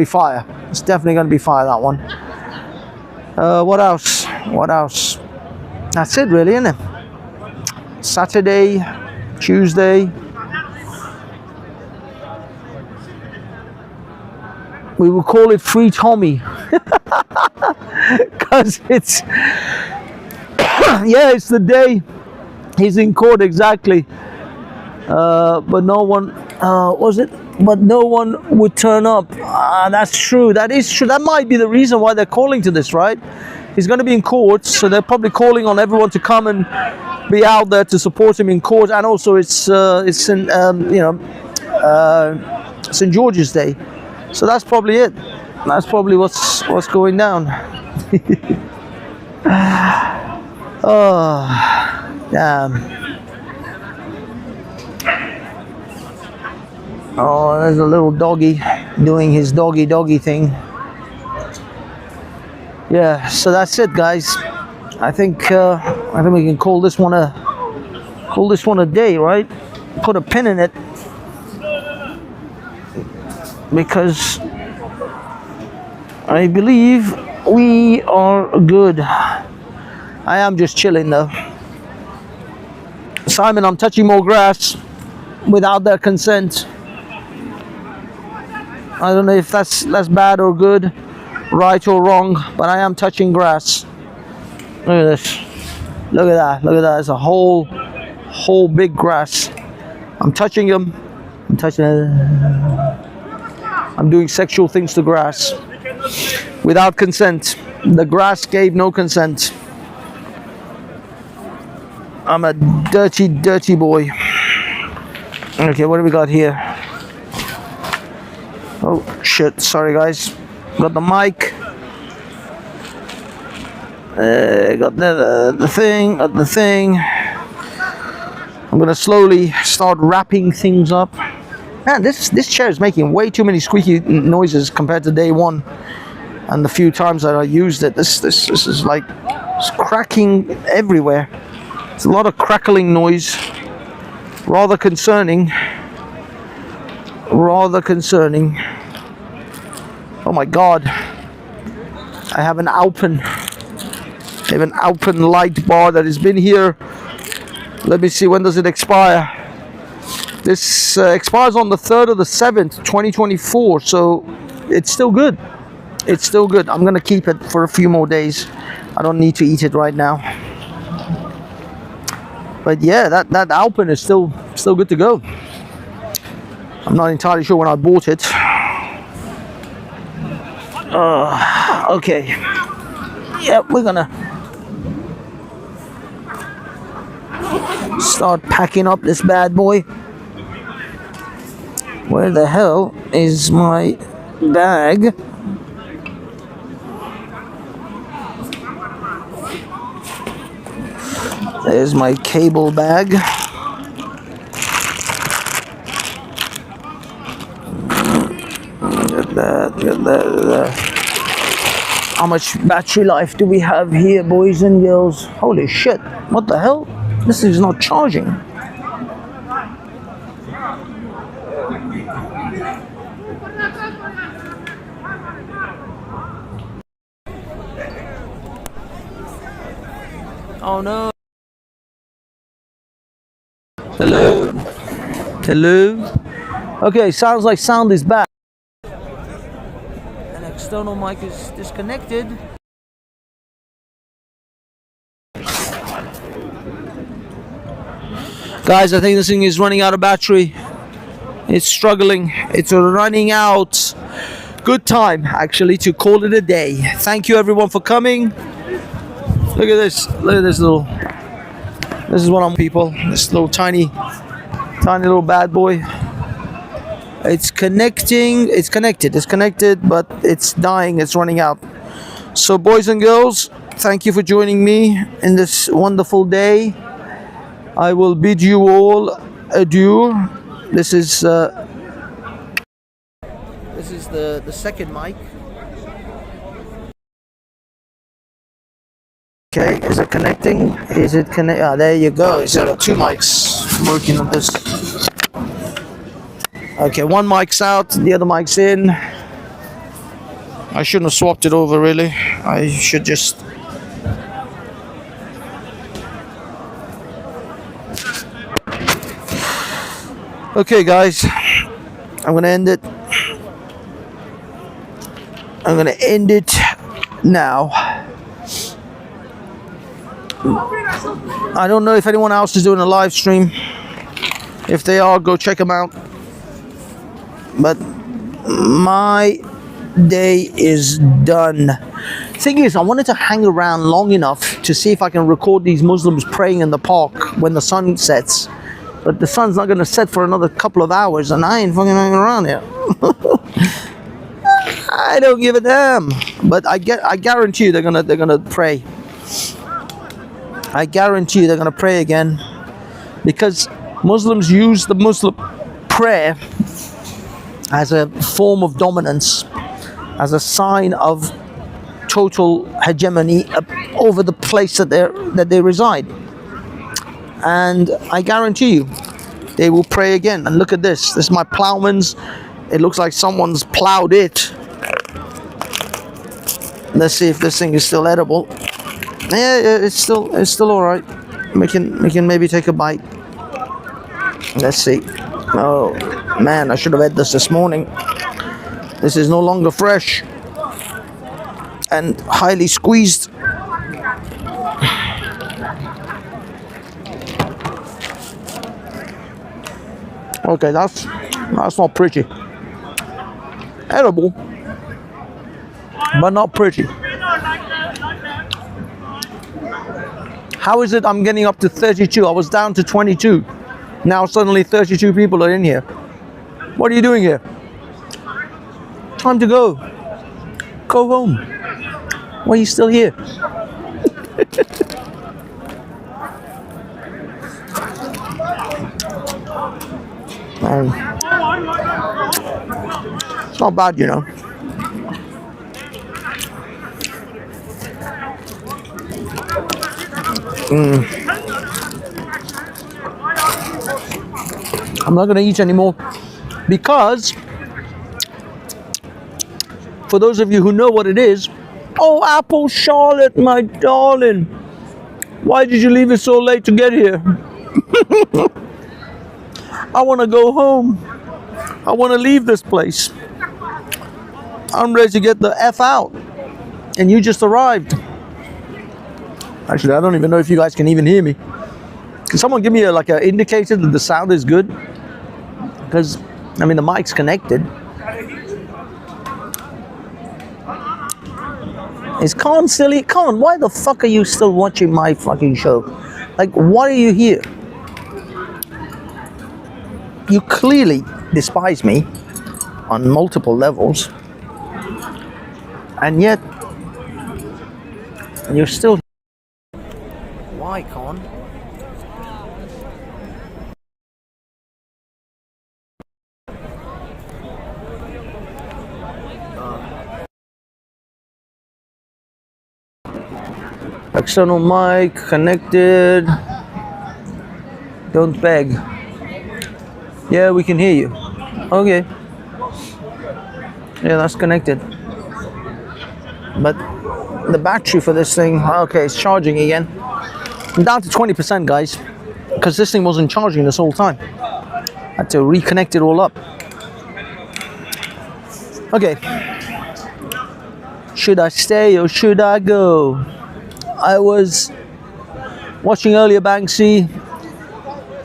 fire. It's definitely going to be fire, that one. What else? That's it really, isn't it? Saturday, Tuesday. We will call it Free Tommy because it's yeah, it's the day he's in court exactly. But no one But no one would turn up. That's true. That is true. That might be the reason why they're calling to this, right? He's going to be in court, so they're probably calling on everyone to come and be out there to support him in court. And also, it's St. St. George's Day. So that's probably it. That's probably what's going down. Oh, damn. Oh, there's a little doggy doing his doggy thing. Yeah, so that's it, guys. I think we can call this one a day, right? Put a pin in it. Because I believe we are good. I am just chilling though. Simon, I'm touching more grass without their consent. I don't know if that's bad or good, right or wrong, but I am touching grass. Look at this. Look at that. Look at that. It's a whole big grass. I'm touching them. I'm touching it. I'm doing sexual things to grass without consent. The grass gave no consent. I'm a dirty boy. Okay, what do we got here? Oh shit, sorry guys. Got the mic. Got the thing. I'm gonna slowly start wrapping things up. Man, this chair is making way too many squeaky noises compared to day one, and the few times that I used it. This is like it's cracking everywhere. It's a lot of crackling noise. Rather concerning. Oh my god. I have an Alpen. I have an Alpen light bar that has been here. Let me see, when does it expire? This expires on the 3rd of the 7th, 2024. So it's still good. It's still good. I'm gonna keep it for a few more days. I don't need to eat it right now. But yeah, that Alpen is still good to go. I'm not entirely sure when I bought it. Okay. Yeah, we're gonna start packing up this bad boy. Where the hell is my bag? There's my cable bag. Get that. How much battery life do we have here, boys and girls? Holy shit, what the hell? This is not charging. Oh no. Hello. Hello. Okay, sounds like sound is back. An external mic is disconnected. Guys, I think this thing is running out of battery. It's struggling. It's running out. Good time, actually, to call it a day. Thank you, everyone, for coming. Look at this. Look at this little. This is one of people. This little tiny little bad boy. It's connecting. It's connected. It's connected, but it's dying. It's running out. So, boys and girls, thank you for joining me in this wonderful day. I will bid you all adieu. This is the second mic. Okay, is it connecting? Is it connect? Ah, there you go. It's got two mics working on this. Okay, one mic's out, the other mic's in. I shouldn't have swapped it over, really. I should just. Okay, guys, I'm gonna end it. I'm gonna end it now. I don't know if anyone else is doing a live stream. If they are, go check them out. But my day is done. Thing is, I wanted to hang around long enough to see if I can record these Muslims praying in the park when the sun sets. But the sun's not going to set for another couple of hours, and I ain't fucking hanging around here. I don't give a damn. But I guarantee you they're gonna pray. I guarantee you they're gonna pray again, because Muslims use the Muslim prayer as a form of dominance, as a sign of total hegemony over the place that they reside. And I guarantee you they will pray again. And look at this. This is my ploughman's. It looks like someone's plowed it. Let's see if this thing is still edible. Yeah, it's still all right. We can maybe take a bite. Let's see. Oh man, I should have had this morning. This is no longer fresh and highly squeezed. Okay, that's not pretty. Edible, but not pretty. How is it I'm getting up to 32? I was down to 22. Now suddenly 32 people are in here. What are you doing here? Time to go. Go home. Why are you still here? It's not bad, you know. I'm not going to eat anymore because, for those of you who know what it is, Oh, Apple Charlotte, my darling. Why did you leave it so late to get here? I want to go home. I want to leave this place. I'm ready to get the F out. And you just arrived. Actually, I don't even know if you guys can even hear me. Can someone give me an indicator that the sound is good? Because, I mean, the mic's connected. Is Khan silly? Khan, why the fuck are you still watching my fucking show? Like, why are you here? You clearly despise me on multiple levels. And yet, you're still... Why, Khan? External mic connected. Don't beg. Yeah, we can hear you. Okay. Yeah, that's connected. But the battery for this thing, okay, it's charging again. I'm down to 20%, guys, because this thing wasn't charging this whole time. I had to reconnect it all up. Okay. Should I stay or should I go? I was watching earlier Banksy,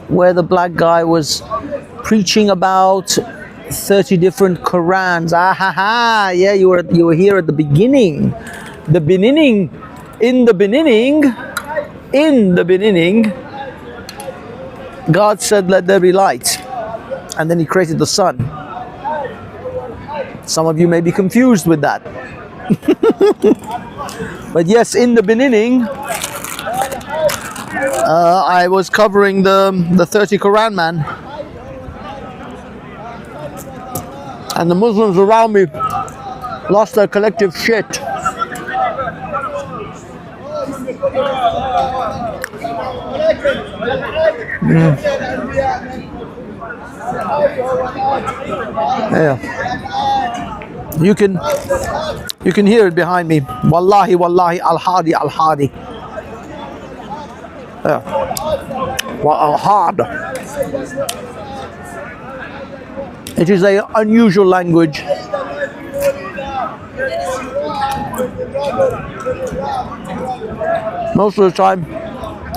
where the black guy was preaching about 30 different Qurans. Ah ha ha! Yeah, you were here at the beginning. The beginning, in the beginning, God said, "Let there be light," and then He created the sun. Some of you may be confused with that. But yes, in the beginning, I was covering the 30 Quran man, and the Muslims around me lost their collective shit. Yeah. You can hear it behind me. Wallahi, wallahi, al-hadi, al-hadi. Al-had. It is an unusual language. Most of the time,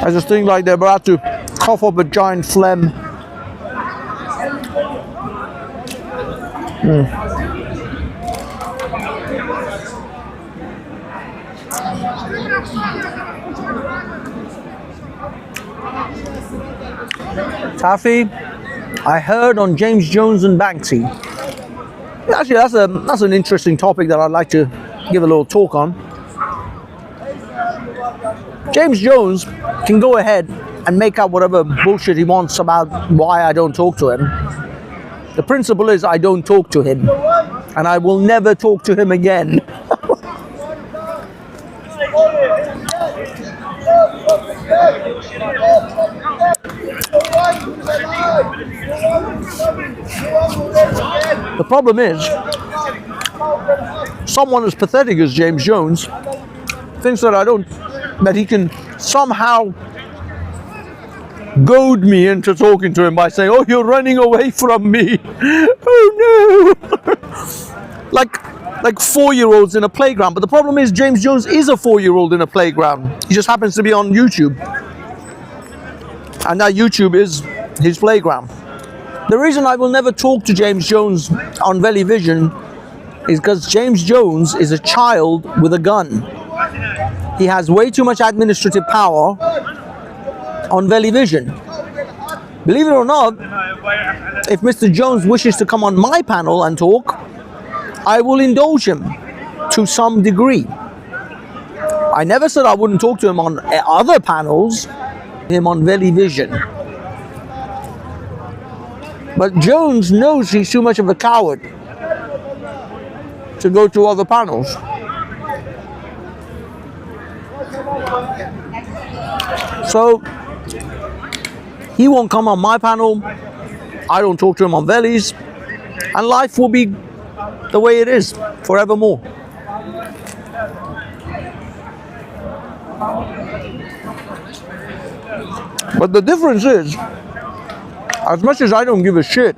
I just think like they're about to cough up a giant phlegm. Taffy, I heard on James Jones and Banksy. Actually, that's an interesting topic that I'd like to give a little talk on. James Jones can go ahead and make up whatever bullshit he wants about why I don't talk to him. The principle is I don't talk to him, and I will never talk to him again. The problem is, someone as pathetic as James Jones thinks that he can somehow goad me into talking to him by saying, "Oh, you're running away from me." Oh no. like 4-year-olds in a playground. But the problem is James Jones is a 4-year-old in a playground. He just happens to be on YouTube. And now YouTube is his playground. The reason I will never talk to James Jones on Veli Vision is because James Jones is a child with a gun. He has way too much administrative power on Veli Vision. Believe it or not, if Mr. Jones wishes to come on my panel and talk, I will indulge him to some degree. I never said I wouldn't talk to him on other panels, him on Veli Vision. But Jones knows he's too much of a coward to go to other panels. So he won't come on my panel. I don't talk to him on Veli's, and life will be the way it is forevermore. But the difference is, as much as I don't give a shit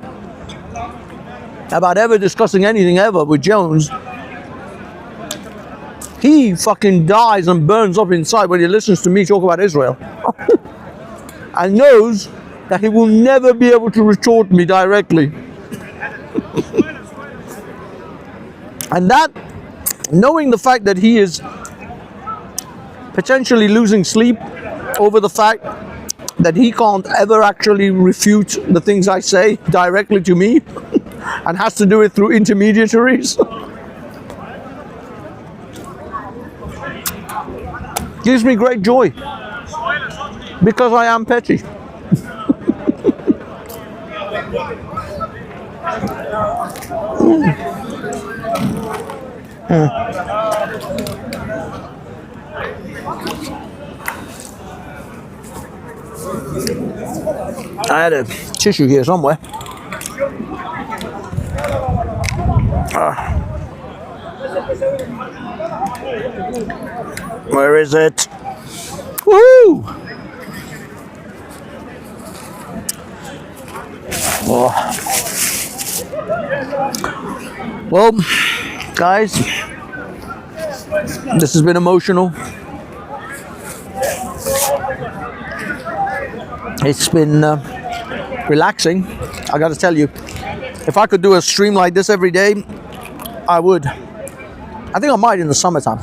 about ever discussing anything ever with Jones, he fucking dies and burns up inside when he listens to me talk about Israel. And knows that he will never be able to retort me directly. And that, knowing the fact that he is potentially losing sleep over the fact that he can't ever actually refute the things I say directly to me and has to do it through intermediaries, gives me great joy, because I am petty. I had a tissue here somewhere. Where is it? Woo! Oh. Well, guys, this has been emotional. It's been relaxing, I gotta tell you. If I could do a stream like this every day, I would. I think I might in the summertime.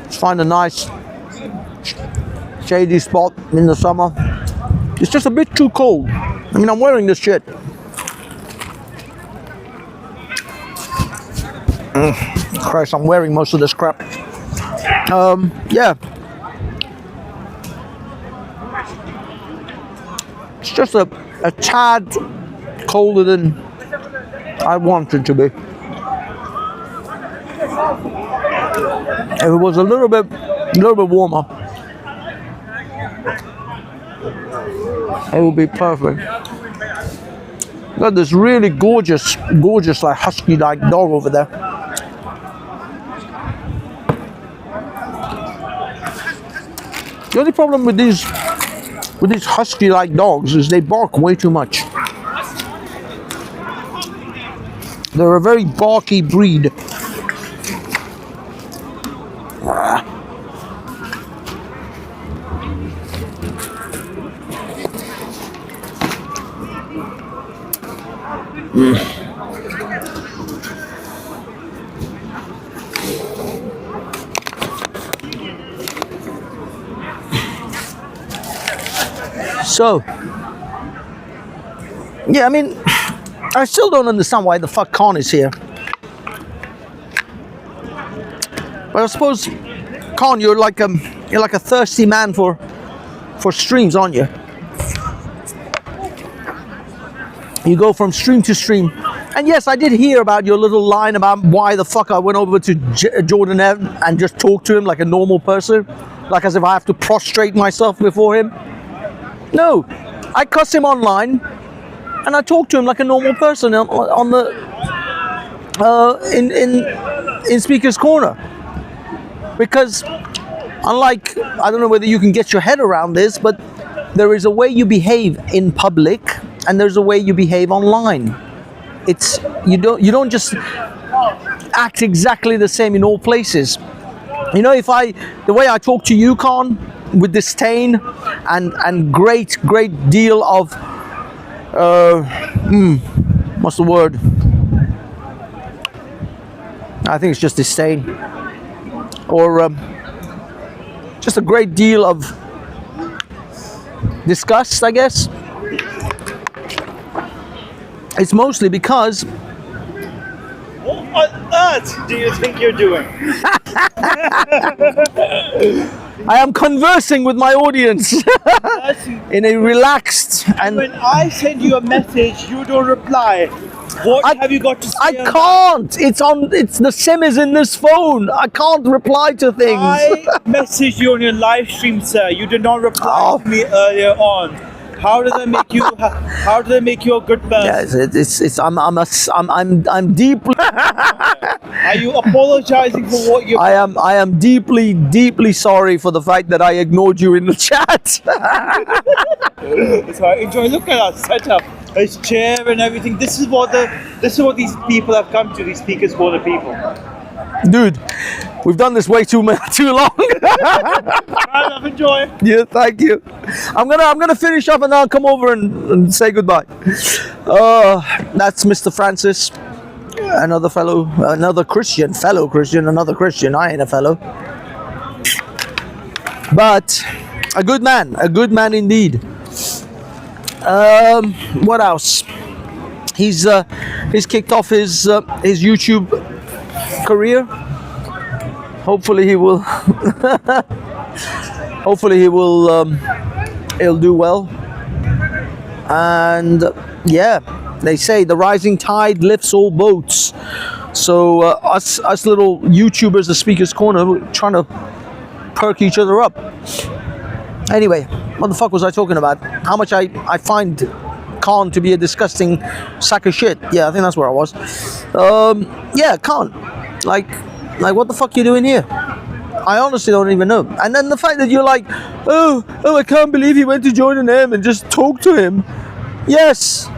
Just find a nice shady spot in the summer. It's just a bit too cold. I mean, I'm wearing this shit. Christ, I'm wearing most of this crap. Yeah. It's just a tad colder than I want it to be. If it was a little bit warmer, it would be perfect. Got this really gorgeous like husky like dog over there. The only problem with these husky like dogs is they bark way too much. They're a very barky breed. So, yeah, I mean, I still don't understand why the fuck Khan is here. But I suppose, Khan, you're like a thirsty man for streams, aren't you? You go from stream to stream. And yes, I did hear about your little line about why the fuck I went over to Jordan Evan and just talked to him like a normal person, like as if I have to prostrate myself before him. No, I cuss him online, and I talk to him like a normal person on the in Speaker's Corner. Because unlike, I don't know whether you can get your head around this, but there is a way you behave in public, and there's a way you behave online. It's you don't just act exactly the same in all places. You know, the way I talk to you, Khan, with disdain and great deal of what's the word? I think it's just disdain, or just a great deal of disgust, I guess. It's mostly because what on earth do you think you're doing? I am conversing with my audience in a relaxed and. When I send you a message, you don't reply. What have you got to say? I can't. It's the SIM is in this phone. I can't reply to things. I messaged you on your live stream, sir. You did not reply to me earlier on. How do they make you? How do they make you a good person? Yes, I'm deeply. Are you apologizing for what you? I am deeply sorry for the fact that I ignored you in the chat. It's all right. Enjoy. Look at that setup. His chair and everything. This is what these people have come to. These speakers for the people. Dude, we've done this way too long. I love enjoy. Yeah, thank you. I'm gonna finish up and then I'll come over and say goodbye. That's Mr. Francis, another Christian, another Christian. I ain't a fellow, but a good man indeed. What else? He's kicked off his YouTube career. Hopefully he will. He'll do well. And yeah, they say the rising tide lifts all boats. So us little YouTubers, the Speaker's Corner, we're trying to perk each other up. Anyway, what the fuck was I talking about? How much I find Khan to be a disgusting sack of shit. Yeah, I think that's where I was. Yeah, Khan. Like what the fuck you doing here? I honestly don't even know. And then the fact that you're like, oh, I can't believe he went to Jordan M and just talk to him. Yes,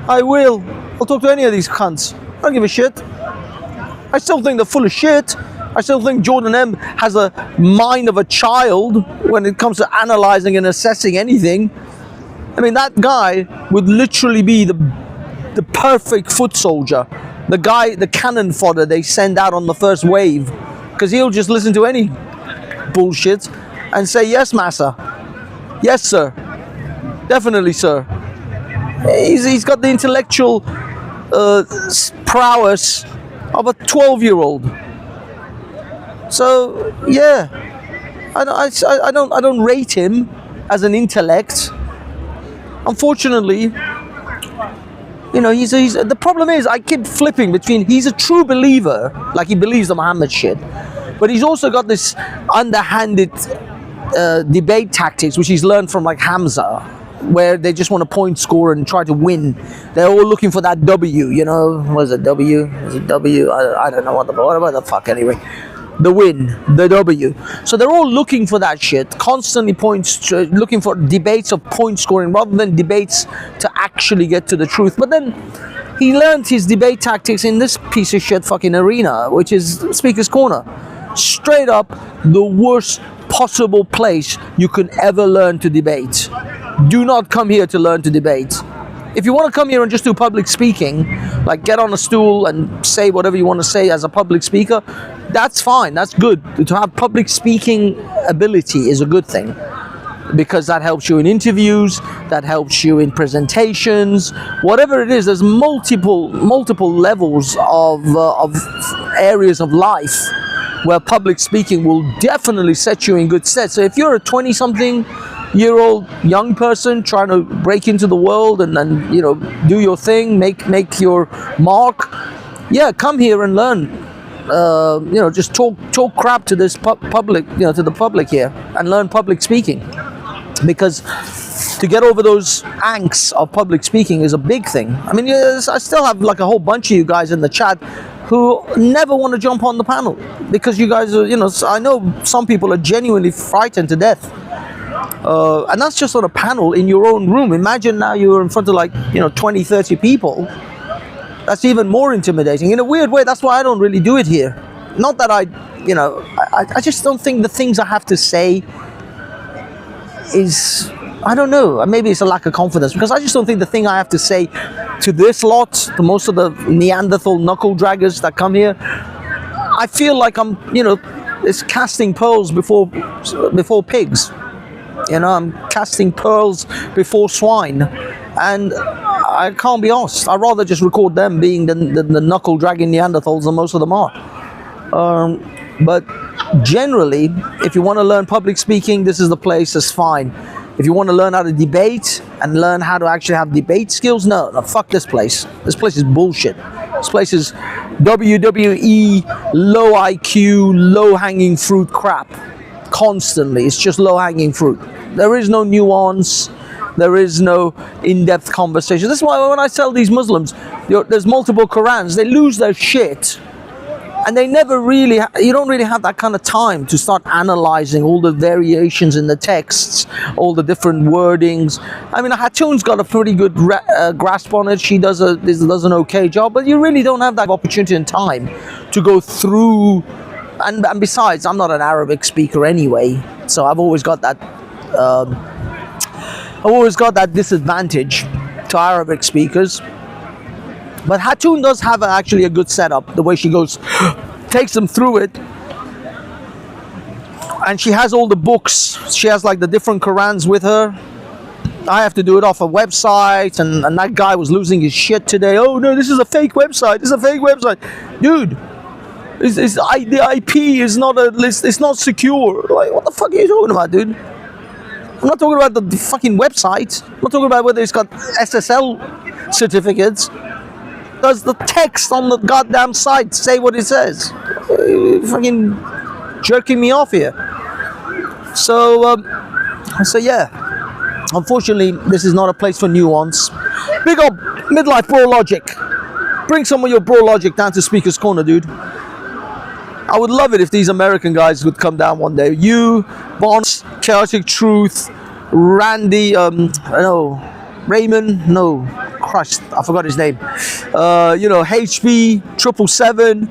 I will. I'll talk to any of these cunts. I don't give a shit. I still think they're full of shit. I still think Jordan M has a mind of a child when it comes to analyzing and assessing anything. I mean, that guy would literally be the perfect foot soldier. The guy, the cannon fodder they send out on the first wave. Because he'll just listen to any bullshit and say, yes, massa. Yes, sir. Definitely, sir. He's got the intellectual prowess of a 12-year-old. So, yeah. I don't rate him as an intellect. Unfortunately, you know, he's the problem is I keep flipping between he's a true believer, like he believes the Muhammad shit, but he's also got this underhanded debate tactics which he's learned from like Hamza, where they just want to point score and try to win. They're all looking for that W, you know, what is it, W? Is it W? I don't know what the fuck anyway. The win, the W. So they're all looking for that shit, constantly looking for debates of point scoring rather than debates to actually get to the truth. But then he learned his debate tactics in this piece of shit fucking arena, which is Speaker's Corner. Straight up the worst possible place you can ever learn to debate. Do not come here to learn to debate. If you want to come here and just do public speaking, like get on a stool and say whatever you want to say as a public speaker, that's fine, that's good. To have public speaking ability is a good thing, because that helps you in interviews, that helps you in presentations, whatever it is. There's multiple levels of areas of life where public speaking will definitely set you in good stead. So if you're a 20-something-year-old young person trying to break into the world and you know, do your thing, make your mark, yeah, come here and learn. You know, just talk crap to this public, you know, to the public here, and learn public speaking, because to get over those angst of public speaking is a big thing. I mean, yes, I still have like a whole bunch of you guys in the chat who never want to jump on the panel because you guys are, you know, I know some people are genuinely frightened to death. And that's just on a panel in your own room. Imagine now you're in front of like, you know, 20, 30 people. That's even more intimidating. In a weird way, that's why I don't really do it here. Not that I just don't think the things I have to say is, I don't know, maybe it's a lack of confidence, because I just don't think the thing I have to say to this lot, to most of the Neanderthal knuckle draggers that come here, I feel like I'm, you know, it's casting pearls before pigs. You know, I'm casting pearls before swine, and I can't be asked. I'd rather just record them being the knuckle dragging Neanderthals than most of them are. But generally, if you want to learn public speaking, this is the place. That's fine. If you want to learn how to debate and learn how to actually have debate skills, no, fuck this place. This place is bullshit. This place is WWE, low IQ, low hanging fruit crap. Constantly, it's just low hanging fruit. There is no nuance. There is no in-depth conversation. That's why when I tell these Muslims, there's multiple Qurans, they lose their shit. And they never really, you don't really have that kind of time to start analyzing all the variations in the texts, all the different wordings. I mean, Hatoon's got a pretty good grasp on it. She does an okay job, but you really don't have that opportunity and time to go through. And besides, I'm not an Arabic speaker anyway, so I've always got that. I've always got that disadvantage to Arabic speakers. But Hatoon does have actually a good setup, the way she goes, takes them through it. And she has all the books. She has like the different Qurans with her. I have to do it off a website, and that guy was losing his shit today. Oh no, this is a fake website. This is a fake website. Dude, the IP is not it's not secure. Like, what the fuck are you talking about, dude? I'm not talking about the fucking website. I'm not talking about whether it's got SSL certificates. Does the text on the goddamn site say what it says? You're fucking jerking me off here. So yeah. Unfortunately, this is not a place for nuance. Big up Midlife Bro Logic. Bring some of your bro logic down to Speaker's Corner, dude. I would love it if these American guys would come down one day. You, Bonds, Chaotic Truth, Randy, Raymond, no, Christ, I forgot his name. HB, 777.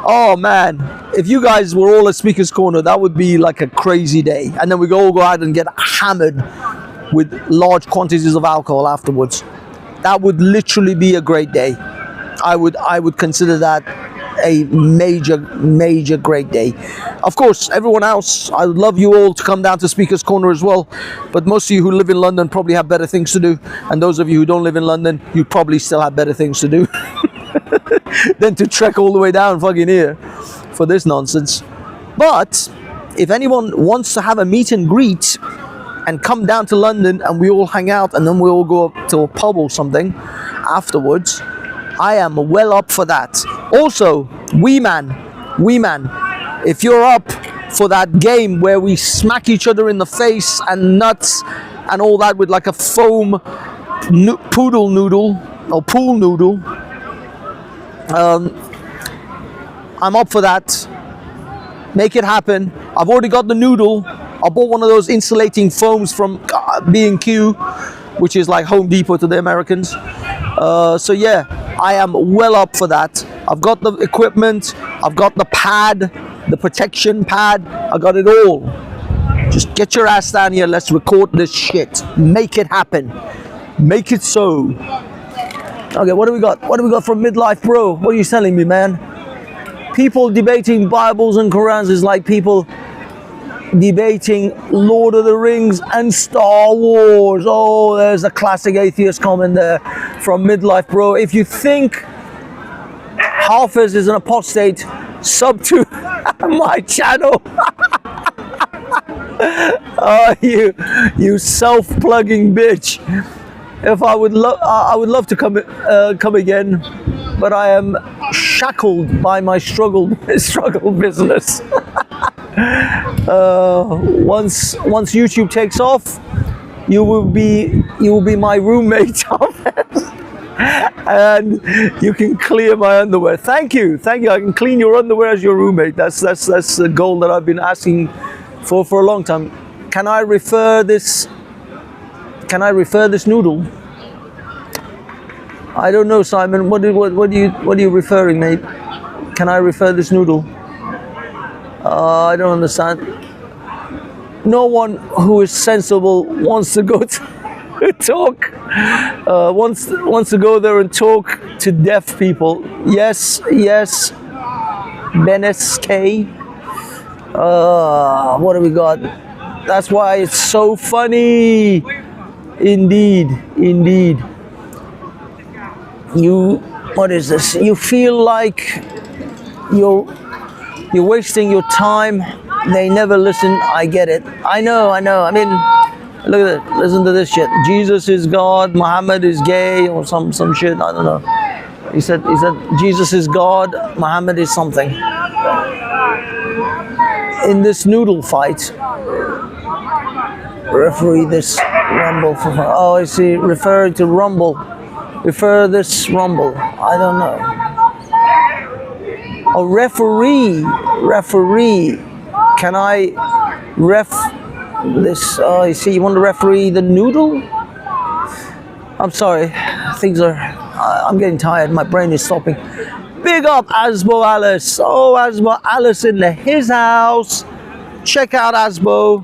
Oh man, if you guys were all at Speaker's Corner, that would be like a crazy day. And then we all go out and get hammered with large quantities of alcohol afterwards. That would literally be a great day. I would consider that a major great day. Of course, everyone else, I would love you all to come down to Speaker's Corner as well, but most of you who live in London probably have better things to do, and those of you who don't live in London, you probably still have better things to do than to trek all the way down fucking here for this nonsense. But if anyone wants to have a meet and greet and come down to London and we all hang out and then we all go up to a pub or something afterwards, I am well up for that. Also, Wee Man, if you're up for that game where we smack each other in the face and nuts and all that with like a foam poodle noodle or pool noodle, I'm up for that. Make it happen. I've already got the noodle. I bought one of those insulating foams from B&Q, which is like Home Depot to the Americans. So yeah, I am well up for that. I've got the equipment, I've got the pad, the protection pad, I got it all. Just get your ass down here, let's record this shit. Make it happen. Make it so. Okay, what do we got? What do we got from Midlife Bro? What are you telling me, man? People debating Bibles and Qurans is like people debating Lord of the Rings and Star Wars. Oh, there's a classic atheist comment there from Midlife Bro. If you think Hafiz is an apostate, sub to my channel. Oh, you self-plugging bitch. If I would love to come again, but I am shackled by my struggle business. Once YouTube takes off, you will be my roommate, and you can clear my underwear. Thank you. I can clean your underwear as your roommate. That's a goal that I've been asking for a long time. Can I refer this noodle? I don't know, Simon. What are you referring, mate? Can I refer this noodle? I don't understand. No one who is sensible wants to go to talk. Wants to go there and talk to deaf people. Yes. Benes K. What do we got? That's why it's so funny. Indeed. What is this? You feel like you're wasting your time. They never listen. I get it. I know. I mean, look at it. Listen to this shit. Jesus is God. Muhammad is gay, or some shit. I don't know. He said Jesus is God. Muhammad is something. In this noodle fight, Referee this rumble. Oh, I see. Referring to rumble. Refer this rumble. I don't know. Oh, referee. Referee. Can I ref this? Oh, I see. You want to referee the noodle? I'm sorry. Things are... I'm getting tired. My brain is stopping. Big up Asbo Alice. Oh, Asbo Alice in his house. Check out Asbo.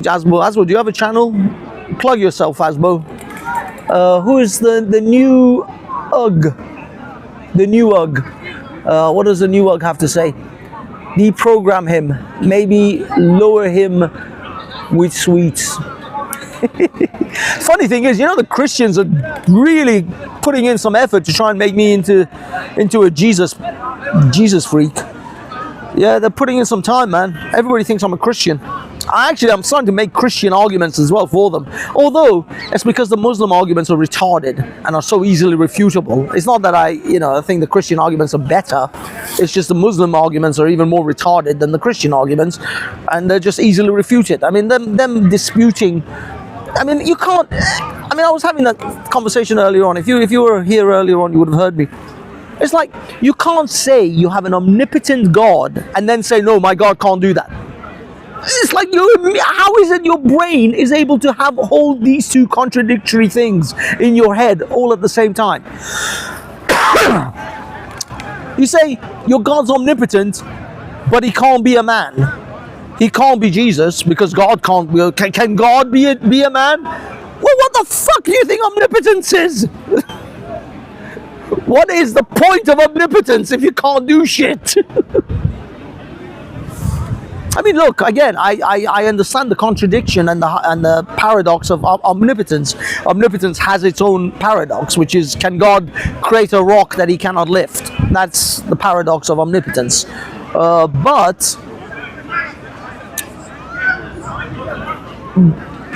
Asbo, do you have a channel? Plug yourself, Asbo. Who is the new UG? The new UG. What does the new UG have to say? Deprogram him. Maybe lower him with sweets. Funny thing is, you know, the Christians are really putting in some effort to try and make me into a Jesus freak. Yeah, they're putting in some time, man. Everybody thinks I'm a Christian. I'm starting to make Christian arguments as well for them. Although, it's because the Muslim arguments are retarded and are so easily refutable. It's not that I think the Christian arguments are better. It's just the Muslim arguments are even more retarded than the Christian arguments. And they're just easily refuted. I mean, them disputing... I mean, you can't... I mean, I was having that conversation earlier on. If you were here earlier on, you would have heard me. It's like, you can't say you have an omnipotent God and then say, no, my God can't do that. It's like, how is it your brain is able to hold these two contradictory things in your head all at the same time? You say your God's omnipotent, but he can't be a man. He can't be Jesus because God can't. Can God be a man? Well, what the fuck do you think omnipotence is? What is the point of omnipotence if you can't do shit? I mean, look, again, I understand the contradiction and the paradox of omnipotence. Omnipotence has its own paradox, which is, can God create a rock that he cannot lift? That's the paradox of omnipotence. But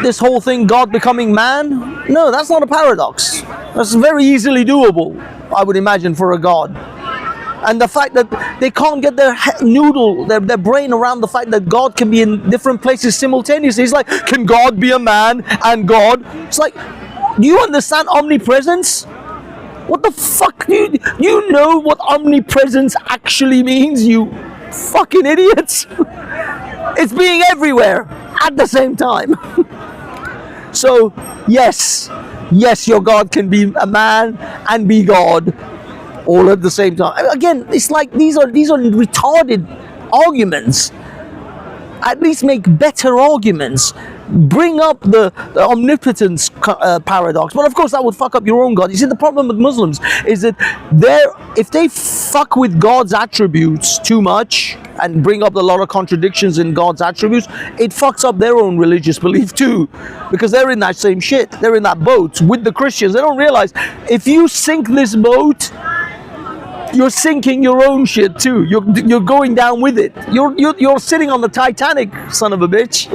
this whole thing, God becoming man, no, that's not a paradox. That's very easily doable, I would imagine, for a God. And the fact that they can't get their brain around the fact that God can be in different places simultaneously. It's like, can God be a man and God? It's like, do you understand omnipresence? What the fuck? Do you know what omnipresence actually means, you fucking idiots? It's being everywhere at the same time. So, yes, your God can be a man and be God all at the same time. Again, it's like these are retarded arguments. At least make better arguments. Bring up the omnipotence paradox. But of course that would fuck up your own God. You see, the problem with Muslims is that if they fuck with God's attributes too much and bring up a lot of contradictions in God's attributes, it fucks up their own religious belief too. Because they're in that same shit. They're in that boat with the Christians. They don't realize if you sink this boat, you're sinking your own shit too. You're going down with it. You're sitting on the Titanic, son of a bitch.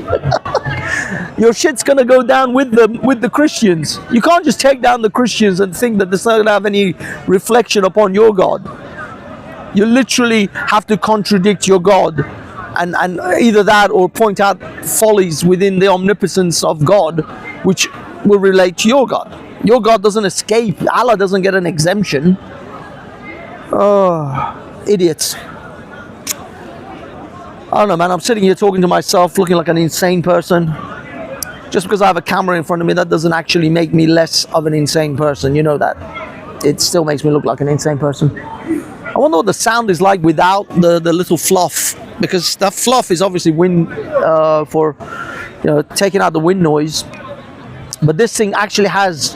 Your shit's gonna go down with the Christians. You can't just take down the Christians and think that this is not gonna have any reflection upon your God. You literally have to contradict your God, and either that or point out follies within the omnipotence of God, which will relate to your God. Your God doesn't escape. Allah doesn't get an exemption. Oh, idiots. I don't know, man. I'm sitting here talking to myself, looking like an insane person. Just because I have a camera in front of me, that doesn't actually make me less of an insane person. You know that. It still makes me look like an insane person. I wonder what the sound is like without the little fluff. Because that fluff is obviously wind for, taking out the wind noise. But this thing actually has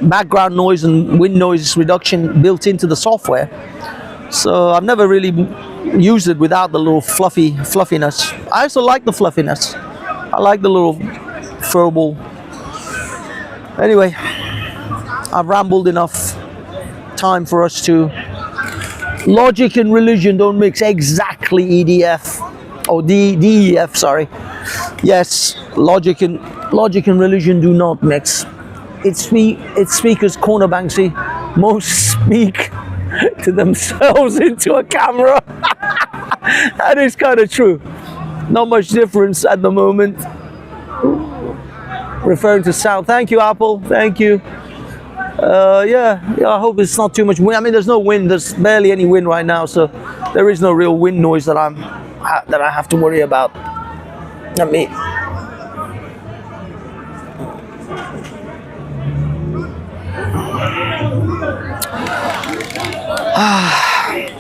background noise and wind noise reduction built into the software. So I've never really used it without the little fluffiness. I also like the fluffiness. I like the little furball. Anyway, I've rambled enough. Time for us to... Logic and religion don't mix. Exactly, EDF. Oh, DEF, sorry. Yes, logic and religion do not mix. It's speakers corner, Banksy. Most speak to themselves into a camera. That is kind of true. Not much difference at the moment. Referring to sound. Thank you, Apple. Thank you. Yeah, I hope it's not too much wind. I mean, there's no wind. There's barely any wind right now, so there is no real wind noise that I have to worry about. Let me.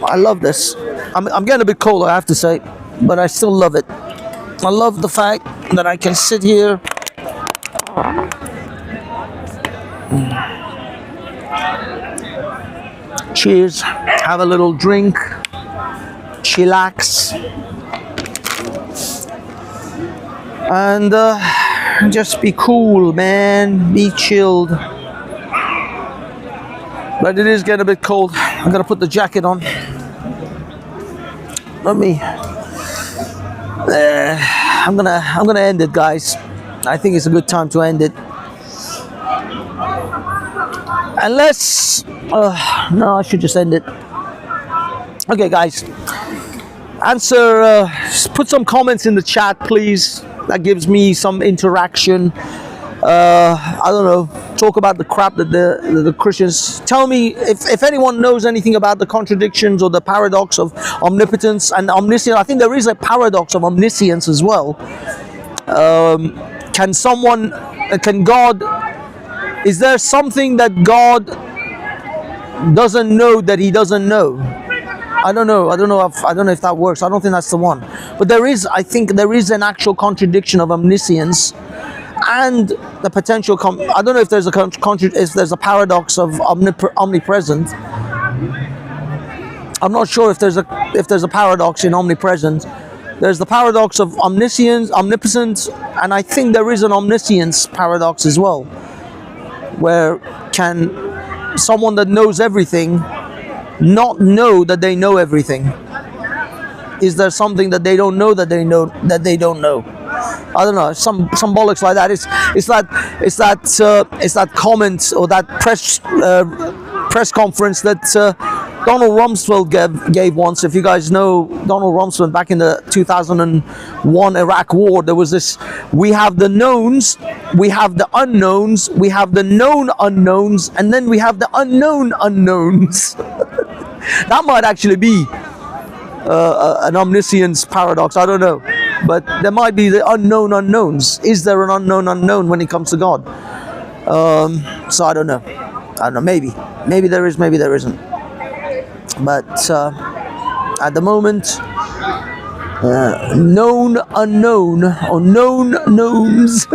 I love this. I'm getting a bit cold, I have to say, but I still love it. I love the fact that I can sit here. Cheers, have a little drink, chillax, and just be cool, man, be chilled. But it is getting a bit cold. I'm gonna put the jacket on. Let me. I'm gonna end it, guys. I think it's a good time to end it. Unless, no, I should just end it. Okay, guys. Answer. Put some comments in the chat, please. That gives me some interaction. I don't know. Talk about the crap that the Christians. Tell me if anyone knows anything about the contradictions or the paradox of omnipotence and omniscience. I think there is a paradox of omniscience as well. Can God? Is there something that God doesn't know that He doesn't know? I don't know. I don't know if that works. I don't think that's the one. But there is. I think there is an actual contradiction of omniscience and the potential. I don't know if there's a paradox of omnipresent. I'm not sure if there's a paradox in omnipresent. There's the paradox of omniscience, omnipotence, and I think there is an omniscience paradox as well. Where can someone that knows everything not know that they know everything? Is there something that they don't know that they know that they don't know? I don't know. Some bollocks like that. It's that comment or that press conference that Donald Rumsfeld gave once. If you guys know Donald Rumsfeld, back in the 2001 Iraq War, there was this: we have the knowns, we have the unknowns, we have the known unknowns, and then we have the unknown unknowns. That might actually be an omniscience paradox. I don't know, but there might be the unknown unknowns. Is there an unknown unknown when it comes to God? So I don't know. Maybe there is, maybe there isn't. But at the moment, known unknown or known knowns.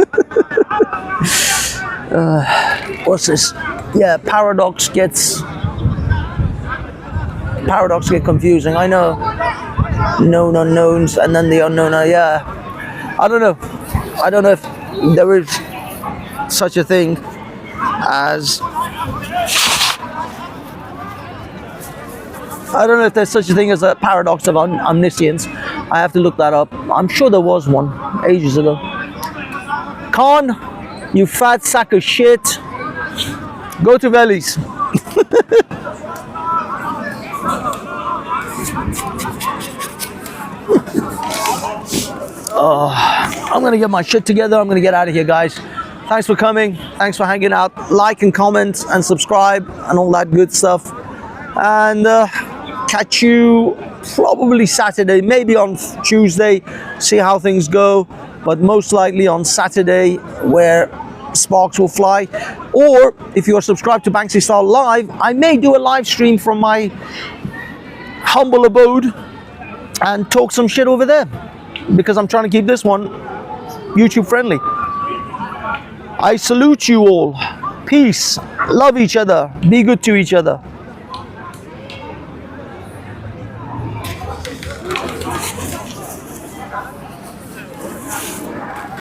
What's this? Yeah, paradox get confusing. I know. Known unknowns and then the unknown. Yeah, I don't know. I don't know if there is such a thing as. I don't know if there's such a thing as a paradox of omniscience. I have to look that up. I'm sure there was one ages ago. Khan, you fat sack of shit. Go to Veli's. I'm gonna get my shit together. I'm gonna get out of here, guys. Thanks for coming. Thanks for hanging out. Like and comment and subscribe and all that good stuff. And catch you probably Saturday, maybe on Tuesday, see how things go, but most likely on Saturday, where sparks will fly. Or if you are subscribed to Banksy Style Live, I may do a live stream from my humble abode and talk some shit over there, because I'm trying to keep this one YouTube friendly. I salute you all. Peace. Love each other. Be good to each other.